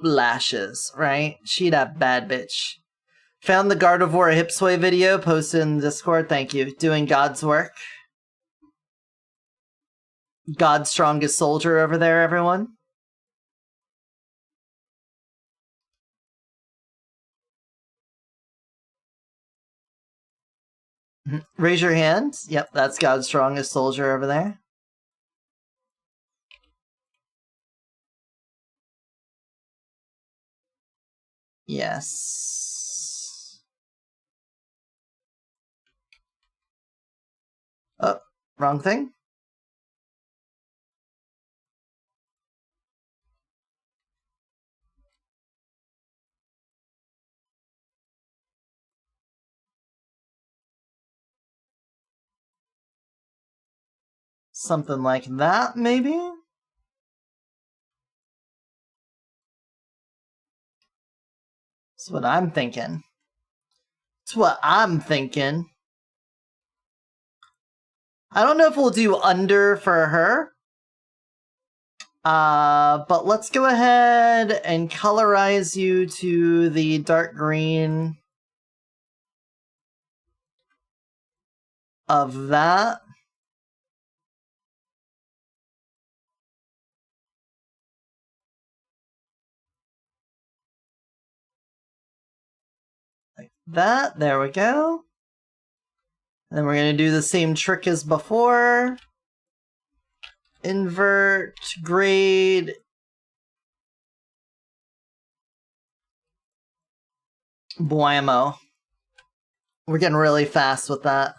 lashes, right? She'd have bad bitch. Found the Gardevoir hip sway video, posted in the Discord. Thank you. Doing God's work. God's strongest soldier over there, everyone? Raise your hand. Yep, that's God's strongest soldier over there. Yes. Oh, wrong thing. Something like that, maybe? That's what I'm thinking. That's what I'm thinking. I don't know if we'll do under for her. But let's go ahead and colorize you to the dark green of that. Like that. There we go. And then we're going to do the same trick as before. Invert, grade. Blammo. We're getting really fast with that.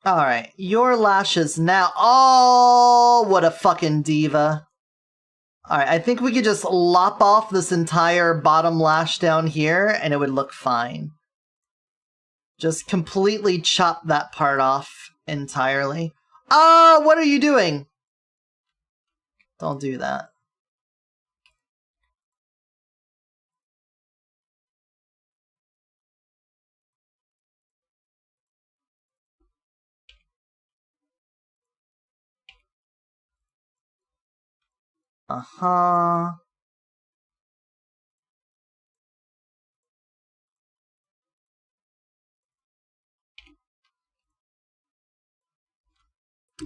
Alright, your lashes now. Oh, what a fucking diva. Alright, I think we could just lop off this entire bottom lash down here and it would look fine. Just completely chop that part off entirely. Ah, what are you doing? Don't do that. Uh-huh.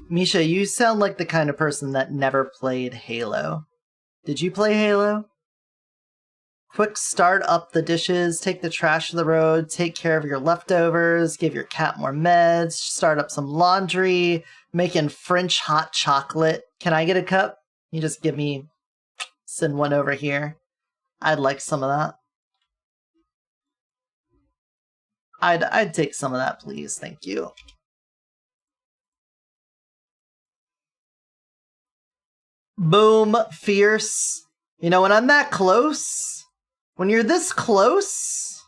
Misha, you sound like the kind of person that never played Halo. Did you play Halo? Quick start up the dishes, take the trash to the road, take care of your leftovers, give your cat more meds, start up some laundry, making French hot chocolate. Can I get a cup? You just give me, send one over here. I'd like some of that. I'd take some of that, please. Thank you. Boom, fierce. You know, when I'm that close, when you're this close,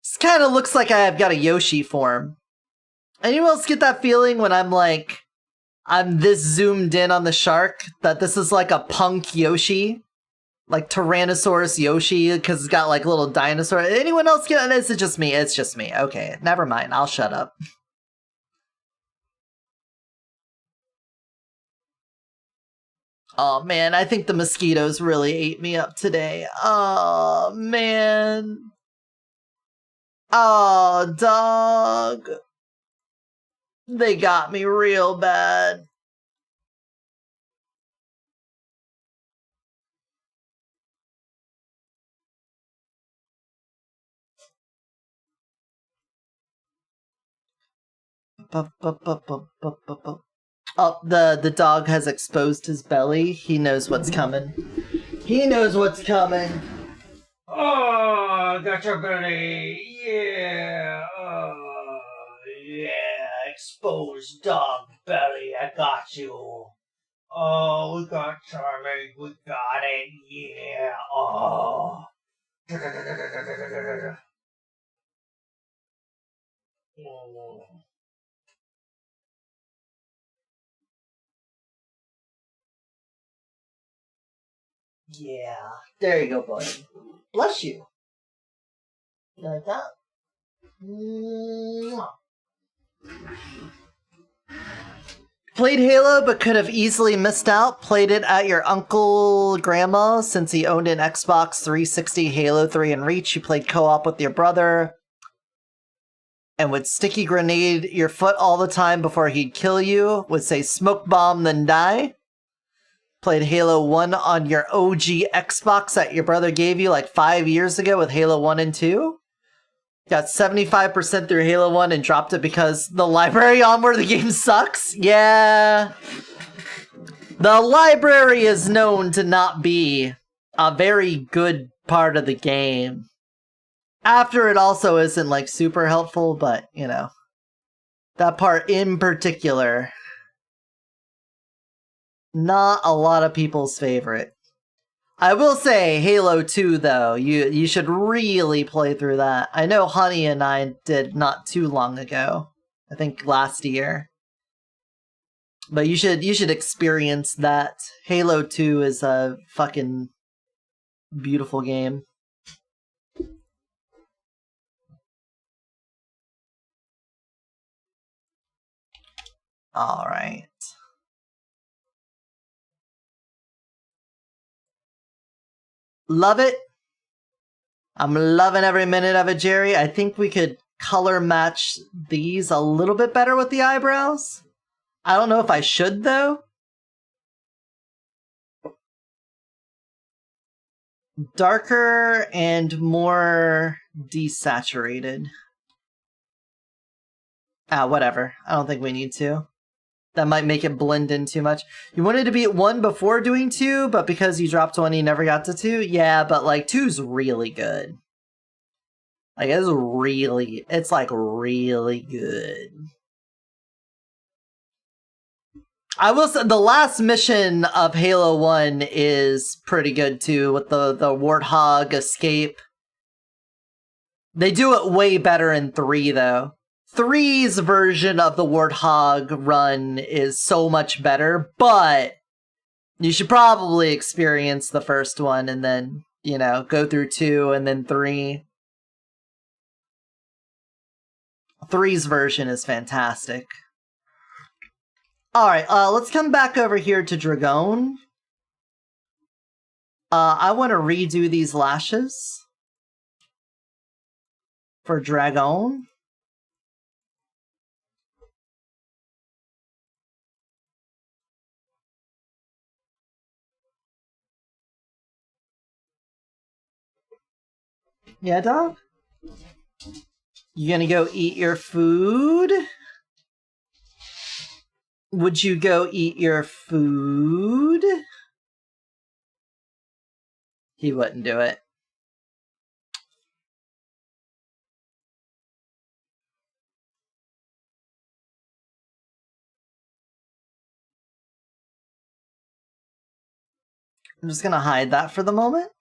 this kind of looks like I've got a Yoshi form. Anyone else get that feeling when I'm like, I'm this zoomed in on the shark, that this is like a punk Yoshi? Like Tyrannosaurus Yoshi, because it's got like a little dinosaur. Anyone else get it? Is it just me? It's just me. Okay, never mind. I'll shut up. Oh man, I think the mosquitoes really ate me up today. Oh man. Oh, dog. They got me real bad. Oh, the dog has exposed his belly. He knows what's coming. He knows what's coming. Oh, got your belly. Yeah. Oh, yeah. Exposed dog belly. I got you. Oh, we got Charlie. We got it. Yeah. Oh. Oh. Yeah. There you go, buddy. Bless you. You like that? Mwah. played Halo but could have easily missed out, played it at your uncle grandma since he owned an Xbox 360, Halo 3, and Reach. You played co-op with your brother and would sticky grenade your foot all the time before he'd kill you, would say smoke bomb then die. Played Halo 1 on your OG Xbox that your brother gave you like 5 years ago with Halo 1 and 2. Got 75% through Halo 1 and dropped it because the library on where the game sucks? Yeah. The library is known to not be a very good part of the game. After it also isn't like super helpful, but you know. That part in particular. Not a lot of people's favorite. I will say, Halo 2, though, you should really play through that. I know Honey and I did not too long ago. I think last year. But you should experience that. Halo 2 is a fucking beautiful game. Alright. Love it. I'm loving every minute of it, Jerry. I think we could color match these a little bit better with the eyebrows. I don't know if I should, though. Darker and more desaturated. Ah, whatever. I don't think we need to. That might make it blend in too much. You wanted to be at 1 before doing 2, but because you dropped 1, you never got to 2? Yeah, but like 2's really good. Like it's like really good. I will say the last mission of Halo 1 is pretty good too, with the Warthog escape. They do it way better in 3 though. 3's version of the Warthog run is so much better, but you should probably experience the first one and then, you know, go through 2 and then 3. 3's version is fantastic. Alright, let's come back over here to Dragon. I want to redo these lashes for Dragon. Yeah, dog? You gonna go eat your food? Would you go eat your food? He wouldn't do it. I'm just gonna hide that for the moment.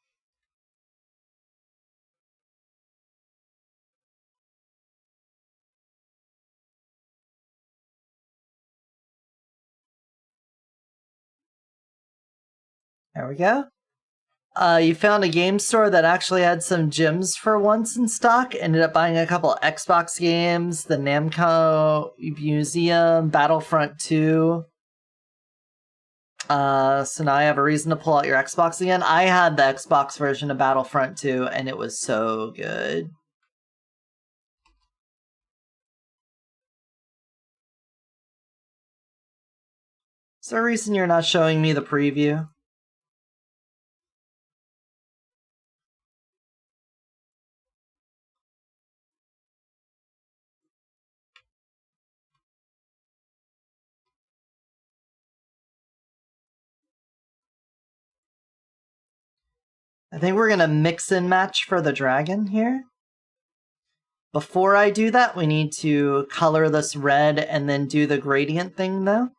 There we go. You found a game store that actually had some gems for once in stock. Ended up buying a couple Xbox games, the Namco Museum, Battlefront 2. So now I have a reason to pull out your Xbox again. I had the Xbox version of Battlefront 2, and it was so good. Is there a reason you're not showing me the preview? I think we're gonna mix and match for the dragon here. Before I do that, we need to color this red and then do the gradient thing though.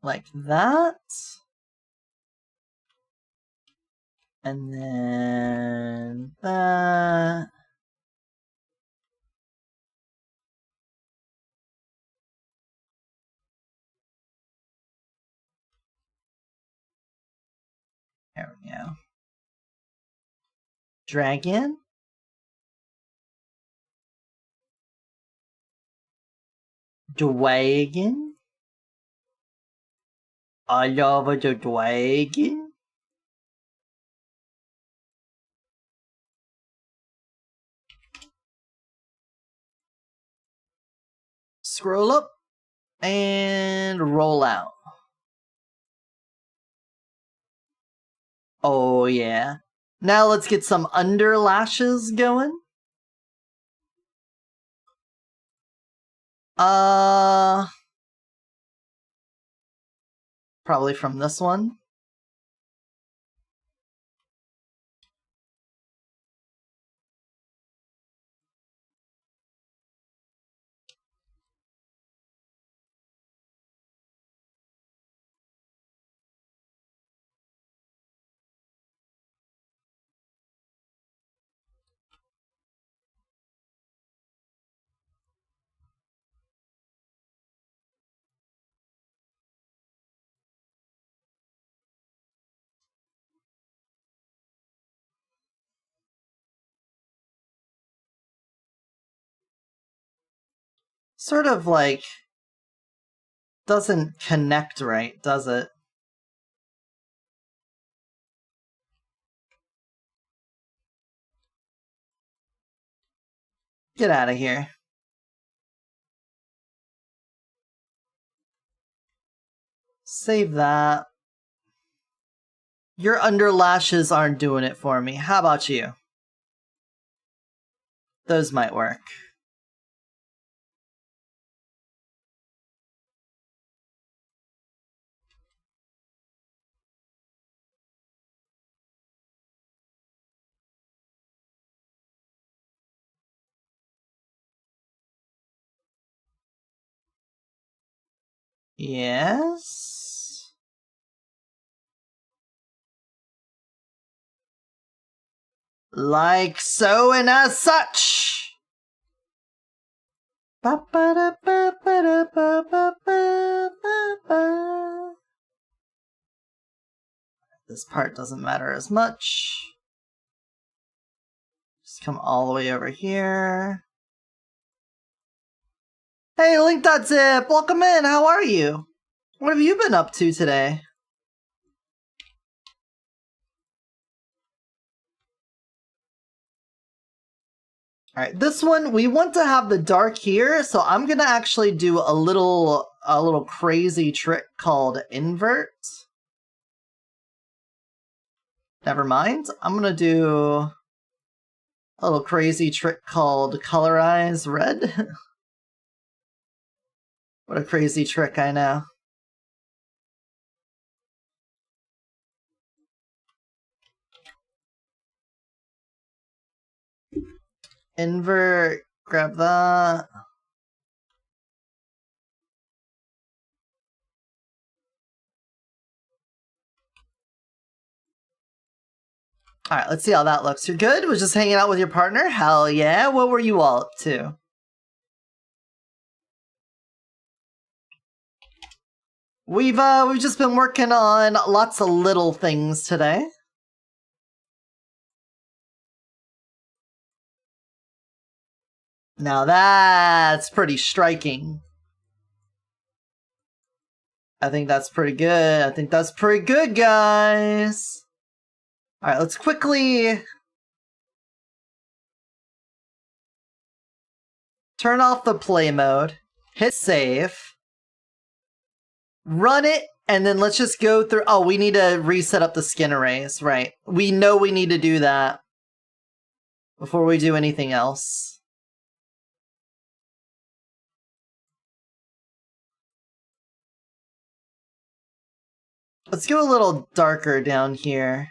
Like that. And then that. There we go. Dragon. Dragon. I love the dragon. Scroll up and roll out. Oh yeah. Now let's get some under lashes going. Probably from this one. Sort of like doesn't connect right, does it? Get out of here. Save that. Your under lashes aren't doing it for me. How about you? Those might work. Yes. Like so and as such. This part doesn't matter as much. Just come all the way over here. Hey, Link.zip! Welcome in! How are you? What have you been up to today? Alright, this one, we want to have the dark here, so I'm gonna actually do a little crazy trick called invert. Never mind. I'm gonna do a little crazy trick called colorize red. What a crazy trick, I know. Invert, grab that. Alright, let's see how that looks. You're good? Was just hanging out with your partner? Hell yeah. What were you all up to? We've just been working on lots of little things today. Now that's pretty striking. I think that's pretty good. I think that's pretty good, guys. Alright, let's quickly turn off the play mode, hit save, run it, and then let's just go through. Oh, we need to reset up the skin arrays, right? We know we need to do that before we do anything else. Let's go a little darker down here.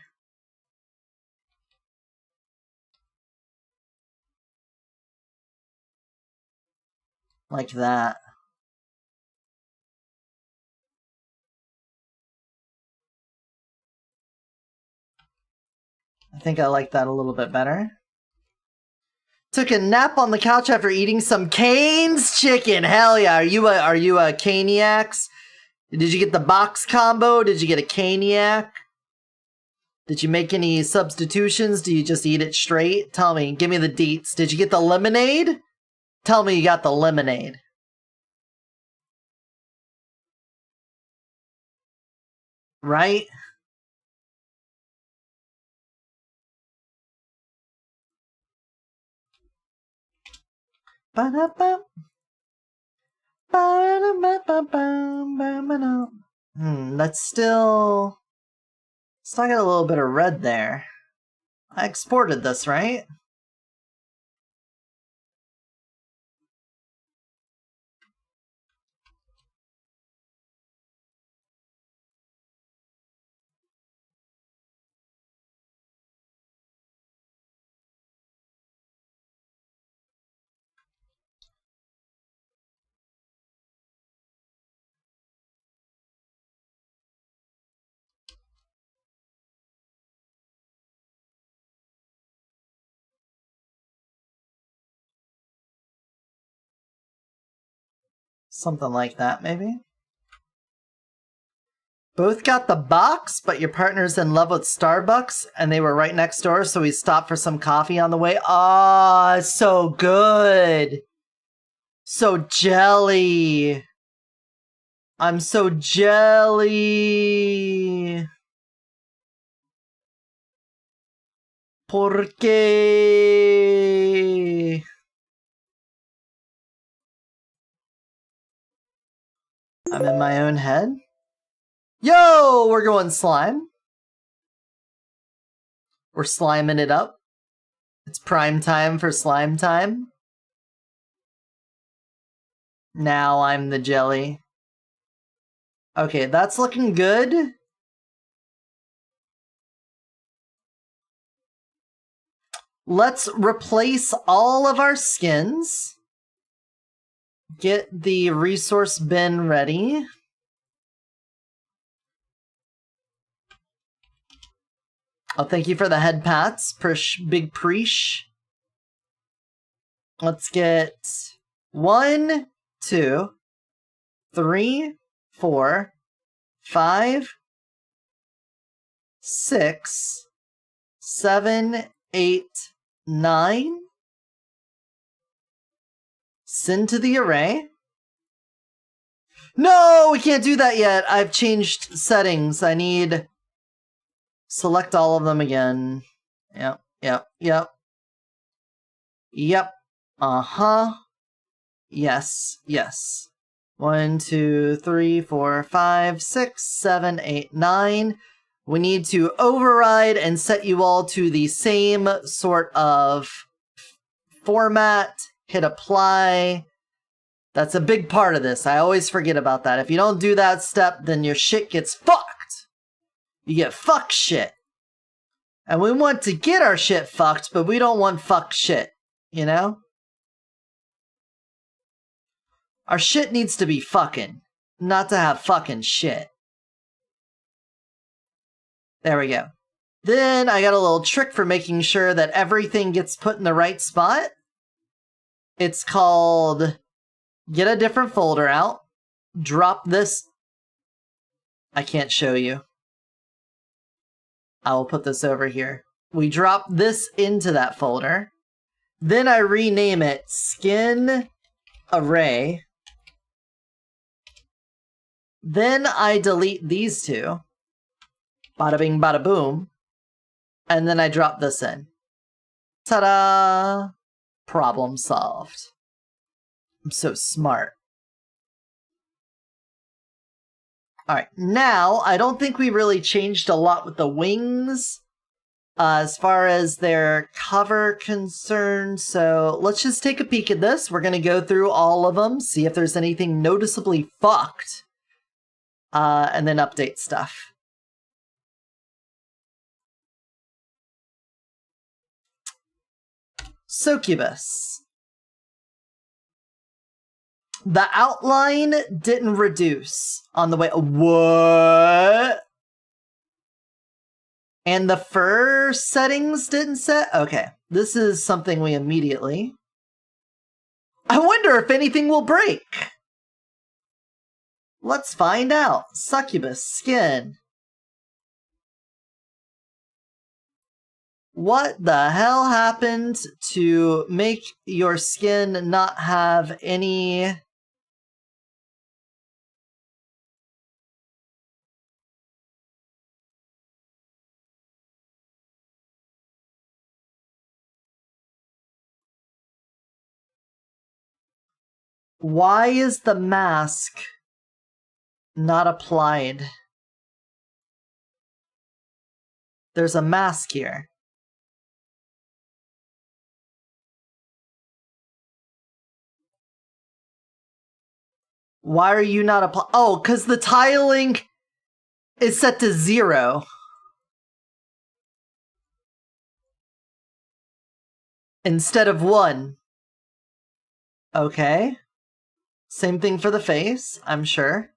Like that. I think I like that a little bit better. Took a nap on the couch after eating some Cane's chicken. Hell yeah! Are you a Caniacs? Did you get the box combo? Did you get a Caniac? Did you make any substitutions? Do you just eat it straight? Tell me. Give me the deets. Did you get the lemonade? Tell me you got the lemonade. Right? Ba-da-ba. That's still... Still got a little bit of red there. I exported this, right? Something like that, maybe? Both got the box, but your partner's in love with Starbucks, and they were right next door, so we stopped for some coffee on the way. Ah, it's so good! So jelly! I'm so jelly! ¿Por qué? I'm in my own head. Yo, we're going slime. We're sliming it up. It's prime time for slime time. Now I'm the jelly. Okay, that's looking good. Let's replace all of our skins. Get the resource bin ready. Oh, thank you for the head pats, Big Preesh. Let's get 1, 2, 3, 4, 5, 6, 7, 8, 9. Send to the array. No, we can't do that yet. I've changed settings. I need... Select all of them again. Yep. Uh-huh. Yes. 1, 2, 3, 4, 5, 6, 7, 8, 9. We need to override and set you all to the same sort of format. Hit apply. That's a big part of this. I always forget about that. If you don't do that step, then your shit gets fucked. You get fuck shit. And we want to get our shit fucked, but we don't want fuck shit. You know? Our shit needs to be fucking, not to have fucking shit. There we go. Then I got a little trick for making sure that everything gets put in the right spot. It's called get a different folder out, drop this. I can't show you. I will put this over here. We drop this into that folder. Then I rename it Skin Array. Then I delete these two. Bada bing, bada boom. And then I drop this in. Ta-da! Problem solved. I'm so smart. Alright, now, I don't think we really changed a lot with the wings as far as their cover concerned, so let's just take a peek at this. We're going to go through all of them, see if there's anything noticeably fucked, and then update stuff. Succubus. The outline didn't reduce on the way. What? And the fur settings didn't set? Okay, this is something we immediately... I wonder if anything will break! Let's find out. Succubus skin. What the hell happened to make your skin not have any... Why is the mask not applied? There's a mask here. Why are you not applying? Oh, because the tiling is set to 0. Instead of 1. Okay. Same thing for the face, I'm sure.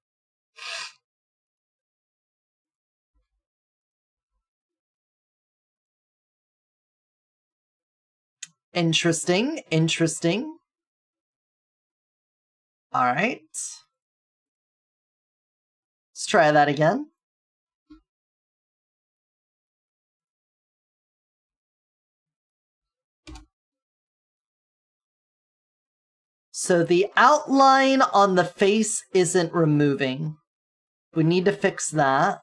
Interesting, interesting. Alright. Let's try that again. So the outline on the face isn't removing. We need to fix that.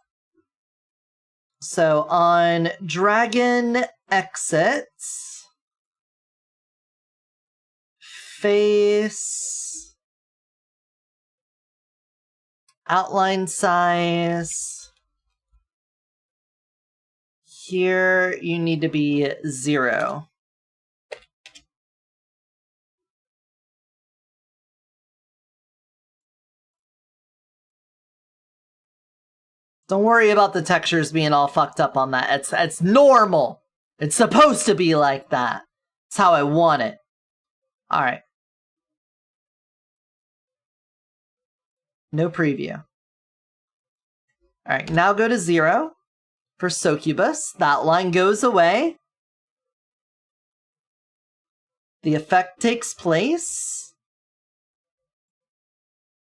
So on dragon exits, face, outline size, here you need to be 0. Don't worry about the textures being all fucked up on that. It's normal. It's supposed to be like that. It's how I want it. Alright. No preview. Alright, now go to 0 for Succubus. That line goes away. The effect takes place.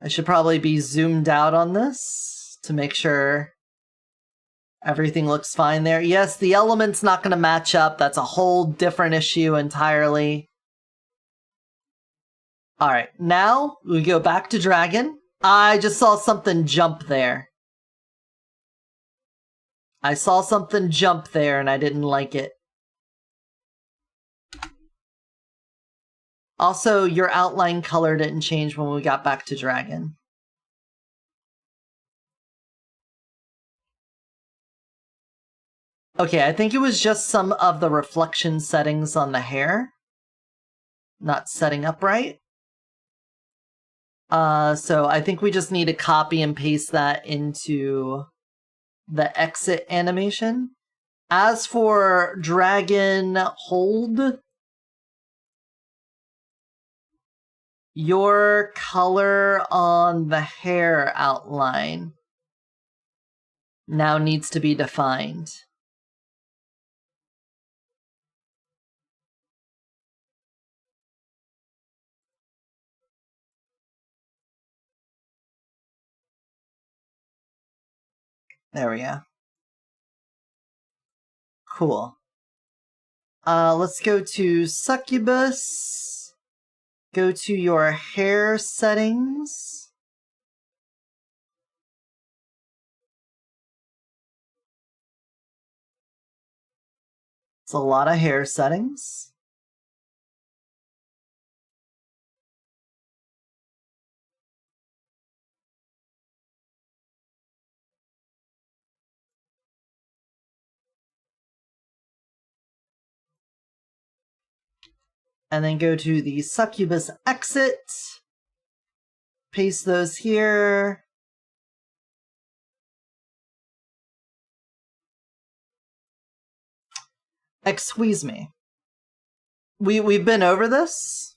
I should probably be zoomed out on this to make sure everything looks fine there. Yes, the element's not going to match up. That's a whole different issue entirely. Alright, now we go back to Dragon. I just saw something jump there. I saw something jump there and I didn't like it. Also, your outline color didn't change when we got back to Dragon. Okay, I think it was just some of the reflection settings on the hair not setting up right. So I think we just need to copy and paste that into the exit animation. As for Dragon Hold, your color on the hair outline now needs to be defined. There we go. Cool. Let's go to Succubus. Go to your hair settings. It's a lot of hair settings. And then go to the Succubus exit. Paste those here. Excuse me. We've been over this?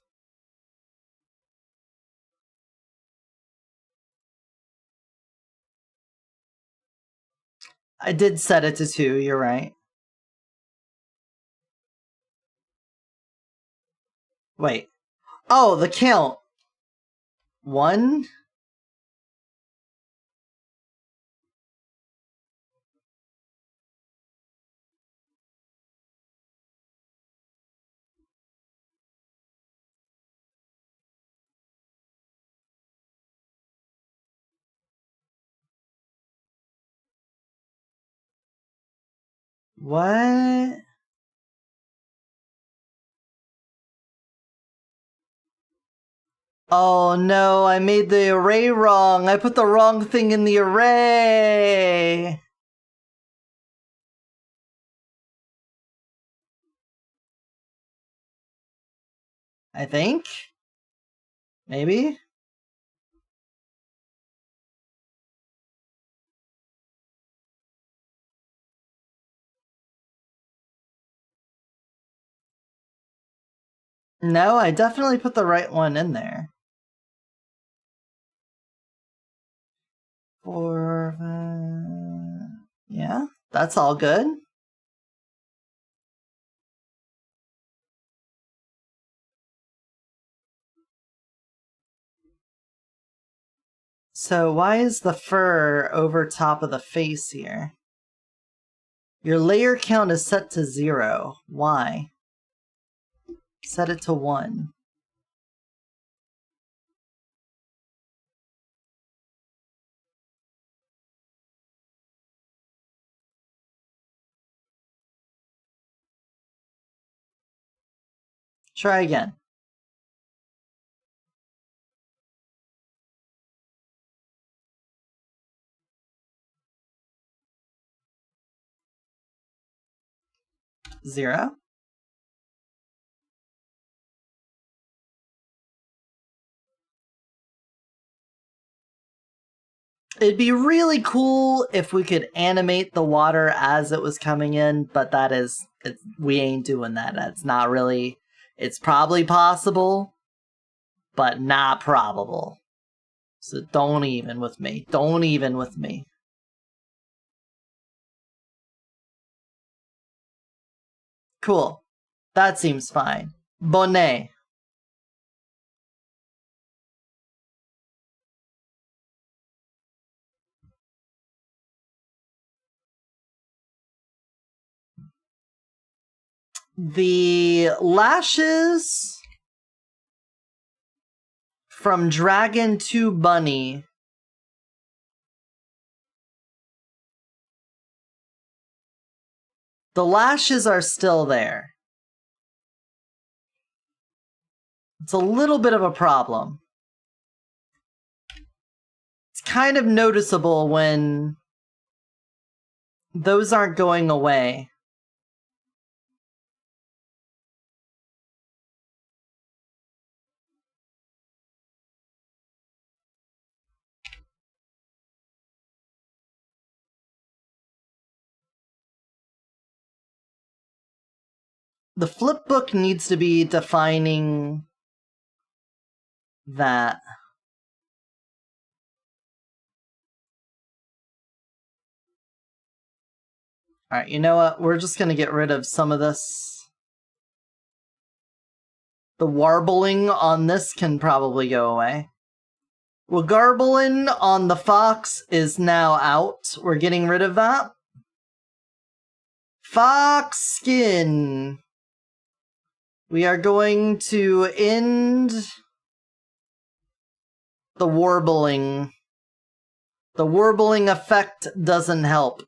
I did set it to 2, you're right. Wait. Oh, the count. 1. What? Oh no, I made the array wrong. I put the wrong thing in the array. I think? Maybe? No, I definitely put the right one in there. 4, 5... Yeah, that's all good. So why is the fur over top of the face here? Your layer count is set to 0. Why? Set it to 1. Try again. Zero. It'd be really cool if we could animate the water as it was coming in, but we ain't doing that. That's not really, it's probably possible, but not probable. So don't even with me. Don't even with me. Cool. That seems fine. Bonnet. The lashes from dragon to bunny. The lashes are still there. It's a little bit of a problem. It's kind of noticeable when those aren't going away. The flip book needs to be defining that. Alright, you know what? We're just gonna get rid of some of this. The warbling on this can probably go away. Well, garbling on the fox is now out. We're getting rid of that. Fox skin. We are going to end the warbling. The warbling effect doesn't help.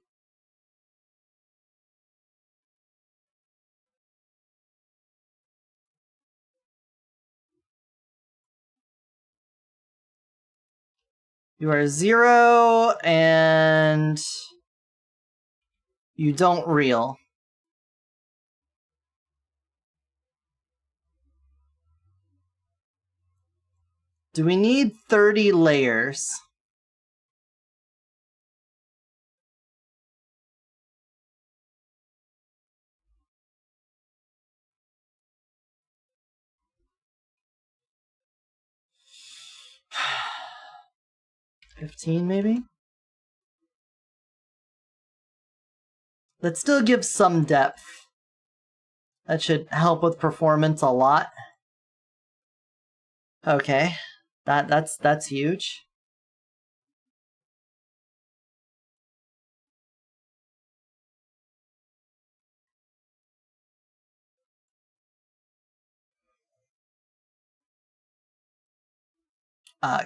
You are 0 and you don't reel. Do we need 30 layers? $15 maybe? That still gives some depth. That should help with performance a lot. Okay, that's huge.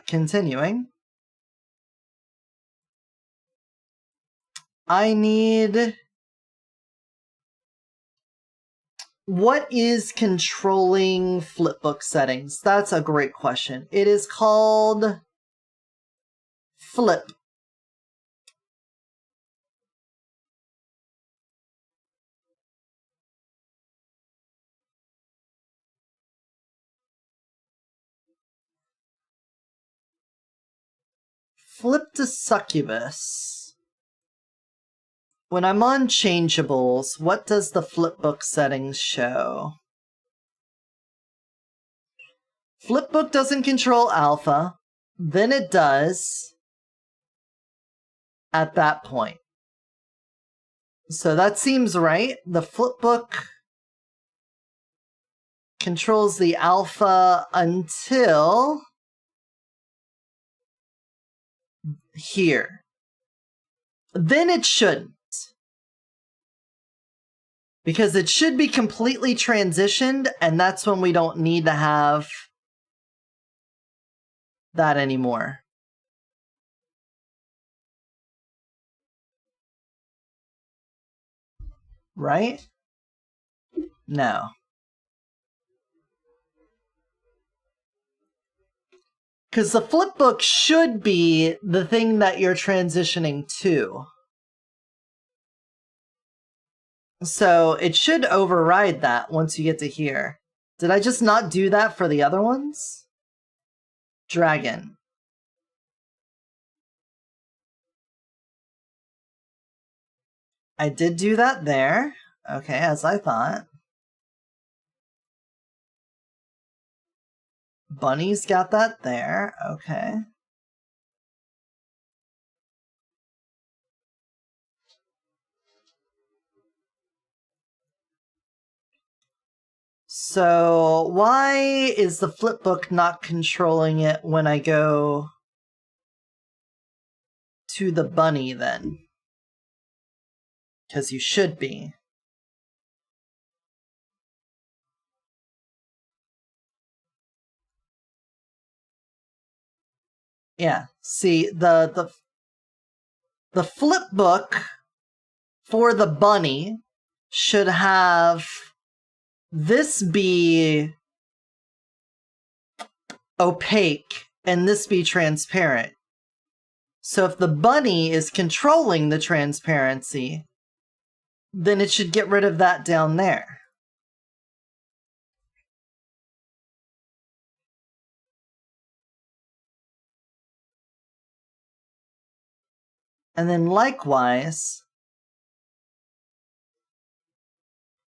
Continuing. I need... What is controlling flipbook settings? That's a great question. It is called flip. Flip to succubus. When I'm on changeables, what does the flipbook settings show? Flipbook doesn't control alpha, then it does at that point. So that seems right. The flipbook controls the alpha until here. Then it shouldn't. Because it should be completely transitioned, and that's when we don't need to have that anymore. Right? No. Because the flipbook should be the thing that you're transitioning to. So it should override that once you get to here. Did I just not do that for the other ones? Dragon. I did do that there. Okay, as I thought. Bunny's got that there. Okay. So why is the flipbook not controlling it when I go to the bunny then? Because you should be. Yeah, see, the flipbook for the bunny should have this be opaque and this be transparent. So if the bunny is controlling the transparency, then it should get rid of that down there. And then likewise,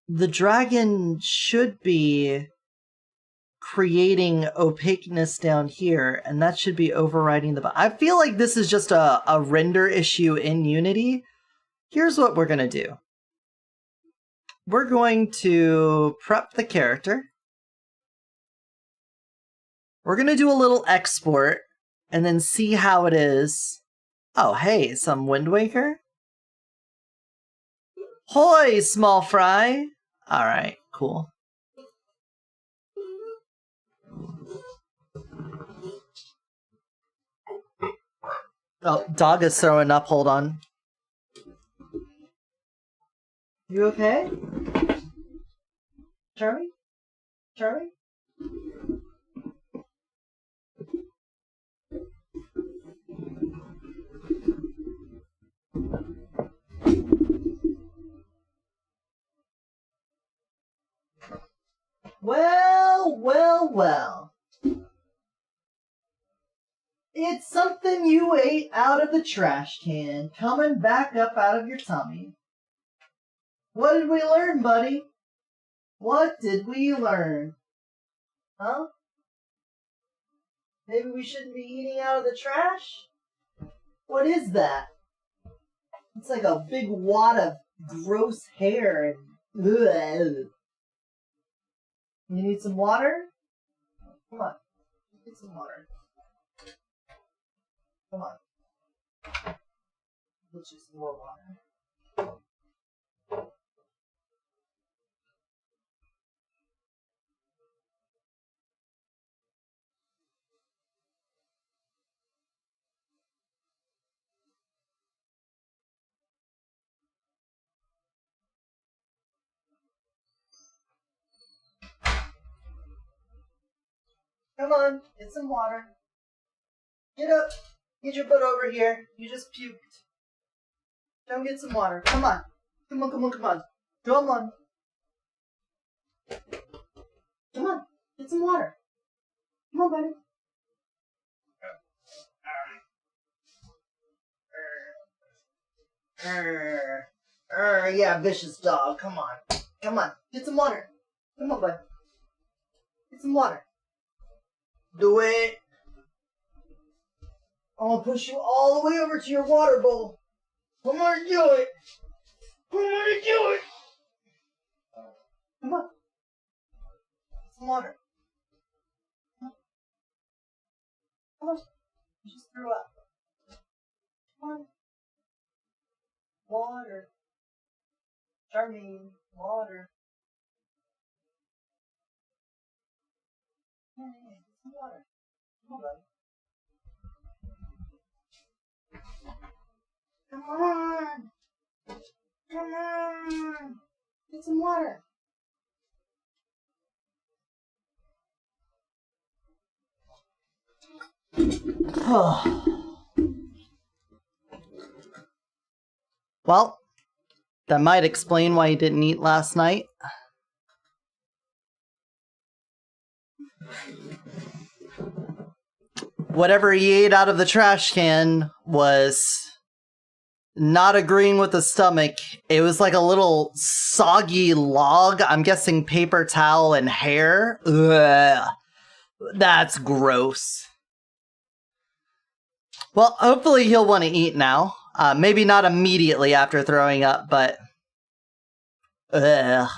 the dragon should be creating opaqueness down here, and that should be overriding the... I feel like this is just a render issue in Unity. Here's what we're going to do. We're going to prep the character. We're going to do a little export, and then see how it is. Oh, hey, some Wind Waker? Hoy, small fry! Alright, cool. Oh, dog is throwing up, hold on. You okay? Charlie? Charlie? Well, well, well. It's something you ate out of the trash can, coming back up out of your tummy. What did we learn, buddy? What did we learn? Huh? Maybe we shouldn't be eating out of the trash? What is that? It's like a big wad of gross hair and... Ugh. You need some water? Come on. Get some water. Come on. Which is more water. Come on, get some water. Get up. Get your butt over here. You just puked. Go get some water. Come on. Come on, come on, come on. Come on. Come on. Get some water. Come on, buddy. Yeah, vicious dog. Come on. Come on. Get some water. Come on, bud. Get some water. Do it. I'll push you all the way over to your water bowl. I'm gonna do it. I'm gonna do it. Come on. Some water. Come on. You just threw up. Come on. Water. Charming. Water. Yeah, some water. Come on, buddy. Come on! Come on! Get some water! Well, that might explain why he didn't eat last night. Whatever he ate out of the trash can was not agreeing with the stomach. It was like a little soggy log. I'm guessing paper towel and hair. Ugh. That's gross. Well, hopefully he'll want to eat now. Maybe not immediately after throwing up, but... Ugh.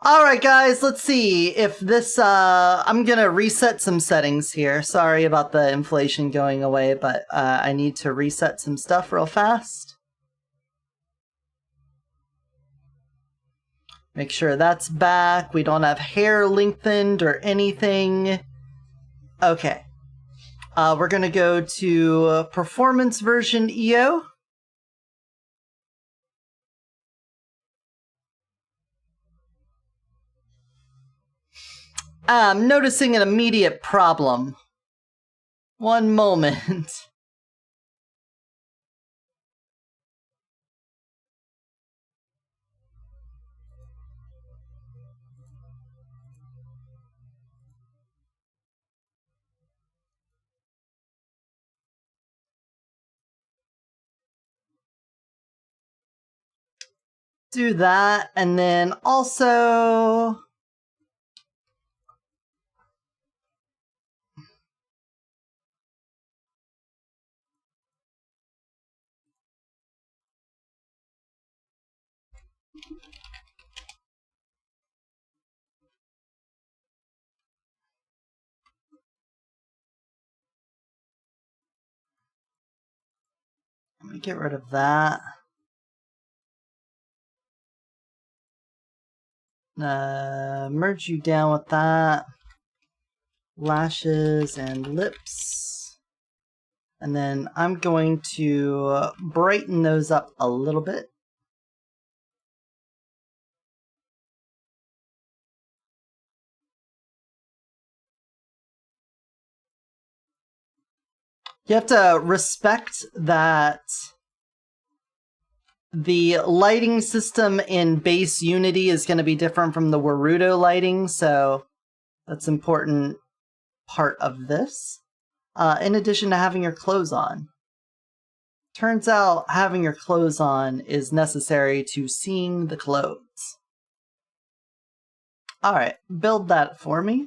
Alright guys, let's see if this, I'm gonna reset some settings here. Sorry about the inflation going away, but I need to reset some stuff real fast. Make sure that's back. We don't have hair lengthened or anything. Okay. We're gonna go to Performance version EO. I'm noticing an immediate problem. One moment. Do that, and then also... Let me get rid of that. Merge you down with that. Lashes and lips. And then I'm going to brighten those up a little bit. You have to respect that the lighting system in base Unity is going to be different from the Warudo lighting, so that's an important part of this. In addition to having your clothes on. Turns out having your clothes on is necessary to seeing the clothes. Alright, build that for me.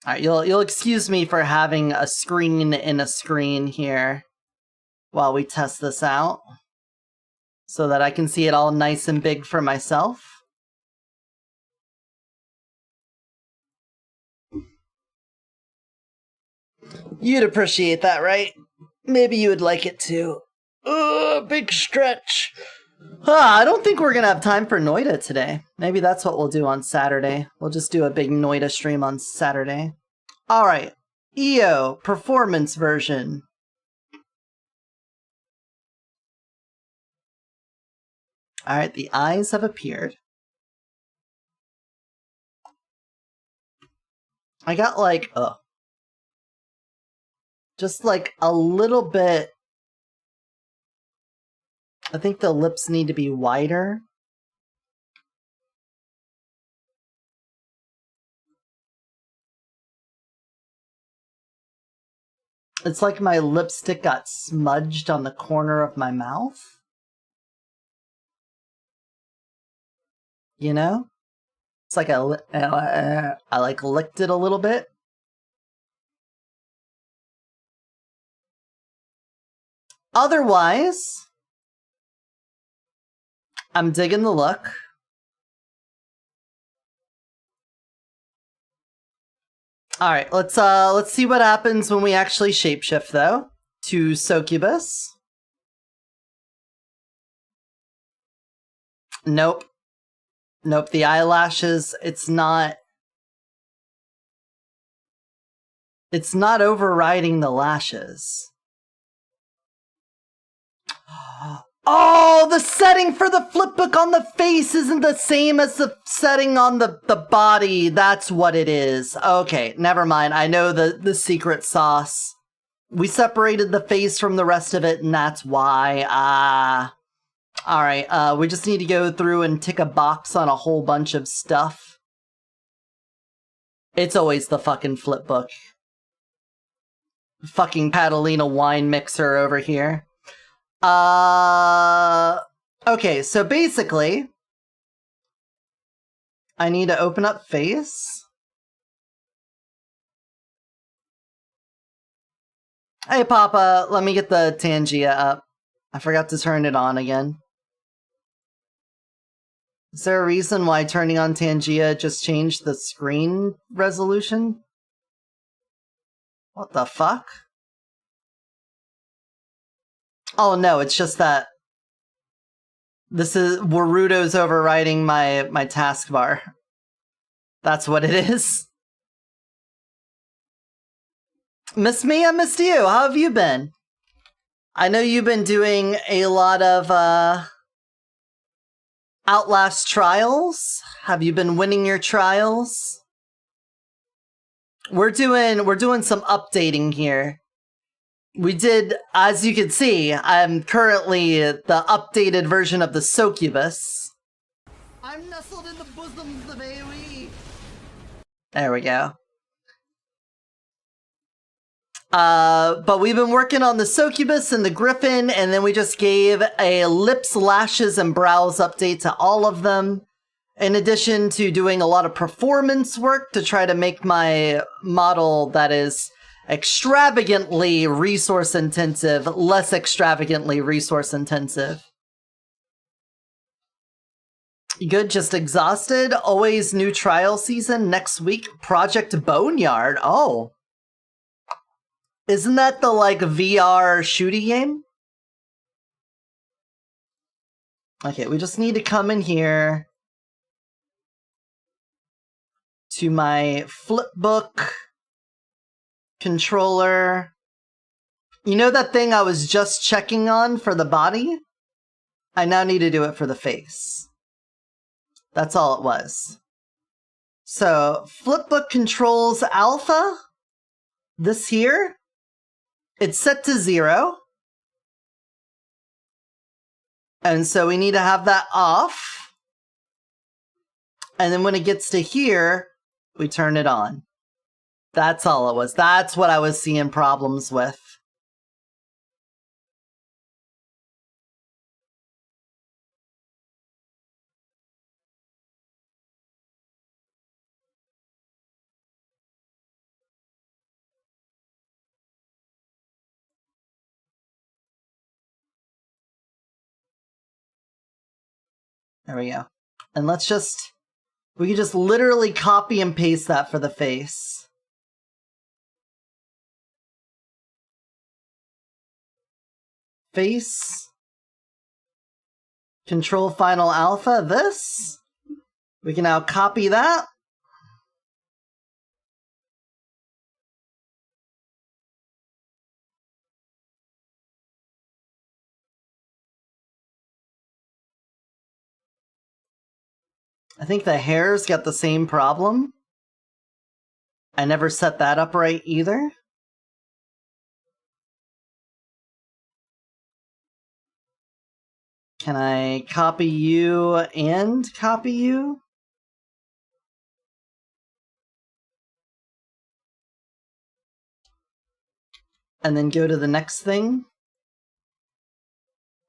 Alright, you'll excuse me for having a screen in a screen here while we test this out, so that I can see it all nice and big for myself. You'd appreciate that, right? Maybe you would like it too. Ugh, big stretch. I don't think we're gonna have time for Noida today. Maybe that's what we'll do on Saturday. We'll just do a big Noida stream on Saturday. Alright, EO, performance version. Alright, the eyes have appeared. I got like, just like a little bit. I think the lips need to be wider. It's like my lipstick got smudged on the corner of my mouth. You know? It's like I like licked it a little bit. Otherwise, I'm digging the look. Alright, let's see what happens when we actually shapeshift though to Succubus. Nope. Nope, the eyelashes, it's not overriding the lashes. Oh, the setting for the flipbook on the face isn't the same as the setting on the body. That's what it is. Okay, never mind. I know the secret sauce. We separated the face from the rest of it, and that's why. Alright, we just need to go through and tick a box on a whole bunch of stuff. It's always the fucking flipbook. Fucking Catalina wine mixer over here. Okay, so basically, I need to open up face. Hey, Papa, let me get the Tangia up. I forgot to turn it on again. Is there a reason why turning on Tangia just changed the screen resolution? What the fuck? Oh no, it's just that this is Warudo's overriding my taskbar. That's what it is. Miss me? I missed you. How have you been? I know you've been doing a lot of Outlast trials. Have you been winning your trials? We're doing some updating here. We did, as you can see, I'm currently the updated version of the Succubus. I'm nestled in the bosoms of AoE. There we go. But we've been working on the Succubus and the Griffin, and then we just gave a lips, lashes, and brows update to all of them. In addition to doing a lot of performance work to try to make my model that is extravagantly resource intensive, less extravagantly resource intensive. Good, just exhausted. Always new trial season next week. Project Boneyard. Oh. Isn't that the, like, VR shooty game? Okay, we just need to come in here to my flipbook controller. You know that thing I was just checking on for the body? I now need to do it for the face. That's all it was. So, flipbook controls alpha. This here. It's set to 0. And so we need to have that off. And then when it gets to here, we turn it on. That's all it was. That's what I was seeing problems with. There we go. And let's just... We can just literally copy and paste that for the face. Face. Control Final Alpha, this. We can now copy that. I think the hair's got the same problem. I never set that up right either. Can I copy you and copy you? And then go to the next thing?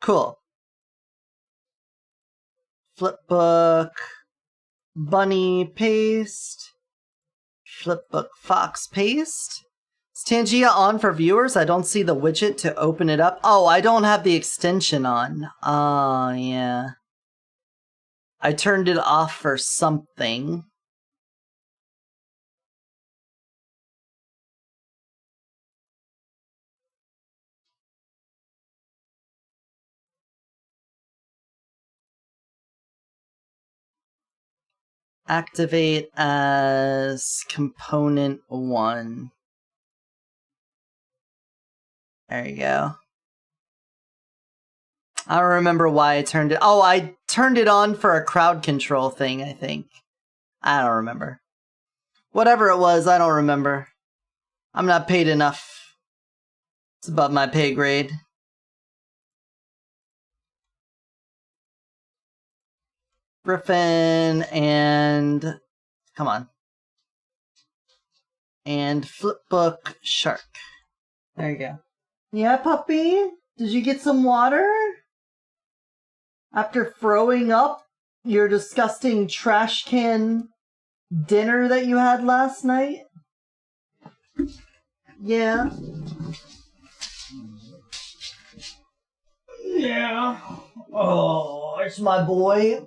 Cool. Flipbook, bunny, paste. Flipbook, fox, paste. Is Tangia on for viewers? I don't see the widget to open it up. Oh, I don't have the extension on. Oh, yeah. I turned it off for something. Activate as component 1. There you go. I don't remember why I turned it... Oh, I turned it on for a crowd control thing, I think. I don't remember. Whatever it was, I don't remember. I'm not paid enough. It's above my pay grade. Griffin and... Come on. And Flipbook Shark. There you go. Yeah, puppy? Did you get some water? After throwing up your disgusting trash can dinner that you had last night? Yeah. Yeah. Oh, it's my boy.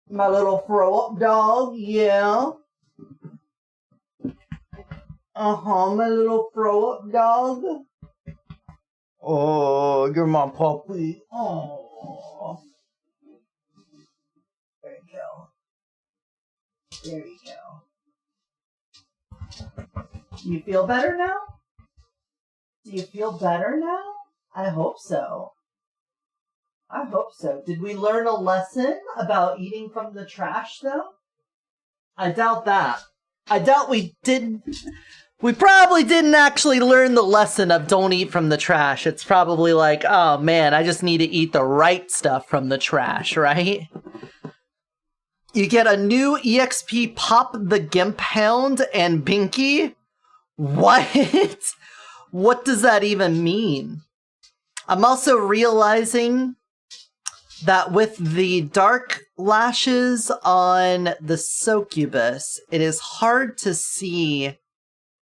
My little throw-up dog, yeah. Uh-huh, my little throw-up dog. Oh, you're my puppy. Oh. There you go. There you go. Do you feel better now? Do you feel better now? I hope so. I hope so. Did we learn a lesson about eating from the trash, though? I doubt that. I doubt we didn't. We probably didn't actually learn the lesson of don't eat from the trash. It's probably like, oh man, I just need to eat the right stuff from the trash, right? You get a new EXP Pop the Gimp Hound and Binky? What? What does that even mean? I'm also realizing that with the dark lashes on the succubus, it is hard to see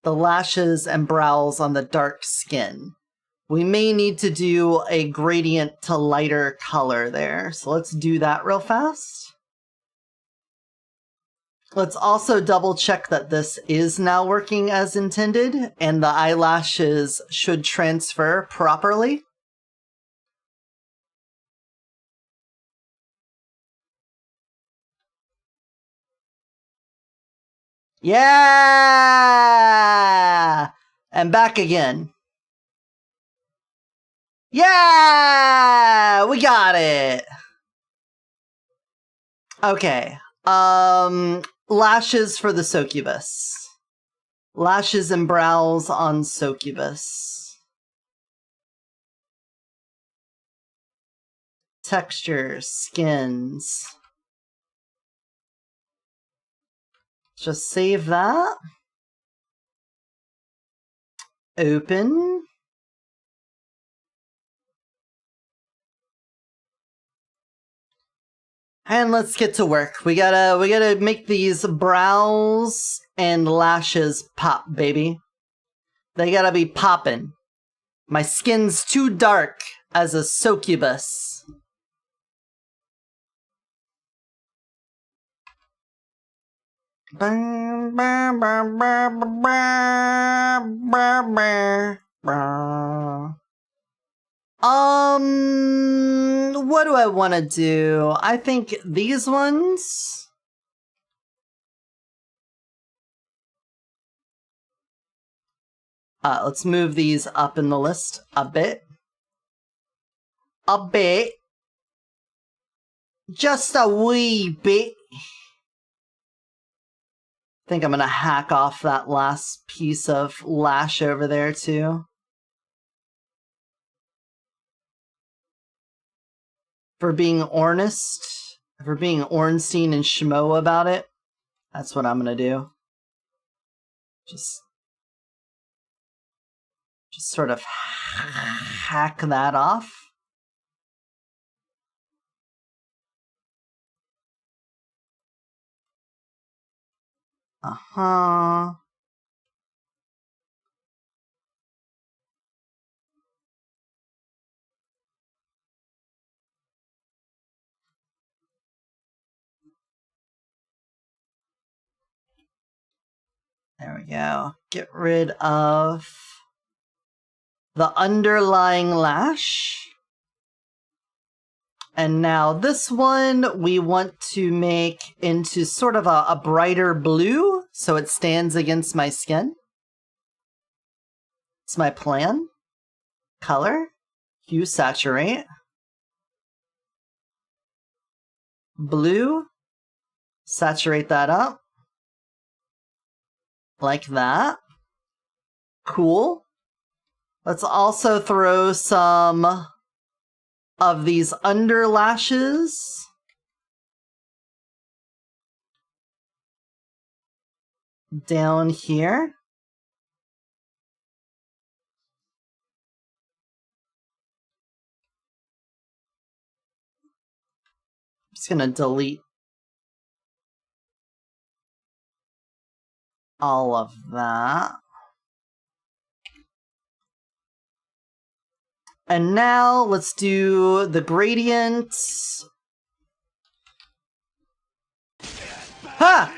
the lashes and brows on the dark skin. We may need to do a gradient to lighter color there. So let's do that real fast. Let's also double check that this is now working as intended and the eyelashes should transfer properly. Yeah! And back again. Yeah! We got it! Okay. Lashes for the succubus. Lashes and brows on succubus. Textures, skins. Just save that. Open. And let's get to work. We gotta make these brows and lashes pop, baby. They gotta be poppin'. My skin's too dark as a succubus. What do I want to do? I think these ones. Let's move these up in the list a bit. A bit. Just a wee bit. I think I'm gonna hack off that last piece of lash over there too. For being honest, for being Ornstein and Schmo about it, that's what I'm gonna do. Just sort of hack that off. Uh-huh. There we go. Get rid of the underlying lash. And now this one we want to make into sort of a brighter blue so it stands against my skin. It's my plan. Color. Hue saturate. Blue. Saturate that up. Like that. Cool. Let's also throw some of these under lashes down here. I'm just gonna delete all of that. And now let's do the gradient. Ha!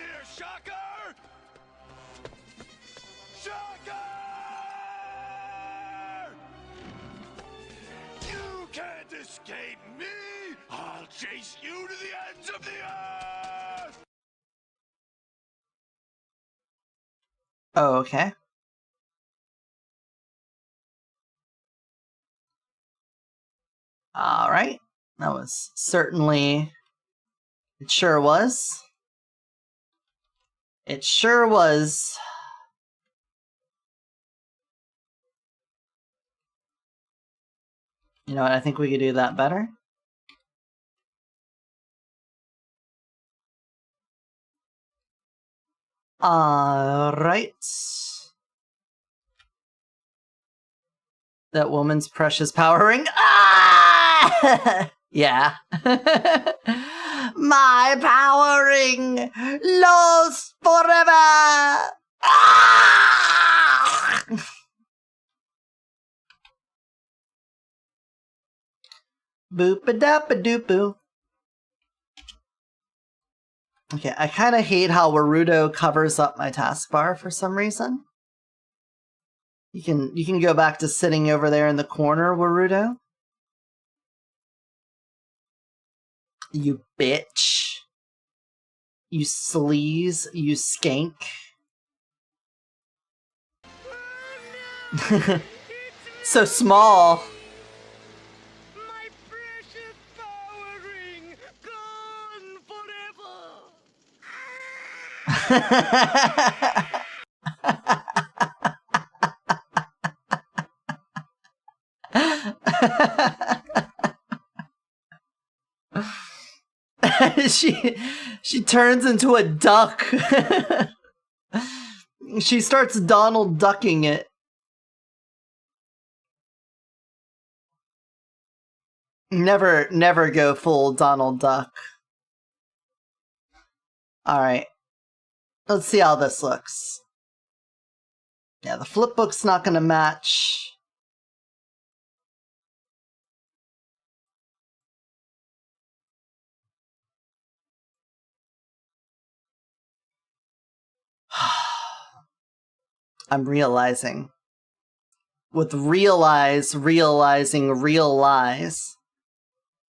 You can't escape me! I'll chase you to the ends of the earth! Oh, okay. All right. That was certainly... It sure was. It sure was. You know what? I think we could do that better. All right. That woman's precious power ring. Ah! Yeah. My power ring lost forever. Ah! Boop-a-dap-a-doop-boo. Okay, I kind of hate how Warudo covers up my taskbar for some reason. You can go back to sitting over there in the corner, Warudo. You bitch. You sleaze. You skank. So small. My precious power ring gone She turns into a duck. She starts Donald ducking it. Never go full Donald Duck. Alright. Let's see how this looks. Yeah, the flipbook's not gonna match. I'm realizing. With realizing, realize,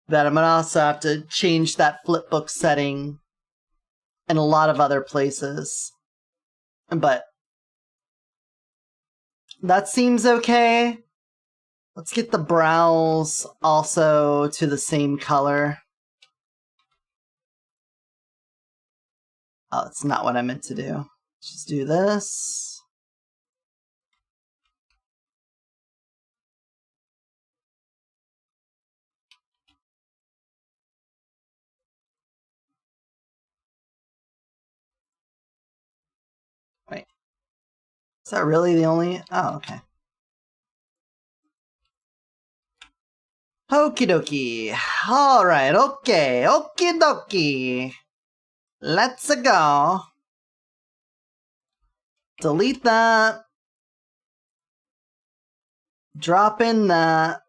that I'm gonna also have to change that flipbook setting in a lot of other places. But that seems okay. Let's get the brows also to the same color. Oh, that's not what I meant to do. Just do this. Wait. Is that really the only? Oh, okay. Okie dokie. Alright, okay. Okie dokie. Let's go. Delete that. Drop in that.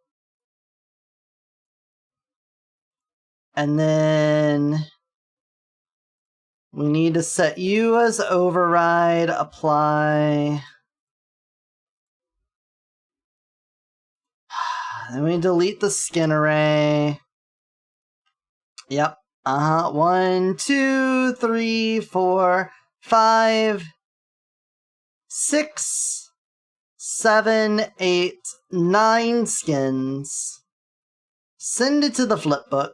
And then we need to set you as override, apply. Then we delete the skin array. Yep. 1, 2, 3, 4, 5, 6, 7, 8, 9 skins. Send it to the flipbook.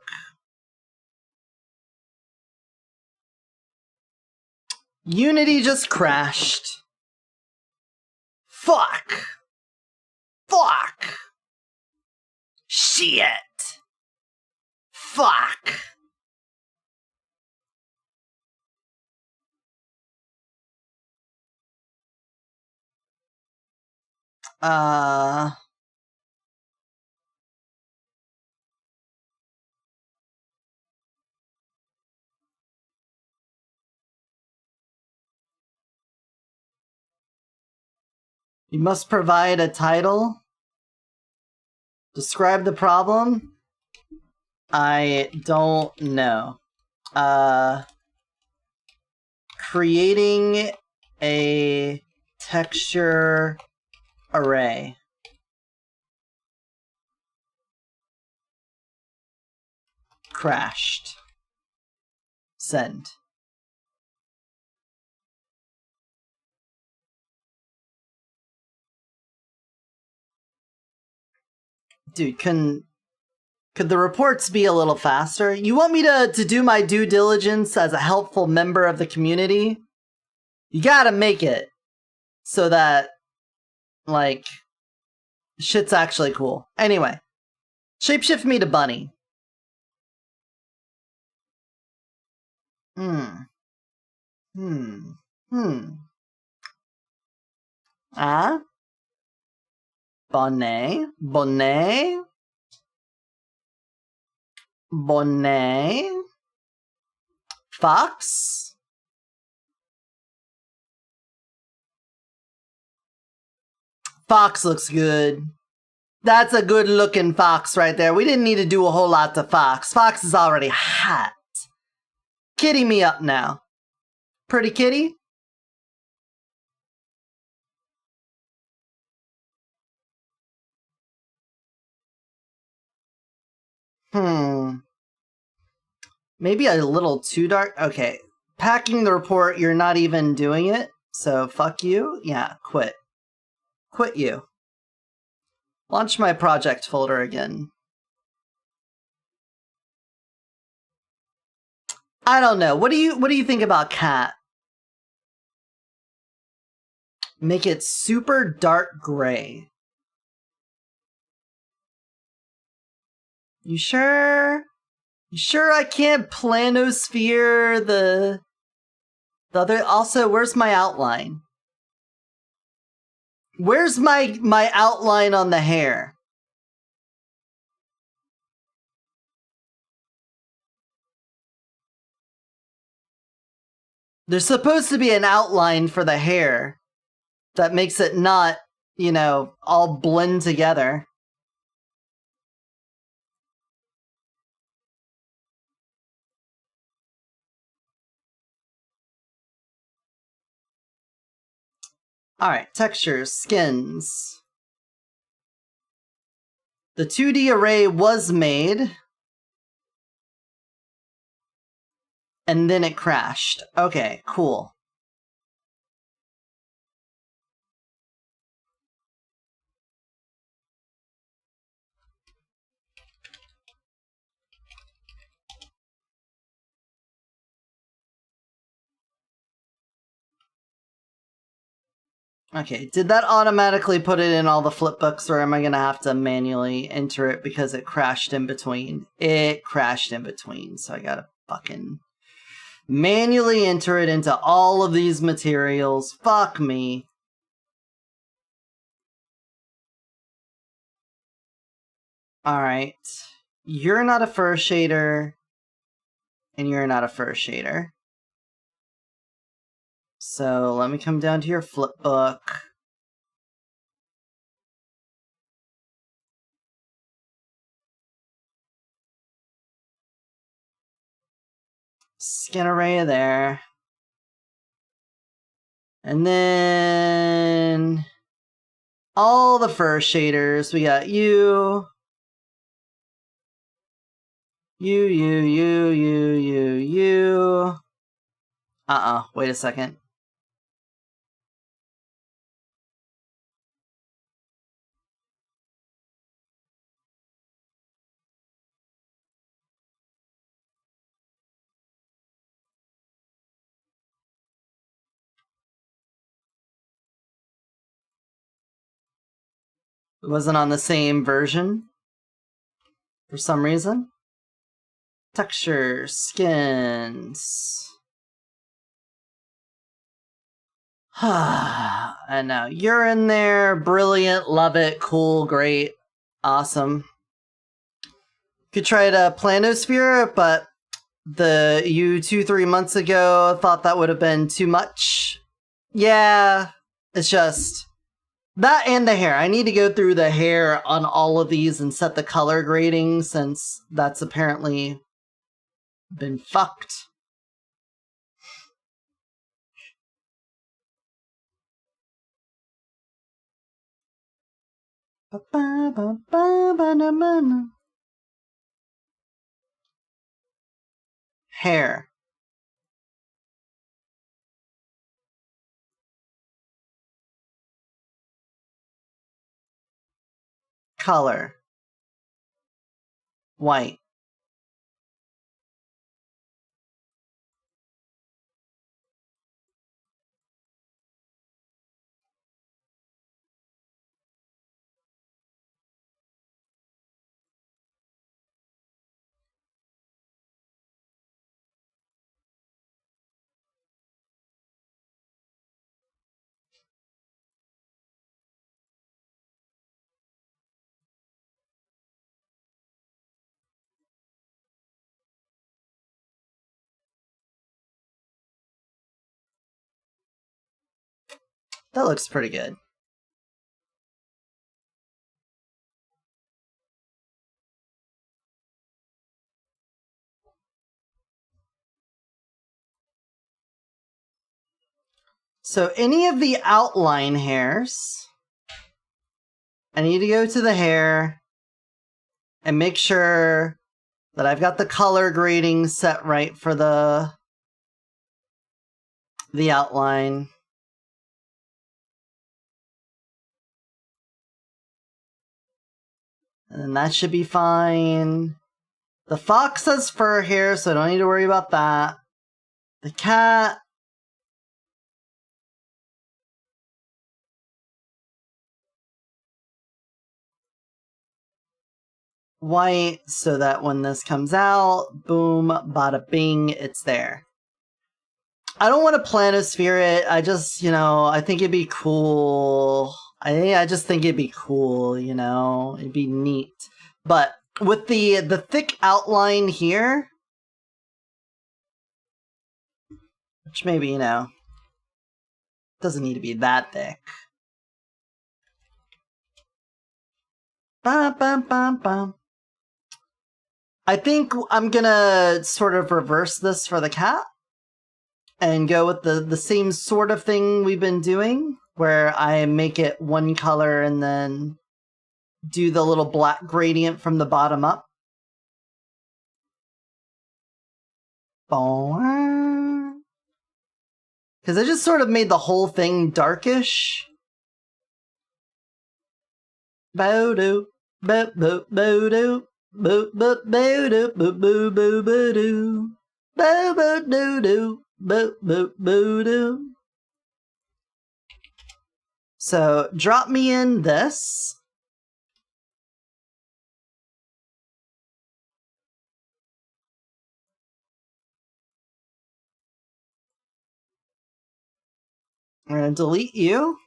Unity just crashed. Fuck. Fuck. Shit. Fuck. You must provide a title. Describe the problem. I don't know. Creating a texture array. Crashed. Send. Dude, could the reports be a little faster? You want me to do my due diligence as a helpful member of the community? You gotta make it so that, like, shit's actually cool. Anyway, shapeshift me to bunny. Ah? Bonnet? Bonnet? Bonnet? Fox? Fox looks good. That's a good looking fox right there. We didn't need to do a whole lot to Fox. Fox is already hot. Kitty me up now. Pretty kitty? Maybe a little too dark? Okay. Packing the report, you're not even doing it. So fuck you. Yeah, quit. Quit you. Launch my project folder again. I don't know. What do you think about cat? Make it super dark gray. You sure? You sure I can't planosphere the other? Also, where's my outline? Where's my outline on the hair? There's supposed to be an outline for the hair that makes it not, you know, all blend together. Alright, textures, skins. The 2D array was made. And then it crashed. Okay, cool. Okay, did that automatically put it in all the flipbooks, or am I going to have to manually enter it because it crashed in between? It crashed in between, so I gotta fucking manually enter it into all of these materials. Fuck me. Alright. You're not a fur shader, and you're not a fur shader. So let me come down to your flipbook. Skin array there. And then all the fur shaders. We got you. You. Wait a second. It wasn't on the same version for some reason. Texture, skins. And now you're in there. Brilliant. Love it. Cool. Great. Awesome. Could try to planosphere, but you 2-3 months ago thought that would have been too much. Yeah. It's just that and the hair. I need to go through the hair on all of these and set the color grading, since that's apparently been fucked. Hair. Color. White. That looks pretty good. So any of the outline hairs, I need to go to the hair and make sure that I've got the color grading set right for the outline. And then that should be fine. The fox has fur hair, so I don't need to worry about that. The cat. White, so that when this comes out, boom, bada bing, it's there. I don't want to planosphere it. I just, I think it'd be cool. I just think it'd be cool, it'd be neat. But with the thick outline here, which maybe, doesn't need to be that thick. Bum, bum, bum, bum. I think I'm gonna sort of reverse this for the cat and go with the same sort of thing we've been doing, where I make it one color and then do the little black gradient from the bottom up. Because I just sort of made the whole thing darkish. Bo-do, bo-bo, bo-do, bo-bo, bo-do, bo-bo, bo-bo-do, bo-bo-do-do, bo-bo, bo-do. So drop me in this. I'm going to delete you.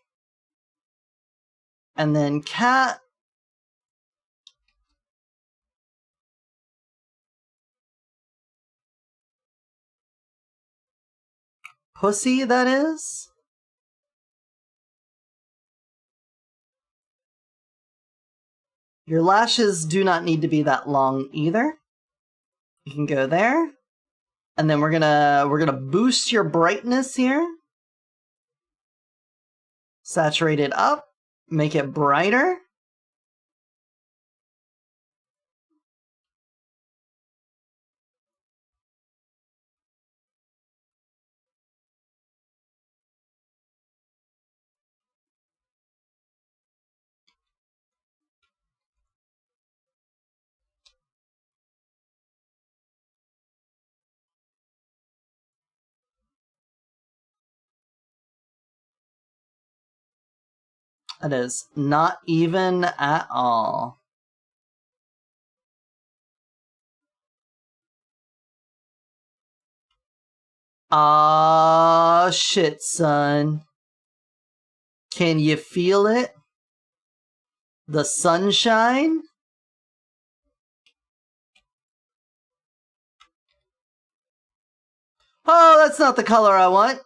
And then cat. Pussy, that is. Your lashes do not need to be that long either. You can go there. And then we're gonna boost your brightness here. Saturate it up. Make it brighter. It is not even at all. Ah, shit, son. Can you feel it? The sunshine? Oh, that's not the color I want.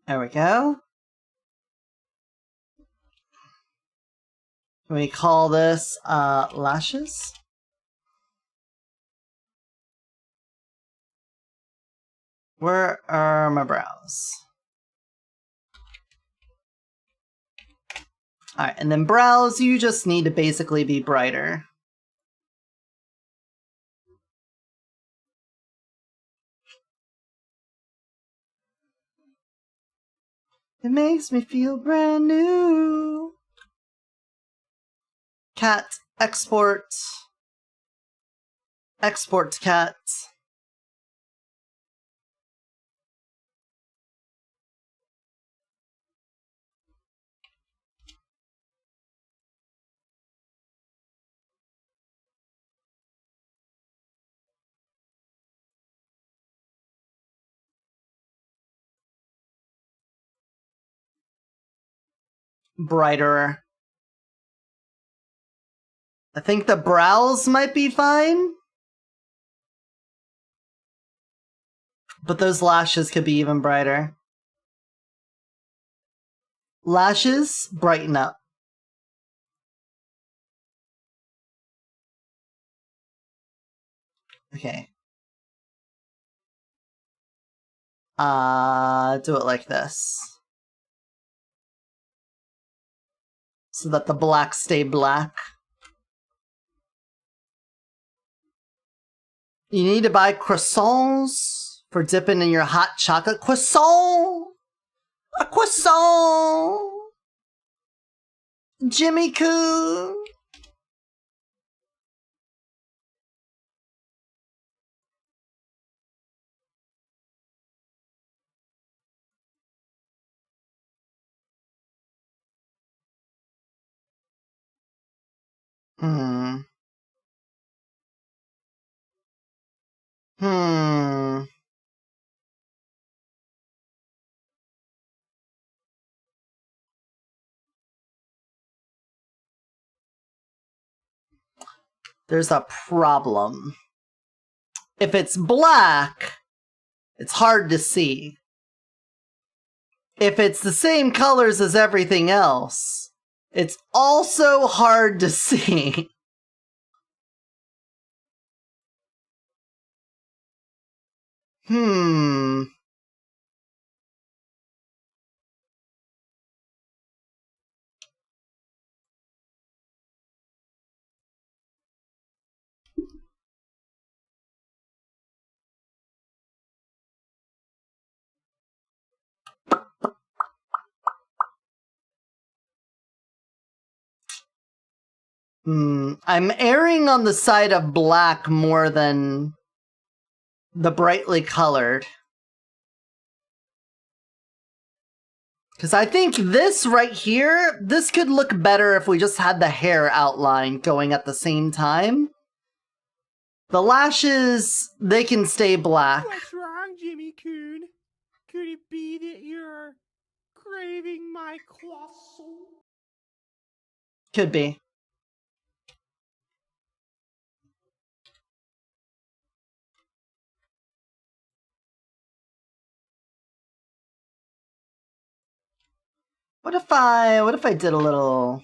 There we go. Can we call this lashes? Where are my brows? Alright, and then brows, you just need to basically be brighter. It makes me feel brand new. Cat, export. Export cat. Brighter. I think the brows might be fine. But those lashes could be even brighter. Lashes, brighten up. Okay. Do it like this. So that the blacks stay black. You need to buy croissants for dipping in your hot chocolate. Croissant! A croissant! Jimmy Coo! Hmm. there's a problem. If it's black, it's hard to see. If it's the same colors as everything else, it's also hard to see. I'm erring on the side of black more than the brightly colored. Because I think this right here, this could look better if we just had the hair outline going at the same time. The lashes, they can stay black. What's wrong, Jimmy Coon? Could it be that you're craving my croissant? Could be. What if I did a little...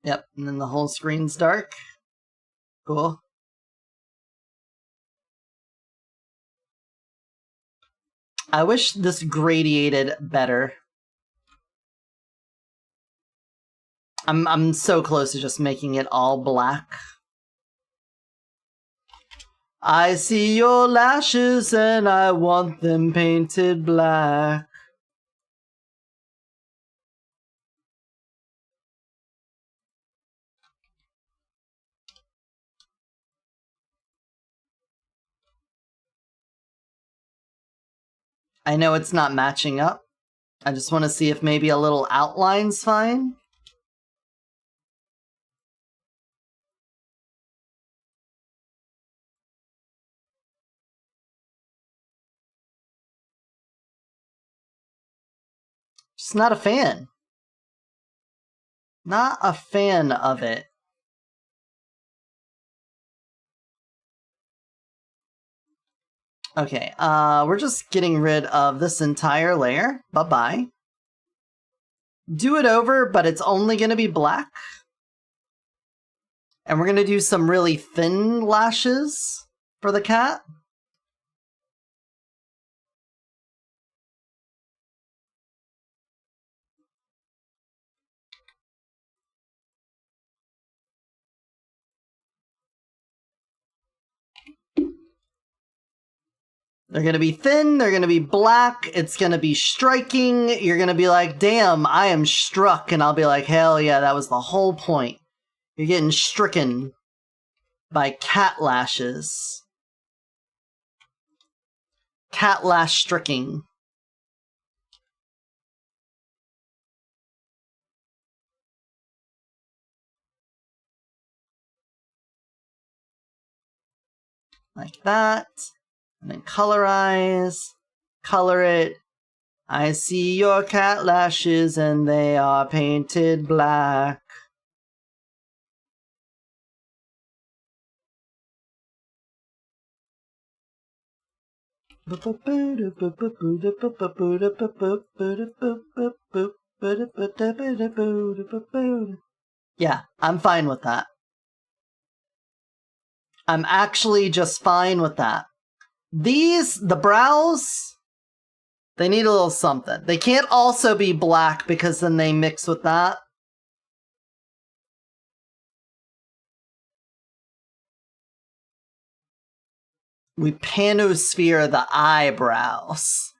Yep, and then the whole screen's dark. Cool. I wish this gradiated better. I'm so close to just making it all black. I see your lashes and I want them painted black. I know it's not matching up. I just want to see if maybe a little outline's fine. Just not a fan. Not a fan of it. Okay, we're just getting rid of this entire layer. Bye-bye. Do it over, but it's only going to be black. And we're going to do some really thin lashes for the cat. They're going to be thin, they're going to be black, it's going to be striking, you're going to be like, damn, I am struck, and I'll be like, hell yeah, that was the whole point. You're getting stricken by cat lashes. Cat lash stricking. Like that. And then colorize, color it. I see your cat lashes and they are painted black. Yeah, I'm fine with that. I'm actually just fine with that. The brows, they need a little something. They can't also be black because then they mix with that. We panosphere the eyebrows.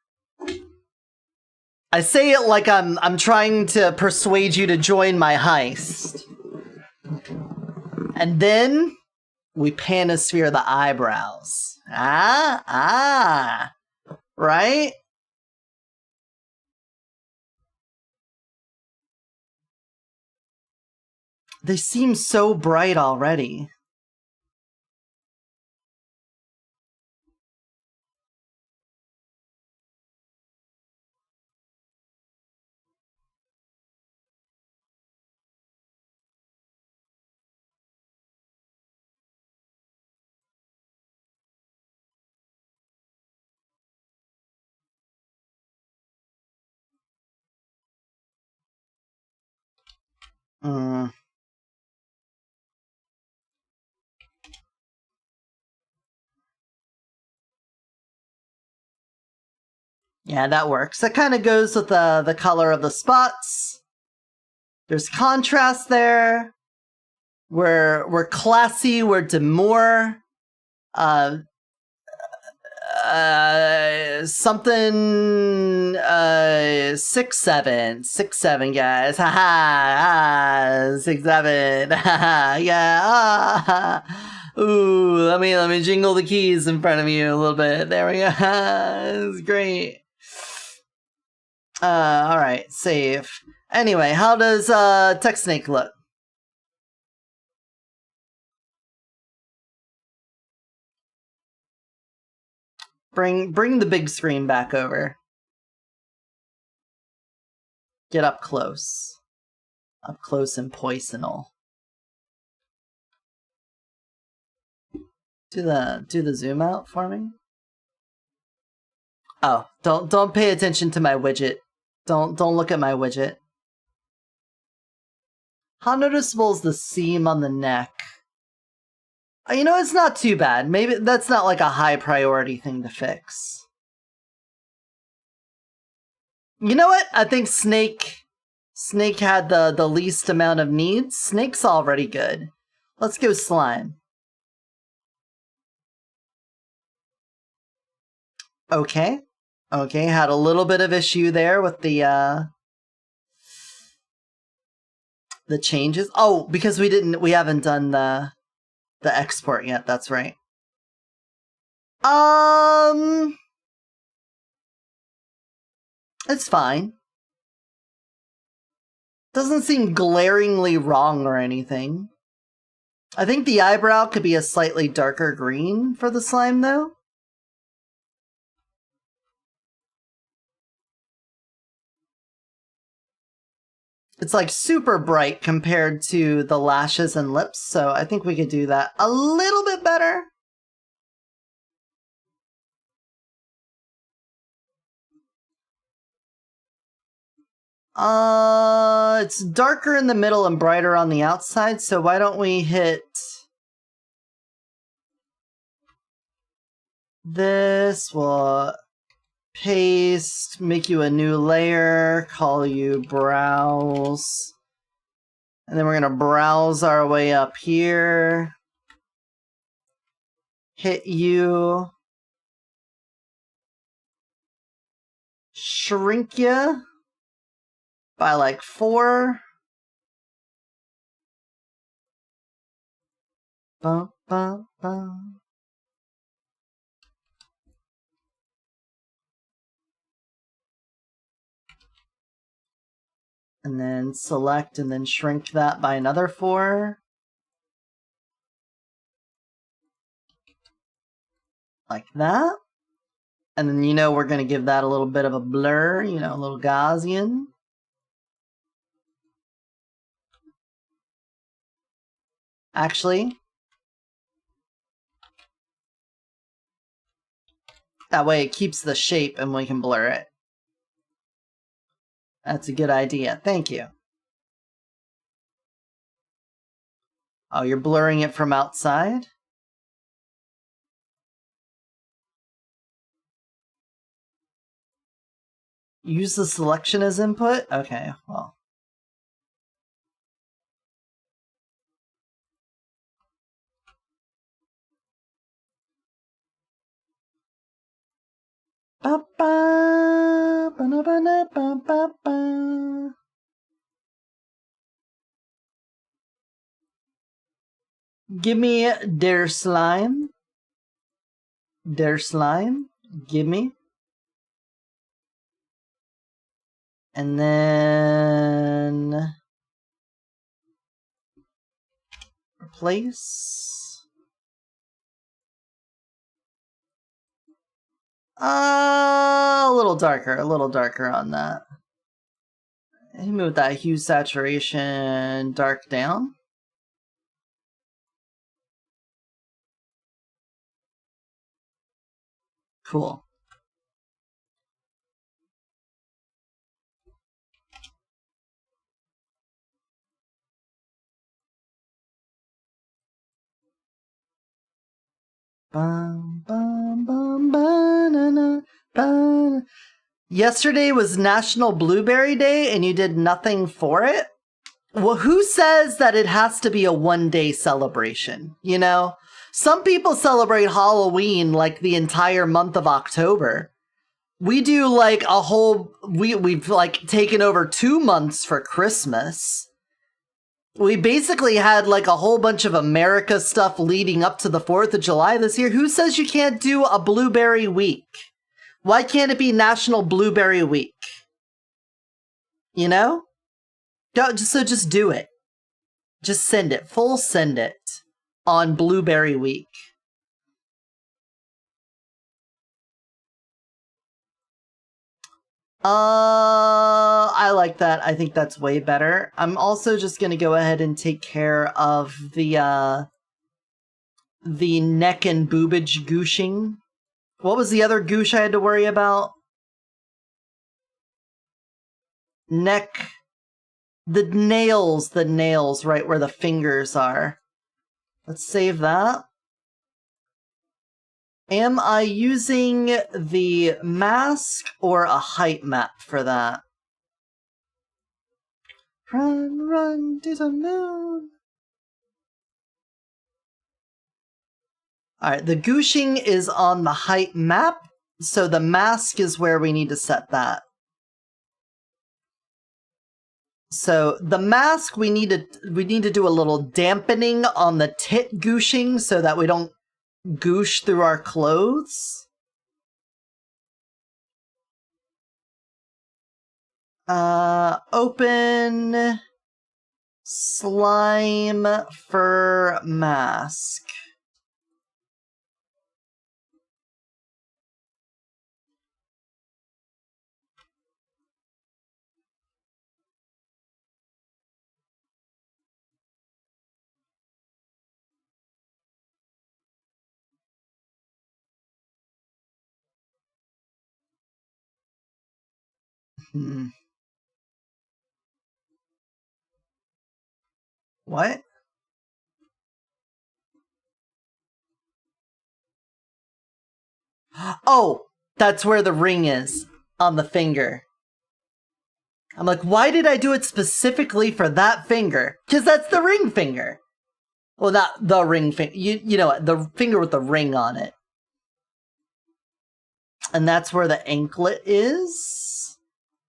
I say it like I'm trying to persuade you to join my heist. And then we panosphere the eyebrows. Right? They seem so bright already. Yeah, that works. That kind of goes with the color of the spots. There's contrast there. We're classy. We're demure. Something 6'7", guys. Haha, 6'7". Yeah. Ooh, let me jingle the keys in front of you a little bit. There we go. It's great. All right, save. Anyway, how does Tech Snake look? Bring the big screen back over. Get up close. Up close and poisonal. Do the zoom out for me. Oh, don't pay attention to my widget. Don't look at my widget. How noticeable is the seam on the neck? You know, it's not too bad. Maybe that's not like a high priority thing to fix. You know what? I think Snake had the least amount of needs. Snake's already good. Let's go Slime. Okay. Okay, had a little bit of issue there with the changes. Oh, because we haven't done the export yet, that's right. It's fine. Doesn't seem glaringly wrong or anything. I think the eyebrow could be a slightly darker green for the slime, though. It's like super bright compared to the lashes and lips, so I think we could do that a little bit better. It's darker in the middle and brighter on the outside, so why don't we hit this? We'll paste, make you a new layer, call you browse. And then we're gonna browse our way up here. Hit you. Shrink you by like 4. Bum, bum, bum. And then select and then shrink that by another 4. Like that. And then you know we're going to give that a little bit of a blur, you know, a little Gaussian. Actually, that way it keeps the shape and we can blur it. That's a good idea. Thank you. Oh, you're blurring it from outside? Use the selection as input? Okay, well. Ba-ba, ba-na-ba-na-ba-ba-ba. Give me der slime. Der slime. Give me. And then place. A little darker on that. Move that hue saturation dark down. Cool. Bum, bum, bum, banana, banana. Yesterday was National Blueberry Day and you did nothing for it? Well, who says that it has to be a one-day celebration, you know? Some people celebrate Halloween like the entire month of October. We do like a whole... We've like taken over 2 months for Christmas. We basically had like a whole bunch of America stuff leading up to the 4th of July this year. Who says you can't do a Blueberry Week? Why can't it be National Blueberry Week? You know? So just do it. Just send it. Full send it on Blueberry Week. I like that. I think that's way better. I'm also just gonna go ahead and take care of the neck and boobage gooshing. What was the other goosh I had to worry about? Neck. The nails right where the fingers are. Let's save that. Am I using the mask or a height map for that? Run, run to the moon. Alright, the gooshing is on the height map, so the mask is where we need to set that. So the mask, we need to do a little dampening on the tit gooshing so that we don't goosh through our clothes. Open slime fur mask. What? Oh, that's where the ring is on the finger. I'm like, why did I do it specifically for that finger? Because that's the ring finger. Well, not the ring finger. You know what? The finger with the ring on it. And that's where the anklet is.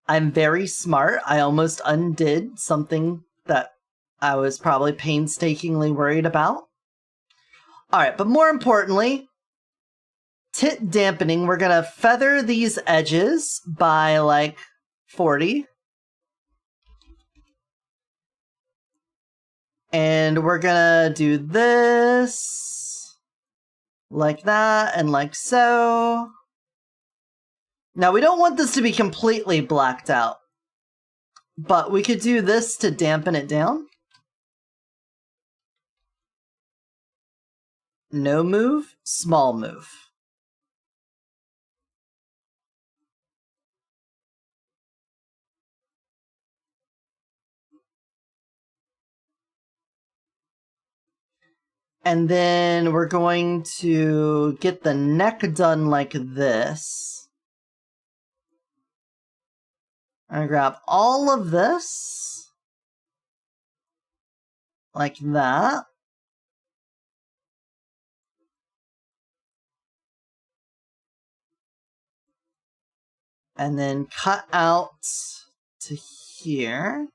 I'm very smart. I almost undid something that I was probably painstakingly worried about. Alright, but more importantly, tit dampening. We're gonna feather these edges by like 40. And we're gonna do this like that and like so. Now, we don't want this to be completely blacked out, but we could do this to dampen it down. No move, small move. And then we're going to get the neck done like this. I'm gonna grab all of this, like that. And then cut out to here.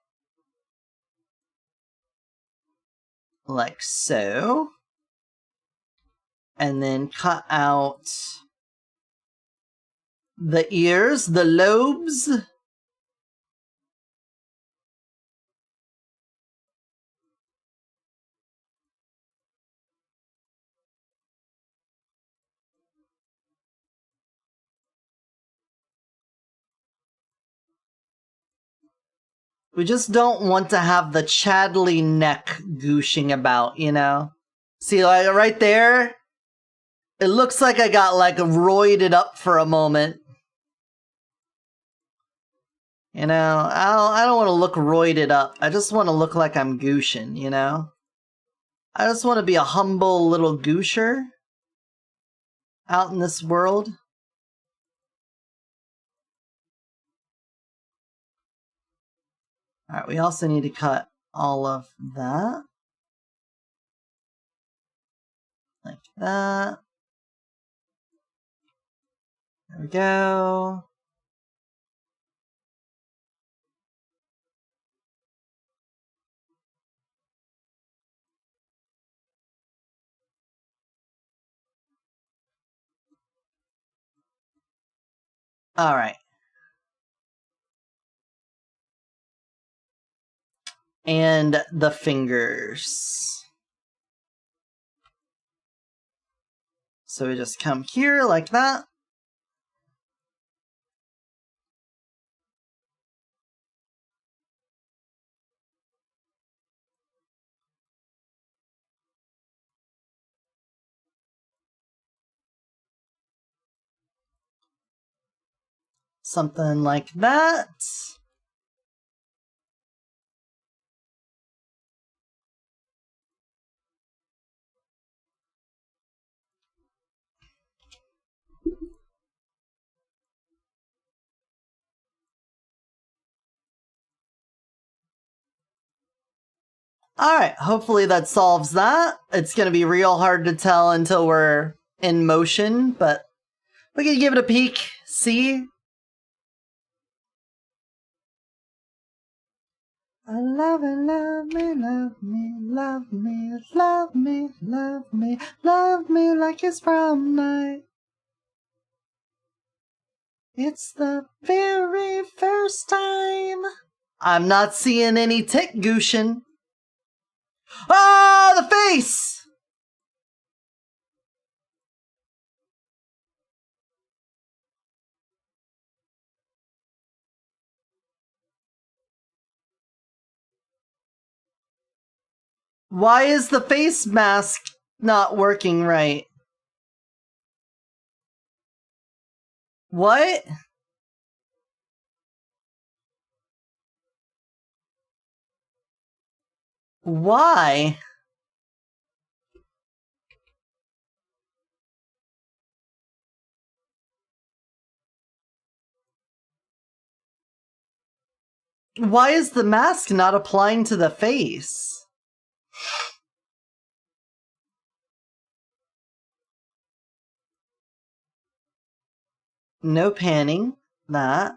Like so. And then cut out the ears, the lobes. We just don't want to have the Chadley neck gooshing about, you know? See, like, right there, it looks like I got, like, roided up for a moment. You know, I don't want to look roided up. I just want to look like I'm gooshing, you know? I just want to be a humble little goosher out in this world. Alright, we also need to cut all of that. Like that. There we go. Alright. And the fingers. So we just come here like that. Something like that. Alright, hopefully that solves that. It's gonna be real hard to tell until we're in motion, but we can give it a peek, see? I love it, love me, love me, love me, love me, love me, love me like it's prom night. It's the very first time. I'm not seeing any tick gooshin'. Ah, the face! Why is the face mask not working right? What? Why? Why is the mask not applying to the face? No panning. That.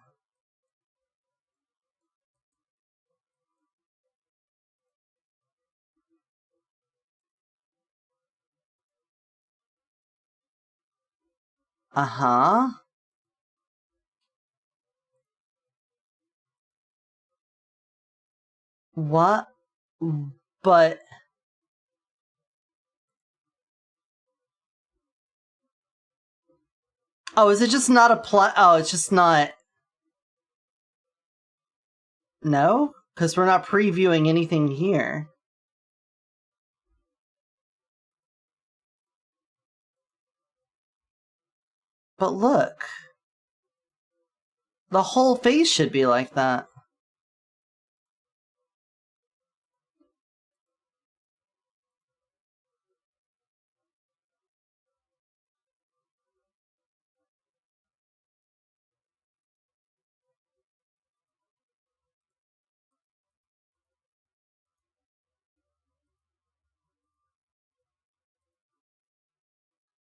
Uh-huh. What? But... Oh, is it just not apply? Oh, it's just not... No? Because we're not previewing anything here. But look. The whole face should be like that.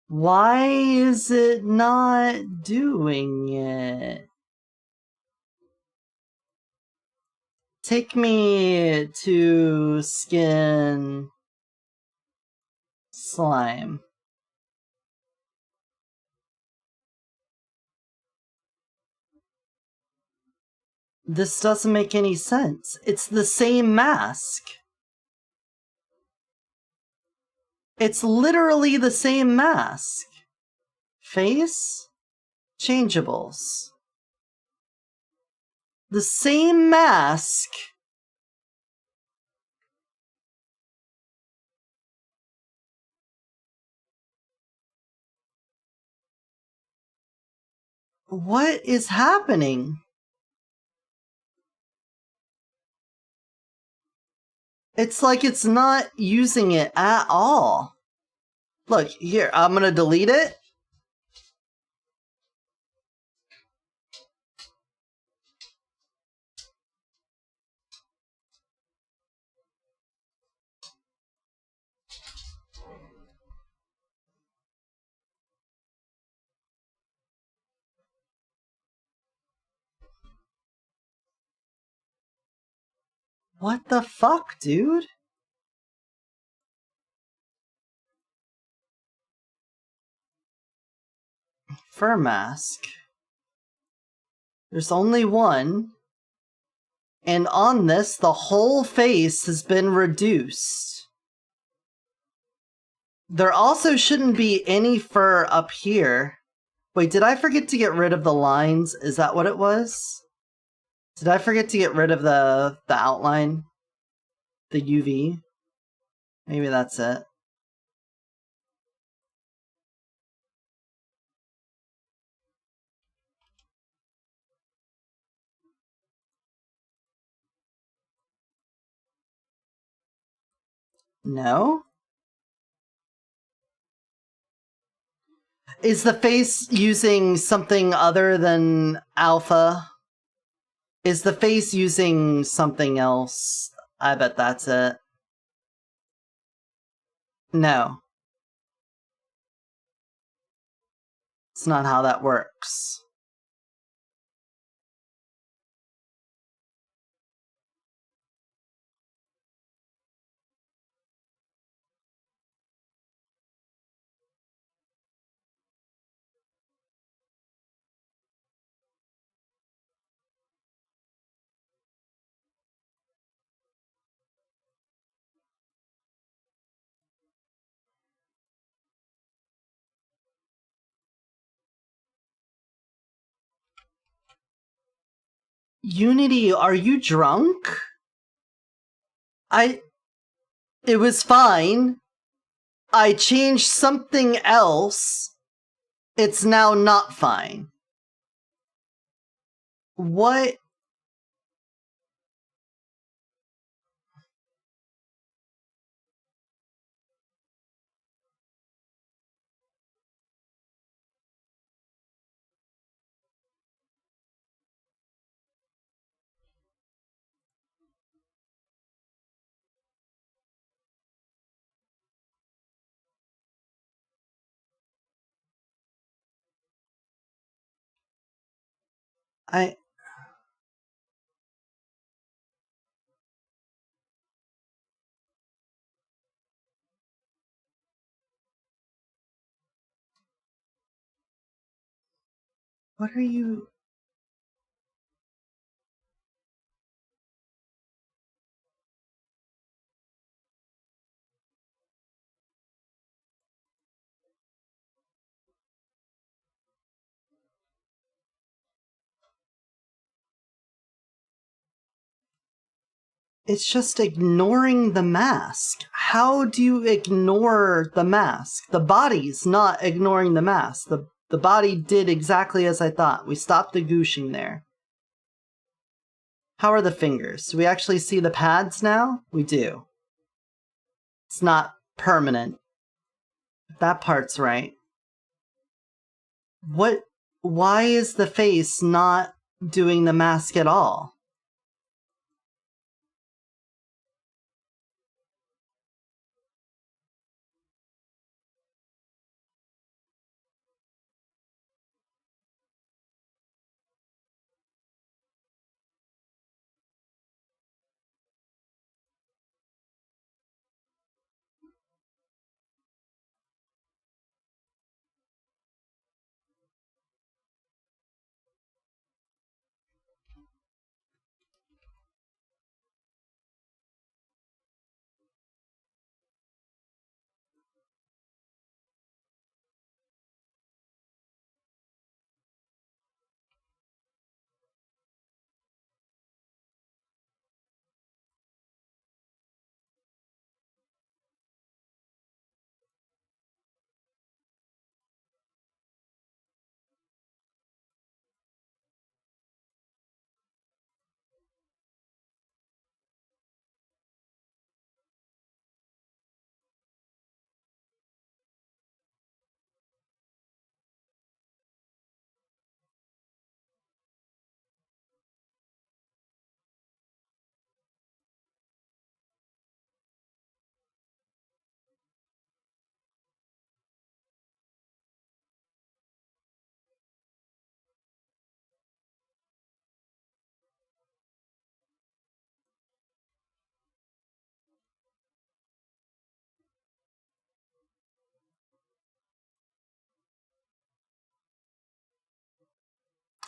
Why is it not doing it? Take me to skin slime. This doesn't make any sense. It's the same mask. It's literally the same mask. Face? Changeables. The same mask What is happening? It's like it's not using it at all. Look, here, I'm gonna delete it. What the fuck, dude? Fur mask. There's only one. And on this, the whole face has been reduced. There also shouldn't be any fur up here. Wait, did I forget to get rid of the lines? Is that what it was? Did I forget to get rid of the outline? The UV? Maybe that's it. No? Is the face using something other than alpha? Is the face using something else? I bet that's it. No. It's not how that works. Unity, are you drunk? It was fine. I changed something else. It's now not fine. What? What are you... It's just ignoring the mask. How do you ignore the mask? The body's not ignoring the mask. The body did exactly as I thought. We stopped the gooshing there. How are the fingers? Do we actually see the pads now? We do. It's not permanent. That part's right. What? Why is the face not doing the mask at all?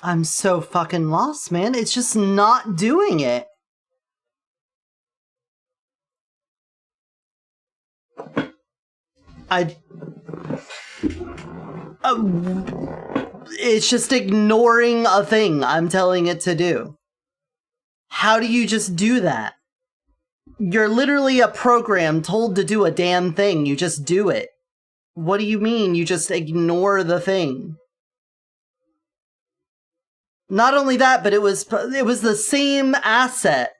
I'm so fucking lost, man. It's just not doing it. It's just ignoring a thing I'm telling it to do. How do you just do that? You're literally a program told to do a damn thing. You just do it. What do you mean you just ignore the thing? Not only that, but it was the same asset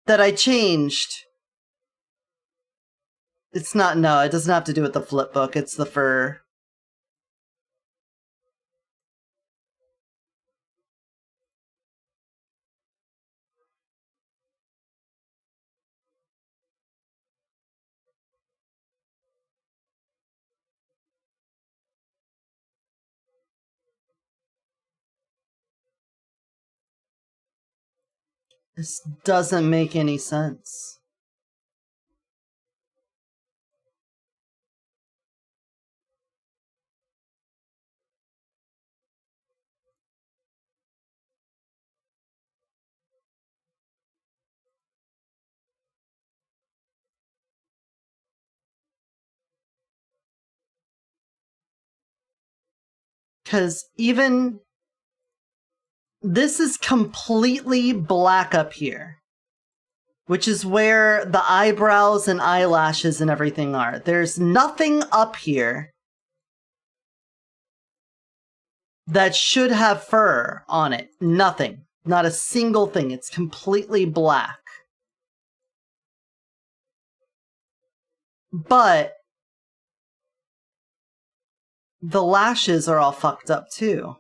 that I changed. It's not, no, it doesn't have to do with the flip book, it's the fur. This doesn't make any sense. Because even this is completely black up here, which is where the eyebrows and eyelashes and everything are. There's nothing up here that should have fur on it. Nothing. Not a single thing. It's completely black. But the lashes are all fucked up too.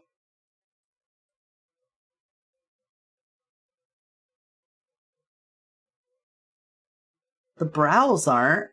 The brows aren't.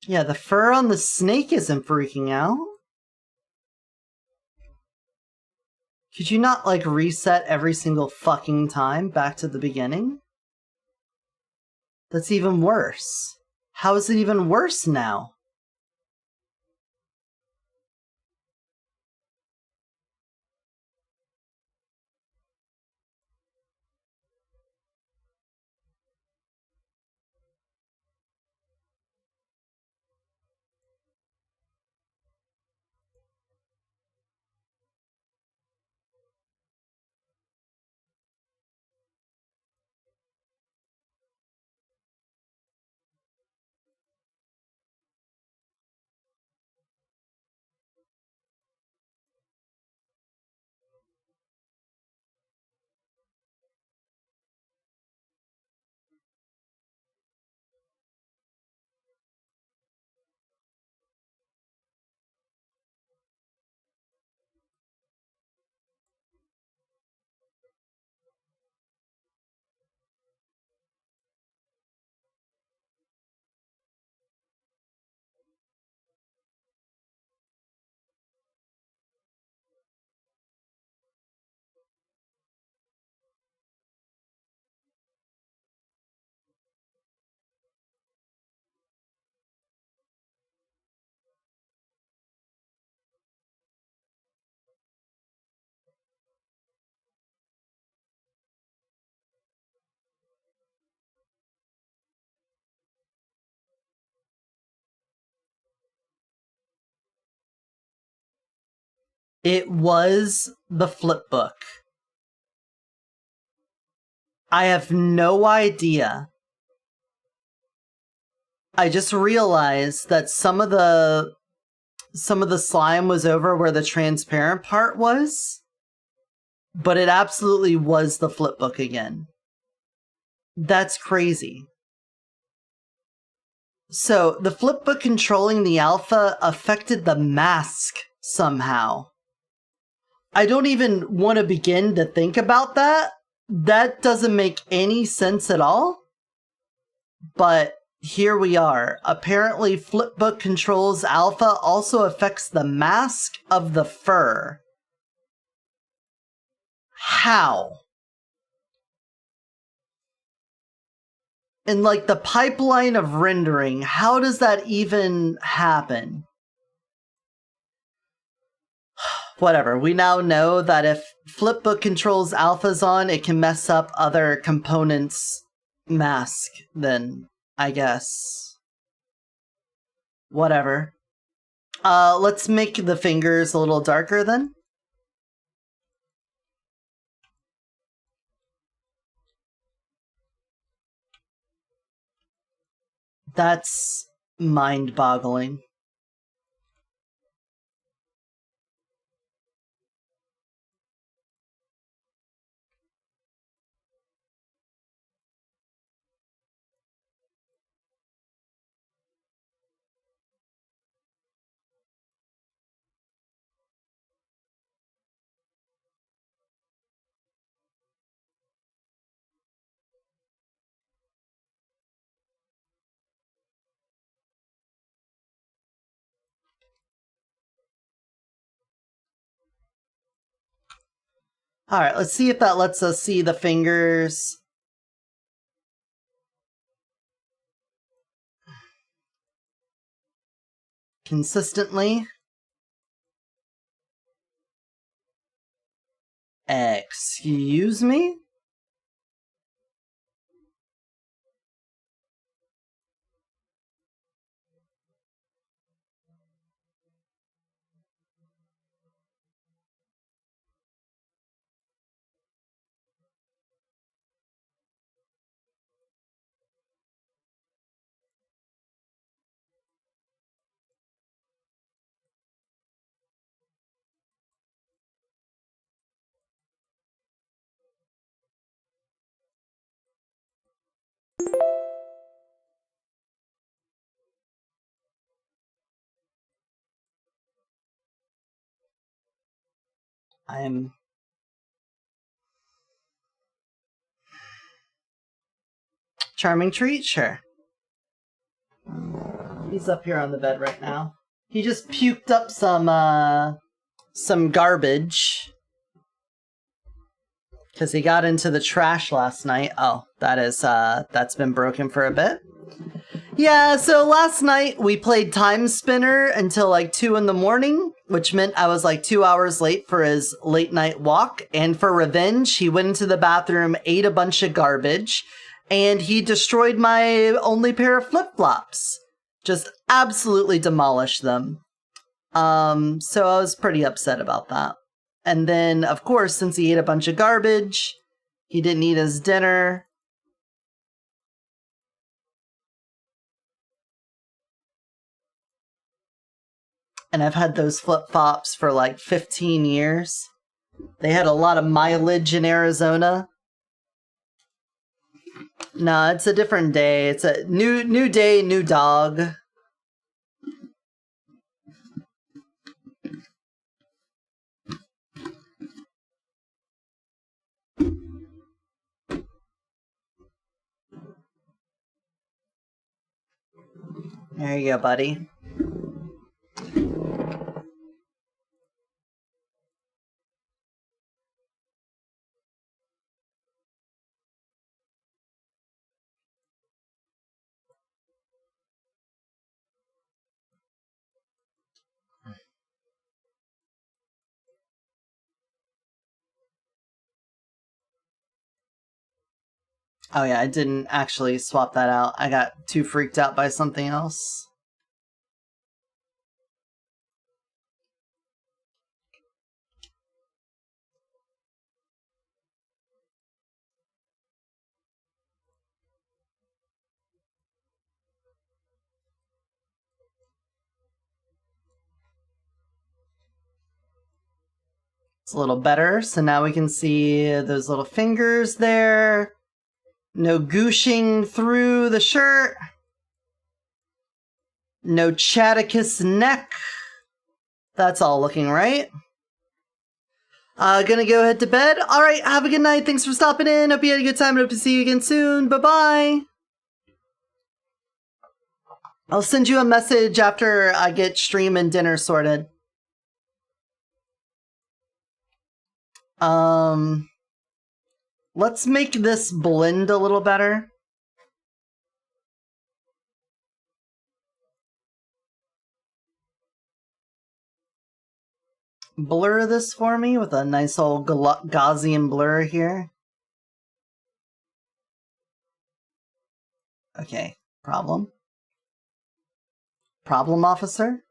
Yeah, the fur on the snake isn't freaking out. Could you not, like, reset every single fucking time back to the beginning? That's even worse. How is it even worse now? It was the flip book. I have no idea. I just realized that some of the slime was over where the transparent part was, but it absolutely was the flip book again. That's crazy. So the flip book controlling the alpha affected the mask somehow. I don't even want to begin to think about that. That doesn't make any sense at all. But here we are. Apparently, Flipbook Controls Alpha also affects the mask of the fur. How? In like the pipeline of rendering, how does that even happen? Whatever, we now know that if Flipbook Controls Alpha's on, it can mess up other components' mask, then I guess. Whatever. Let's make the fingers a little darker then. That's mind-boggling. Alright, let's see if that lets us see the fingers. Consistently. Excuse me? I'm... Charming treat? Sure. He's up here on the bed right now. He just puked up some garbage. Because he got into the trash last night. Oh, that's been broken for a bit. Yeah, so last night we played Time Spinner until like 2 in the morning, which meant I was like 2 hours late for his late night walk. And for revenge, he went into the bathroom, ate a bunch of garbage, and he destroyed my only pair of flip-flops. Just absolutely demolished them. So I was pretty upset about that. And then, of course, since he ate a bunch of garbage, he didn't eat his dinner. And I've had those flip-flops for like 15 years. They had a lot of mileage in Arizona. No, it's a different day. It's a new day, new dog. There you go, buddy. Oh yeah, I didn't actually swap that out. I got too freaked out by something else. It's a little better. So now we can see those little fingers there. No gooshing through the shirt. No Chaticus neck. That's all looking right. Gonna go head to bed. Alright, have a good night. Thanks for stopping in. Hope you had a good time. Hope to see you again soon. Bye-bye. I'll send you a message after I get stream and dinner sorted. Let's make this blend a little better. Blur this for me with a nice old Gaussian blur here. Okay, problem. Problem, officer?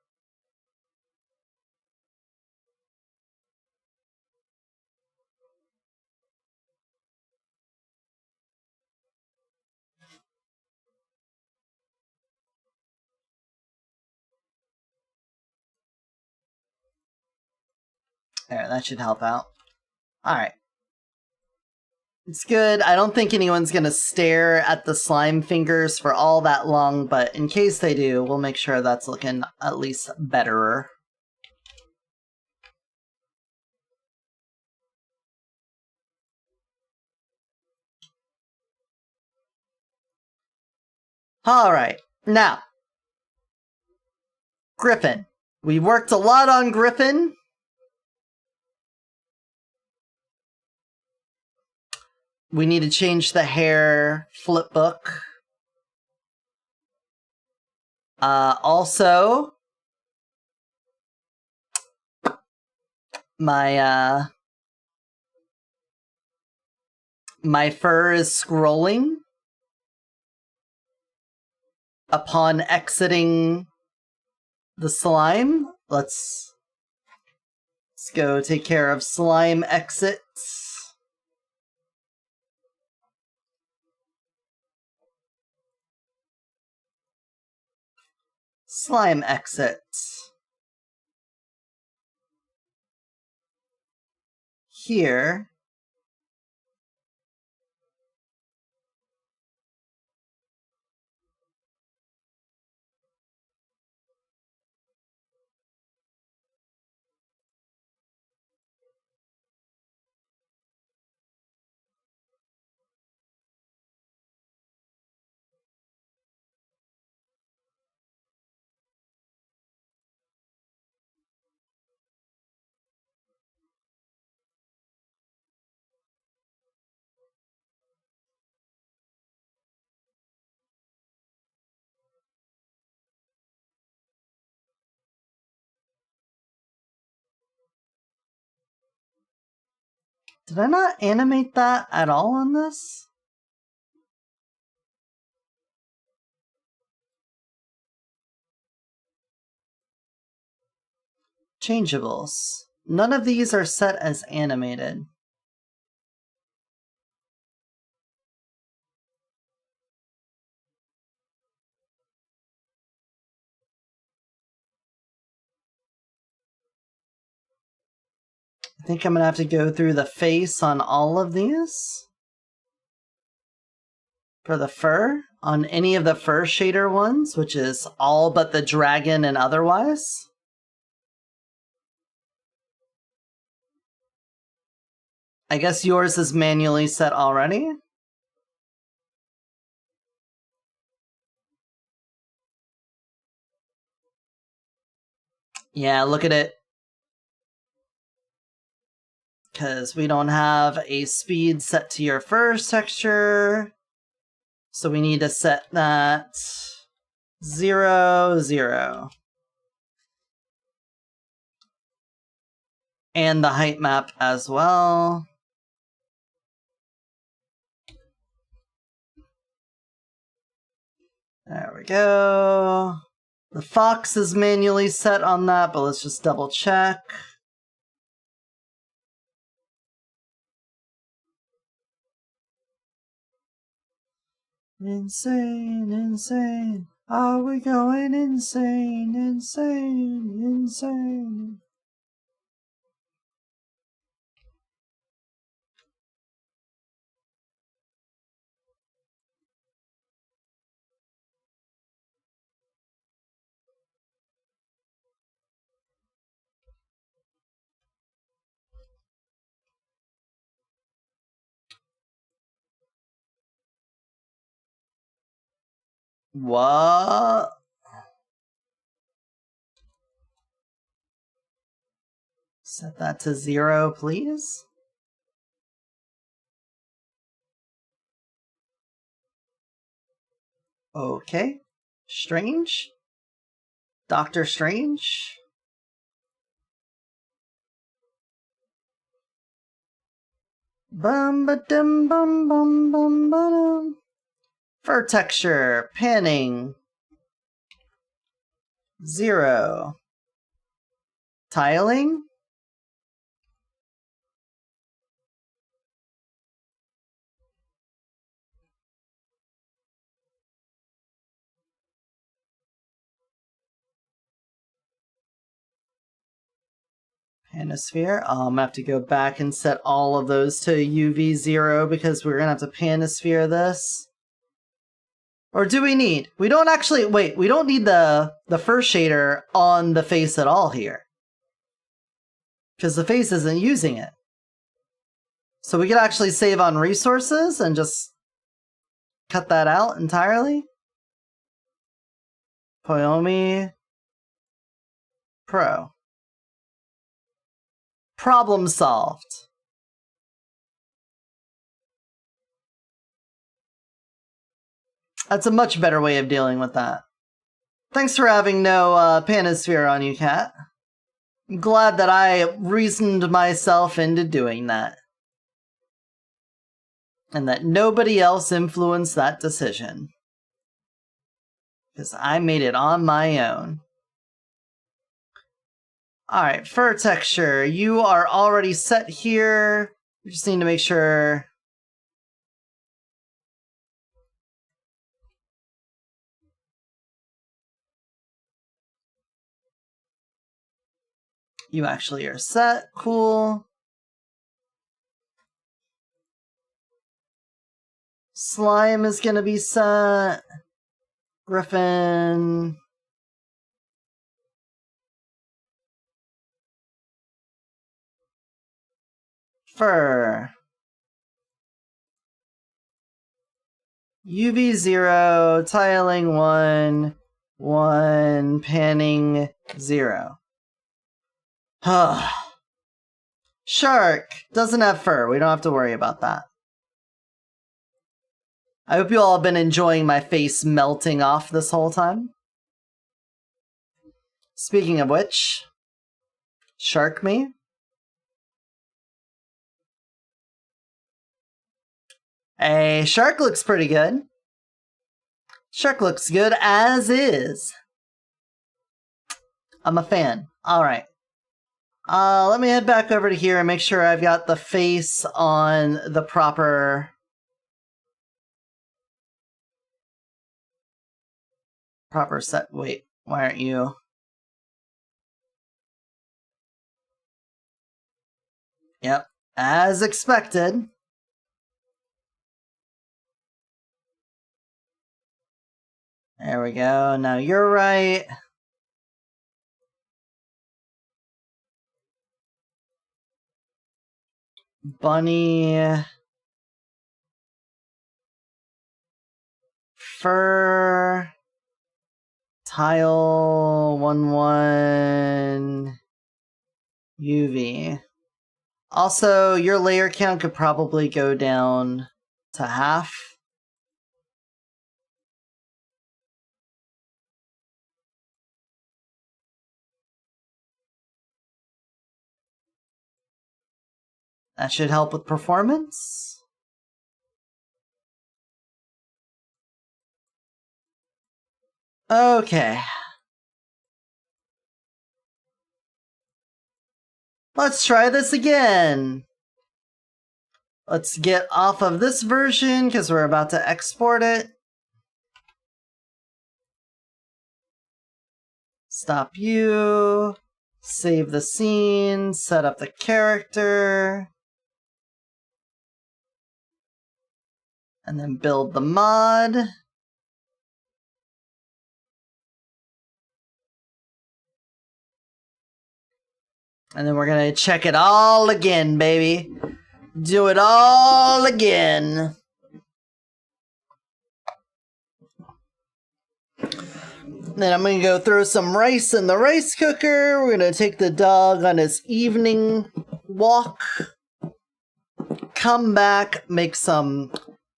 There, that should help out. Alright. It's good. I don't think anyone's gonna stare at the slime fingers for all that long, but in case they do, we'll make sure that's looking at least betterer. Alright, now. Griffin. We worked a lot on Griffin. We need to change the hair flip book. Also, my fur is scrolling upon exiting the slime. Let's go take care of slime exits. Slime exits. Here. Did I not animate that at all on this? Changeables. None of these are set as animated. I think I'm gonna have to go through the face on all of these. For the fur, on any of the fur shader ones, which is all but the dragon and otherwise. I guess yours is manually set already. Yeah, look at it. Because we don't have a speed set to your first texture. So we need to set that 0, 0. And the height map as well. There we go. The fox is manually set on that, but let's just double check. Insane, insane. Are we going insane, insane, insane? What? Set that to 0, please. Okay. Strange. Doctor Strange. Bum ba dum bum bum bum ba dum. Fur texture, panning. 0. Tiling. Panosphere. Oh, I'm gonna have to go back and set all of those to UV 0 because we're gonna have to panosphere this. Or do we need? We don't actually, wait, we don't need the fur shader on the face at all here. Because the face isn't using it. So we could actually save on resources and just cut that out entirely. Poyomi Pro. Problem solved. That's a much better way of dealing with that. Thanks for having no panosphere on you, Cat. I'm glad that I reasoned myself into doing that. And that nobody else influenced that decision. Because I made it on my own. Alright, fur texture. You are already set here. We just need to make sure... You actually are set. Cool. Slime is gonna be set. Griffin. Fur. UV 0, tiling 1, 1, panning 0. Shark doesn't have fur. We don't have to worry about that. I hope you all have been enjoying my face melting off this whole time. Speaking of which, shark me. Hey, shark looks pretty good. Shark looks good as is. I'm a fan. Alright. Let me head back over to here and make sure I've got the face on the proper set. Wait, why aren't you? Yep, as expected. There we go. Now you're right. Bunny. Fur. Tile 1-1 UV. Also, your layer count could probably go down to half. That should help with performance. Okay. Let's try this again. Let's get off of this version because we're about to export it. Stop you. Save the scene. Set up the character. And then build the mod. And then we're gonna check it all again, baby. Do it all again. Then I'm gonna go throw some rice in the rice cooker. We're gonna take the dog on his evening walk. Come back, make some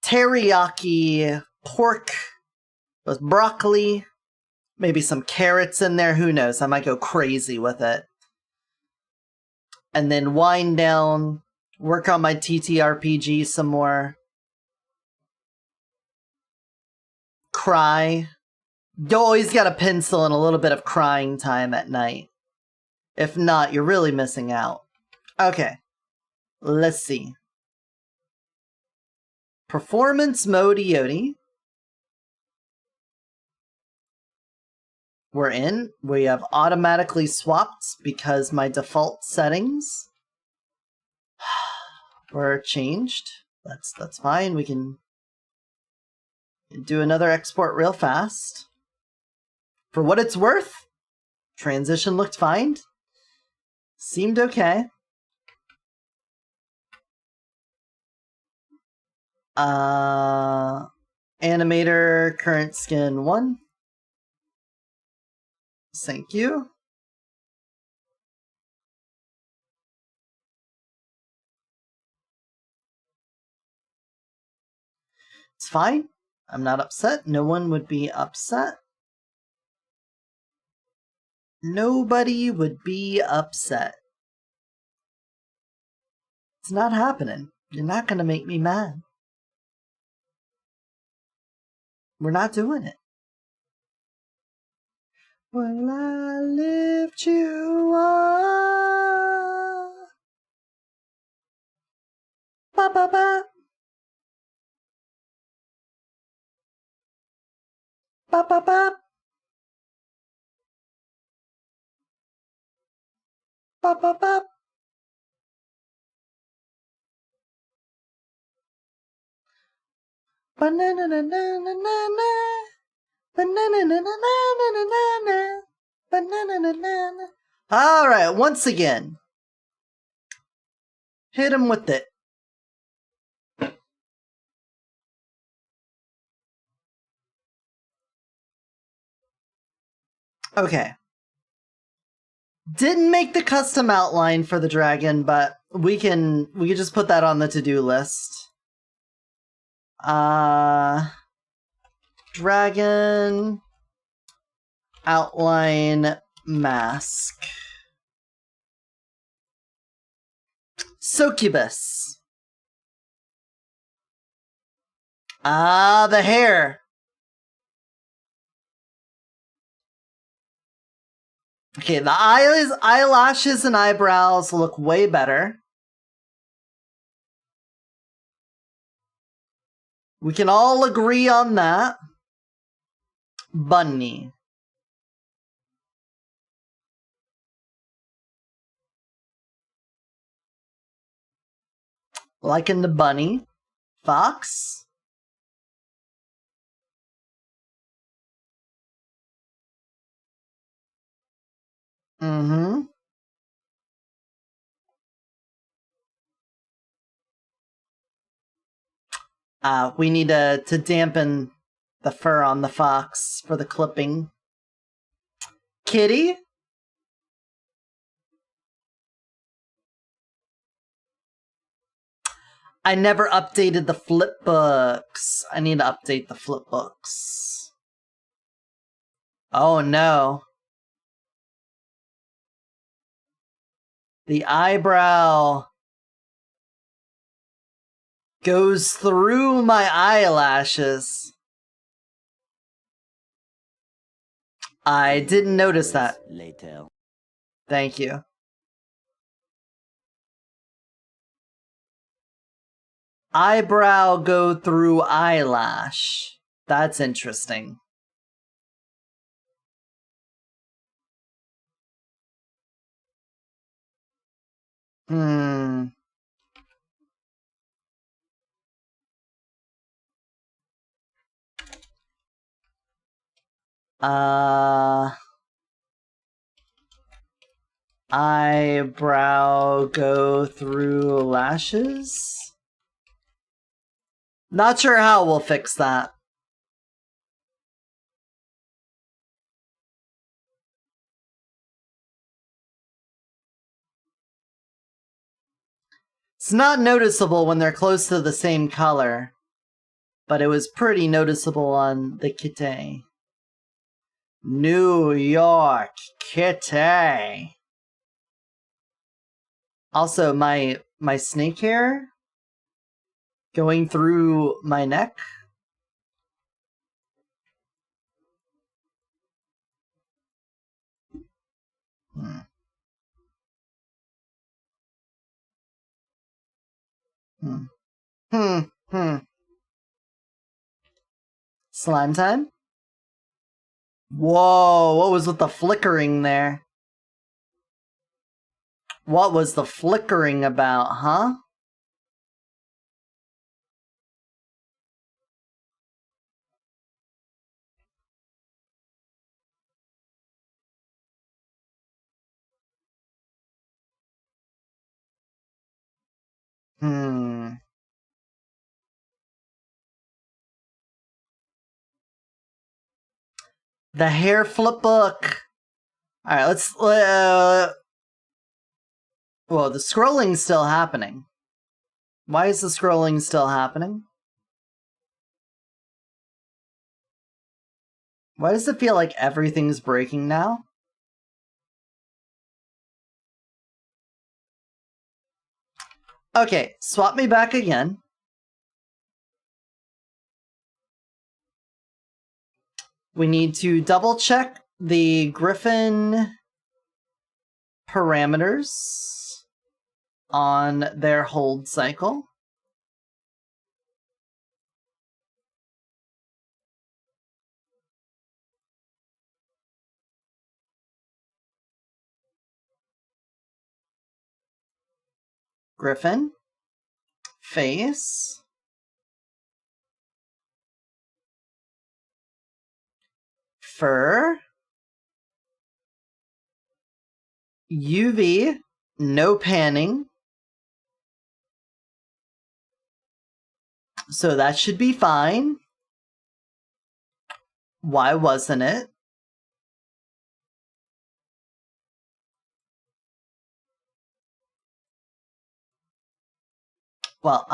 teriyaki pork with broccoli. Maybe some carrots in there, who knows? I might go crazy with it. And then wind down, work on my TTRPG some more. Cry. You always gotta pencil in a little bit of crying time at night. If not, you're really missing out. Okay, let's see. Performance mode Eoti. We're in. We have automatically swapped because my default settings were changed. That's fine. We can do another export real fast. For what it's worth, transition looked fine. Seemed okay. Animator, current skin 1. Thank you. It's fine. I'm not upset. No one would be upset. Nobody would be upset. It's not happening. You're not gonna make me mad. We're not doing it. Will I lift you up? Ba ba ba. Ba ba ba. Ba ba ba. Banana na na na na na. Banana na na na na na na. Banana na na na. All right, once again. Hit him with it. Okay. Didn't make the custom outline for the dragon, but we can just put that on the to-do list. Dragon outline mask. Succubus. The hair. Okay, the eyes, eyelashes and eyebrows look way better. We can all agree on that. Bunny. Liking the bunny. Fox. Mm-hmm. We need to dampen the fur on the fox for the clipping. Kitty? I never updated the flip books. I need to update the flip books. Oh no. The eyebrow goes through my eyelashes. I didn't notice that. Later. Thank you. Eyebrow go through eyelash. That's interesting. Eyebrow go through lashes? Not sure how we'll fix that. It's not noticeable when they're close to the same color, but it was pretty noticeable on the kitty. New York kitty. Also, my snake hair going through my neck. Slime time? Whoa, what was with the flickering there? What was the flickering about, huh? The hair flip book. Alright, let's... well, the scrolling's still happening. Why is the scrolling still happening? Why does it feel like everything's breaking now? Okay, swap me back again. We need to double check the Griffin parameters on their hold cycle. Griffin, face, fur, UV, no panning. So that should be fine. Why wasn't it? Well,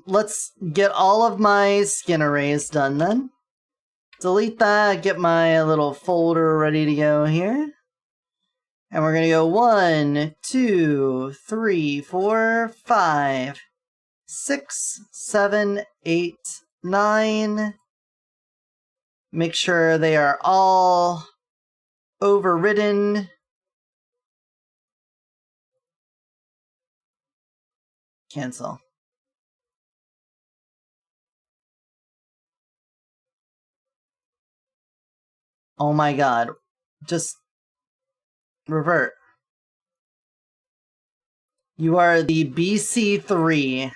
let's get all of my skin arrays done then. Delete that, get my little folder ready to go here. And we're gonna go 1, 2, 3, 4, 5, 6, 7, 8, 9. Make sure they are all overridden. Cancel. Oh my god. Just revert. You are the BC3.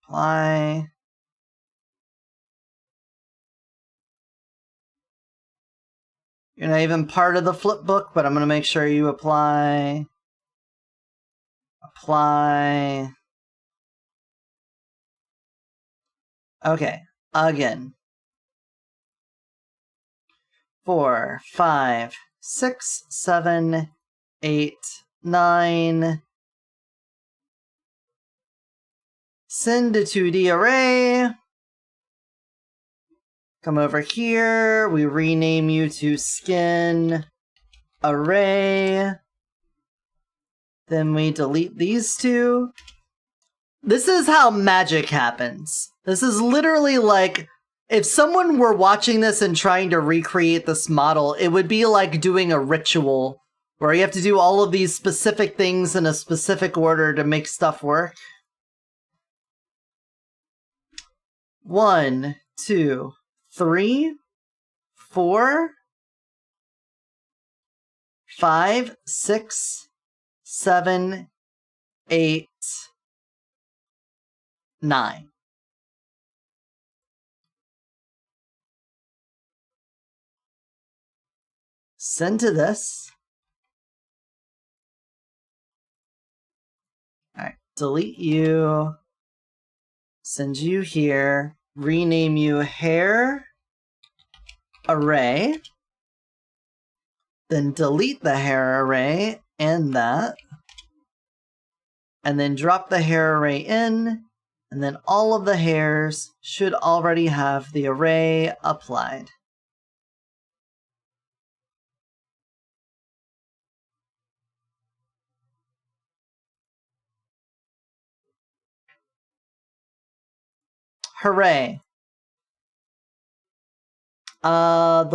Apply. You're not even part of the flip book, but I'm going to make sure you apply. Apply. Okay, again. 4, 5, 6, 7, 8, 9. Send to 2D array. Come over here. We rename you to skin array. Then we delete these two. This is how magic happens. This is literally like, if someone were watching this and trying to recreate this model, it would be like doing a ritual where you have to do all of these specific things in a specific order to make stuff work. 1, 2, 3, 4, 5, 6, 7, 8, 9. Send to this. Alright, delete you. Send you here. rename you hair array, then delete the hair array and that, and then drop the hair array in, and then all of the hairs should already have the array applied. Hooray. The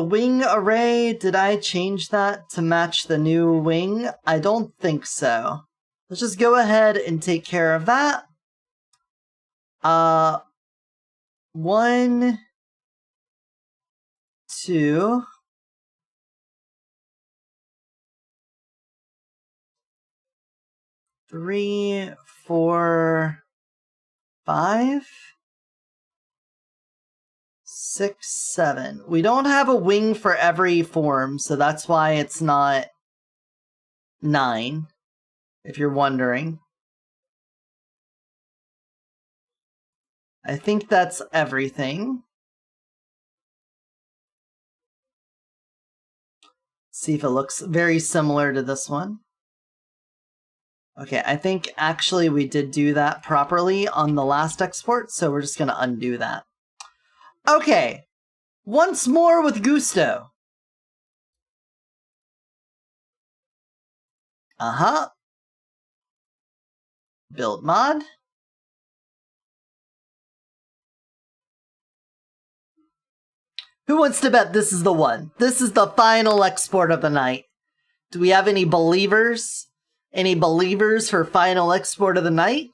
wing array, did I change that to match the new wing? I don't think so. Let's just go ahead and take care of that. 1, 2, 3, 4, 5, 6, 7. We don't have a wing for every form, so that's why it's not 9, if you're wondering. I think that's everything. See if it looks very similar to this one. Okay, I think actually we did do that properly on the last export, so we're just going to undo that. Okay, once more with gusto. Build mod. Who wants to bet this is the one? This is the final export of the night. Do we have any believers? Any believers for final export of the night?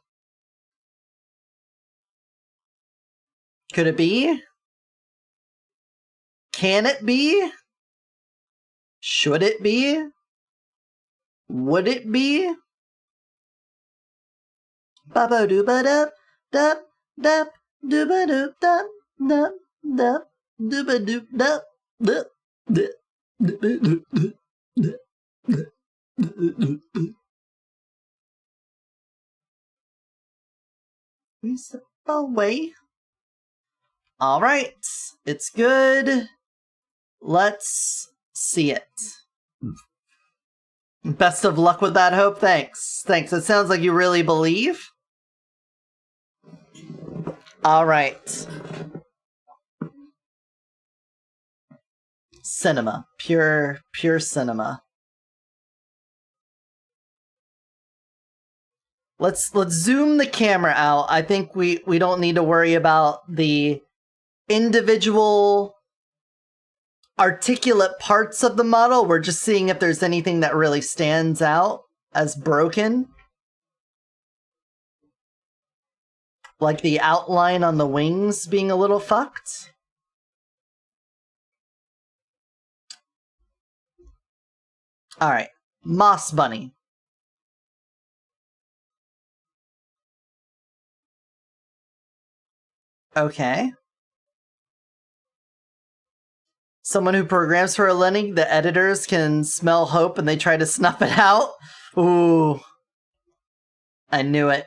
Could it be? Can it be? Should it be? Would it be? Ba-ba doo ba dup dup dup doo ba doop dup dup dup doo ba doop dup dup dup dup dup. We step away. All right, it's good. Let's see it. Best of luck with that, Hope. Thanks. Thanks. It sounds like you really believe. All right. Cinema. Pure cinema. Let's zoom the camera out. I think we don't need to worry about the individual articulate parts of the model. We're just seeing if there's anything that really stands out as broken. Like the outline on the wings being a little fucked. Alright, Moss Bunny. Okay. Someone who programs for a living, the editors can smell hope and they try to snuff it out? Ooh. I knew it.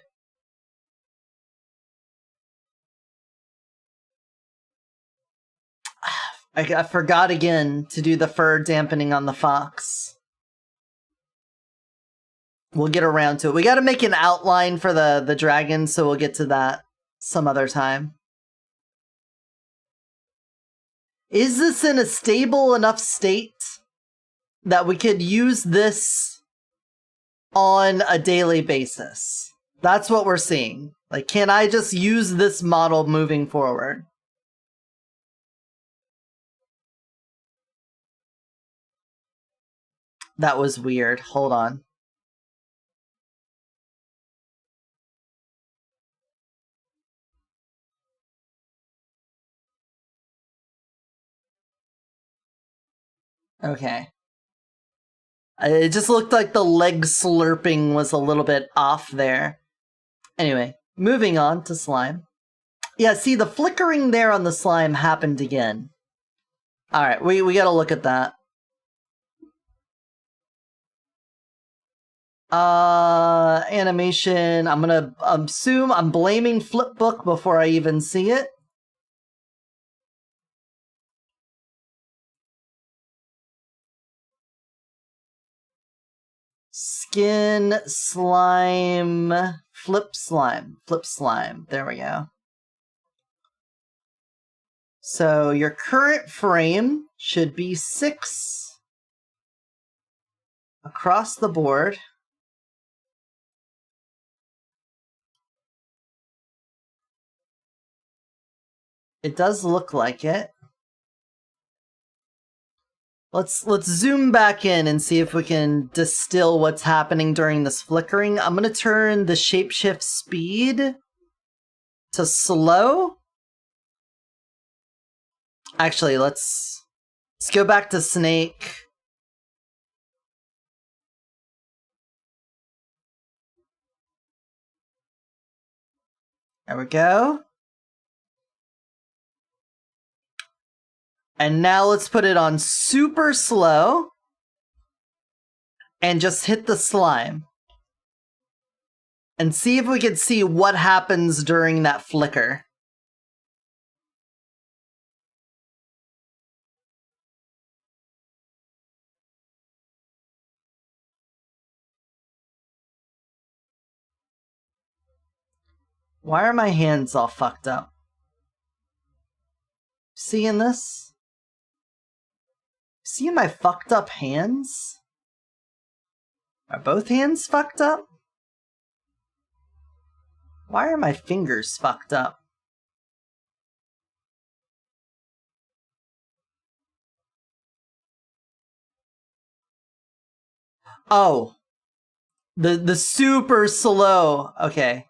I forgot again to do the fur dampening on the fox. We'll get around to it. We gotta make an outline for the dragon, so we'll get to that some other time. Is this in a stable enough state that we could use this on a daily basis? That's what we're seeing. Like, can I just use this model moving forward? That was weird. Hold on. Okay. It just looked like the leg slurping was a little bit off there. Anyway, moving on to slime. Yeah, see, the flickering there on the slime happened again. Alright, we gotta look at that. that animation, I'm gonna assume I'm blaming Flipbook before I even see it. Skin, slime, flip slime. There we go. So your current frame should be 6 across the board. It does look like it. Let's zoom back in and see if we can distill what's happening during this flickering. I'm gonna turn the shapeshift speed to slow. Actually, let's go back to Snake. There we go. And now let's put it on super slow and just hit the slime. And see if we can see what happens during that flicker. Why are my hands all fucked up? Seeing this? Seeing my fucked up hands? Are both hands fucked up? Why are my fingers fucked up? Oh. The super slow. Okay.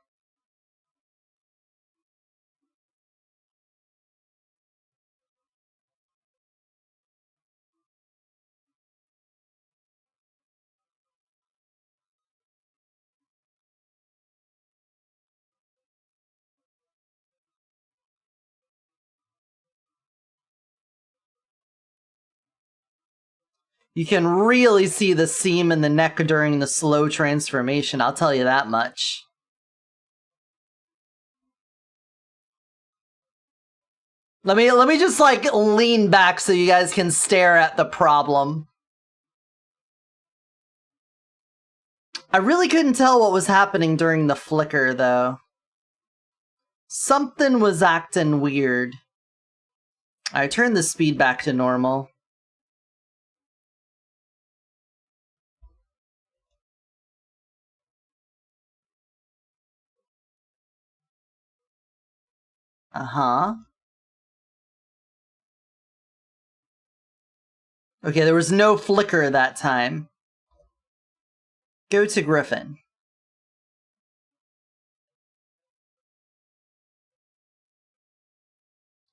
You can really see the seam in the neck during the slow transformation, I'll tell you that much. Let me just like lean back so you guys can stare at the problem. I really couldn't tell what was happening during the flicker though. Something was acting weird. I turned the speed back to normal. Uh-huh. Okay, there was no flicker that time. Go to Griffin.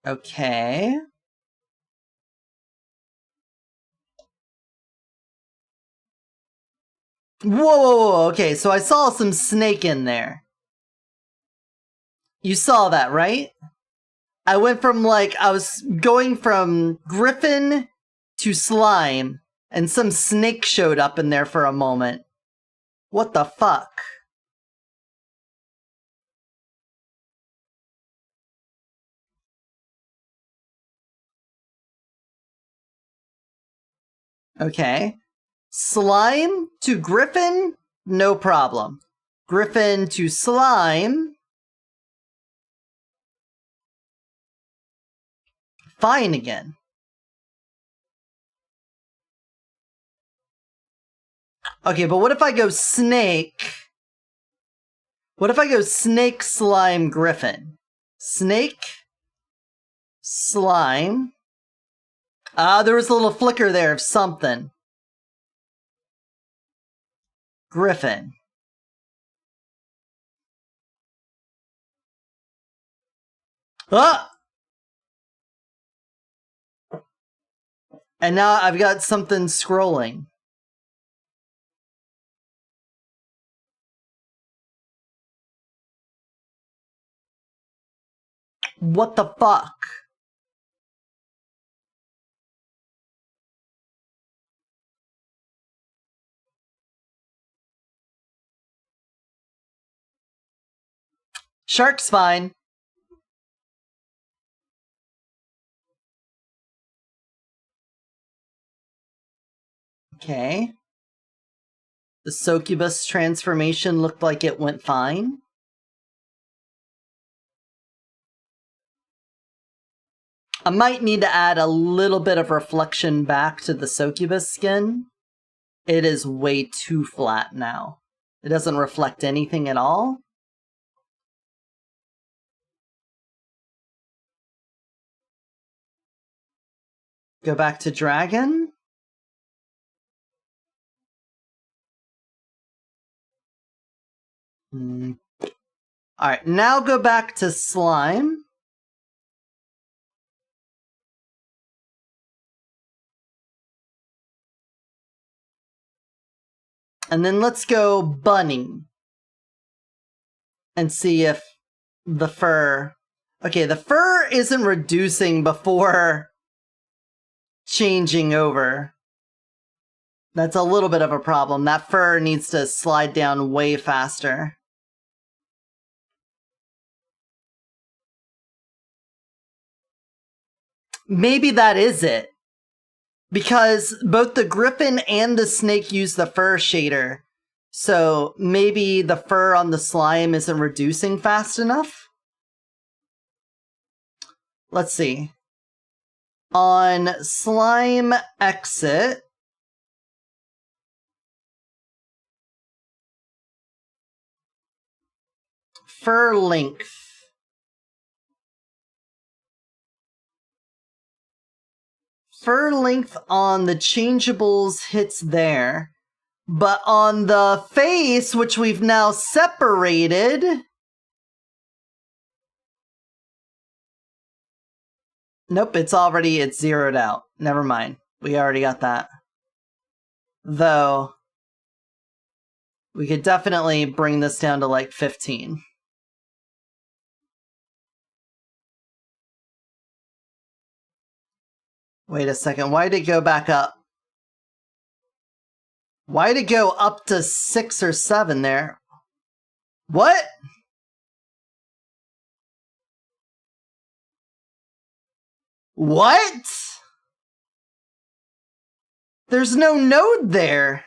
Okay. Whoa, okay, so I saw some snake in there. You saw that, right? I went from I was going from Griffin to Slime, and some snake showed up in there for a moment. What the fuck? Okay. Slime to Griffin? No problem. Griffin to Slime? Fine again. Okay, but what if I go Snake? What if I go Snake, Slime, Griffin? Snake, Slime. There was a little flicker there of something. Griffin. Ah! And now I've got something scrolling. What the fuck? Shark's fine. Okay. The succubus transformation looked like it went fine. I might need to add a little bit of reflection back to the succubus skin. It is way too flat now. It doesn't reflect anything at all. Go back to dragon. Alright, now go back to slime. And then let's go bunny. And see if the fur... Okay, the fur isn't reducing before changing over. That's a little bit of a problem. That fur needs to slide down way faster. Maybe that is it. Because both the griffin and the snake use the fur shader. So maybe the fur on the slime isn't reducing fast enough? Let's see. On slime exit, fur length. Fur length on the changeables hits there, but on the face, which we've now separated, nope, it's zeroed out. Never mind. We already got that. Though, we could definitely bring this down to like 15. Wait a second, why did it go back up? Why did it go up to 6 or 7 there? What? What? There's no node there.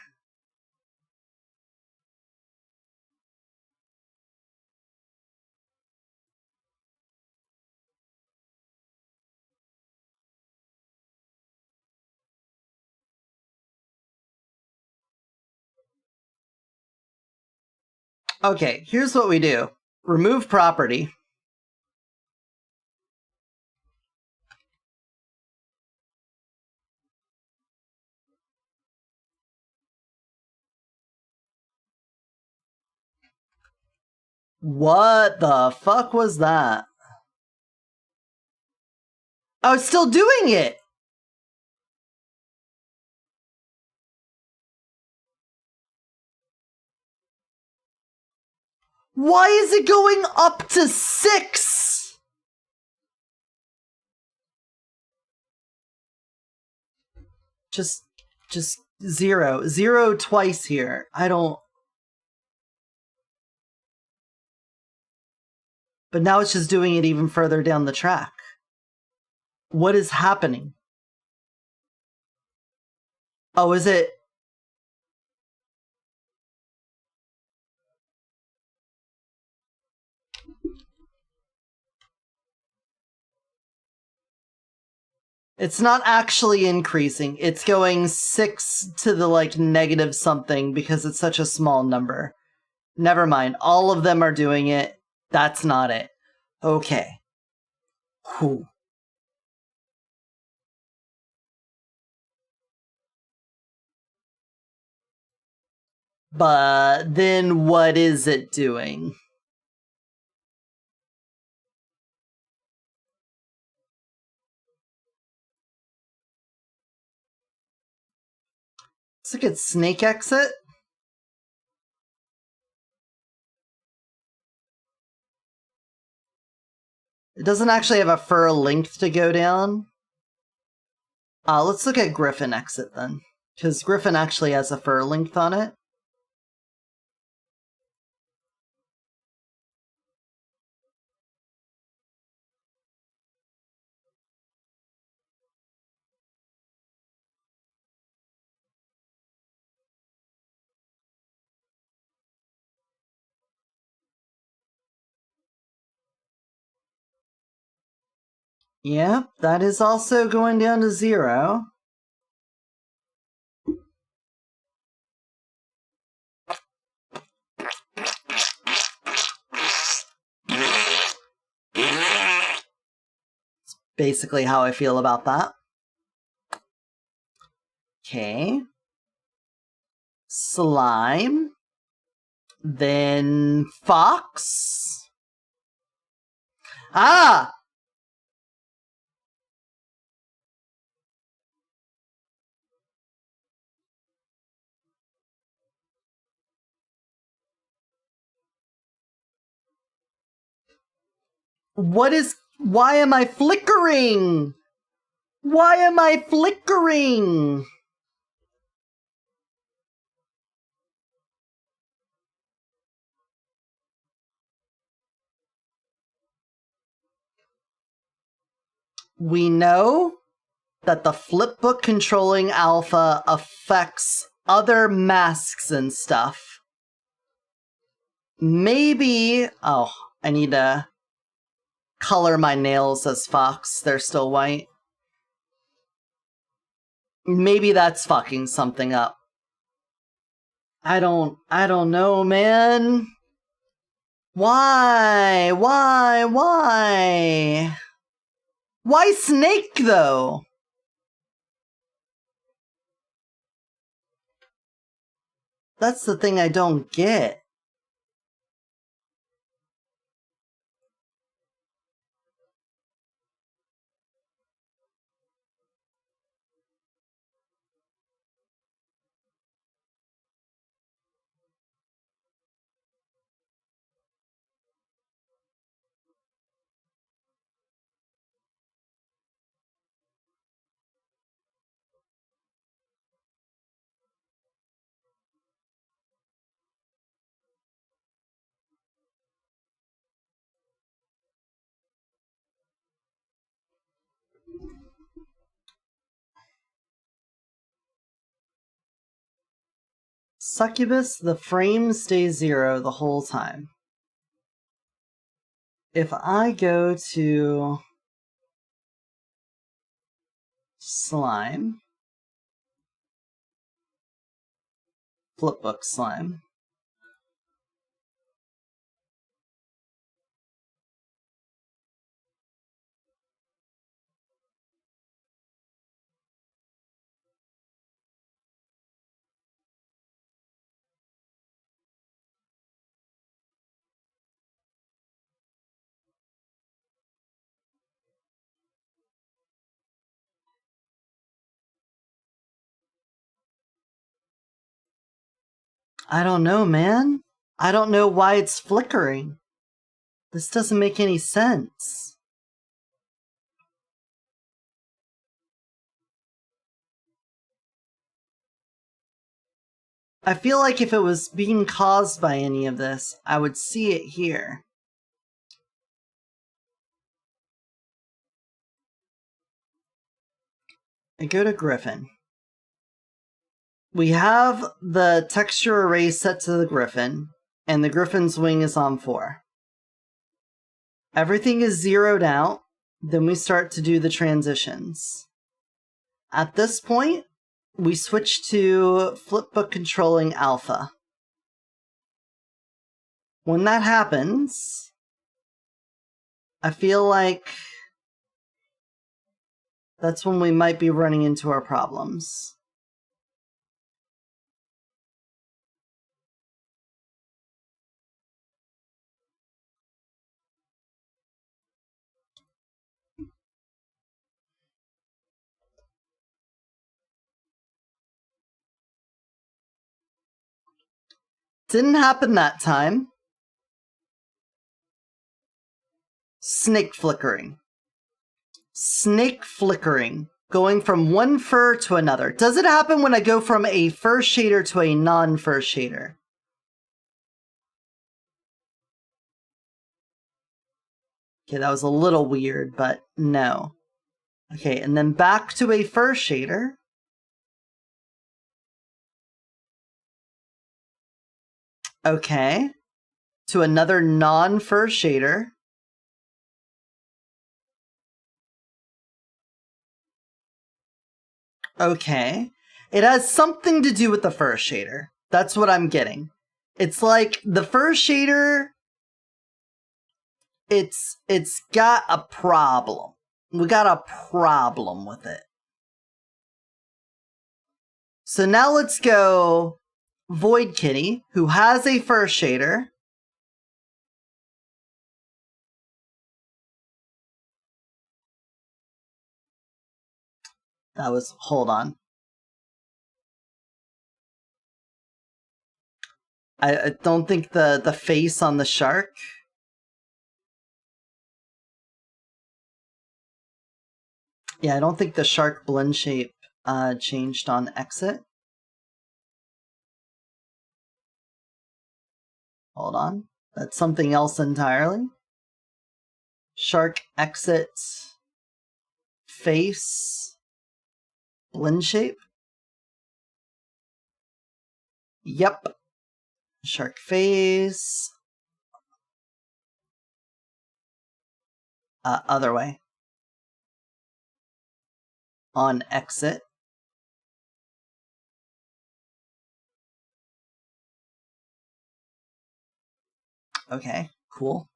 Okay, here's what we do. Remove property. What the fuck was that? Oh, it's still doing it! Why is it going up to 6? Just zero. Zero twice here. I don't... But now it's just doing it even further down the track. What is happening? Oh, is it... It's not actually increasing. It's going 6 to the, like, negative something because it's such a small number. Never mind. All of them are doing it. That's not it. Okay. Whew. But then what is it doing? Let's look at snake exit. It doesn't actually have a fur length to go down. Let's look at griffin exit then. Because griffin actually has a fur length on it. Yep, that is also going down to 0. Basically how I feel about that. Okay. Slime. Then fox. Ah! Why am I flickering? Why am I flickering? We know that the flipbook controlling alpha affects other masks and stuff. Maybe... Oh, I need to color my nails as fox. They're still white. Maybe that's fucking something up. I don't know, man. Why? Why snake, though? That's the thing I don't get. Succubus, the frame stays 0 the whole time. If I go to slime, flipbook slime, I don't know, man. I don't know why it's flickering. This doesn't make any sense. I feel like if it was being caused by any of this, I would see it here. I go to Griffin. We have the texture array set to the Griffin, and the Griffin's wing is on 4. Everything is zeroed out, then we start to do the transitions. At this point, we switch to flipbook controlling alpha. When that happens, I feel like that's when we might be running into our problems. Didn't happen that time. Snake flickering. Snake flickering. Going from one fur to another. Does it happen when I go from a fur shader to a non-fur shader? Okay, that was a little weird, but no. Okay, and then back to a fur shader. Okay. To another non-fur shader. Okay. It has something to do with the fur shader. That's what I'm getting. It's like the fur shader, it's got a problem. We got a problem with it. So now let's go Void Kitty, who has a fur shader. That was, hold on. I don't think the face on the shark. Yeah, I don't think the shark blend shape changed on exit. Hold on. That's something else entirely. Shark exit face blend shape. Yep. Shark face. Other way. On exit. Okay, cool.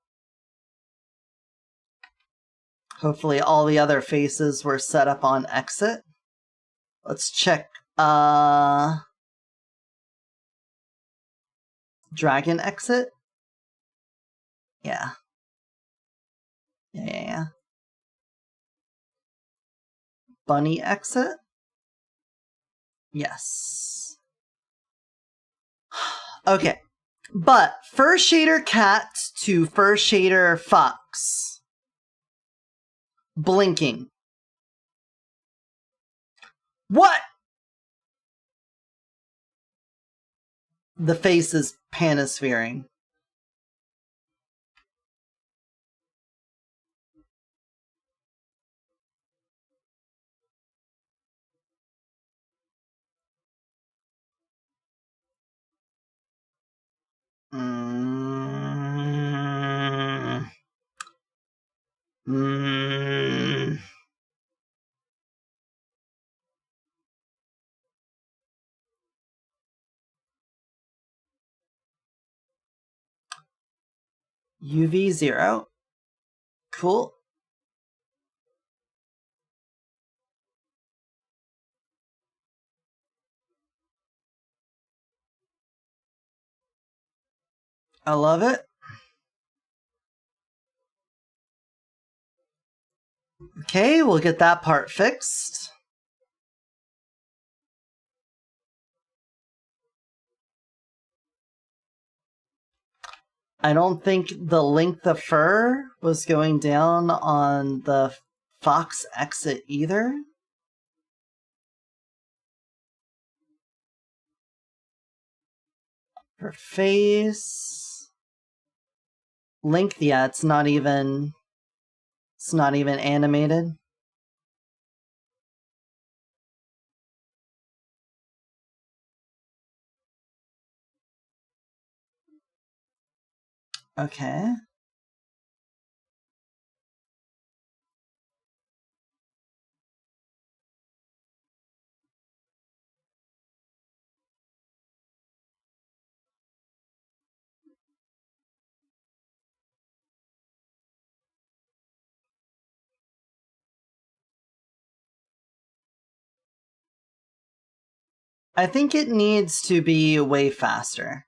Hopefully all the other faces were set up on exit. Let's check dragon exit. Yeah. Yeah. Bunny exit. Yes. Okay. But fur shader cat to fur shader fox. Blinking. What? The face is panosphering. UV 0. Cool. I love it. Okay, we'll get that part fixed. I don't think the length of fur was going down on the fox exit either. Her face. Length, yeah, it's not even animated. Okay. I think it needs to be way faster.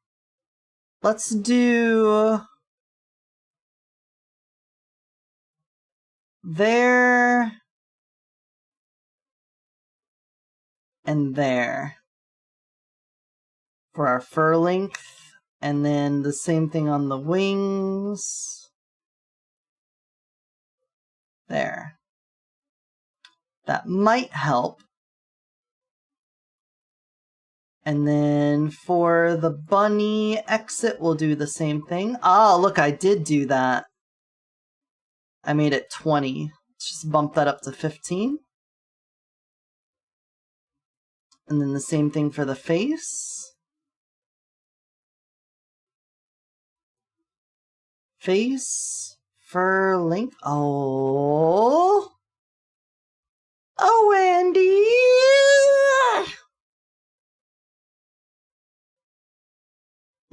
Let's do there and there for our fur length, and then the same thing on the wings. There. That might help. And then for the bunny exit, we'll do the same thing. Ah, look, I did do that. I made it 20. Let's just bump that up to 15. And then the same thing for the face. Face, fur length. Oh. Oh, Andy!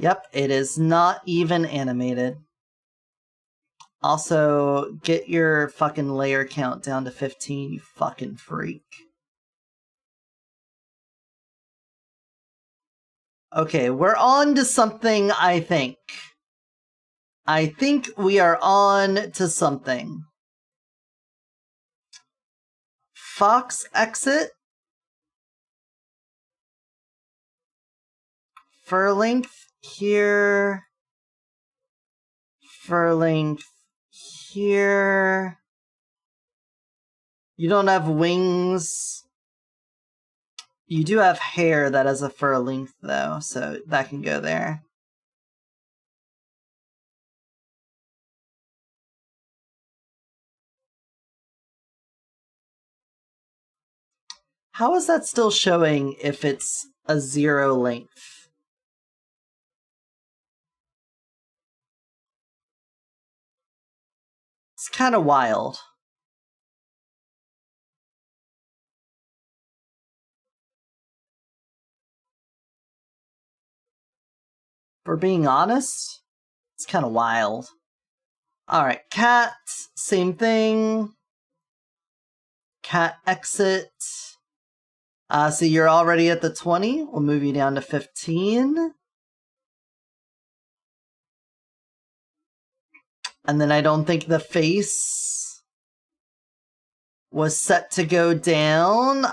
Yep, it is not even animated. Also, get your fucking layer count down to 15, you fucking freak. Okay, we're on to something, I think. I think we are on to something. Fox exit. Fur length here. Fur length here. You don't have wings. You do have hair that has a fur length though, so that can go there. How is that still showing if it's a 0 length? It's kind of wild. For being honest, it's kind of wild. Alright, cat, same thing. Cat exit. So you're already at the 20. We'll move you down to 15. And then I don't think the face was set to go down.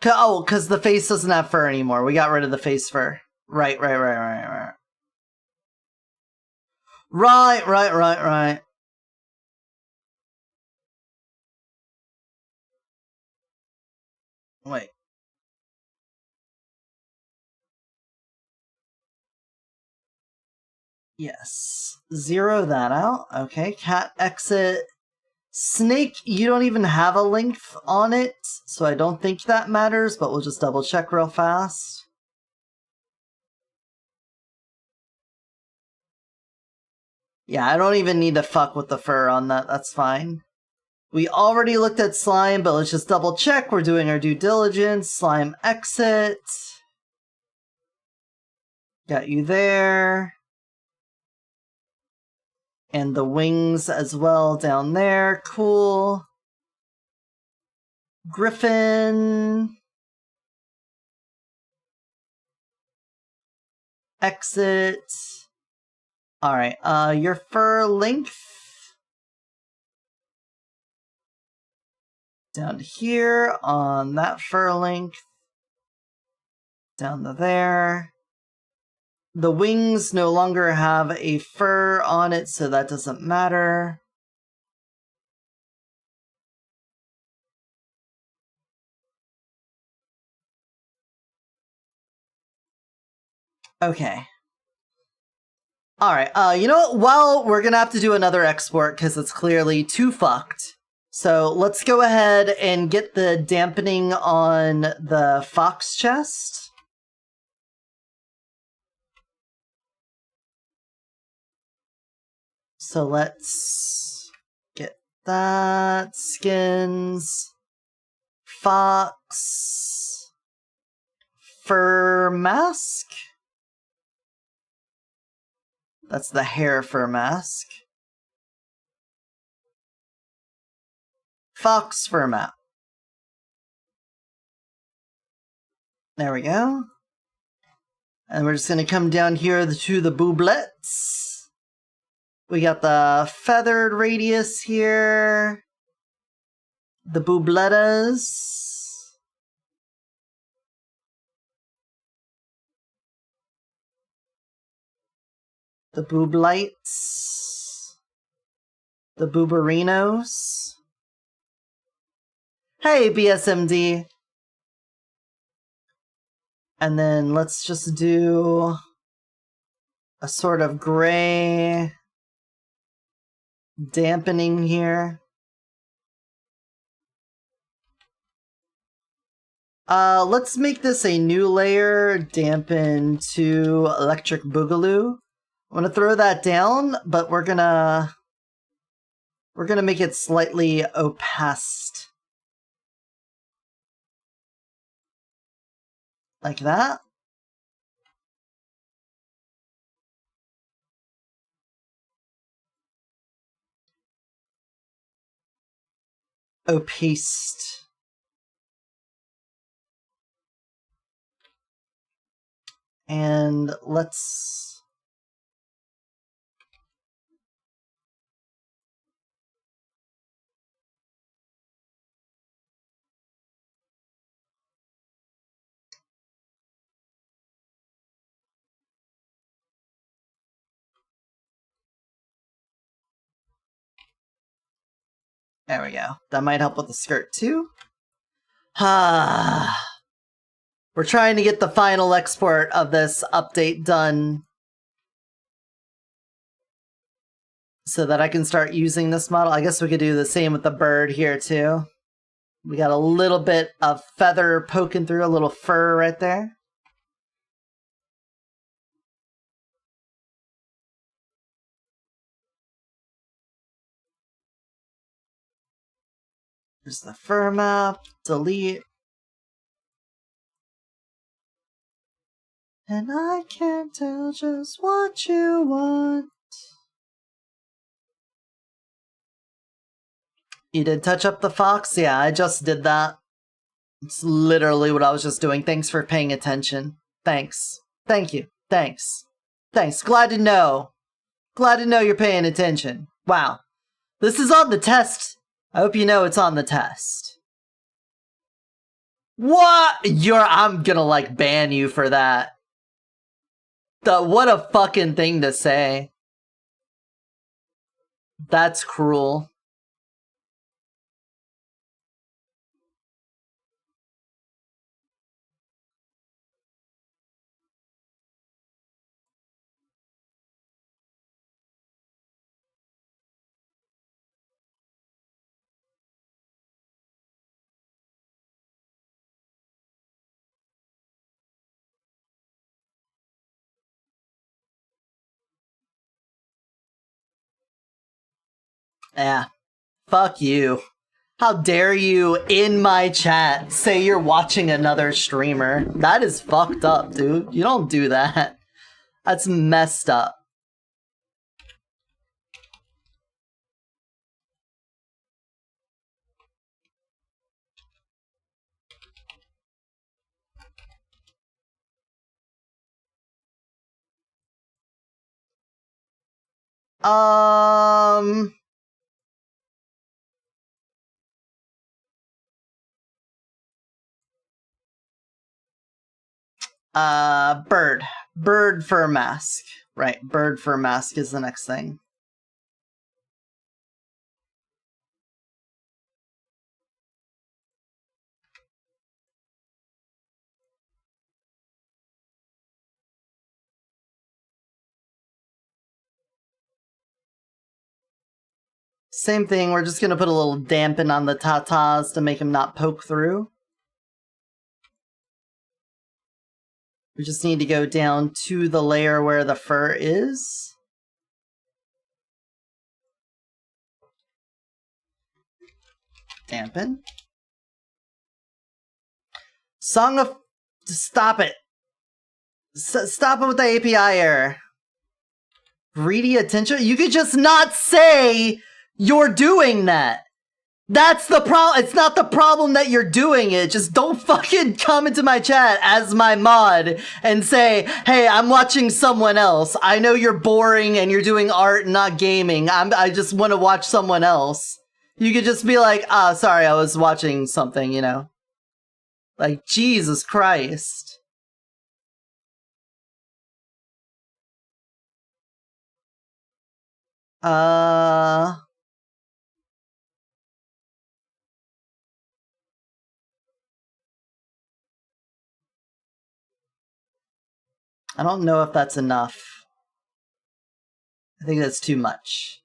Oh, because the face doesn't have fur anymore. We got rid of the face fur. Right. Right. Wait. Yes. 0 that out. Okay. Cat exit. Snake, you don't even have a length on it, so I don't think that matters, but we'll just double check real fast. Yeah, I don't even need to fuck with the fur on that, that's fine. We already looked at slime, but let's just double check. We're doing our due diligence. Slime exit. Got you there. And the wings as well down there. Cool. Griffin. Exit. Alright, your fur length. Down to here on that fur length. Down to there. The wings no longer have a fur on it, so that doesn't matter. Okay. Alright, you know what? Well, we're gonna have to do another export because it's clearly too fucked. So let's go ahead and get the dampening on the fox chest. So let's get that. Skins. Fox. Fur mask. That's the hair fur mask. Fox fur map. There we go. And we're just going to come down here to the booblets. We got the feathered radius here. The booblettas. The booblights. The booberinos. Hey, BSMD. And then let's just do a sort of gray dampening here. Let's make this a new layer, dampen to Electric Boogaloo. I'm gonna throw that down, but we're gonna We're gonna make it slightly opaced. Like that. Opaced. And let's... There we go. That might help with the skirt too. Ah. We're trying to get the final export of this update done so that I can start using this model. I guess we could do the same with the bird here too. We got a little bit of feather poking through, a little fur right there. There's the fur map, delete. And I can't tell just what you want. You did touch up the fox? Yeah, I just did that. It's literally what I was just doing. Thanks for paying attention. Thanks. Thank you. Thanks. Thanks. Glad to know. Glad to know you're paying attention. Wow. This is on the test. I hope you know it's on the test. What? I'm gonna like ban you for that. What a fucking thing to say. That's cruel. Yeah. Fuck you. How dare you, in my chat, say you're watching another streamer? That is fucked up, dude. You don't do that. That's messed up. Bird. Bird fur mask. Right, bird fur mask is the next thing. Same thing, we're just gonna put a little dampen on the tatas to make them not poke through. We just need to go down to the layer where the fur is. Dampen. Song of... Stop it. Stop it with the API error. Greedy attention? You could just not say you're doing that. That's the problem. It's not the problem that you're doing it. Just don't fucking come into my chat as my mod and say, hey, I'm watching someone else. I know you're boring and you're doing art and not gaming. I just want to watch someone else. You could just be like, sorry, I was watching something, you know? Like, Jesus Christ. I don't know if that's enough. I think that's too much.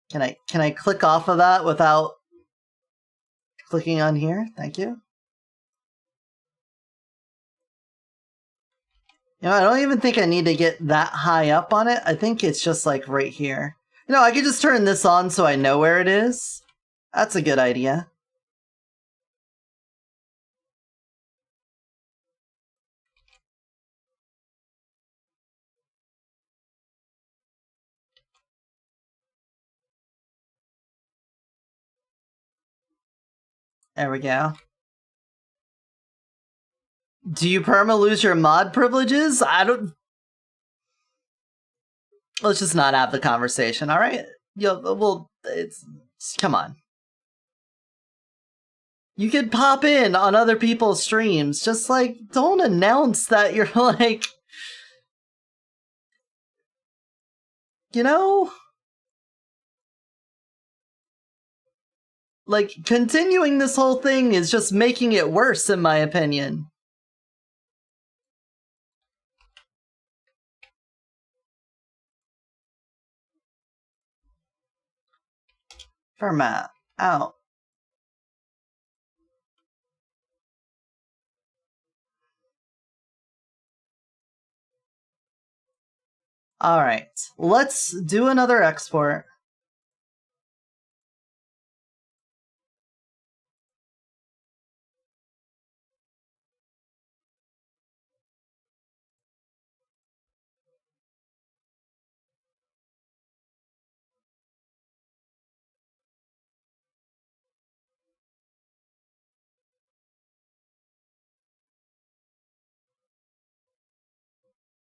Can I click off of that without... Clicking on here, thank you. You know, I don't even think I need to get that high up on it. I think it's just like right here. You know, I could just turn this on so I know where it is. That's a good idea. There we go. Do you perma lose your mod privileges? I don't... Let's just not have the conversation, alright? Well, come on. You could pop in on other people's streams, just like, don't announce that you're like... You know? Like, continuing this whole thing is just making it worse, in my opinion. Format. Out. Alright, let's do another export.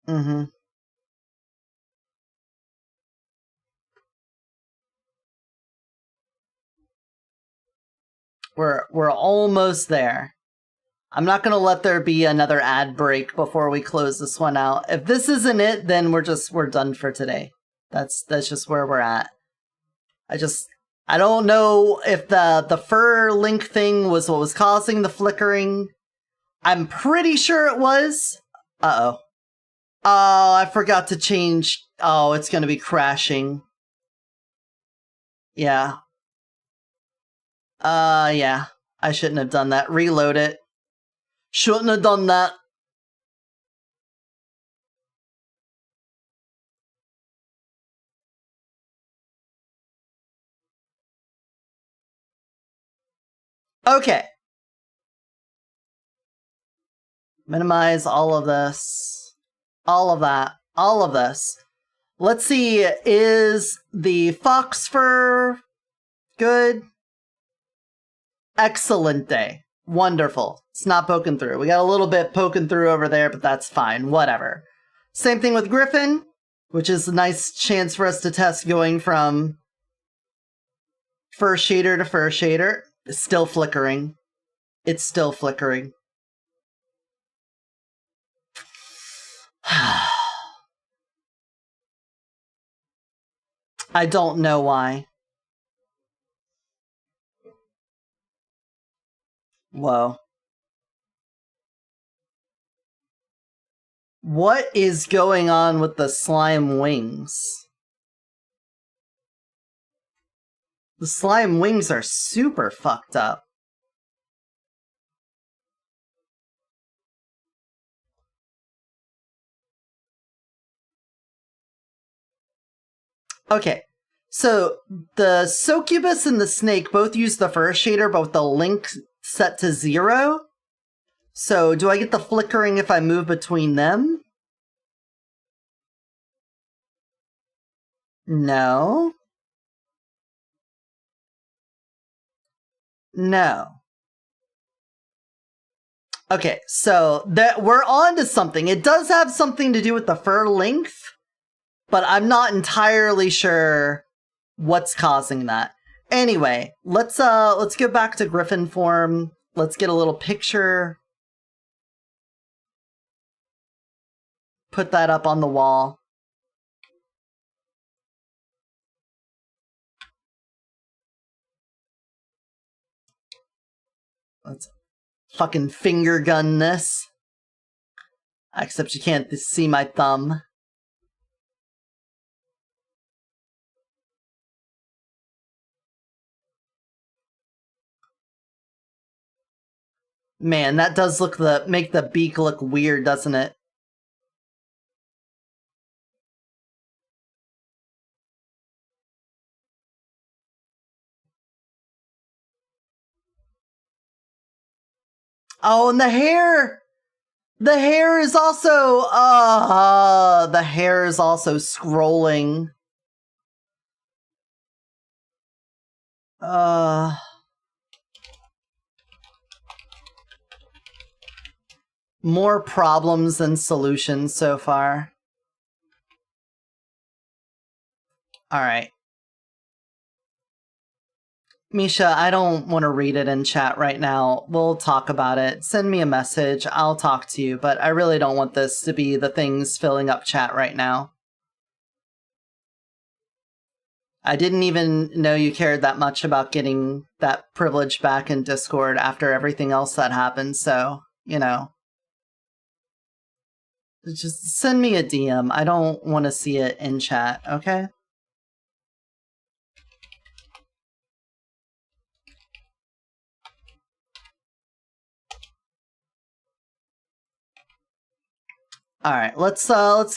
Mm-hmm. We're almost there. I'm not gonna let there be another ad break before we close this one out. If this isn't it, then we're done for today. That's just where we're at. I don't know if the fur link thing was what was causing the flickering. I'm pretty sure it was. Uh-oh. Oh, I forgot to change. Oh, it's gonna be crashing. Yeah. Yeah. I shouldn't have done that. Reload it. Shouldn't have done that. Okay. Minimize all of this. All of that. All of this. Let's see, is the fox fur good? Excellent day. Wonderful. It's not poking through. We got a little bit poking through over there, but that's fine. Whatever. Same thing with Griffin, which is a nice chance for us to test going from fur shader to fur shader. It's still flickering. It's still flickering. I don't know why. Whoa. What is going on with the slime wings? The slime wings are super fucked up. Okay, so the succubus and the snake both use the fur shader, but with the link set to 0. So do I get the flickering if I move between them? No. No. Okay, so we're on to something. It does have something to do with the fur length, but I'm not entirely sure what's causing that. Anyway, let's go back to Griffin form. Let's get a little picture. Put that up on the wall. Let's fucking finger gun this. Except you can't see my thumb. Man, that does make the beak look weird, doesn't it? Oh, and the hair! The hair is also scrolling. More problems than solutions so far. Alright. Misha, I don't want to read it in chat right now. We'll talk about it. Send me a message. I'll talk to you, but I really don't want this to be the things filling up chat right now. I didn't even know you cared that much about getting that privilege back in Discord after everything else that happened, so, you know. Just send me a DM. I don't want to see it in chat, okay? Alright, let's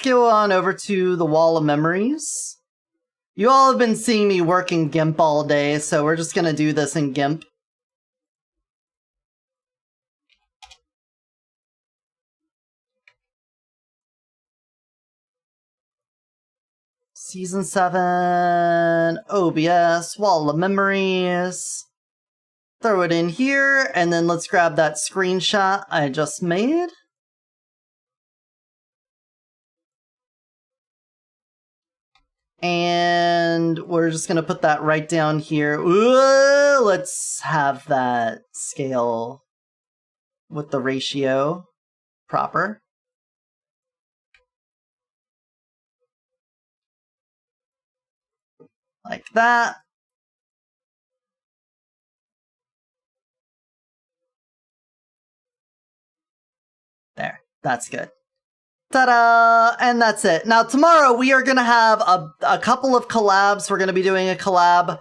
go on over to the Wall of Memories. You all have been seeing me work in GIMP all day, so we're just gonna do this in GIMP. Season 7, OBS, Wall of Memories. Throw it in here, and then let's grab that screenshot I just made. And we're just gonna put that right down here. Ooh, let's have that scale with the ratio proper. Like that. There, that's good. Ta-da! And that's it. Now tomorrow we are going to have a couple of collabs. We're going to be doing a collab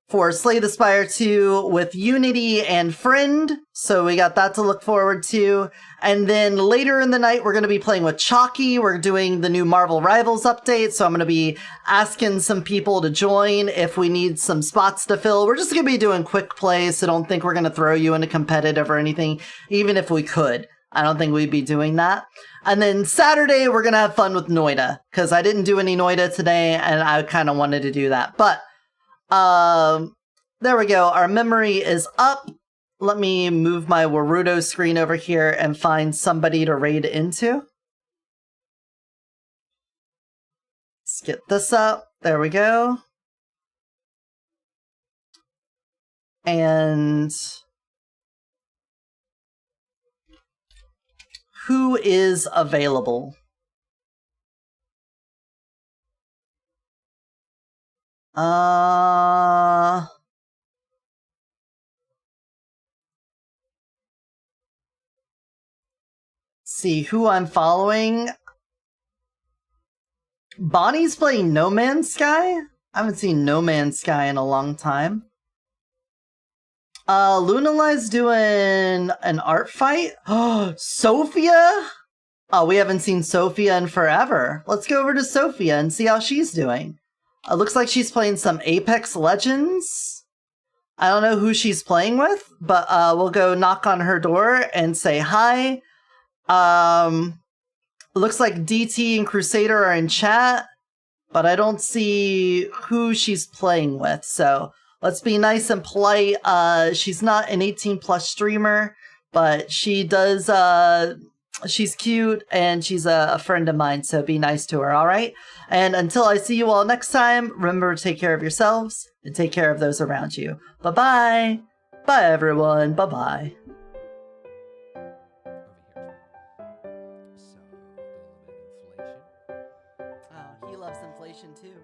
for Slay the Spire 2 with Unity and Friend. So we got that to look forward to. And then later in the night we're going to be playing with Chalky. We're doing the new Marvel Rivals update. So I'm going to be asking some people to join if we need some spots to fill. We're just going to be doing quick plays. So don't think we're going to throw you into competitive or anything. Even if we could. I don't think we'd be doing that. And then Saturday, we're going to have fun with Noida, because I didn't do any Noida today, and I kind of wanted to do that. But, there we go. Our memory is up. Let me move my Warudo screen over here and find somebody to raid into. Let's get this up. There we go. And who is available? See who I'm following. Bonnie's playing No Man's Sky? I haven't seen No Man's Sky in a long time. Lunali's doing an art fight? Oh, Sophia? Oh, we haven't seen Sophia in forever. Let's go over to Sophia and see how she's doing. Looks like she's playing some Apex Legends. I don't know who she's playing with, but we'll go knock on her door and say hi. Looks like DT and Crusader are in chat, but I don't see who she's playing with, so let's be nice and polite. She's not an 18+ streamer, but she does, she's cute and she's a friend of mine, so be nice to her, alright? And until I see you all next time, remember to take care of yourselves and take care of those around you. Bye-bye! Bye, everyone. Bye-bye. Oh, he loves inflation too.